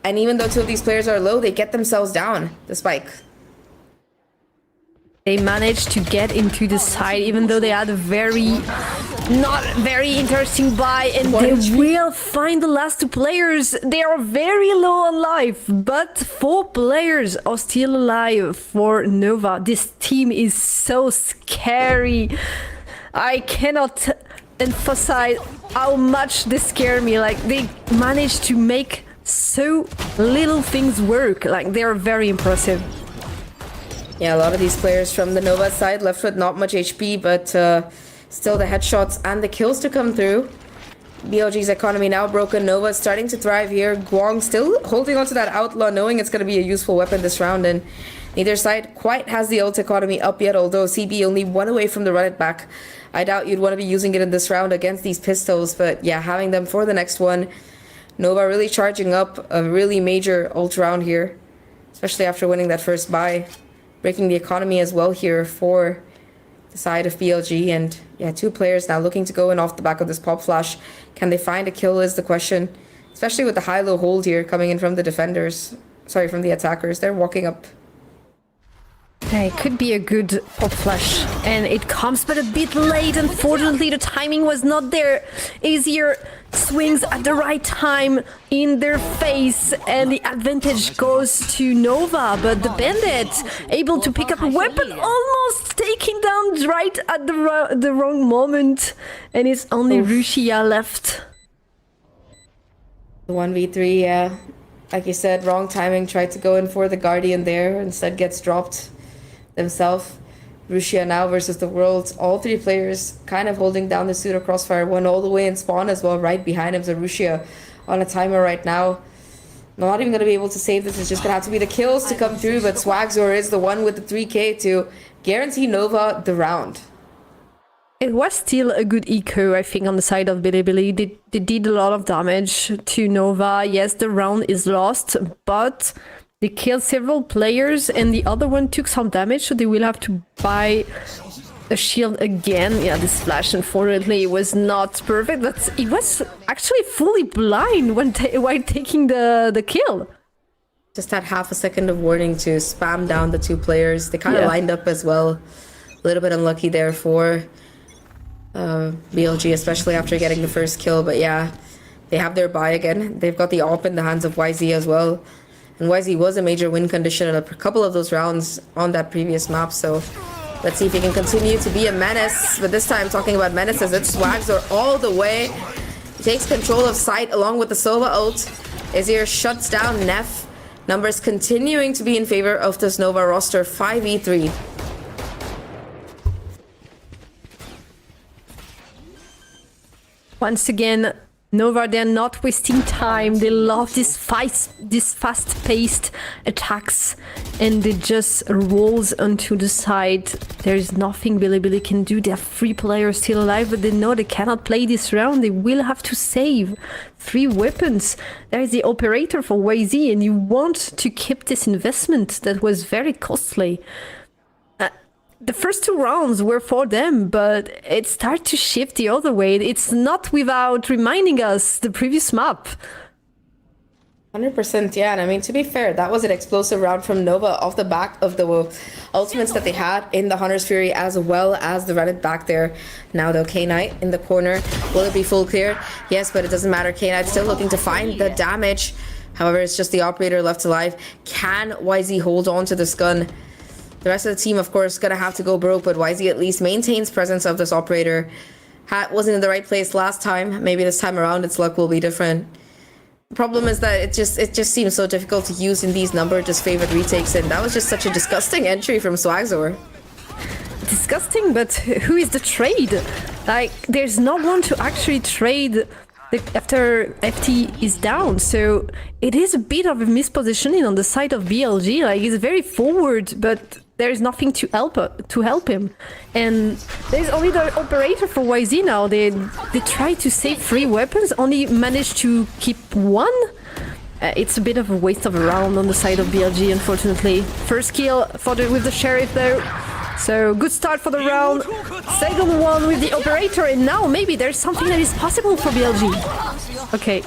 and even though 2 of these players are low, they get themselves down. The Spike. They managed to get into the side, even though they had a not very interesting buy, and they will find the last 2 players. They are very low on life, but 4 players are still alive for Nova. This team is so scary. I cannot emphasize how much they scare me. Like, they managed to make so little things work. Like, they are very impressive. Yeah, a lot of these players from the Nova side left with not much HP, but still the headshots and the kills to come through. BLG's economy now broken. Nova starting to thrive here. Guang still holding onto that outlaw, knowing it's going to be a useful weapon this round, and neither side quite has the ult economy up yet, although CB only 1 away from the run it back. I doubt you'd want to be using it in this round against these pistols, but yeah, having them for the next one. Nova really charging up a really major ult round here, especially after winning that first buy. Breaking the economy as well here for the side of BLG. And yeah, 2 players now looking to go in off the back of this pop flash. Can they find a kill is the question, especially with the high-low hold here coming in from the defenders. Sorry, from the attackers. They're walking up. It could be a good pop flash, and it comes but a bit late. Unfortunately, the timing was not there. Easier swings at the right time in their face, and the advantage goes to Nova, but the Bandit able to pick up a weapon, almost taking down right at the wrong moment, and it's only Rusia left. 1v3, yeah. Like you said, wrong timing, tried to go in for the Guardian there, instead gets dropped themselves. Rusia now versus the Worlds. All 3 players kind of holding down the pseudo crossfire. 1 all the way in spawn as well, right behind him. So Rusia on a timer right now. Not even going to be able to save this. It's just going to have to be the kills to come through. But Swagzor is the one with the 3k to guarantee Nova the round. It was still a good eco, I think, on the side of Bilibili. They did a lot of damage to Nova. Yes, the round is lost, but They killed several players and the other one took some damage, so they will have to buy a shield again. Yeah, this flash unfortunately was not perfect, but it was actually fully blind when while taking the kill. Just had half a second of warning to spam down the two players. They kind of lined up as well. A little bit unlucky there for BLG, especially after getting the first kill. But yeah, they have their buy again. They've got the AWP in the hands of YZ as well. And YZ was a major win condition in a couple of those rounds on that previous map. So let's see if he can continue to be a menace. But this time, talking about menaces, it's Swagzor all the way. He takes control of site along with the Sova ult. Azir shuts down Neff. Numbers continuing to be in favor of this Nova roster, 5v3. Once again, Nova, they're not wasting time. They love this fast-paced attacks, and they just rolls onto the side. There is nothing Bilibili can do. They have 3 players still alive, but they know they cannot play this round. They will have to save 3 weapons. There is the operator for YZ, and you want to keep this investment that was very costly. The first 2 rounds were for them, but it started to shift the other way. It's not without reminding us the previous map. 100%, yeah. And I mean, to be fair, that was an explosive round from Nova off the back of the ultimates that they had in the Hunter's Fury, as well as the Reddit back there. Now though, K-Knight in the corner. Will it be full clear? Yes, but it doesn't matter. K-Knight still looking to find the damage. However, it's just the operator left alive. Can YZ hold on to this gun? The rest of the team, of course, gonna have to go broke, but YZ at least maintains presence of this operator. Wasn't in the right place last time. Maybe this time around its luck will be different. The problem is that it just seems so difficult to use in these number just favored retakes, and that was just such a disgusting entry from Swagzor. Disgusting, but who is the trade? Like, there's no one to actually trade after FT is down, so it is a bit of a mispositioning on the side of BLG. Like, he's very forward, but there is nothing to help him, and there's only the operator for YZ now. They try to save 3 weapons, only managed to keep 1. It's a bit of a waste of a round on the side of BLG, unfortunately. First kill with the sheriff though. So good start for the round. Second one with the operator, and now maybe there's something that is possible for BLG. Okay.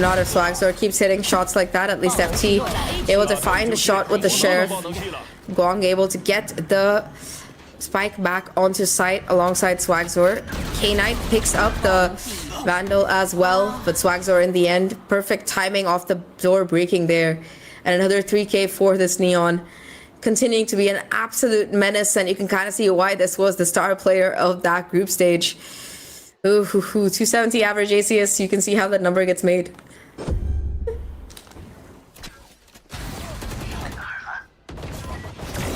Not if Swagzor keeps hitting shots like that. At least FT able to find a shot with the sheriff. Guang able to get the spike back onto site alongside Swagzor. K-Knight picks up the Vandal as well, but Swagzor in the end, perfect timing off the door breaking there. And another 3k for this Neon. Continuing to be an absolute menace, and you can kind of see why this was the star player of that group stage. Ooh, 270 average ACS, you can see how that number gets made.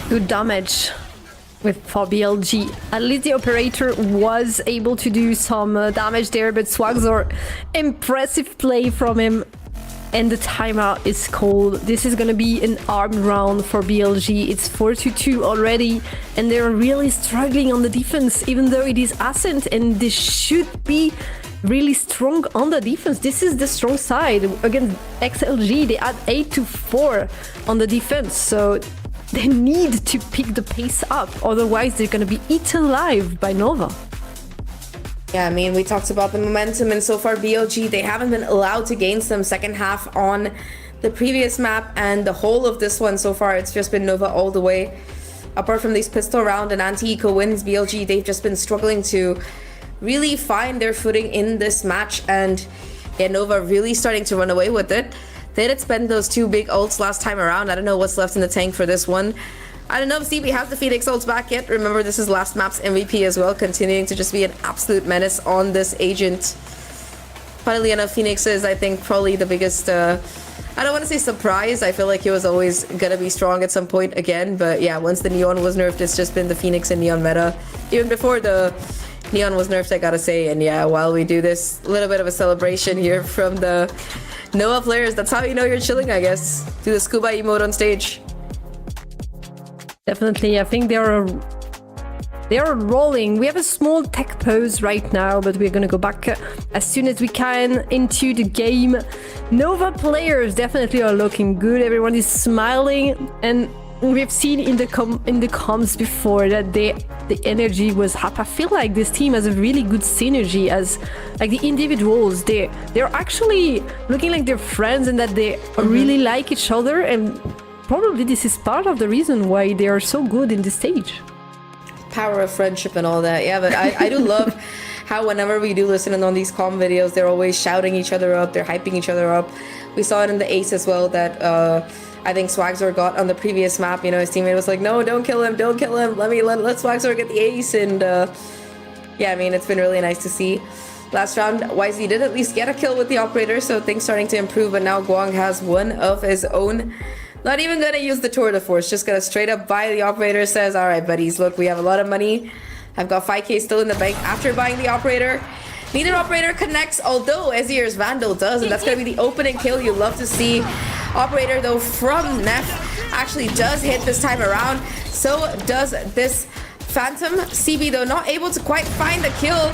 Good damage for BLG. At least the operator was able to do some damage there, but Swagzor, impressive play from him. And the timeout is called. This is gonna be an armed round for BLG. It's 4-2 already, and they're really struggling on the defense, even though it is Ascent, and they should be really strong on the defense. This is the strong side. Against XLG, they add 8-4 on the defense, so they need to pick the pace up, otherwise they're gonna be eaten alive by Nova. Yeah, I mean, we talked about the momentum, and so far BLG, they haven't been allowed to gain some second half on the previous map, and the whole of this one so far, it's just been Nova all the way. Apart from these pistol round and anti-eco wins, BLG, they've just been struggling to really find their footing in this match, and yeah, Nova really starting to run away with it. They did spend those 2 big ults last time around. I don't know what's left in the tank for this one. I don't know if CB has the Phoenix ults back yet. Remember, this is last map's MVP as well, continuing to just be an absolute menace on this agent. Funnily enough, Phoenix is, I think, probably the biggest, I don't want to say surprise. I feel like he was always gonna be strong at some point again. But yeah, once the Neon was nerfed, it's just been the Phoenix and Neon meta. Even before the Neon was nerfed, I gotta say. And yeah, while we do this, a little bit of a celebration here from the Nova players. That's how you know you're chilling, I guess. Do the scuba emote on stage. Definitely, I think they're They are rolling. We have a small tech pause right now, but we're gonna go back as soon as we can into the game. Nova players definitely are looking good. Everyone is smiling, and we've seen in the comms before that the energy was up. I feel like this team has a really good synergy as like the individuals. They're actually looking like they're friends and that they really like each other, and probably this is part of the reason why they are so good in this stage. Power of friendship and all that. Yeah, but I do love how whenever we do listen in on these comm videos, they're always shouting each other up, they're hyping each other up. We saw it in the Ace as well that I think Swagzor got on the previous map. You know, his teammate was like, no, don't kill him, let Swagzor get the ace. And yeah, I mean, it's been really nice to see. Last round, YZ did at least get a kill with the operator, so things starting to improve, but now Guang has one of his own. Not even gonna use the tour de force, just gonna straight up buy the operator. Says, all right, buddies, look, we have a lot of money. I've got 5k still in the bank after buying the operator. Neither operator connects, although Ezreal's Vandal does, and that's gonna be the opening kill you love to see. Operator, though, from Neff actually does hit this time around. So does this Phantom. CB, though, not able to quite find the kill.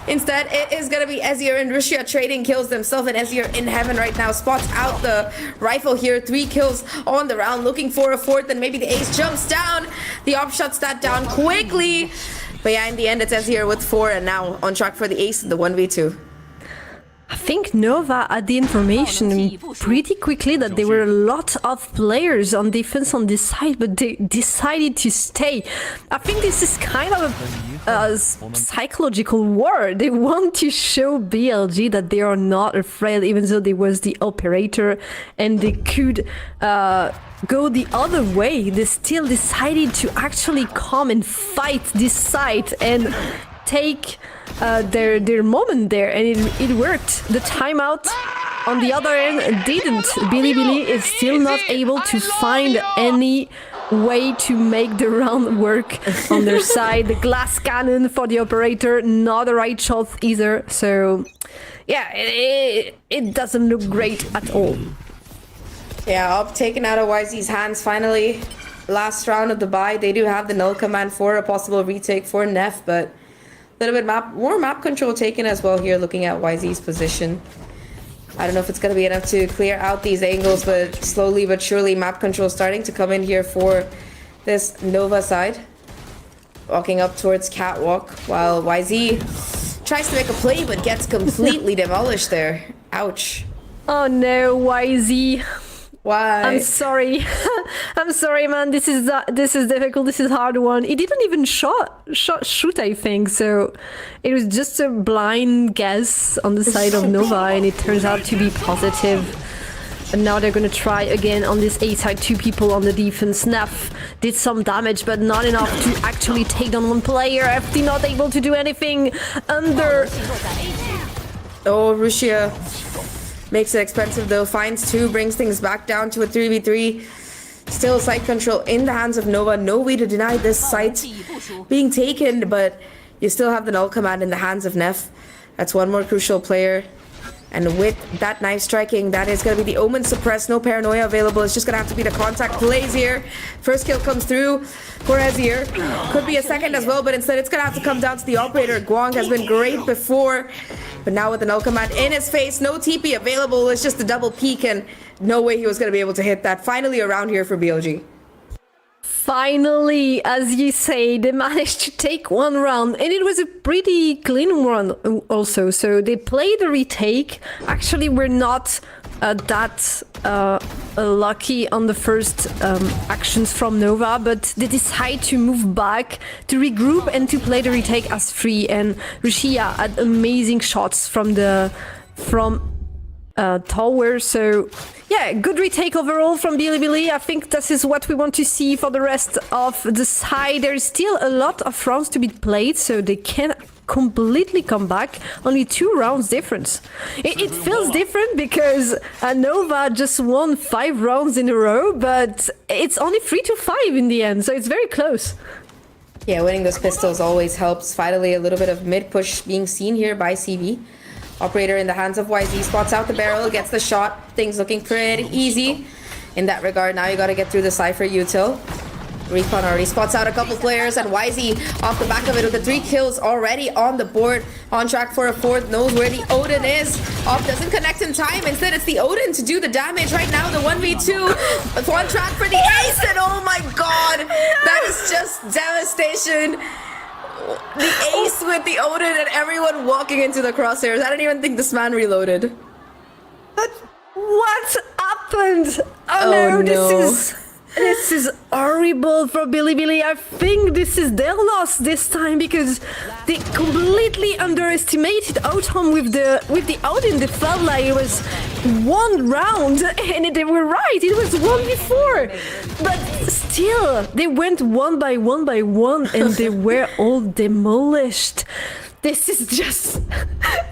Instead, it is gonna be Ezreal and Rushia trading kills themselves, and Ezreal in heaven right now. Spots out the rifle here. 3 kills on the round, looking for a 4th, and maybe the ace jumps down. The op shuts that down quickly. But yeah, in the end, it's Ezreal with 4, and now on track for the ace in the 1v2. I think Nova had the information pretty quickly that there were a lot of players on defense on this side, but they decided to stay. I think this is kind of a psychological war. They want to show BLG that they are not afraid, even though there was the operator and they could go the other way. They still decided to actually come and fight this side and take their moment there, and it worked. The timeout on the other end didn't. Bilibili is still not able to find any way to make the round work on their side. The glass cannon for the operator, not the right shot either. So yeah, it doesn't look great at all. Yeah, up taken out of YZ's hands finally. Last round of the bye, they do have the null command for a possible retake for Neff, but a little bit more map control taken as well here, looking at YZ's position. I don't know if it's going to be enough to clear out these angles, but slowly but surely map control starting to come in here for this Nova side. Walking up towards Catwalk while YZ tries to make a play but gets completely demolished there. Ouch. Oh no, YZ. Why? I'm sorry. I'm sorry, man. This is difficult. This is a hard one. It didn't even shoot, I think. So it was just a blind guess on the side of Nova, and it turns out to be positive. And now they're gonna try again on this A side. 2 people on the defense. Neff did some damage, but not enough to actually take down one player. FD not able to do anything under. Oh, Rushia makes it expensive though, finds 2, brings things back down to a 3v3. Still site control in the hands of Nova. No way to deny this site being taken, but you still have the null command in the hands of Neff. That's one more crucial player. And with that knife striking, that is going to be the Omen suppressed. No paranoia available. It's just going to have to be the contact plays here. First kill comes through for Ezreal. Could be a second as well, but instead it's going to have to come down to the operator. Guang has been great before, but now with the null command in his face, no TP available. It's just a double peek, and no way he was going to be able to hit that. Finally around here for BLG. Finally, as you say, they managed to take one round, and it was a pretty clean one also. So they played the retake. Actually, we're not that lucky on the first actions from Nova, but they decide to move back, to regroup, and to play the retake as free. And Rushia had amazing shots from tower. So yeah, good retake overall from Bilibili. I think this is what we want to see for the rest of the side. There is still a lot of rounds to be played, so they can completely come back. Only 2 rounds difference. It feels different because Nova just won 5 rounds in a row, but it's only 3-5 in the end, so it's very close. Yeah, winning those pistols always helps. Finally, a little bit of mid push being seen here by CB. Operator in the hands of YZ, spots out the barrel, gets the shot. Things looking pretty easy in that regard. Now you gotta get through the Cypher util. Recon already spots out a couple players, and YZ off the back of it with the 3 kills already on the board. On track for a 4th, knows where the Odin is. Off doesn't connect in time. Instead, it's the Odin to do the damage right now. The 1v2. It's on track for the ace, and oh my god, that is just devastation. The ace with the Odin and everyone walking into the crosshairs. I don't even think this man reloaded. But what happened? Oh no. This is horrible for Bilibili. I think this is their loss this time because they completely underestimated Autumn with the Odin. They felt like it was 1 round, and they were right. It was 1 before, but still they went 1 by 1 by 1, and they were all demolished. This is just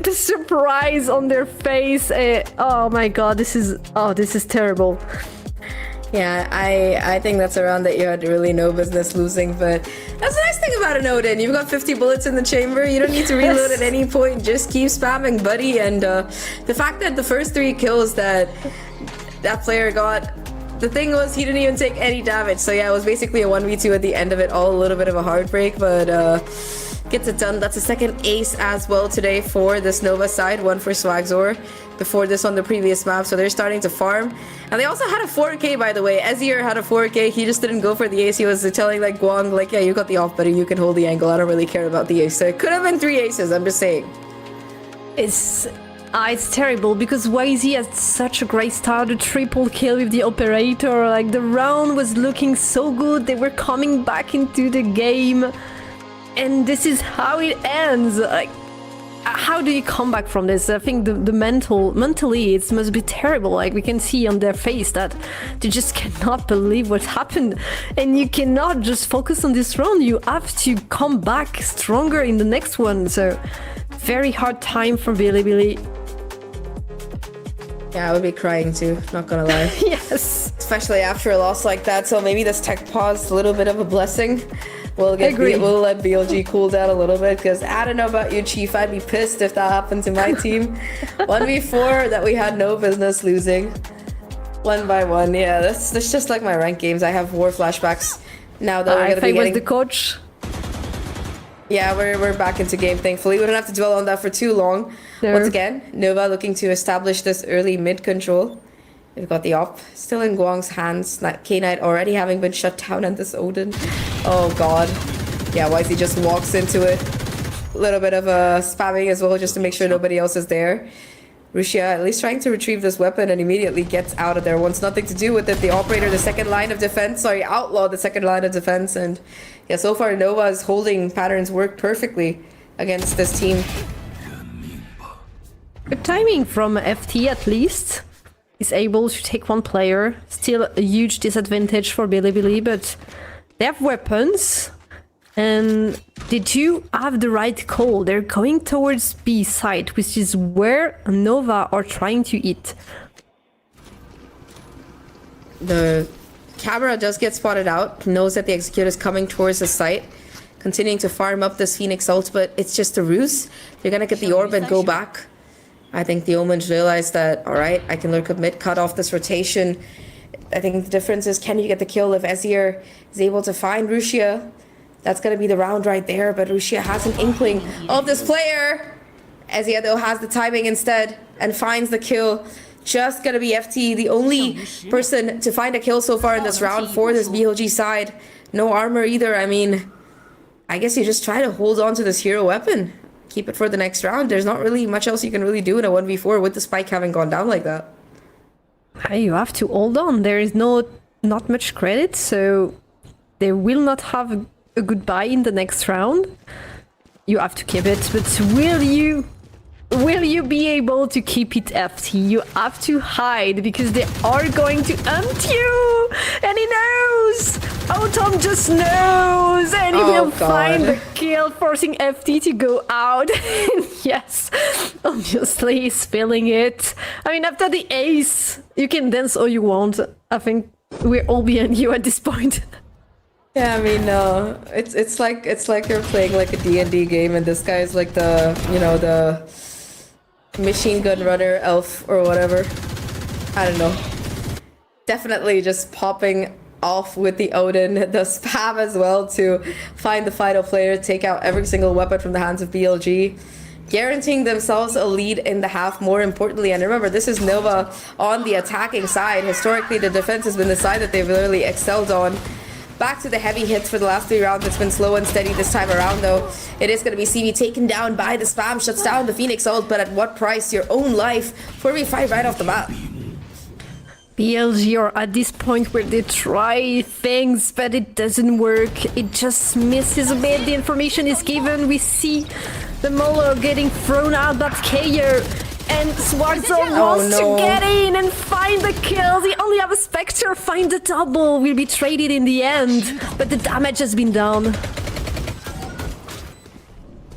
the surprise on their face. Oh my god, this is terrible. Yeah, I think that's a round that you had really no business losing, but that's the nice thing about an Odin. You've got 50 bullets in the chamber, you don't need to reload at any point, just keep spamming, buddy. And the fact that the first 3 kills that player got, the thing was he didn't even take any damage, so yeah, it was basically a 1v2 at the end of it all, a little bit of a heartbreak, but gets it done. That's a 2nd ace as well today for this Nova side, 1 for Swagzor. Before this on the previous map, so they're starting to farm. And they also had a 4K, by the way. Ezier had a 4K, he just didn't go for the ace. He was telling like Guang, like, yeah, you got the off, buddy, you can hold the angle, I don't really care about the ace. So it could have been 3 aces, I'm just saying. It's terrible because YZ had such a great start, a triple kill with the operator. Like, the round was looking so good, they were coming back into the game, and this is how it ends. Like, how do you come back from this? I think the mentally it must be terrible. Like, we can see on their face that they just cannot believe what happened, and you cannot just focus on this round. You have to come back stronger in the next one. So very hard time for Bilibili. Yeah, I would be crying too, not gonna lie. Yes, especially after a loss like that. So maybe this tech pause is a little bit of a blessing. We'll let BLG cool down a little bit, because I don't know about you, Chief, I'd be pissed if that happened to my team. 1v4 that we had no business losing. 1 by 1, yeah, that's just like my ranked games. I have war flashbacks now that we're gonna be getting... was the coach. Yeah, we're back into game, thankfully. We don't have to dwell on that for too long. No. Once again, Nova looking to establish this early mid control. We've got the op still in Guang's hands. That K-Knight already having been shut down, and this Odin. Oh god. Yeah, YZ just walks into it. A little bit of spamming as well, just to make sure nobody else is there. Rushia at least trying to retrieve this weapon and immediately gets out of there. Wants nothing to do with it. The operator, the 2nd line of defense, sorry, Outlaw, the 2nd line of defense. And yeah, so far Nova's holding patterns work perfectly against this team. Good timing from FT at least. Is able to take 1 player. Still a huge disadvantage for Bilibili, but they have weapons. And they do have the right call. They're going towards B side, which is where Nova are trying to eat. The camera does get spotted out. Knows that the executor is coming towards the site. Continuing to farm up this Phoenix ult, but it's just a ruse. They're gonna get the orb and go back. I think the Omens realized that, alright, I can lurk up mid, cut off this rotation. I think the difference is, can you get the kill if Ezier is able to find Rushia? That's going to be the round right there, but Rushia has an inkling of this player. Ezier, though, has the timing instead and finds the kill. Just going to be FT, the only person to find a kill so far in this round for this BLG side. No armor either. I mean, I guess you just try to hold on to this hero weapon. Keep it for the next round. There's not really much else you can really do in a 1v4 with the spike having gone down like that. You have to hold on. There is not much credit, so they will not have a goodbye in the next round. You have to keep it, but will you be able to keep it, FT? You have to hide because they are going to hunt you, and he knows. Autumn just knows, and he will find the kill, forcing FT to go out. Yes, obviously he's spilling it. I mean, after the ace, you can dance all you want. I think we're all behind you at this point. Yeah, I mean, it's like you're playing like a D&D game, and this guy is like the, you know, the machine gun runner elf or whatever. I don't know. Definitely just popping off with the Odin, the spam as well to find the final player, take out every single weapon from the hands of BLG, guaranteeing themselves a lead in the half, more importantly. And remember, this is Nova on the attacking side. Historically, the defense has been the side that they've really excelled on. Back to the heavy hits for the last 3 rounds. It's been slow and steady this time around, though. It is going to be CV taken down by the spam, shuts down the Phoenix ult, but at what price? Your own life. 4v5 right off the bat. BLG are at this point where they try things, but it doesn't work. It just misses a bit. The information is given. We see the Molo getting thrown out, but Kayer and Swarzo wants to get in and find the kill. They only have a Spectre. Find the double. Will be traded in the end, but the damage has been done.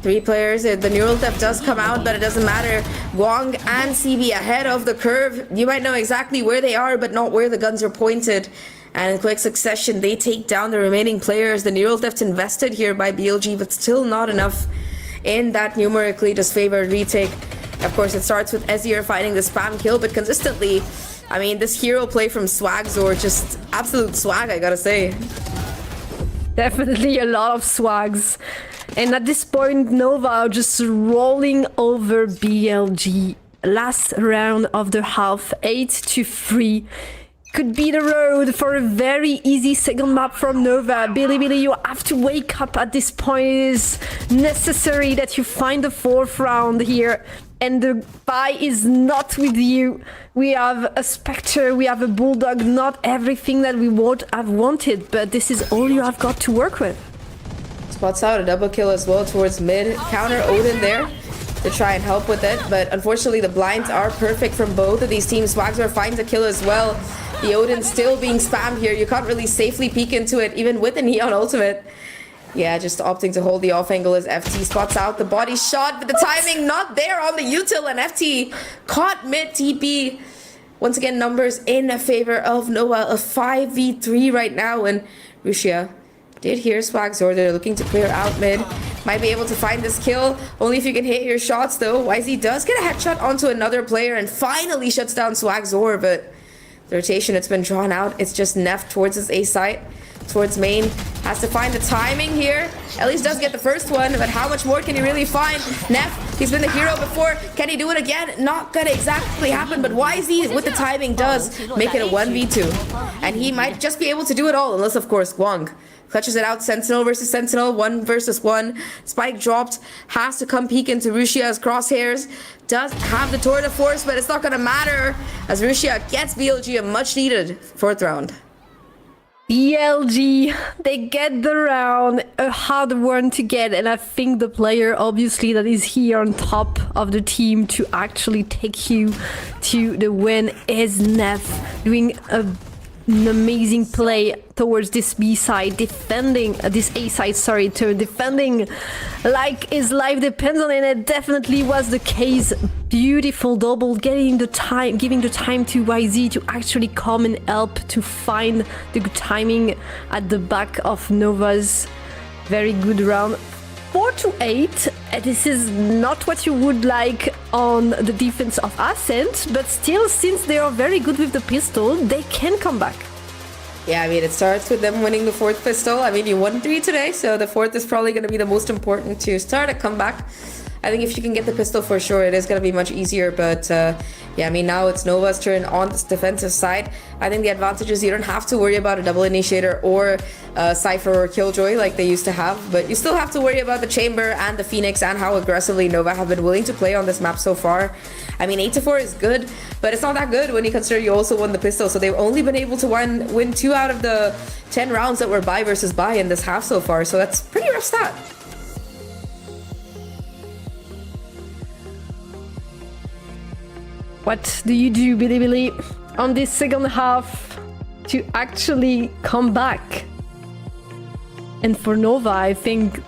3 players, the neural theft does come out, but it doesn't matter. Guang and CB ahead of the curve. You might know exactly where they are, but not where the guns are pointed. And in quick succession, they take down the remaining players. The neural theft invested here by BLG, but still not enough in that numerically disfavored retake. Of course, it starts with Ezir finding the spam kill, but consistently, I mean, this hero play from Swagzor, just absolute swag, I gotta say. Definitely a lot of swags. And at this point, Nova are just rolling over BLG. Last round of the half, 8-3. Could be the road for a very easy second map from Nova. Billy, you have to wake up at this point. It is necessary that you find the 4th round here. And the buy is not with you. We have a Spectre, we have a Bulldog, not everything that we would have wanted, but this is all you have got to work with. Spots out a double kill as well towards mid. Counter Odin there to try and help with it, but unfortunately the blinds are perfect from both of these teams. Swagzor finds a kill as well. The Odin still being spammed here. You can't really safely peek into it, even with the Neon ultimate. Yeah, just opting to hold the off angle as FT spots out the body shot, but the timing not there on the util, and FT caught mid TP. Once again, numbers in favor of Nova, a 5v3 right now, and Rusia did hear Swagzor. They're looking to clear out mid. Might be able to find this kill, only if you can hit your shots though. YZ does get a headshot onto another player and finally shuts down Swagzor, but the rotation, it's been drawn out. It's just Neff towards his A site, towards main. Has to find the timing here. At least does get the first one, but how much more can he really find? Neff, he's been the hero before. Can he do it again? Not gonna exactly happen, but YZ with the timing does make it a 1v2. And he might just be able to do it all, unless of course Guang clutches it out. Sentinel versus Sentinel, 1 versus 1. Spike dropped, has to come peek into Rusia's crosshairs. Does have the tour de force, but it's not gonna matter as Rusia gets BLG a much needed 4th round. BLG, they get the round, a hard one to get, and I think the player obviously that is here on top of the team to actually take you to the win is Neff, doing an amazing play towards this B side, defending this A side, sorry, to defending like his life depends on it. And it definitely was the case. Beautiful double, giving the time to YZ to actually come and help to find the good timing at the back of Nova's very good round. 4-8. This is not what you would like on the defense of Ascent, but still, since they are very good with the pistol, they can come back. Yeah, I mean, it starts with them winning the 4th pistol. I mean, you won 3 today, so the 4th is probably going to be the most important to start a comeback. I think if you can get the pistol for sure, it is going to be much easier. But yeah, I mean, now it's Nova's turn on this defensive side. I think the advantage is you don't have to worry about a double initiator or Cypher or Killjoy like they used to have. But you still have to worry about the Chamber and the Phoenix and how aggressively Nova have been willing to play on this map so far. I mean, 8-4 is good, but it's not that good when you consider you also won the pistol. So they've only been able to win 2 out of the 10 rounds that were buy versus buy in this half so far. So that's pretty rough stat. What do you do, Billy, on this second half to actually come back? And for Nova, I think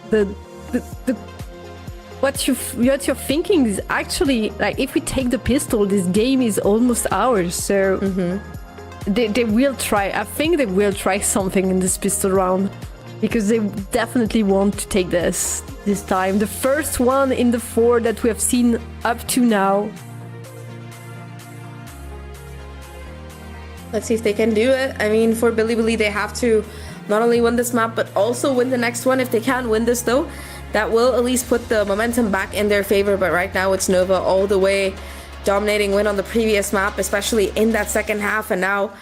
what you're thinking is actually, like, if we take the pistol, this game is almost ours. So they will try. I think they will try something in this pistol round because they definitely want to take this time. The first one in the 4 that we have seen up to now. Let's see if they can do it. I mean, for Bilibili, they have to not only win this map, but also win the next one. If they can win this, though, that will at least put the momentum back in their favor. But right now, it's Nova all the way, dominating win on the previous map, especially in that second half. And now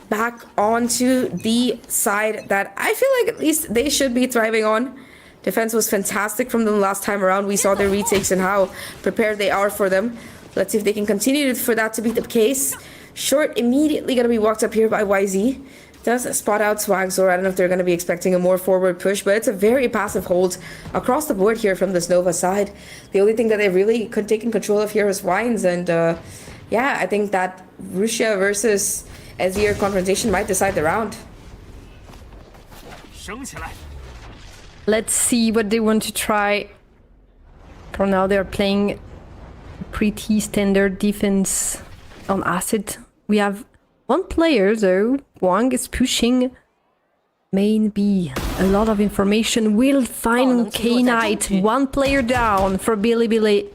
back onto the side that I feel like at least they should be thriving on. Defense was fantastic from them last time around. We saw their retakes and how prepared they are for them. Let's see if they can continue for that to be the case. Short immediately going to be walked up here by YZ. Does spot out Swagzor. I don't know if they're going to be expecting a more forward push, but it's a very passive hold across the board here from this Nova side. The only thing that they really could take in control of here is Wines, and yeah, I think that Russia versus Azir confrontation might decide the round. Let's see what they want to try. For now, they're playing pretty standard defense on Acid. We have one player though. Wang is pushing main B. A lot of information. Will find K-Knight. One player down for Bilibili.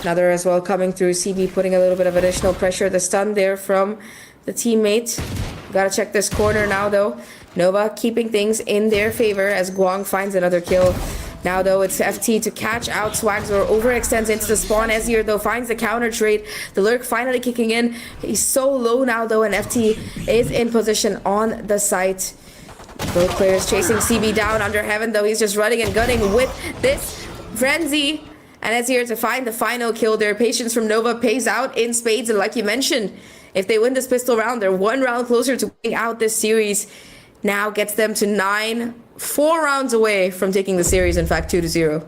Another as well coming through. CB putting a little bit of additional pressure. The stun there from the teammate. Gotta check this corner now though. Nova keeping things in their favor as Guang finds another kill. Now though, it's FT to catch out Swagzor, overextends into the spawn. Azir though finds the counter trade. The lurk finally kicking in. He's so low now though, and FT is in position on the site. Both players chasing CB down under heaven though. He's just running and gunning with this frenzy. And Azir to find the final kill there. Patience from Nova pays out in spades, and like you mentioned, if they win this pistol round, they're one round closer to winning out this series. Now gets them to 9, 4 rounds away from taking the series, in fact 2-0.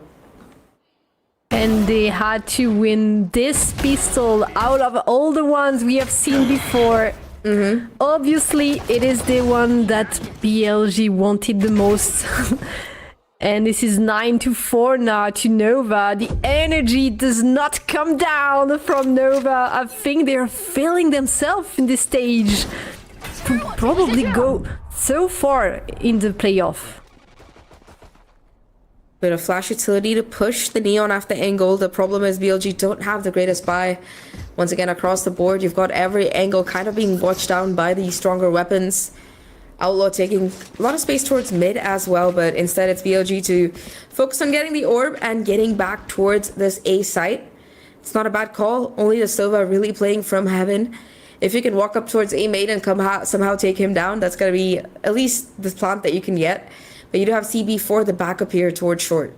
And they had to win this pistol out of all the ones we have seen before. Obviously, it is the one that BLG wanted the most. And this is 9-4 now to Nova. The energy does not come down from Nova. I think they're feeling themselves in this stage to probably go so far in the playoff. Bit of flash utility to push the Neon off the angle. The problem is BLG don't have the greatest buy. Once again, across the board, you've got every angle kind of being watched down by the stronger weapons. Outlaw taking a lot of space towards mid as well, but instead it's BLG to focus on getting the orb and getting back towards this A site. It's not a bad call, only the Silva really playing from heaven. If you can walk up towards A main and somehow take him down, that's going to be at least the plant that you can get. But you do have CB for the backup here towards short.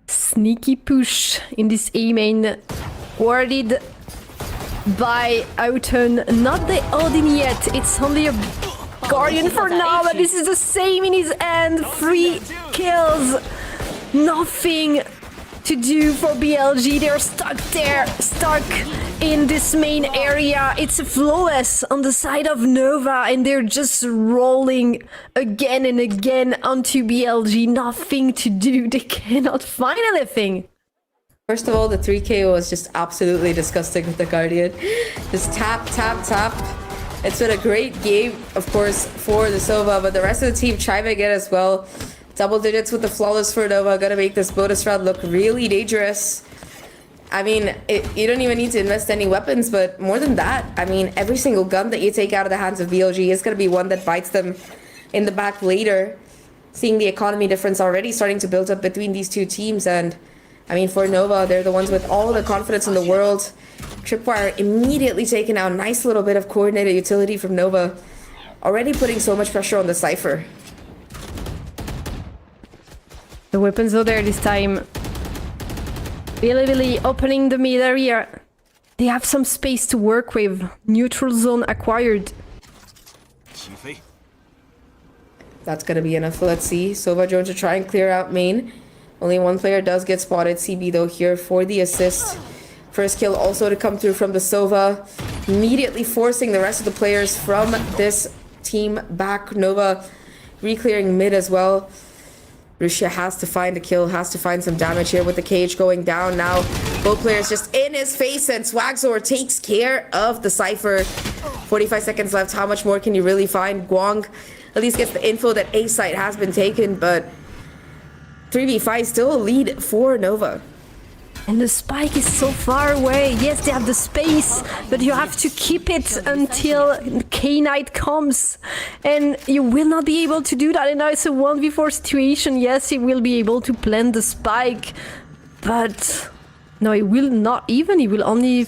Sneaky push in this A main, warded by Autumn. Not the Odin yet, it's only a Guardian for now, but this is the same in his end. 3 kills, nothing to do for BLG. They're stuck there, stuck in this main area. It's flawless on the side of Nova, and they're just rolling again and again onto BLG. Nothing to do, they cannot find anything. First of all, the 3K was just absolutely disgusting with the Guardian. Just tap, tap, tap. It's been a great game, of course, for the Sova, but the rest of the team chiming in as well. Double digits with the flawless for Nova. Gonna make this bonus round look really dangerous. I mean, you don't even need to invest any weapons, but more than that, I mean, every single gun that you take out of the hands of BLG is gonna be one that bites them in the back later. Seeing the economy difference already starting to build up between these two teams, and I mean, for Nova, they're the ones with all the confidence in the world. Tripwire immediately taken out. Nice little bit of coordinated utility from Nova. Already putting so much pressure on the Cypher. The weapons are there this time. Bilibili opening the mid area. They have some space to work with. Neutral zone acquired. That's gonna be enough. Let's see. Sova Jones to try and clear out main. Only one player does get spotted. CB though here for the assist. First kill also to come through from the Sova. Immediately forcing the rest of the players from this team back. Nova re-clearing mid as well. Russia has to find a kill, has to find some damage here with the cage going down now. Both players just in his face, and Swagzor takes care of the Cypher. 45 seconds left. How much more can you really find? Guang at least gets the info that A site has been taken, but 3v5 still a lead for Nova. And the spike is so far away. Yes, they have the space, but you have to keep it until K-Knight comes. And you will not be able to do that. And now it's a 1v4 situation. Yes, he will be able to plant the spike, but no, he will not even. He will only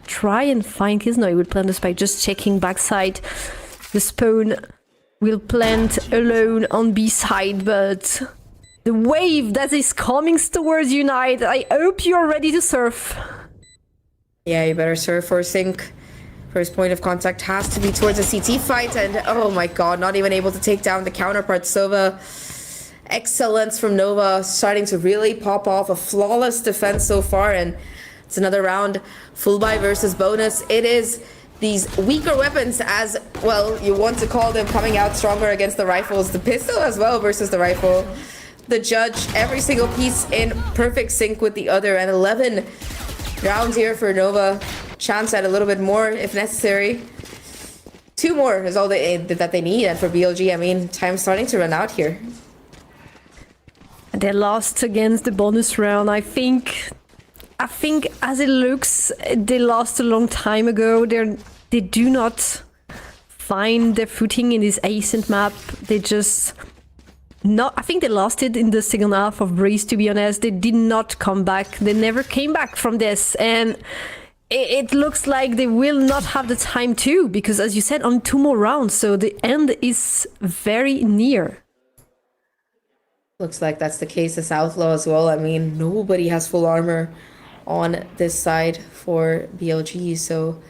try and find his. No, he will plant the spike, just checking backside. The spawn will plant alone on B side, but the wave that is coming towards you, Knight, I hope you're ready to surf. Yeah, you better surf or sink. First point of contact has to be towards a CT fight, and oh my god, not even able to take down the counterpart Sova. Excellence from Nova, starting to really pop off. A flawless defense so far, and it's another round. Full buy versus bonus. It is these weaker weapons, as well you want to call them, coming out stronger against the rifles. The pistol as well versus the rifle. The judge, every single piece in perfect sync with the other, and 11 rounds here for Nova. Chance at a little bit more if necessary. 2 more is all that they need, and for BLG, I mean, time's starting to run out here. They lost against the bonus round. I think as it looks, they lost a long time ago. They do not find their footing in this ascent map. They just... No, I think they lost it in the second half of Breeze, to be honest. They did not come back. They never came back from this. And it looks like they will not have the time to, because as you said, on 2 more rounds. So the end is very near. Looks like that's the case as Outlaw as well. I mean, nobody has full armor on this side for BLG. So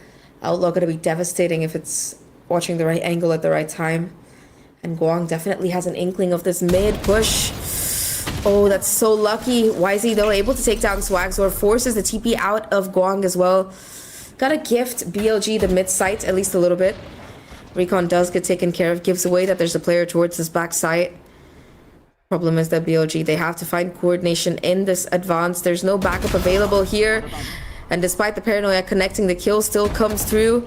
Outlaw going to be devastating if it's watching the right angle at the right time. And Guang definitely has an inkling of this mid push. Oh, that's so lucky. YZ, though, able to take down Swagzor, forces the TP out of Guang as well. Gotta gift BLG the mid site, at least a little bit. Recon does get taken care of, gives away that there's a player towards this back site. Problem is that BLG, they have to find coordination in this advance. There's no backup available here. And despite the paranoia, connecting the kill still comes through.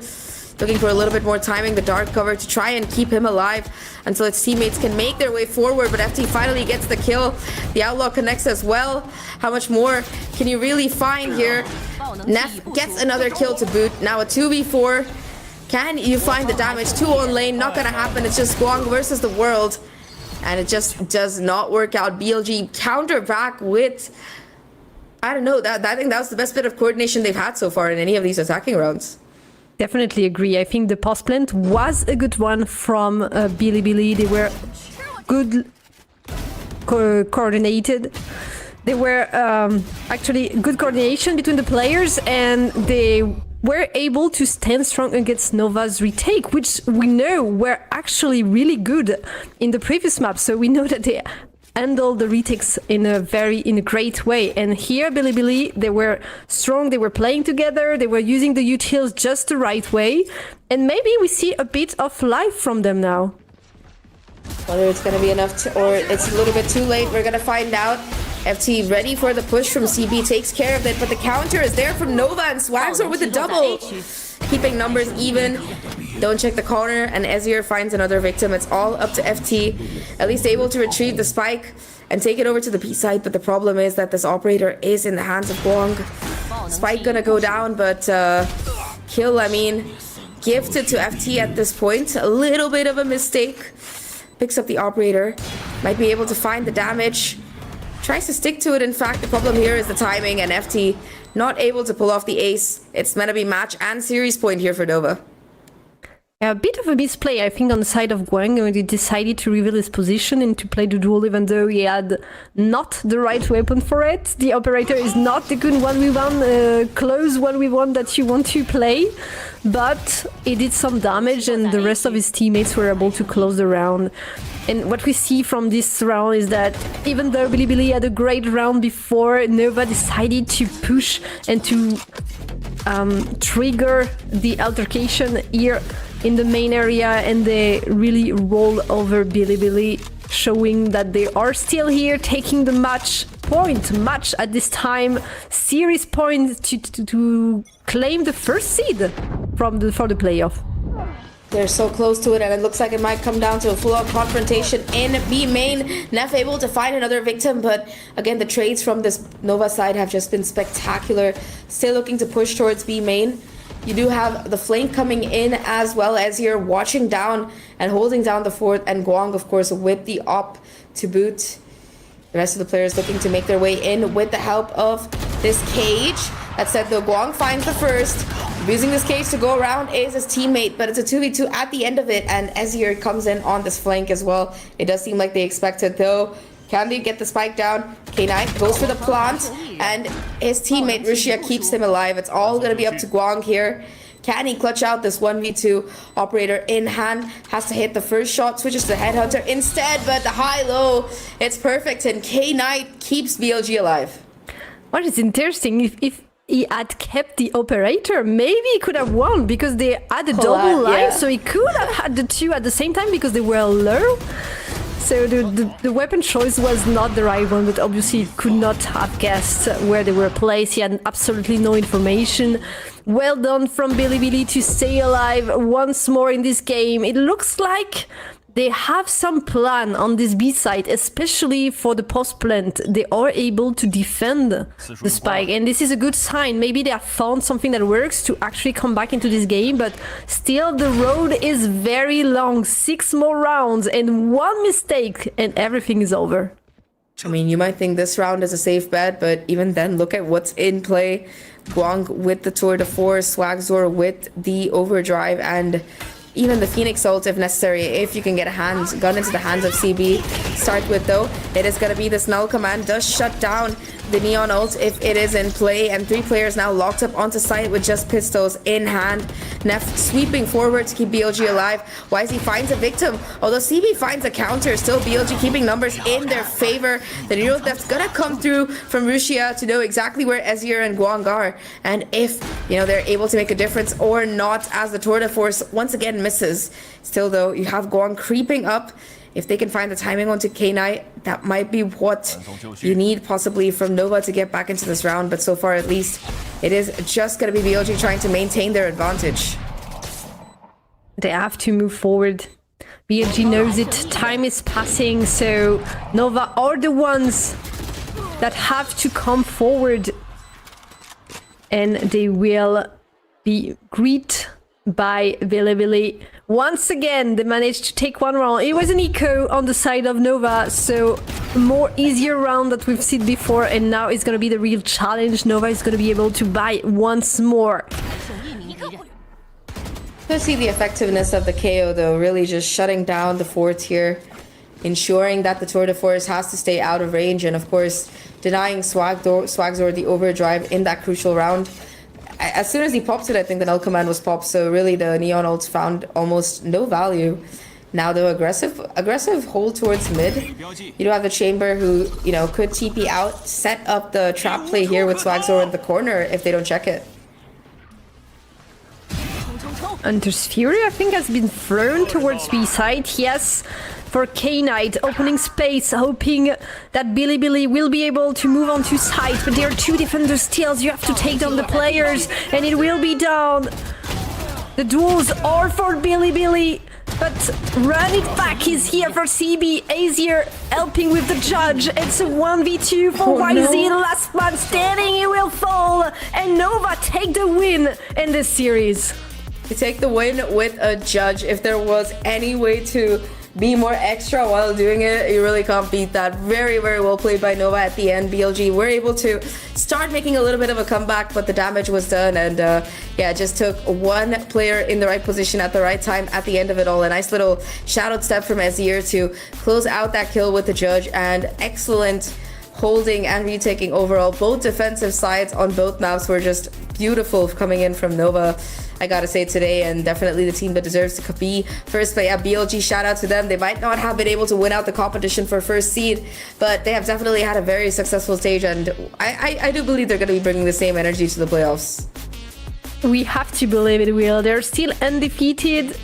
Looking for a little bit more timing, the dark cover to try and keep him alive until its teammates can make their way forward, but FT finally gets the kill. The Outlaw connects as well. How much more can you really find here? Neff gets another kill to boot. Now a 2v4. Can you find the damage? 2 on lane, not gonna happen. It's just Guang versus the world. And it just does not work out. BLG counter back with, I don't know, I think that was the best bit of coordination they've had so far in any of these attacking rounds. Definitely agree. I think the post plant was a good one from Bilibili. They were good coordinated. They were actually good coordination between the players, and they were able to stand strong against Nova's retake, which we know were actually really good in the previous map. So we know that they handle the retakes in a great way. And here, Bilibili, they were strong, they were playing together, they were using the utils just the right way, and maybe we see a bit of life from them now. Whether it's going to be enough or it's a little bit too late, we're going to find out. FT ready for the push from CB, takes care of it, but the counter is there from Nova, and Swagzor with the double. Keeping numbers even. Don't check the corner, and Ezir finds another victim. It's all up to FT. At least able to retrieve the spike and take it over to the B side, but the problem is that this operator is in the hands of Guang. Spike gonna go down, but kill, I mean, gifted to FT at this point. A little bit of a mistake. Picks up the operator. Might be able to find the damage. Tries to stick to it, in fact. The problem here is the timing, and FT not able to pull off the ace. It's meant to be match and series point here for Nova. A bit of a misplay, I think, on the side of Guang, when he decided to reveal his position and to play the duel, even though he had not the right weapon for it. The operator is not the good 1v1, close 1v1 that you want to play, but he did some damage, and the rest of his teammates were able to close the round. And what we see from this round is that even though Bilibili had a great round before, Nova decided to push and to trigger the altercation here in the main area, and they really roll over Bilibili, showing that they are still here, taking the match at this time, series point to claim the first seed for the playoff. They're so close to it, and it looks like it might come down to a full-on confrontation in B main. Neff able to find another victim, but again, the trades from this Nova side have just been spectacular. Still looking to push towards B main. You do have the flank coming in as well as you're watching down and holding down the fort, and Guang, of course, with the op to boot. The rest of the players looking to make their way in with the help of this cage. That said, though, Guang finds the first. Using this cage to go around is his teammate, but it's a 2v2 at the end of it, and Ezir comes in on this flank as well. It does seem like they expected, though. Can they get the spike down? K9 goes for the plant, and his teammate Rushia keeps him alive. It's all going to be up to Guang here. Can he clutch out this 1v2? Operator in hand, has to hit the first shot, switches to Headhunter instead, but the high-low, it's perfect, and K9 keeps BLG alive. What is interesting, if he had kept the operator, maybe he could have won, because they had a double line, yeah. so he could have had the two at the same time because they were low. So the weapon choice was not the right one, but obviously he could not have guessed where they were placed. He had absolutely no information. Well done from Bilibili to stay alive once more in this game. It looks like they have some plan on this B side, especially for the post plant. They are able to defend the spike, and this is a good sign. Maybe they have found something that works to actually come back into this game, but still the road is very long. 6 more rounds and one mistake and everything is over. I mean, you might think this round is a safe bet, but even then, look at what's in play. Guang with the Tour de Force, Swagzor with the overdrive, and even the Phoenix ult if necessary, if you can get a gun into the hands of CB. Start with, though, it is going to be this null command, does shut down the Neon ult if it is in play, and 3 players now locked up onto site with just pistols in hand. Neff sweeping forward to keep BLG alive. YZ finds a victim, although CB finds a counter. Still BLG keeping numbers in their favor. The Nero Death's gonna come through from Rushia to know exactly where Ezir and Guang are, and if, you know, they're able to make a difference or not, as the Tour de Force once again misses. Still, though, you have Guang creeping up. If they can find the timing onto K9, that might be what you need possibly from Nova to get back into this round. But so far, at least, it is just going to be BLG trying to maintain their advantage. They have to move forward. BLG knows it. Time is passing, so Nova are the ones that have to come forward. And they will be greeted by Bilibili. Once again, they managed to take one round. It was an eco on the side of Nova, so a more easier round that we've seen before, and now it's going to be the real challenge. Nova is going to be able to buy once more. To see the effectiveness of the KO, though, really just shutting down the fort here, ensuring that the Tour de Force has to stay out of range, and of course, denying Swagzor the overdrive in that crucial round. As soon as he popped it, I think the null command was popped, so really the Neon ults found almost no value. Now, though, aggressive hold towards mid. You do have the Chamber who, you know, could TP out, set up the trap play here with Swagzor in the corner if they don't check it. Hunter's Fury, I think, has been thrown towards B side. Yes, for K-Knight, opening space, hoping that Bilibili will be able to move on to site, but there are 2 defenders still. You have to take down the players, and it will be down. The duels are for Bilibili, but run it back is here for CB. Azir helping with the judge. It's a 1v2 for YZ. No. Last man standing, he will fall, and Nova take the win in this series. You take the win with a judge. If there was any way to be more extra while doing it, you really can't beat that. Very, very well played by Nova at the end. BLG were able to start making a little bit of a comeback, but the damage was done, and yeah, just took one player in the right position at the right time at the end of it all. A nice little shadowed step from Ezir to close out that kill with the judge, and excellent holding and retaking overall. Both defensive sides on both maps were just beautiful coming in from Nova, I gotta say, today, and definitely the team that deserves to be first. But yeah, BLG, shout out to them. They might not have been able to win out the competition for first seed, but they have definitely had a very successful stage, and I do believe they're gonna be bringing the same energy to the playoffs. We have to believe it will. They're still undefeated,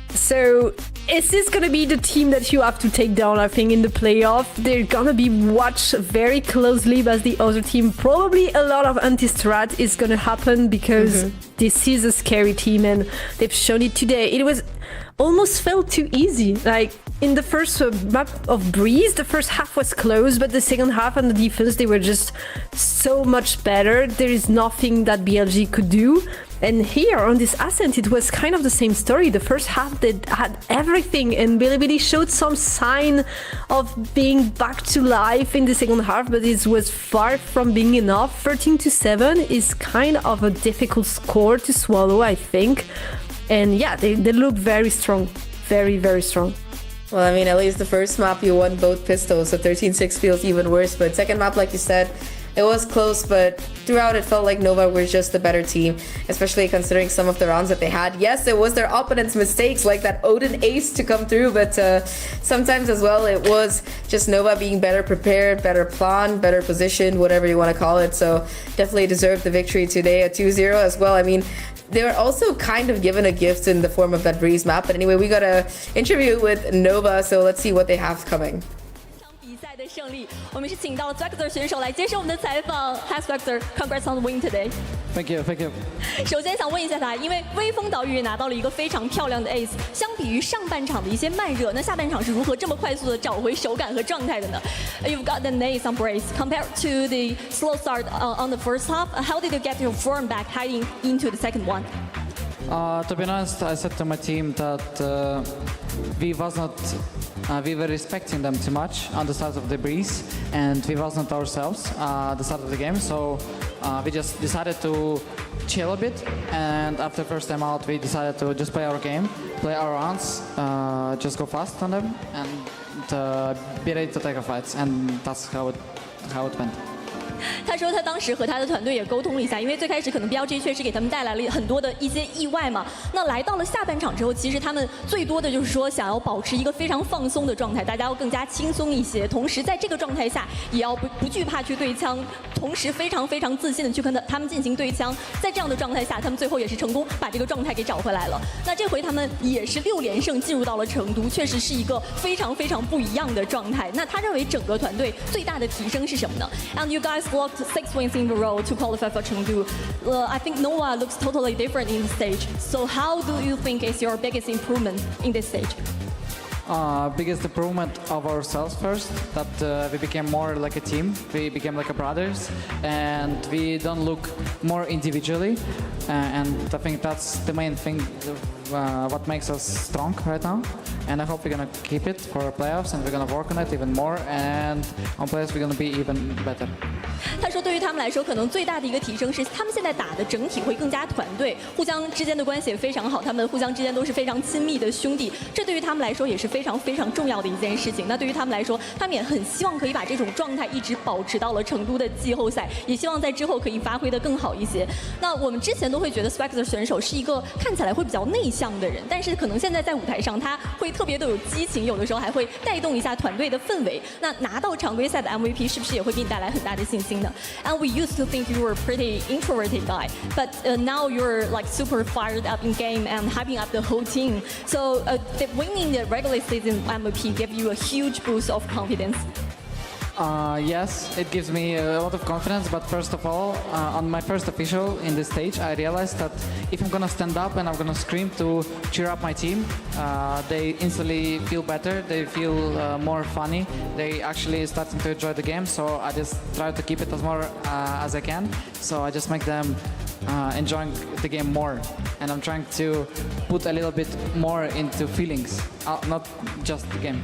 so is this gonna be the team that you have to take down? I think in the playoff, they're gonna be watched very closely by the other team. Probably a lot of anti-strat is gonna happen because this is a scary team, and they've shown it today. It was almost felt too easy. Like in the first map of Breeze, the first half was close, but the second half and the defense, they were just so much better. There is nothing that BLG could do. And here on this Ascent, it was kind of the same story. The first half, they had everything, and Bilibili showed some sign of being back to life in the second half, but it was far from being enough. 13-7 is kind of a difficult score to swallow, I think. And yeah, they look very strong. Very, very strong. Well, I mean, at least the first map you won both pistols, so 13-6 feels even worse. But second map, like you said, it was close, but throughout it felt like Nova was just the better team, especially considering some of the rounds that they had. Yes, it was their opponent's mistakes, like that Odin ace to come through, but sometimes as well, it was just Nova being better prepared, better planned, better positioned, whatever you want to call it. So definitely deserved the victory today at 2-0 as well. I mean, they were also kind of given a gift in the form of that Breeze map. But anyway, we got an interview with Nova, so let's see what they have coming. 的胜利，我们是请到了 Spectre 选手来接受我们的采访。Hi Spectre, congrats on the win today. Thank you, thank you. 首先想问一下他，因为微风岛屿也拿到了一个非常漂亮的 ace， 相比于上半场的一些慢热，那下半场是如何这么快速的找回手感和状态的呢 ？You've got an ace on Brace compared to the slow start on the first half. How did you get your form back heading into the second one? To be honest, I said to my team that we were respecting them too much on the start of the Breeze, and we wasn't ourselves the start of the game. So we just decided to chill a bit, and after first time out, we decided to just play our game, play our rounds, just go fast on them, and be ready to take our fights. And that's how it went. 他说他当时和他的团队也沟通了一下，因为最开始可能 BLG 确实给他们带来了很多的一些意外嘛。那来到了下半场之后，其实他们最多的就是说想要保持一个非常放松的状态，大家要更加轻松一些。同时在这个状态下，也要不惧怕去对枪，同时非常自信的去跟他们进行对枪。在这样的状态下，他们最后也是成功把这个状态给找回来了。那这回他们也是6连胜进入到了成都，确实是一个非常不一样的状态。那他认为整个团队最大的提升是什么呢 ？And you guys blocked 6 wins in a row to qualify for Chengdu. I think Nova looks totally different in the stage. So how do you think is your biggest improvement in this stage? Biggest improvement of ourselves first, that we became more like a team, we became like a brothers, and we don't look more individually, and I think that's the main thing what makes us strong right now. And I hope we're gonna keep it for playoffs, and we're gonna work on it even more, and on playoffs we're gonna be even better. 他说，对于他们来说，可能最大的一个提升是，他们现在打的整体会更加团队，互相之间的关系也非常好，他们互相之间都是非常亲密的兄弟，这对于他们来说也是非常重要的一件事情。那对于他们来说，他们也很希望可以把这种状态一直保持到了成都的季后赛，也希望在之后可以发挥得更好一些。那我们之前都会觉得 Spectre 选手是一个看起来会比较内向的人，但是可能现在在舞台上他会特别的有激情，有的时候还会带动一下团队的氛围。那拿到常规赛的 MVP 是不是也会给你带来很大的信心呢 ？And we used to think you were a pretty introverted guy, but now you're like super fired up in game and hyping up the whole team. So winning the regular season MVP gave you a huge boost of confidence. Yes, it gives me a lot of confidence, but first of all, on my first official in this stage, I realized that if I'm gonna stand up and I'm gonna scream to cheer up my team, they instantly feel better, they feel more funny, they actually starting to enjoy the game, so I just try to keep it as more as I can, so I just make them enjoying the game more, and I'm trying to put a little bit more into feelings, not just the game.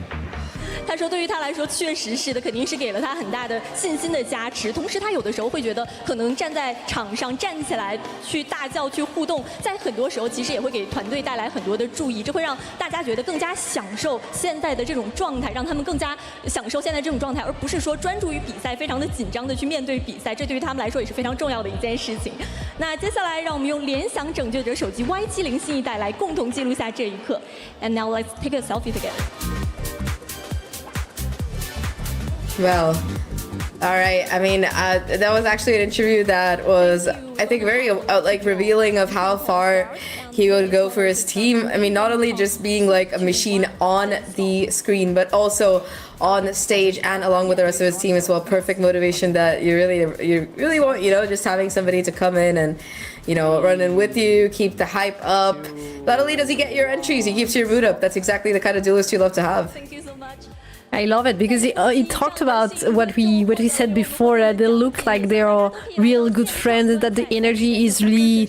他说，对于他来说，确实是的，肯定是给了他很大的信心的加持。同时，他有的时候会觉得，可能站在场上站起来去大叫、去互动，在很多时候其实也会给团队带来很多的注意，这会让大家觉得更加享受现在的这种状态，让他们更加享受现在这种状态，而不是说专注于比赛，非常的紧张的去面对比赛。这对于他们来说也是非常重要的一件事情。那接下来，让我们用联想拯救者手机 Y70新一代来共同记录下这一刻。And now let's take a selfie together. Well, All right. I mean, that was actually an interview that was, I think, very like revealing of how far he would go for his team. I mean, not only just being like a machine on the screen, but also on stage and along with the rest of his team as well. Perfect motivation that you really want, you know, just having somebody to come in and, you know, run in with you, keep the hype up. Not only does he get your entries, he keeps your mood up. That's exactly the kind of duelist you love to have. Thank you so much. I love it because he talked about what we said before, that they look like they are real good friends, that the energy is really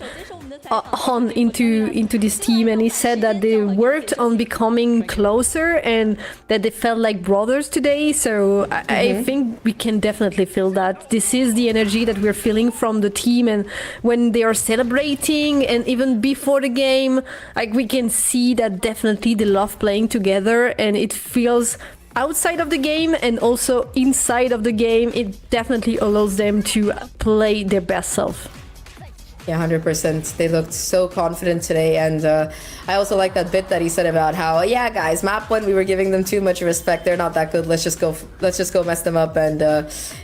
on into this team, and he said that they worked on becoming closer and that they felt like brothers today. So I think we can definitely feel that this is the energy that we're feeling from the team, and when they are celebrating and even before the game, like we can see that definitely they love playing together, and it feels outside of the game and also inside of the game, it definitely allows them to play their best self. Yeah, 100%. They looked so confident today, and I also like that bit that he said about how, yeah, guys, map 1, we were giving them too much respect. They're not that good. Let's just go mess them up. And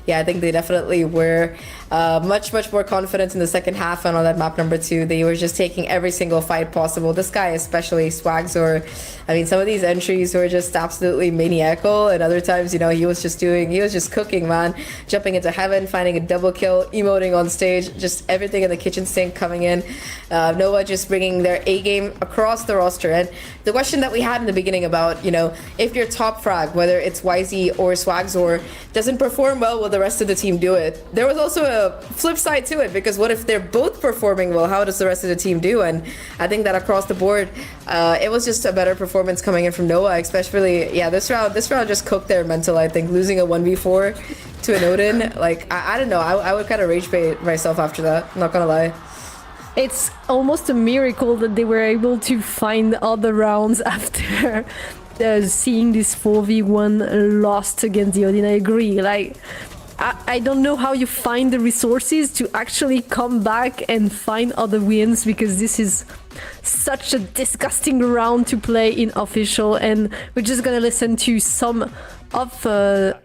yeah, I think they definitely were much more confident in the second half. And on that map number 2, they were just taking every single fight possible. This guy, especially Swagzor, I mean, some of these entries were just absolutely maniacal, and other times, you know, he was just cooking, man, jumping into heaven, finding a double kill, emoting on stage, just everything in the kitchen sink coming in. Nova just bringing their A game across the roster. And the question that we had in the beginning about, you know, if your top frag, whether it's YZ or Swagzor, doesn't perform well, will the rest of the team do it? There was also a flip side to it, because what if they're both performing well? How does the rest of the team do? And I think that across the board, it was just a better performance coming in from Noah, especially, yeah, this round just cooked their mental. I think losing a 1v4 to an Odin, like, I don't know, I would kind of rage bait myself after that, I'm not gonna lie. It's almost a miracle that they were able to find other rounds after seeing this 4v1 lost against the Odin. I agree, like, I don't know how you find the resources to actually come back and find other wins, because this is such a disgusting round to play in official. And we're just gonna listen to some of the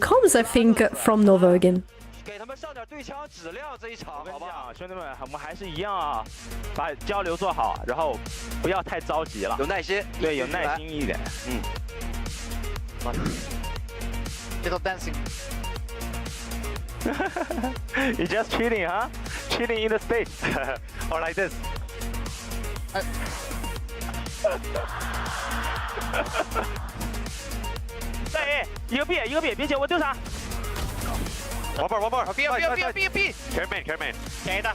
comms, I think, from Nova again. 给他们上点对枪质量这一场，好不好？兄弟们，我们还是一样啊，把交流做好，然后不要太着急了，有耐心，对，有耐心一点。Little dancing. You're just cheating, huh? Cheating in the stage, or like this. 对，一个 B， 一个 B， 别接我丢啥？玩伴，玩伴 ，B，Carry man， 便宜的。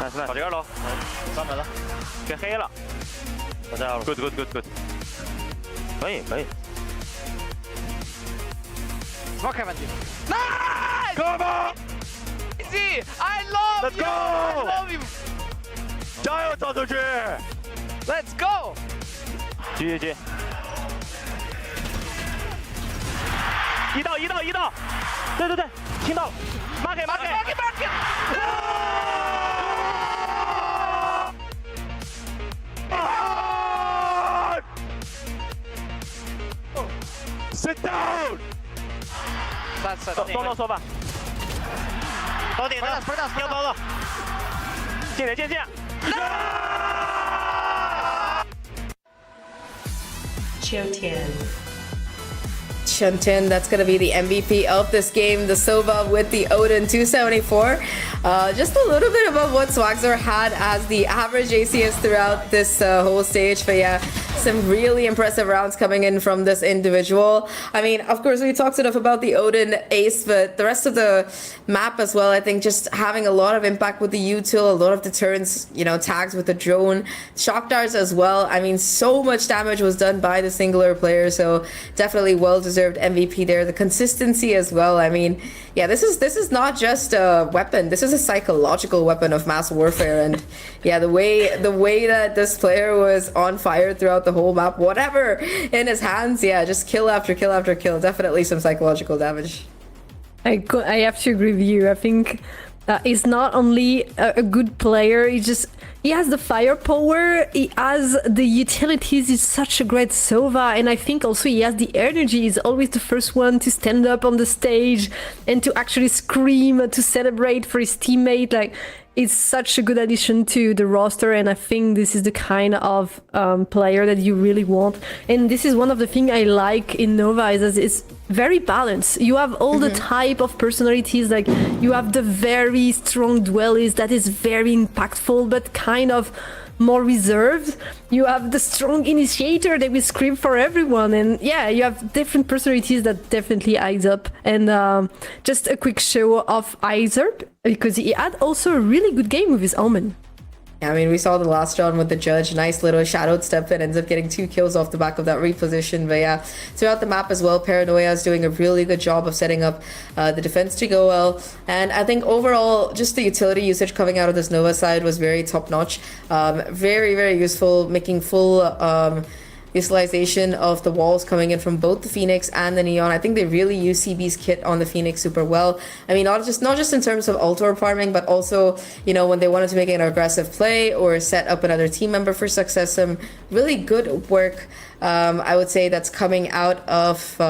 nice， 跑这个喽，上门了，变黑了，我这样了 ，good， 可以。什么开问题 ？Nice，Come on，Easy，I love you，I love you， 加油，走出去 ，Let's go， 继续。 一道，对，听到了 ，mark， ，sit down， 双刀说吧，刀点的，要刀了，见，Chuntin, that's going to be the MVP of this game. The Sova with the Odin 274. Just a little bit above what Swagzor had as the average ACS throughout this whole stage. But yeah, some really impressive rounds coming in from this individual. I mean, of course, we talked enough about the Odin ace, but the rest of the map as well, I think just having a lot of impact with the util, a lot of deterrence, you know, tags with the drone, shock darts as well. I mean, so much damage was done by the singular player, so definitely well-deserved MVP there. The consistency as well. I mean, yeah, this is not just a weapon. This is a psychological weapon of mass warfare. And yeah, the way that this player was on fire throughout the whole map, whatever in his hands, yeah, just kill after kill after kill. Definitely some psychological damage. I have to agree with you. I think is not only a good player, he has the firepower, he has the utilities, he's such a great Sova, and I think also he has the energy. He's always the first one to stand up on the stage and to actually scream, to celebrate for his teammate. Like, it's such a good addition to the roster, and I think this is the kind of player that you really want. And this is one of the things I like in Nova, is that it's very balanced. You have all the type of personalities, like you have the very strong duelist that is very impactful but kind of more reserved. You have the strong initiator that will scream for everyone, and yeah, you have different personalities that definitely eyes up. And just a quick show of Izerp, because he had also a really good game with his Omen. I mean, we saw the last round with the judge, nice little shadowed step that ends up getting 2 kills off the back of that reposition. But yeah, throughout the map as well, Paranoia is doing a really good job of setting up the defense to go well. And I think overall, just the utility usage coming out of this Nova side was very top notch. Very, very useful, making full utilization of the walls coming in from both the Phoenix and the Neon. I think they really use CB's kit on the Phoenix super well. I mean, not just in terms of ultor farming, but also, you know, when they wanted to make an aggressive play or set up another team member for success. Some really good work, I would say, that's coming out of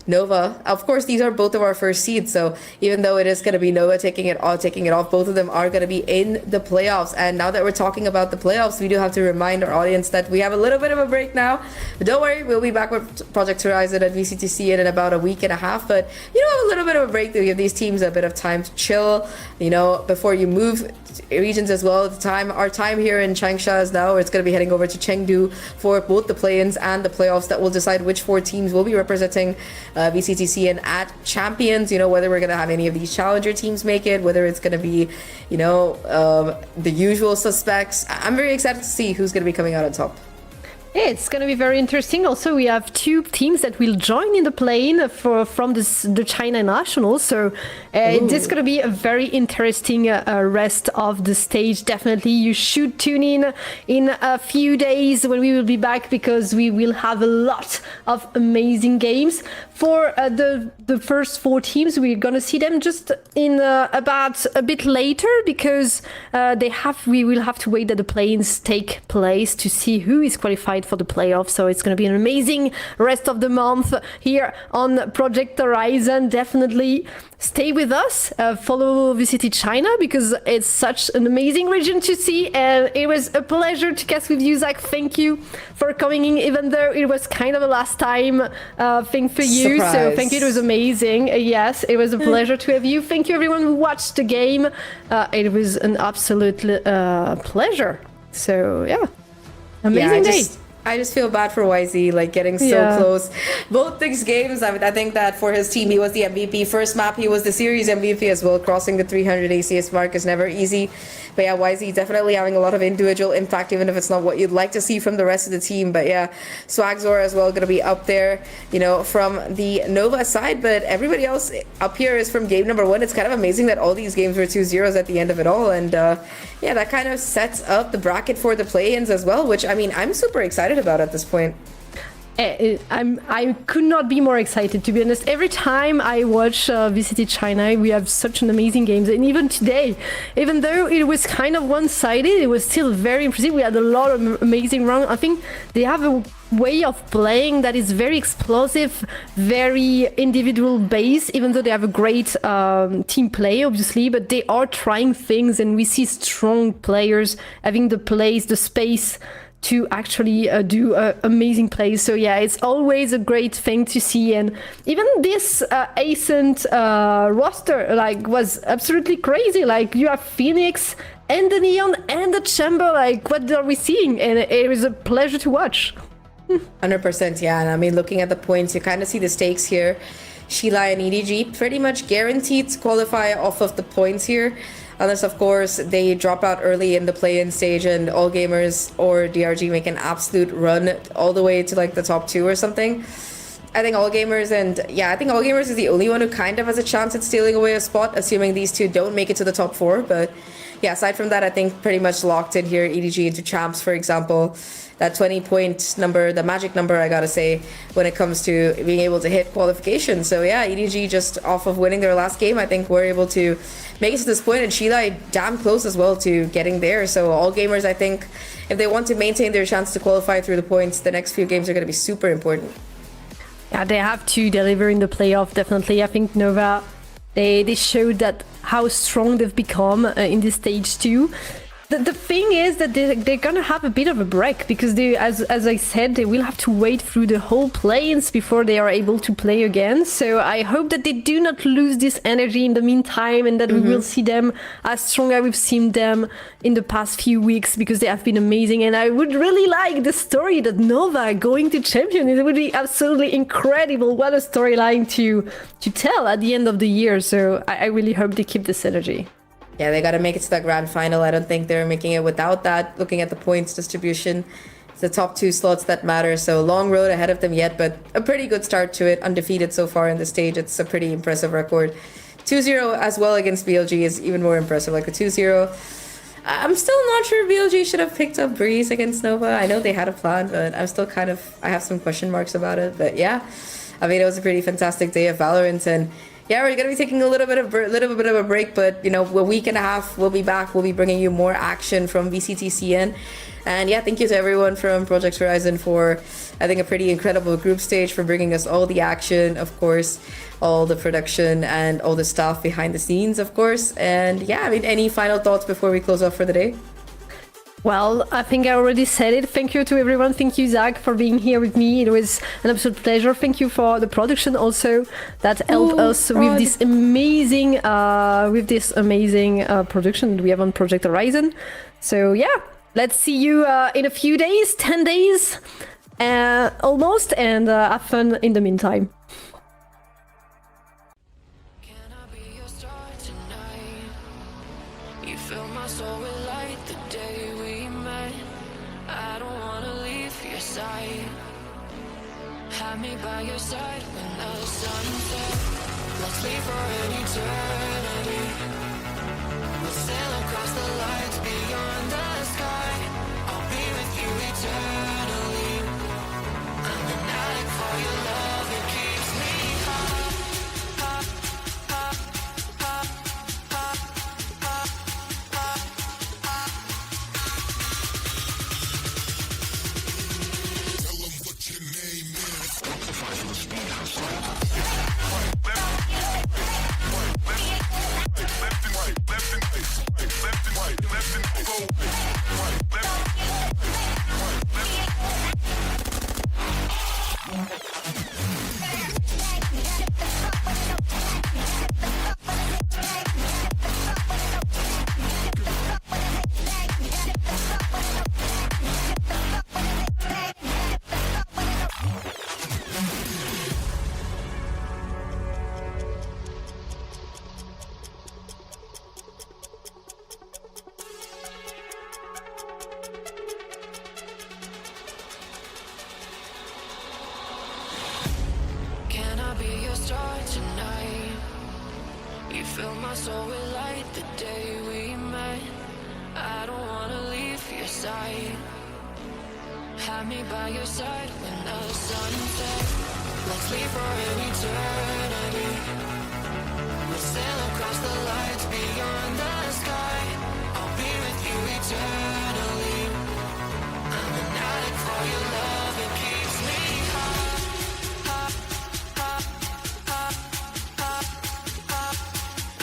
Nova. Of course, these are both of our first seeds, so even though it is going to be Nova taking it off, both of them are going to be in the playoffs. And now that we're talking about the playoffs, we do have to remind our audience that we have a little bit of a break now. But don't worry, we'll be back with Project Horizon at VCTC in about a week and a half. But you know, a little bit of a break to give these teams a bit of time to chill, you know, before you move regions as well. Our time here in Changsha is now, it's going to be heading over to Chengdu for both the play-ins and the playoffs that will decide which 4 teams will be representing VCTC and at champions. You know, whether we're going to have any of these challenger teams make it, whether it's going to be, you know, the usual suspects. I'm very excited to see who's going to be coming out on top. Yeah, it's going to be very interesting. Also, we have 2 teams that will join in the play-in from the China Nationals. So this is going to be a very interesting rest of the stage. Definitely, you should tune in a few days when we will be back, because we will have a lot of amazing games. For the first 4 teams, we're going to see them just in about a bit later, because we will have to wait that the play-ins take place to see who is qualified for the playoffs. So it's going to be an amazing rest of the month here on Project Horizon. Definitely stay with us, follow VCT China, because it's such an amazing region to see, and it was a pleasure to cast with you, Zach. Thank you for coming in, even though it was kind of a last time thing for you. Surprise. So thank you, it was amazing. Yes, it was a pleasure to have you. Thank you everyone who watched the game. It was an absolute pleasure. So yeah, amazing day. I just feel bad for YZ, like getting so close. Both these games, I think that for his team, he was the MVP. First map, he was the series MVP as well. Crossing the 300 ACS mark is never easy. But yeah, YZ definitely having a lot of individual impact, even if it's not what you'd like to see from the rest of the team. But yeah, Swagzor as well, going to be up there, you know, from the Nova side. But everybody else up here is from game number 1. It's kind of amazing that all these games were 2-0s at the end of it all. And yeah, that kind of sets up the bracket for the play-ins as well, which, I mean, I'm super excited about at this point. I could not be more excited, to be honest. Every time I watch VCT China, we have such an amazing games. And even today, even though it was kind of one-sided, it was still very impressive. We had a lot of amazing rounds. I think they have a way of playing that is very explosive, very individual based, even though they have a great team play, obviously, but they are trying things, and we see strong players having the place, the space to actually do amazing plays. So yeah, it's always a great thing to see. And even this Ascent roster was absolutely crazy. Like, you have Phoenix and the Neon and the Chamber. Like, what are we seeing? And it was a pleasure to watch. 100%, yeah. And I mean, looking at the points, you kind of see the stakes here. Sheila and EDG pretty much guaranteed to qualify off of the points here. Unless, of course, they drop out early in the play-in stage and All Gamers or DRG make an absolute run all the way to like the top 2 or something. I think All Gamers is the only one who kind of has a chance at stealing away a spot, assuming these two don't make it to the top 4. But yeah, aside from that, I think pretty much locked in here. EDG into champs, for example. That 20-point number, the magic number, I gotta say, when it comes to being able to hit qualification. So yeah, EDG just off of winning their last game, I think we're able to make it to this point, and Sheila damn close as well to getting there. So All Gamers, I think, if they want to maintain their chance to qualify through the points, the next few games are gonna be super important. Yeah, they have to deliver in the playoff, definitely. I think Nova, they showed that how strong they've become in this stage 2. The thing is that they're gonna have a bit of a break, because they, as I said, they will have to wait through the whole play-ins before they are able to play again. So I hope that they do not lose this energy in the meantime, and that we will see them as strong as we've seen them in the past few weeks, because they have been amazing. And I would really like the story that Nova going to champion. It would be absolutely incredible. What a storyline to tell at the end of the year. So I really hope they keep this energy. Yeah, they got to make it to that grand final. I don't think they're making it without that. Looking at the points distribution, it's the top 2 slots that matter. So long road ahead of them yet, but a pretty good start to it. Undefeated so far in the stage. It's a pretty impressive record. 2-0 as well against BLG is even more impressive. Like a 2-0. I'm still not sure BLG should have picked up Breeze against Nova. I know they had a plan, but I'm still I have some question marks about it. But yeah, I mean, it was a pretty fantastic day of Valorant, and yeah, we're gonna be taking a little bit of a break, but you know, a week and a half we'll be back. We'll be bringing you more action from VCT CN, and yeah, thank you to everyone from Project Horizon for, I think, a pretty incredible group stage, for bringing us all the action, of course, all the production and all the stuff behind the scenes, of course. And yeah, I mean, any final thoughts before we close off for the day? Well, I think I already said it. Thank you to everyone. Thank you, Zach, for being here with me. It was an absolute pleasure. Thank you for the production also that helped us with this amazing, production that we have on Project Horizon. So yeah, let's see you in a few days, 10 days, almost, and have fun in the meantime. Have me by your side when the sun sets. Let's leave for an eternity. We'll sail across the lights beyond the sky. I'll be with you eternally. I'm an addict for your love, it keeps me high. Fill my soul with light the day we met. I don't wanna leave your side. Have me by your side when the sun sets. Let's leave for an eternity.